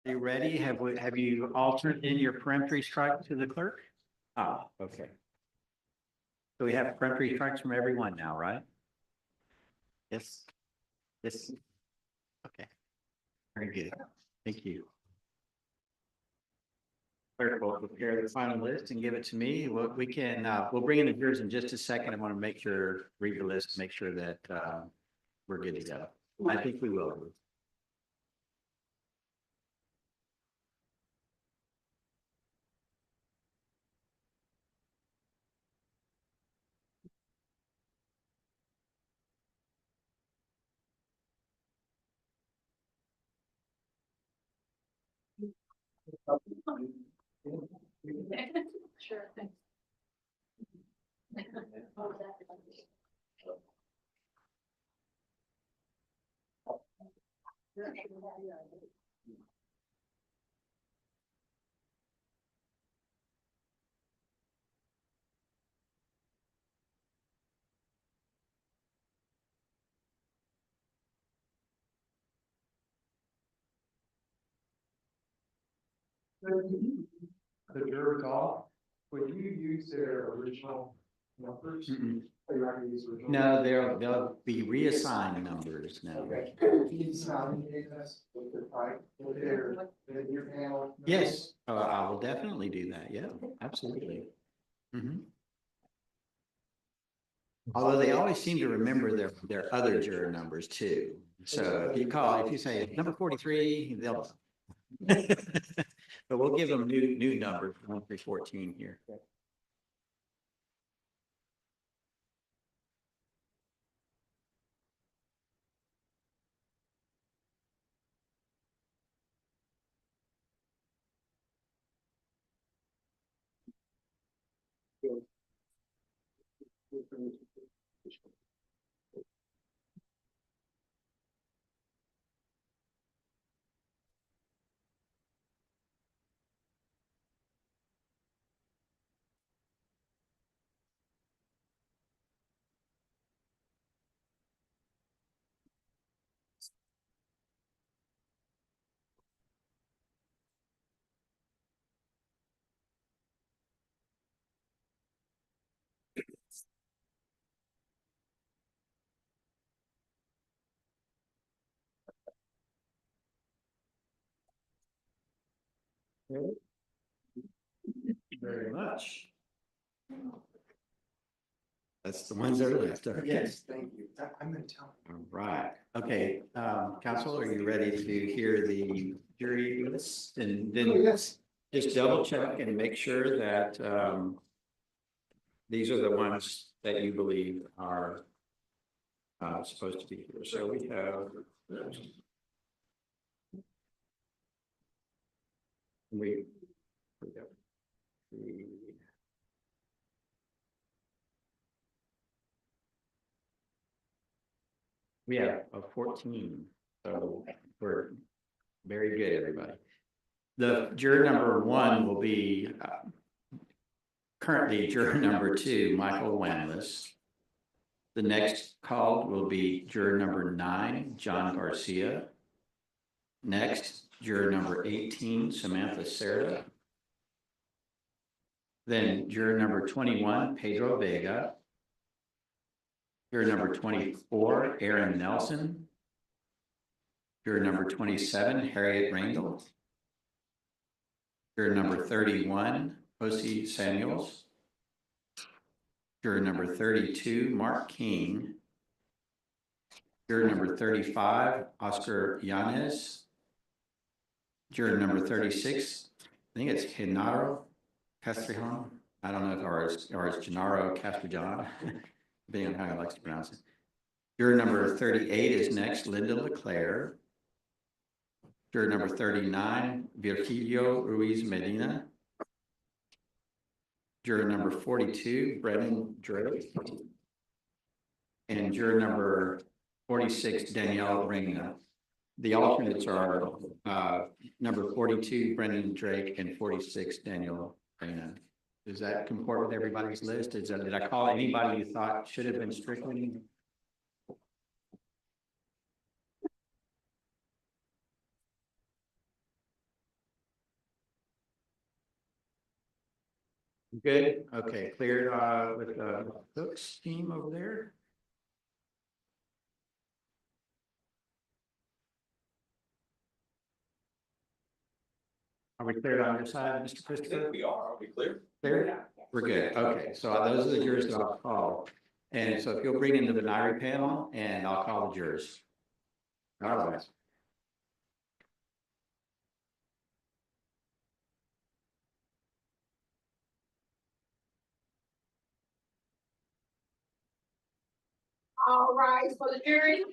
You ready? Have you altered in your peremptory strike to the clerk? Ah, okay. So we have peremptory strikes from everyone now, right? Yes. Yes. Okay. Very good. Thank you. Clerk will prepare the final list and give it to me. We can, we'll bring in the jurors in just a second. I want to make sure, read the list, make sure that, we're good to go. I think we will. Sure. The jurors all, would you use their original numbers? Are you not gonna use original? No, they'll be reassigned numbers now. Okay. Can you nominate us with the type, with your panel? Yes, I will definitely do that. Yeah, absolutely. Mhm. Although they always seem to remember their other juror numbers too. So if you say number 43, they'll. But we'll give them new numbers, 1 through 14 here. Very much. That's the ones that are left. Okay. Yes, thank you. I'm gonna tell. All right. Okay, counsel, are you ready to hear the jury list? And then Yes. just double check and make sure that these are the ones that you believe are supposed to be here. So we have we got three. We have a 14, so we're very good, everybody. The juror number 1 will be currently juror number 2, Michael Wanless. The next called will be juror number 9, John Garcia. Next, juror number 18, Samantha Serra. Then juror number 21, Pedro Vega. Juror number 24, Aaron Nelson. Juror number 27, Harriet Randall. Juror number 31, Josie Samuels. Juror number 32, Mark King. Juror number 35, Oscar Yanez. Juror number 36, I think it's Genaro Castrijon. I don't know if or it's Gennaro Castrijon, depending on how he likes to pronounce it. Juror number 38 is next, Linda LeClaire. Juror number 39, Virgilio Ruiz Medina. Juror number 42, Brennan Drake. And juror number 46, Danielle Reina. The alternates are number 42, Brendan Drake, and 46, Daniel Reina. Does that comport with everybody's list? Did I call anybody you thought should have been strictly? Good, okay, cleared with the Hooks team over there. Are we cleared on your side, Mr. I think Christopher? we are we clear? Clear? We're good, okay, so those are the jurors that I'll call. And so if you'll bring into the NIRE panel and I'll call the jurors. All right. All right, for the jury.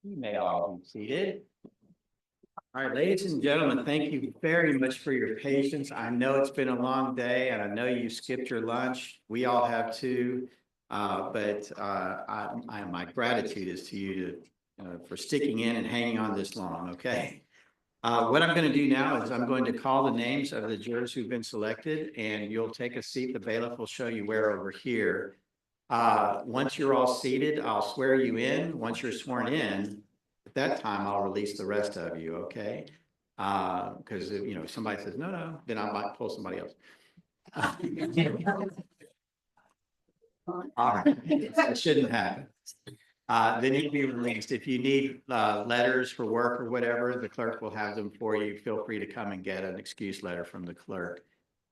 You may all be seated. All right, ladies and gentlemen, thank you very much for your patience. I know it's been a long day and I know you skipped your lunch. We all have too. My gratitude is to you for sticking in and hanging on this long, okay? What I'm going to do now is I'm going to call the names of the jurors who've been selected and you'll take a seat. The bailiff will show you where over here. Once you're all seated, I'll swear you in. Once you're sworn in, at that time, I'll release the rest of you, okay? Because if somebody says, no, then I might pull somebody else. All right, that shouldn't happen. Then you'll be released. If you need letters for work or whatever, the clerk will have them for you. Feel free to come and get an excuse letter from the clerk.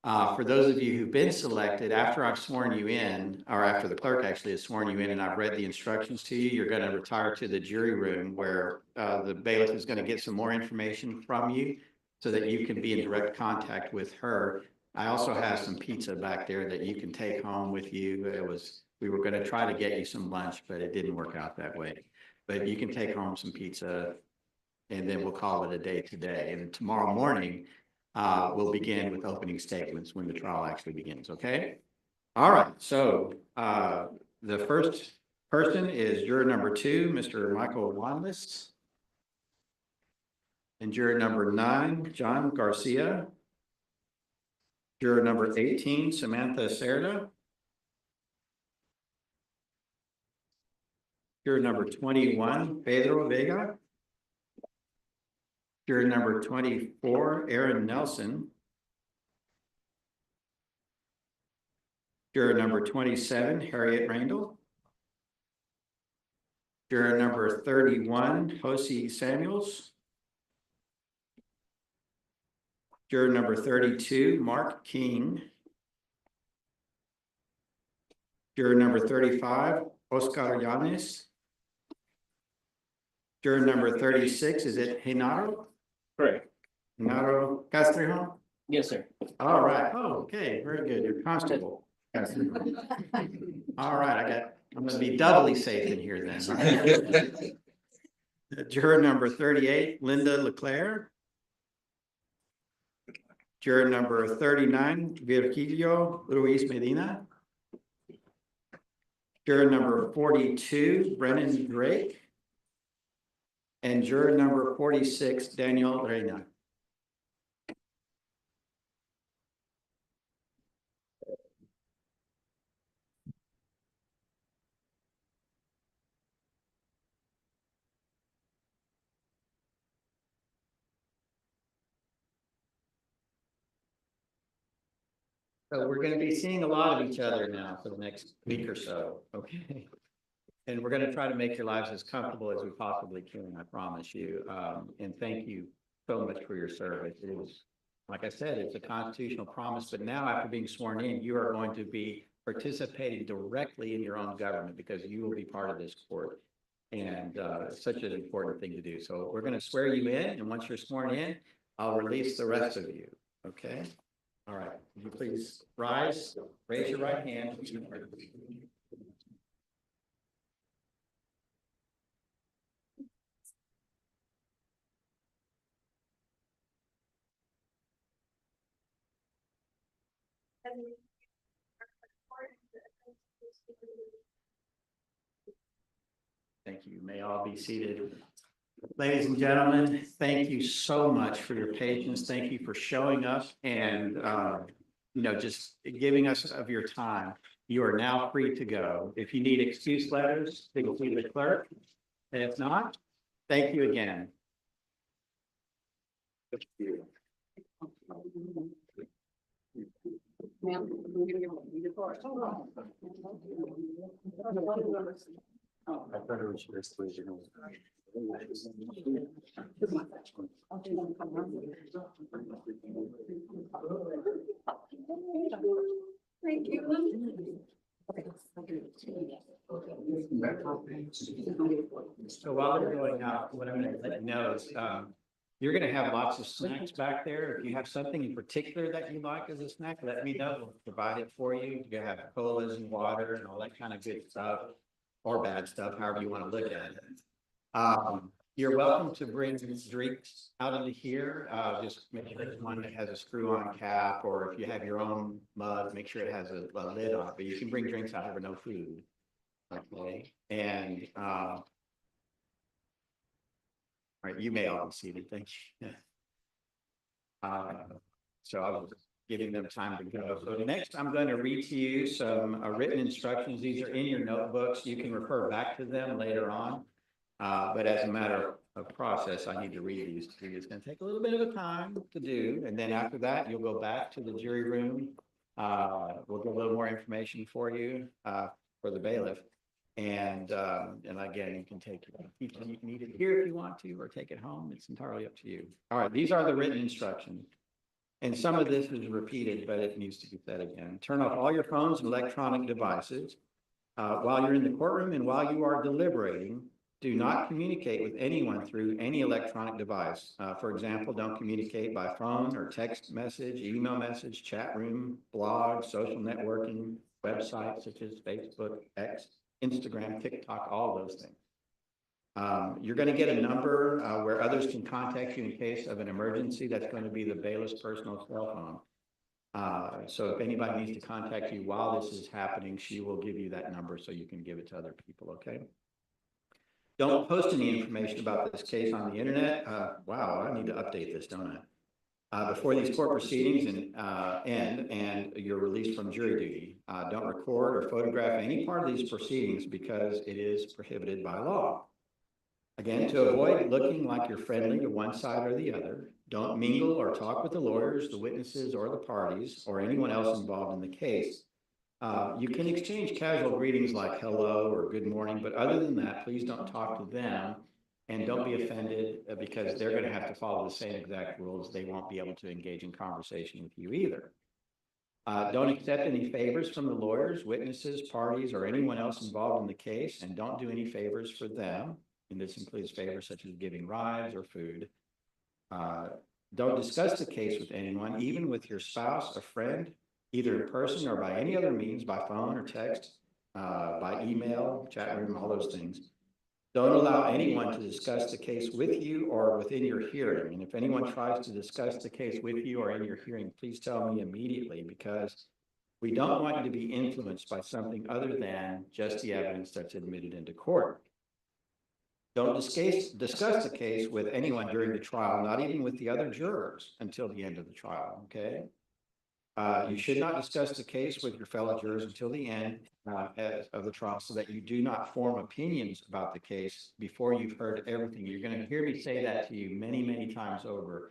For those of you who've been selected, after I've sworn you in, or after the clerk actually has sworn you in and I've read the instructions to you, you're going to retire to the jury room where the bailiff is going to get some more information from you so that you can be in direct contact with her. I also have some pizza back there that you can take home with you. We were going to try to get you some lunch, but it didn't work out that way. But you can take home some pizza and then we'll call it a day today. And tomorrow morning, we'll begin with opening statements when the trial actually begins, okay? All right, so the first person is juror number 2, Mr. Michael Wanless. And juror number 9, John Garcia. Juror number 18, Samantha Cerda. Juror number 21, Pedro Vega. Juror number 24, Aaron Nelson. Juror number 27, Harriet Randall. Juror number 31, Josie Samuels. Juror number 32, Mark King. Juror number 35, Oscar Yanes. Juror number 36, is it Genaro? Correct. Genaro Castrejo? Yes, sir. All right, oh, okay, very good, you're constable. All right, I'm gonna be doubly safe in here then. Juror number 38, Linda Leclerc. Juror number 39, Virgilio Ruiz Medina. Juror number 42, Brennan Drake. And juror number 46, Daniel Reina. So we're gonna be seeing a lot of each other now for the next week or so, okay? And we're gonna try to make your lives as comfortable as we possibly can, I promise you. And thank you so much for your service. It was, like I said, it's a constitutional promise, but now after being sworn in, you are going to be participating directly in your own government because you will be part of this court. And it's such an important thing to do. So we're gonna swear you in, and once you're sworn in, I'll release the rest of you, okay? All right, would you please rise, raise your right hand. Thank you. May all be seated. Ladies and gentlemen, thank you so much for your patience. Thank you for showing up and, just giving us of your time. You are now free to go. If you need excuse letters, they will see the clerk. And if not, thank you again. I thought it was just original. Thank you. So while they're going out, what I'm gonna let you know is, you're gonna have lots of snacks back there. If you have something in particular that you like as a snack, let me know. We'll provide it for you. You have colas and water and all that kind of good stuff, or bad stuff, however you want to look at it. You're welcome to bring drinks out into here. Just make sure it's one that has a screw-on cap, or if you have your own mug, make sure it has a lid on it. But you can bring drinks out over no food. Okay, and all right, you may all be seated. Thank you. So I was giving them time to go. So next, I'm going to read to you some written instructions. These are in your notebooks. You can refer back to them later on. But as a matter of process, I need to read these to you. It's going to take a little bit of a time to do. And then after that, you'll go back to the jury room. We'll get a little more information for you for the bailiff. And again, you can take it. You can eat it here if you want to, or take it home. It's entirely up to you. All right, these are the written instructions. And some of this is repeated, but it needs to be said again. Turn off all your phones and electronic devices. While you're in the courtroom and while you are deliberating, do not communicate with anyone through any electronic device. For example, don't communicate by phone or text message, email message, chat room, blog, social networking, websites such as Facebook, X, Instagram, TikTok, all those things. You're going to get a number where others can contact you in case of an emergency. That's going to be the bailiff's personal cell phone. So if anybody needs to contact you while this is happening, she will give you that number so you can give it to other people, okay? Don't post any information about this case on the internet. Wow, I need to update this, don't I? Before these court proceedings end and you're released from jury duty, don't record or photograph any part of these proceedings because it is prohibited by law. Again, to avoid looking like you're friendly to one side or the other, don't mingle or talk with the lawyers, the witnesses, or the parties, or anyone else involved in the case. You can exchange casual greetings like hello or good morning, but other than that, please don't talk to them and don't be offended because they're going to have to follow the same exact rules. They won't be able to engage in conversation with you either. Don't accept any favors from the lawyers, witnesses, parties, or anyone else involved in the case, and don't do any favors for them. And this includes favors such as giving rides or food. Don't discuss the case with anyone, even with your spouse, a friend, either in person or by any other means, by phone or text, by email, chat room, all those things. Don't allow anyone to discuss the case with you or within your hearing. And if anyone tries to discuss the case with you or in your hearing, please tell me immediately, because we don't want you to be influenced by something other than just the evidence that's admitted into court. Don't discuss the case with anyone during the trial, not even with the other jurors until the end of the trial, okay? You should not discuss the case with your fellow jurors until the end of the trial so that you do not form opinions about the case before you've heard everything. You're going to hear me say that to you many, many times over.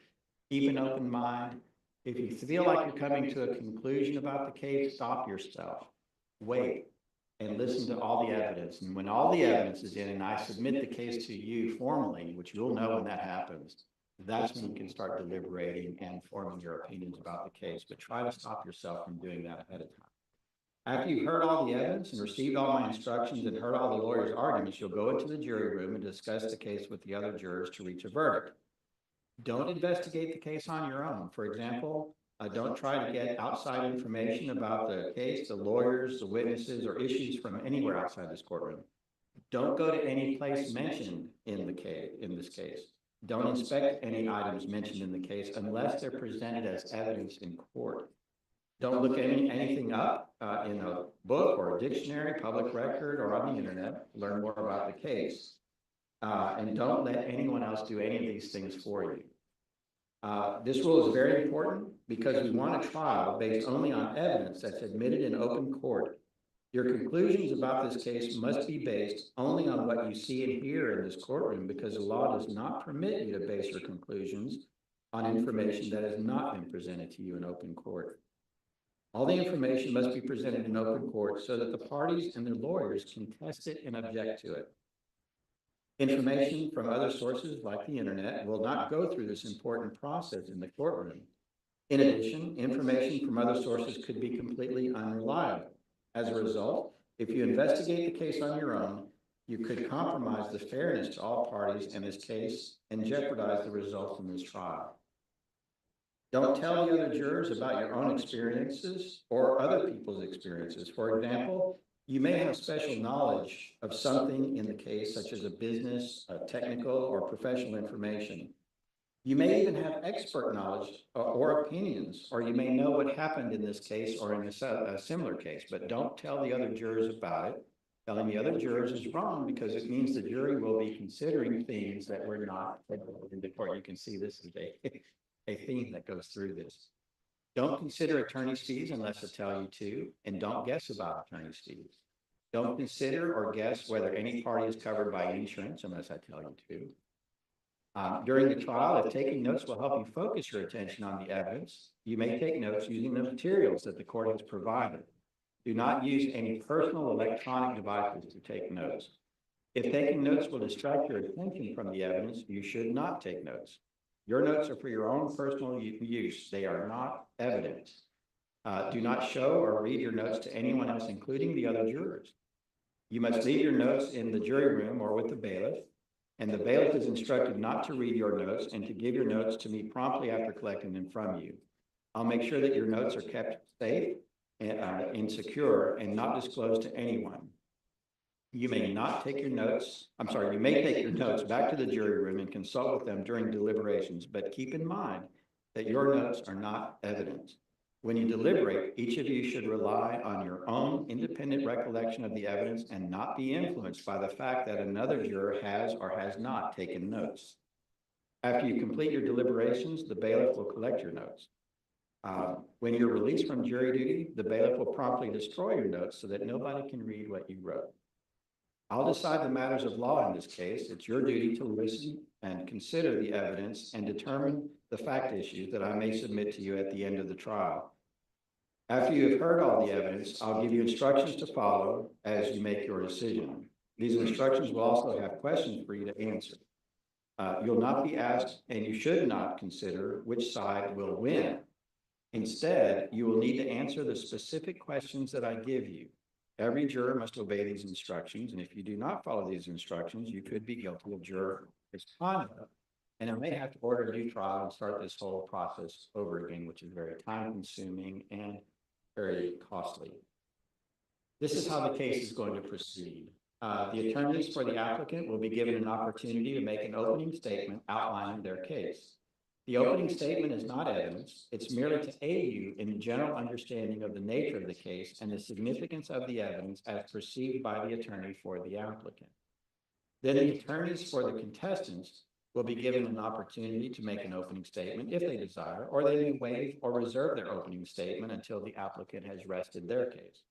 Keep an open mind. If you feel like you're coming to a conclusion about the case, stop yourself. Wait and listen to all the evidence. And when all the evidence is in and I submit the case to you formally, which you'll know when that happens, that's when you can start deliberating and forming your opinions about the case. But try to stop yourself from doing that ahead of time. After you've heard all the evidence and received all my instructions and heard all the lawyer's arguments, you'll go into the jury room and discuss the case with the other jurors to reach a verdict. Don't investigate the case on your own. For example, don't try to get outside information about the case, the lawyers, the witnesses, or issues from anywhere outside this courtroom. Don't go to any place mentioned in this case. Don't inspect any items mentioned in the case unless they're presented as evidence in court. Don't look anything up in a book or a dictionary, public record, or on the internet. Learn more about the case. And don't let anyone else do any of these things for you. This rule is very important because we want a trial based only on evidence that's admitted in open court. Your conclusions about this case must be based only on what you see and hear in this courtroom, because the law does not permit you to base your conclusions on information that has not been presented to you in open court. All the information must be presented in open court so that the parties and their lawyers can test it and object to it. Information from other sources like the internet will not go through this important process in the courtroom. In addition, information from other sources could be completely unreliable. As a result, if you investigate the case on your own, you could compromise the fairness to all parties in this case and jeopardize the results in this trial. Don't tell the other jurors about your own experiences or other people's experiences. For example, you may have special knowledge of something in the case, such as a business, technical, or professional information. You may even have expert knowledge or opinions, or you may know what happened in this case or in a similar case, but don't tell the other jurors about it. Telling the other jurors is wrong because it means the jury will be considering things that were not in the court. You can see this is a theme that goes through this. Don't consider attorney's fees unless I tell you to, and don't guess about attorney's fees. Don't consider or guess whether any party is covered by insurance unless I tell you to. During the trial, if taking notes will help you focus your attention on the evidence, you may take notes using the materials that the court has provided. Do not use any personal electronic devices to take notes. If taking notes will distract your attention from the evidence, you should not take notes. Your notes are for your own personal use. They are not evidence. Do not show or read your notes to anyone else, including the other jurors. You must leave your notes in the jury room or with the bailiff, and the bailiff is instructed not to read your notes and to give your notes to me promptly after collecting them from you. I'll make sure that your notes are kept safe and secure and not disclosed to anyone. You may not take your notes, you may take your notes back to the jury room and consult with them during deliberations, but keep in mind that your notes are not evidence. When you deliberate, each of you should rely on your own independent recollection of the evidence and not be influenced by the fact that another juror has or has not taken notes. After you complete your deliberations, the bailiff will collect your notes. When you're released from jury duty, the bailiff will promptly destroy your notes so that nobody can read what you wrote. I'll decide the matters of law in this case. It's your duty to listen and consider the evidence and determine the fact issues that I may submit to you at the end of the trial. After you have heard all the evidence, I'll give you instructions to follow as you make your decision. These instructions will also have questions for you to answer. You'll not be asked, and you should not consider which side will win. Instead, you will need to answer the specific questions that I give you. Every juror must obey these instructions, and if you do not follow these instructions, you could be guilty of juror misconduct, and it may have to order a new trial and start this whole process over again, which is very time-consuming and very costly. This is how the case is going to proceed. The attorneys for the applicant will be given an opportunity to make an opening statement outlining their case. The opening statement is not evidence. It's merely to aid you in the general understanding of the nature of the case and the significance of the evidence as perceived by the attorney for the applicant. Then the attorneys for the contestants will be given an opportunity to make an opening statement if they desire, or they may waive or reserve their opening statement until the applicant has rested their case.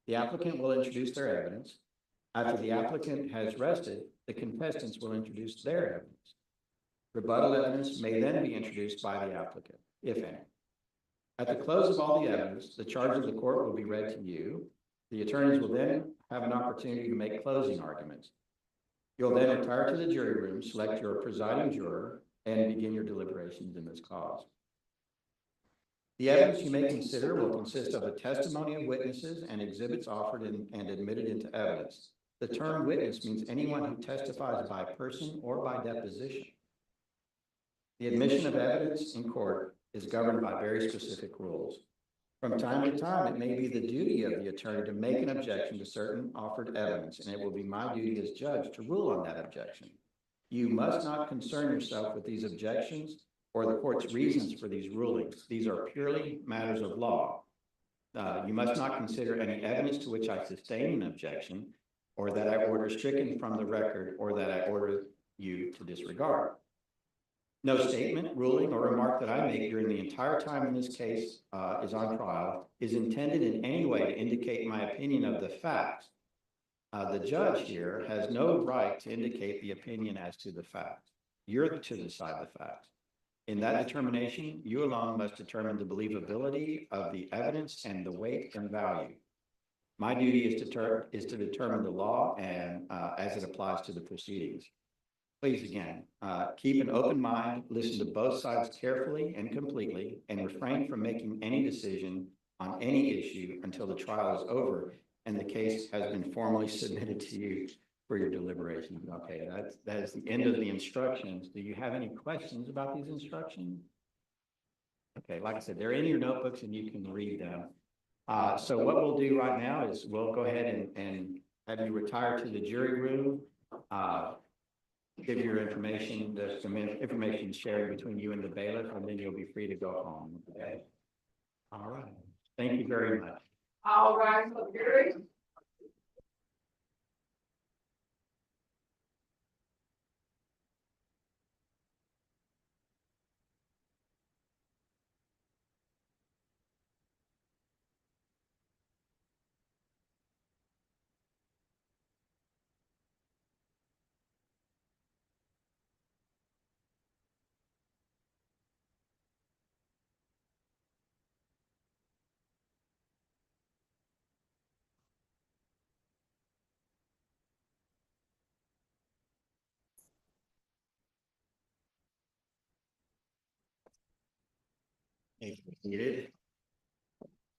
The applicant will introduce their evidence. After the applicant has rested, the contestants will introduce their evidence. Rebuttal evidence may then be introduced by the applicant, if any. At the close of all the evidence, the charge of the court will be read to you. The attorneys will then have an opportunity to make closing arguments. You'll then retire to the jury room, select your presiding juror, and begin your deliberations in this cause. The evidence you may consider will consist of the testimony of witnesses and exhibits offered and admitted into evidence. The term witness means anyone who testifies by person or by deposition. The admission of evidence in court is governed by very specific rules. From time to time, it may be the duty of the attorney to make an objection to certain offered evidence, and it will be my duty as judge to rule on that objection. You must not concern yourself with these objections or the court's reasons for these rulings. These are purely matters of law. You must not consider any evidence to which I sustain an objection, or that I order stricken from the record, or that I order you to disregard. No statement, ruling, or remark that I make during the entire time in this case is on trial is intended in any way to indicate my opinion of the facts. The judge here has no right to indicate the opinion as to the facts. You're to decide the facts. In that determination, you alone must determine the believability of the evidence and the weight and value. My duty is to determine the law and as it applies to the proceedings. Please, again, keep an open mind, listen to both sides carefully and completely, and refrain from making any decision on any issue until the trial is over and the case has been formally submitted to you for your deliberation. Okay, that is the end of the instructions. Do you have any questions about these instructions? Okay, like I said, they're in your notebooks and you can read them. So what we'll do right now is we'll go ahead and have you retire to the jury room. Give your information, there's some information shared between you and the bailiff, and then you'll be free to go home. Okay. All right. Thank you very much. All right, so jury. Needed.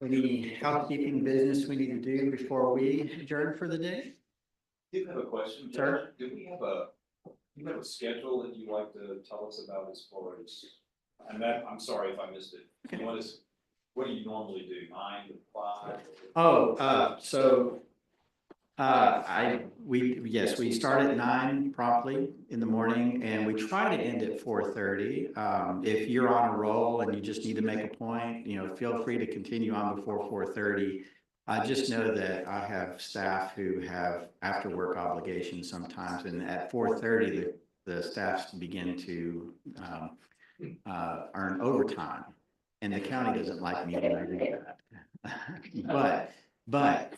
Any housekeeping business we need to do before we adjourn for the day? I do have a question. Sure. Do we have you have a schedule that you'd like to tell us about as far as, and that, I'm sorry if I missed it. What do you normally do, 9 to 5? Oh, so we start at 9 promptly in the morning, and we try to end at 4:30. If you're on a roll and you just need to make a point, feel free to continue on before 4:30. I just know that I have staff who have after work obligations sometimes, and at 4:30 the staffs begin to earn overtime, and the county doesn't like me when I do that. But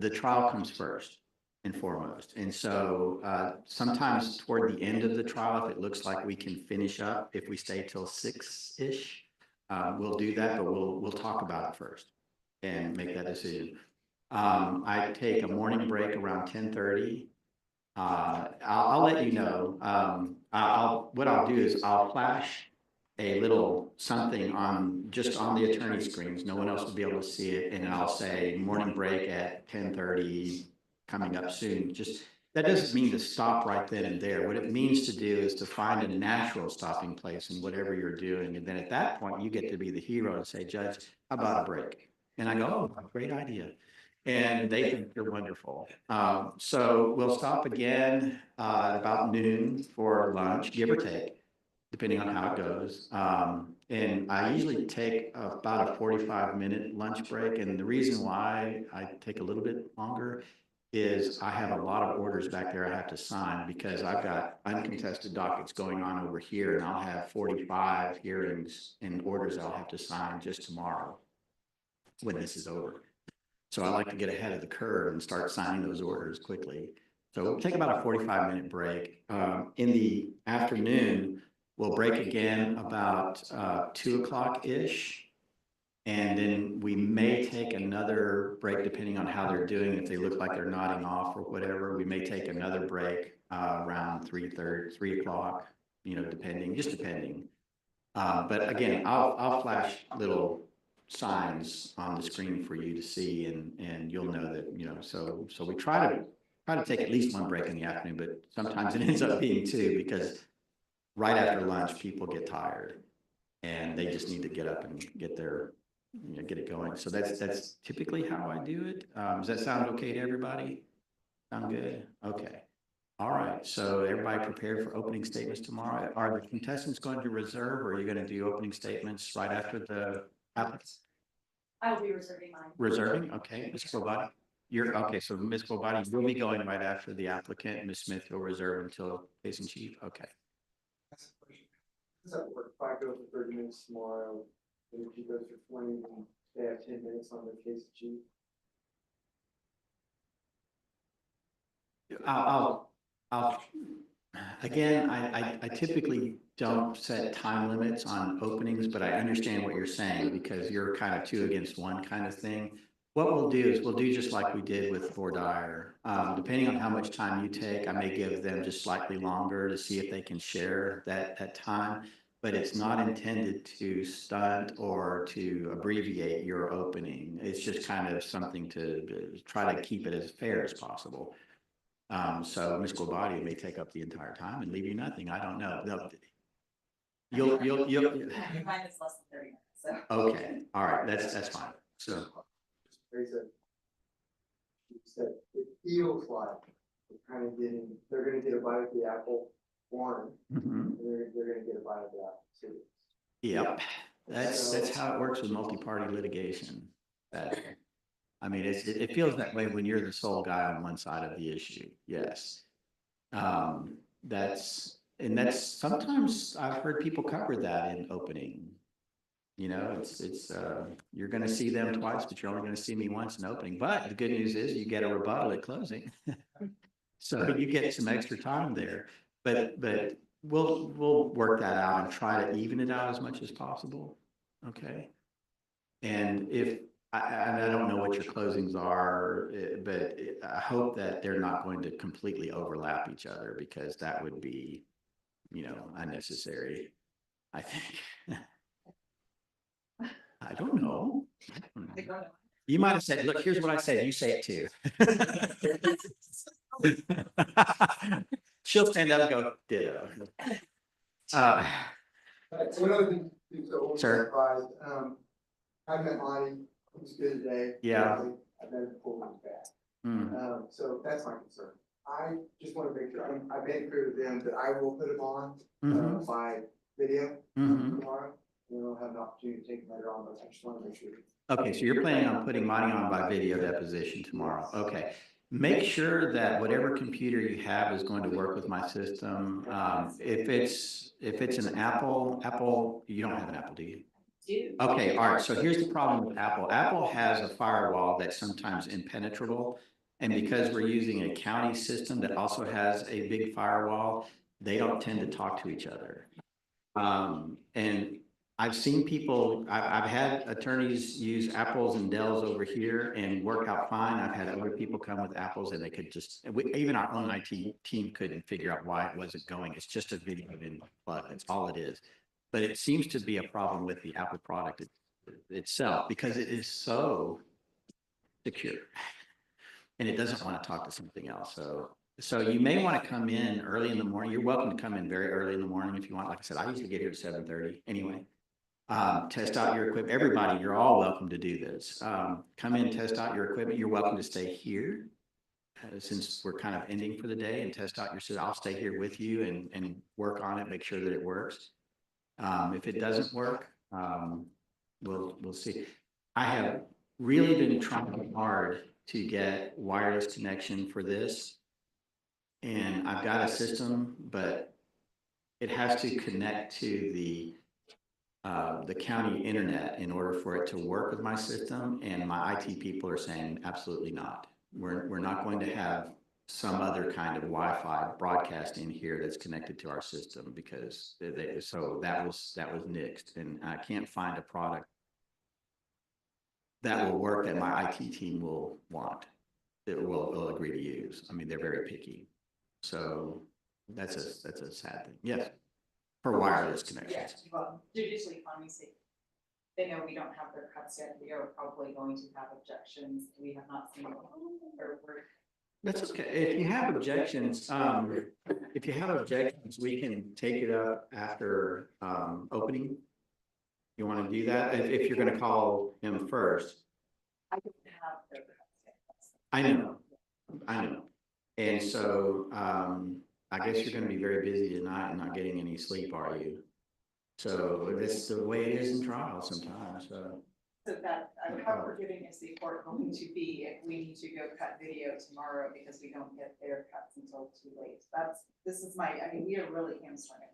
the trial comes first and foremost. And so sometimes toward the end of the trial, if it looks like we can finish up, if we stay till 6-ish, we'll do that, but we'll talk about it first and make that decision. I take a morning break around 10:30. I'll let you know. What I'll do is I'll flash a little something just on the attorney screens. No one else will be able to see it. And I'll say morning break at 10:30 coming up soon. Just that doesn't mean to stop right then and there. What it means to do is to find a natural stopping place in whatever you're doing. And then at that point, you get to be the hero and say, Judge, how about a break? And I go, oh, great idea. And they think you're wonderful. So we'll stop again at about noon for lunch, give or take, depending on how it goes. And I usually take about a 45-minute lunch break. And the reason why I take a little bit longer is I have a lot of orders back there I have to sign because I've got uncontested dockets going on over here, and I'll have 45 hearings and orders I'll have to sign just tomorrow when this is over. So I like to get ahead of the curve and start signing those orders quickly. So we'll take about a 45-minute break. In the afternoon, we'll break again about 2 o'clock-ish. And then we may take another break depending on how they're doing. If they look like they're nodding off or whatever, we may take another break around 3:30, 3 o'clock, depending. But again, I'll flash little signs on the screen for you to see and you'll know that, so we try to take at least one break in the afternoon, but sometimes it ends up being two because right after lunch, people get tired and they just need to get up and get get it going. So that's typically how I do it. Does that sound okay to everybody? Sound good? Okay. All right. So everybody prepared for opening statements tomorrow. Are the contestants going to reserve or are you going to do opening statements right after the applicants? I will be reserving mine. Reserving? Okay. Ms. Kobati? You're okay. So Ms. Kobati, you'll be going right after the applicant. Ms. Smith, you'll reserve until case in chief. Okay. Does that work? If I go for 30 minutes tomorrow, and if he goes for 20, then they have 10 minutes on the case of chief. Again, I typically don't set time limits on openings, but I understand what you're saying because you're kind of 2 against 1 kind of thing. What we'll do is we'll do just like we did with Fort Dyer. Depending on how much time you take, I may give them just slightly longer to see if they can share that time. But it's not intended to stunt or to abbreviate your opening. It's just kind of something to try to keep it as fair as possible. So Ms. Globati may take up the entire time and leave you nothing. I don't know. You'll. Mine is less than 30 minutes, so. Okay, all right, that's fine. So. It feels like they're gonna get a bite of the apple, one, and they're gonna get a bite of the apple, two. Yep, that's how it works with multi-party litigation. I mean, it feels that way when you're the sole guy on one side of the issue. Yes. That's sometimes I've heard people cover that in opening. It's you're going to see them twice, but you're only going to see me once in opening. But the good news is you get a rebuttal at closing. So you get some extra time there. But we'll work that out and try to even it out as much as possible. Okay. And I don't know what your closings are, but I hope that they're not going to completely overlap each other because that would be, unnecessary, I think. I don't know. You might have said, look, here's what I said. You say it too. She'll stand up and go, ditto. One other thing, Sir. I met Lonnie, he was good today. Yeah. I met him before he was bad. So that's my concern. I just want to make sure, I made it clear to them that I will put him on by video tomorrow. And we'll have an opportunity to take him later on, but I just want to make sure. Okay, so you're planning on putting Monty on by video deposition tomorrow. Okay. Make sure that whatever computer you have is going to work with my system. If it's an Apple, you don't have an Apple, do you? Okay, all right. So here's the problem with Apple. Apple has a firewall that's sometimes impenetrable. And because we're using a county system that also has a big firewall, they don't tend to talk to each other. And I've seen people, I've had attorneys use Apples and Dells over here and work out fine. I've had other people come with Apples and they could just, even our own IT team couldn't figure out why it wasn't going. It's just a video in plug. That's all it is. But it seems to be a problem with the Apple product itself because it is so secure and it doesn't want to talk to something else. So you may want to come in early in the morning. You're welcome to come in very early in the morning if you want. Like I said, I usually get here at 7:30 anyway. Test out your equipment. Everybody, you're all welcome to do this. Come in, test out your equipment. You're welcome to stay here since we're kind of ending for the day and test out your system. I'll stay here with you and work on it, make sure that it works. If it doesn't work, we'll see. I have really been trying hard to get wireless connection for this. And I've got a system, but it has to connect to the county internet in order for it to work with my system. And my IT people are saying absolutely not. We're not going to have some other kind of Wi-Fi broadcast in here that's connected to our system because so that was nixed, and I can't find a product that will work that my IT team will want, that will agree to use. I mean, they're very picky. So that's a sad thing. Yes. For wireless connections. Yeah, well, judicial economy's sake, they know we don't have their cuts yet. We are probably going to have objections. We have not seen or work. That's okay. If you have objections, we can take it up after opening. You want to do that? If you're going to call him first. I don't have their cuts yet. I know. And so I guess you're going to be very busy tonight and not getting any sleep, are you? So that's the way it is in trials sometimes. So that, how forgiving is the court going to be if we need to go cut video tomorrow because we don't get their cuts until too late? This is my, I mean, we are really hamstrung it.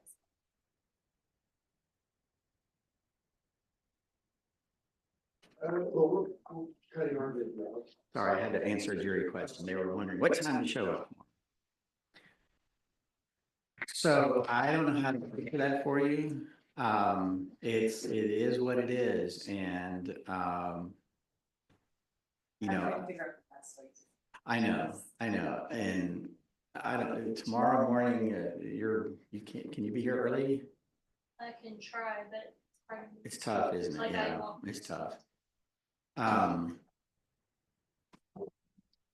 Well, we're cutting our video. sorry, I had to answer a jury question. They were wondering what time to show up. So I don't know how to picture that for you. It is what it is, and you know, I know, and I don't. Tomorrow morning, you can't. Can you be here early? I can try, but It's tough, isn't it? Like Yeah, I won't. it's tough.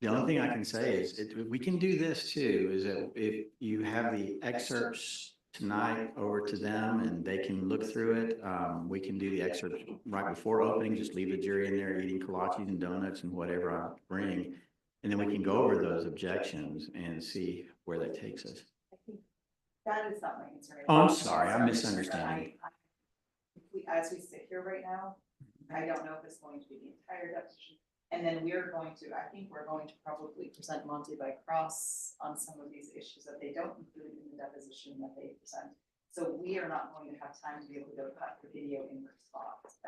The only thing I can say is we can do this too, is that if you have the excerpts tonight over to them and they can look through it, we can do the excerpts right before opening, just leave the jury in there eating kolaches and donuts and whatever I bring. And then we can go over those objections and see where that takes us. That is not my concern. Oh, I'm sorry, I'm misunderstanding. As we sit here right now, I don't know if it's going to be the entire deposition. And then I think we're going to probably present Monty by cross on some of these issues that they don't include in the deposition that they present. So we are not going to have time to be able to go cut the video in response.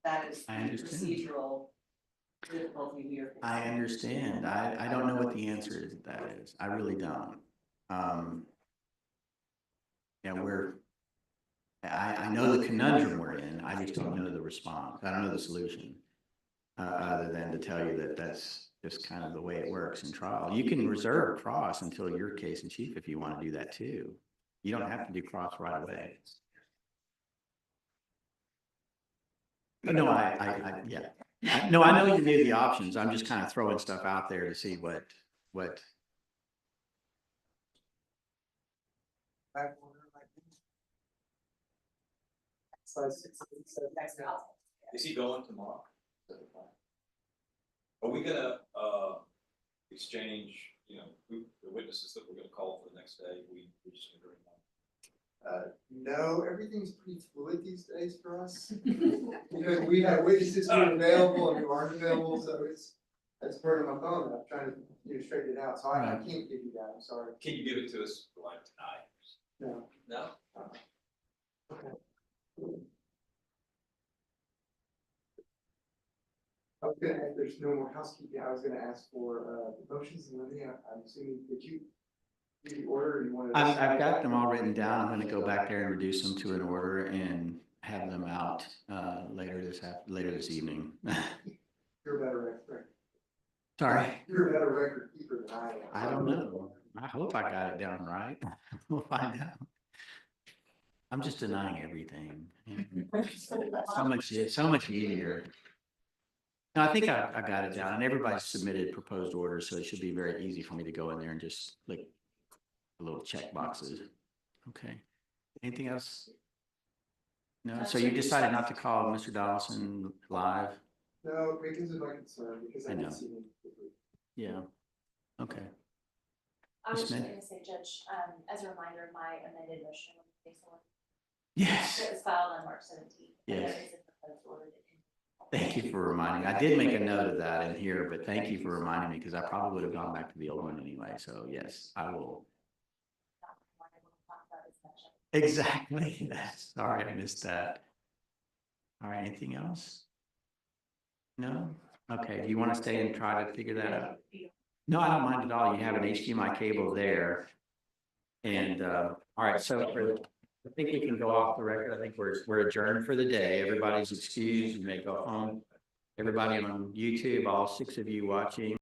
That is I understand. procedural difficulty we are. I understand. I don't know what the answer is. That is, I really don't. Yeah, I know the conundrum we're in. I just don't know the response. I don't know the solution. Other than to tell you that that's just kind of the way it works in trial. You can reserve cross until your case in chief if you want to do that too. You don't have to do cross right away. No, no, I know you knew the options. I'm just kind of throwing stuff out there to see what. Is he going tomorrow? Are we gonna exchange, the witnesses that we're gonna call for the next day? We just agree on? No, everything's pretty fluid these days for us. We have witnesses who are available and who aren't available, so that's part of my phone. I'm trying to straighten it out, so I can't give you that, I'm sorry. Can you give it to us like tonight? No. No? Okay. I was gonna, if there's no more housekeeping, I was gonna ask for motions and everything. I'm assuming, did you do the order or you wanted? I've got them all written down. I'm gonna go back there and reduce them to an order and have them out later this evening. You're a better record. Sorry. You're a better record keeper than I am. I don't know. I hope I got it down right. We'll find out. I'm just denying everything. So much easier. No, I think I got it down, and everybody submitted proposed orders, so it should be very easy for me to go in there and just click the little check boxes. Okay. Anything else? No, so you decided not to call Mr. Donaldson live? No, because of my concern, because I I know. didn't see him. Yeah. Okay. I was Yes, just ma'am. gonna say, Judge, as a reminder, my amended motion was based on. Yes. It was filed on March 17th. Yes. There is a proposed order that Thank you for reminding me. I did make a note of that in here, but thank you for reminding me because I probably would have gone back to the old one anyway. So yes, I will. Exactly. Sorry, I missed that. All right. Anything else? No? Okay. Do you want to stay and try to figure that out? No, I don't mind at all. You have an HDMI cable there. And all right. So I think we can go off the record. I think we're adjourned for the day. Everybody's excused. You may go home. Everybody on YouTube, all 6 of you watching.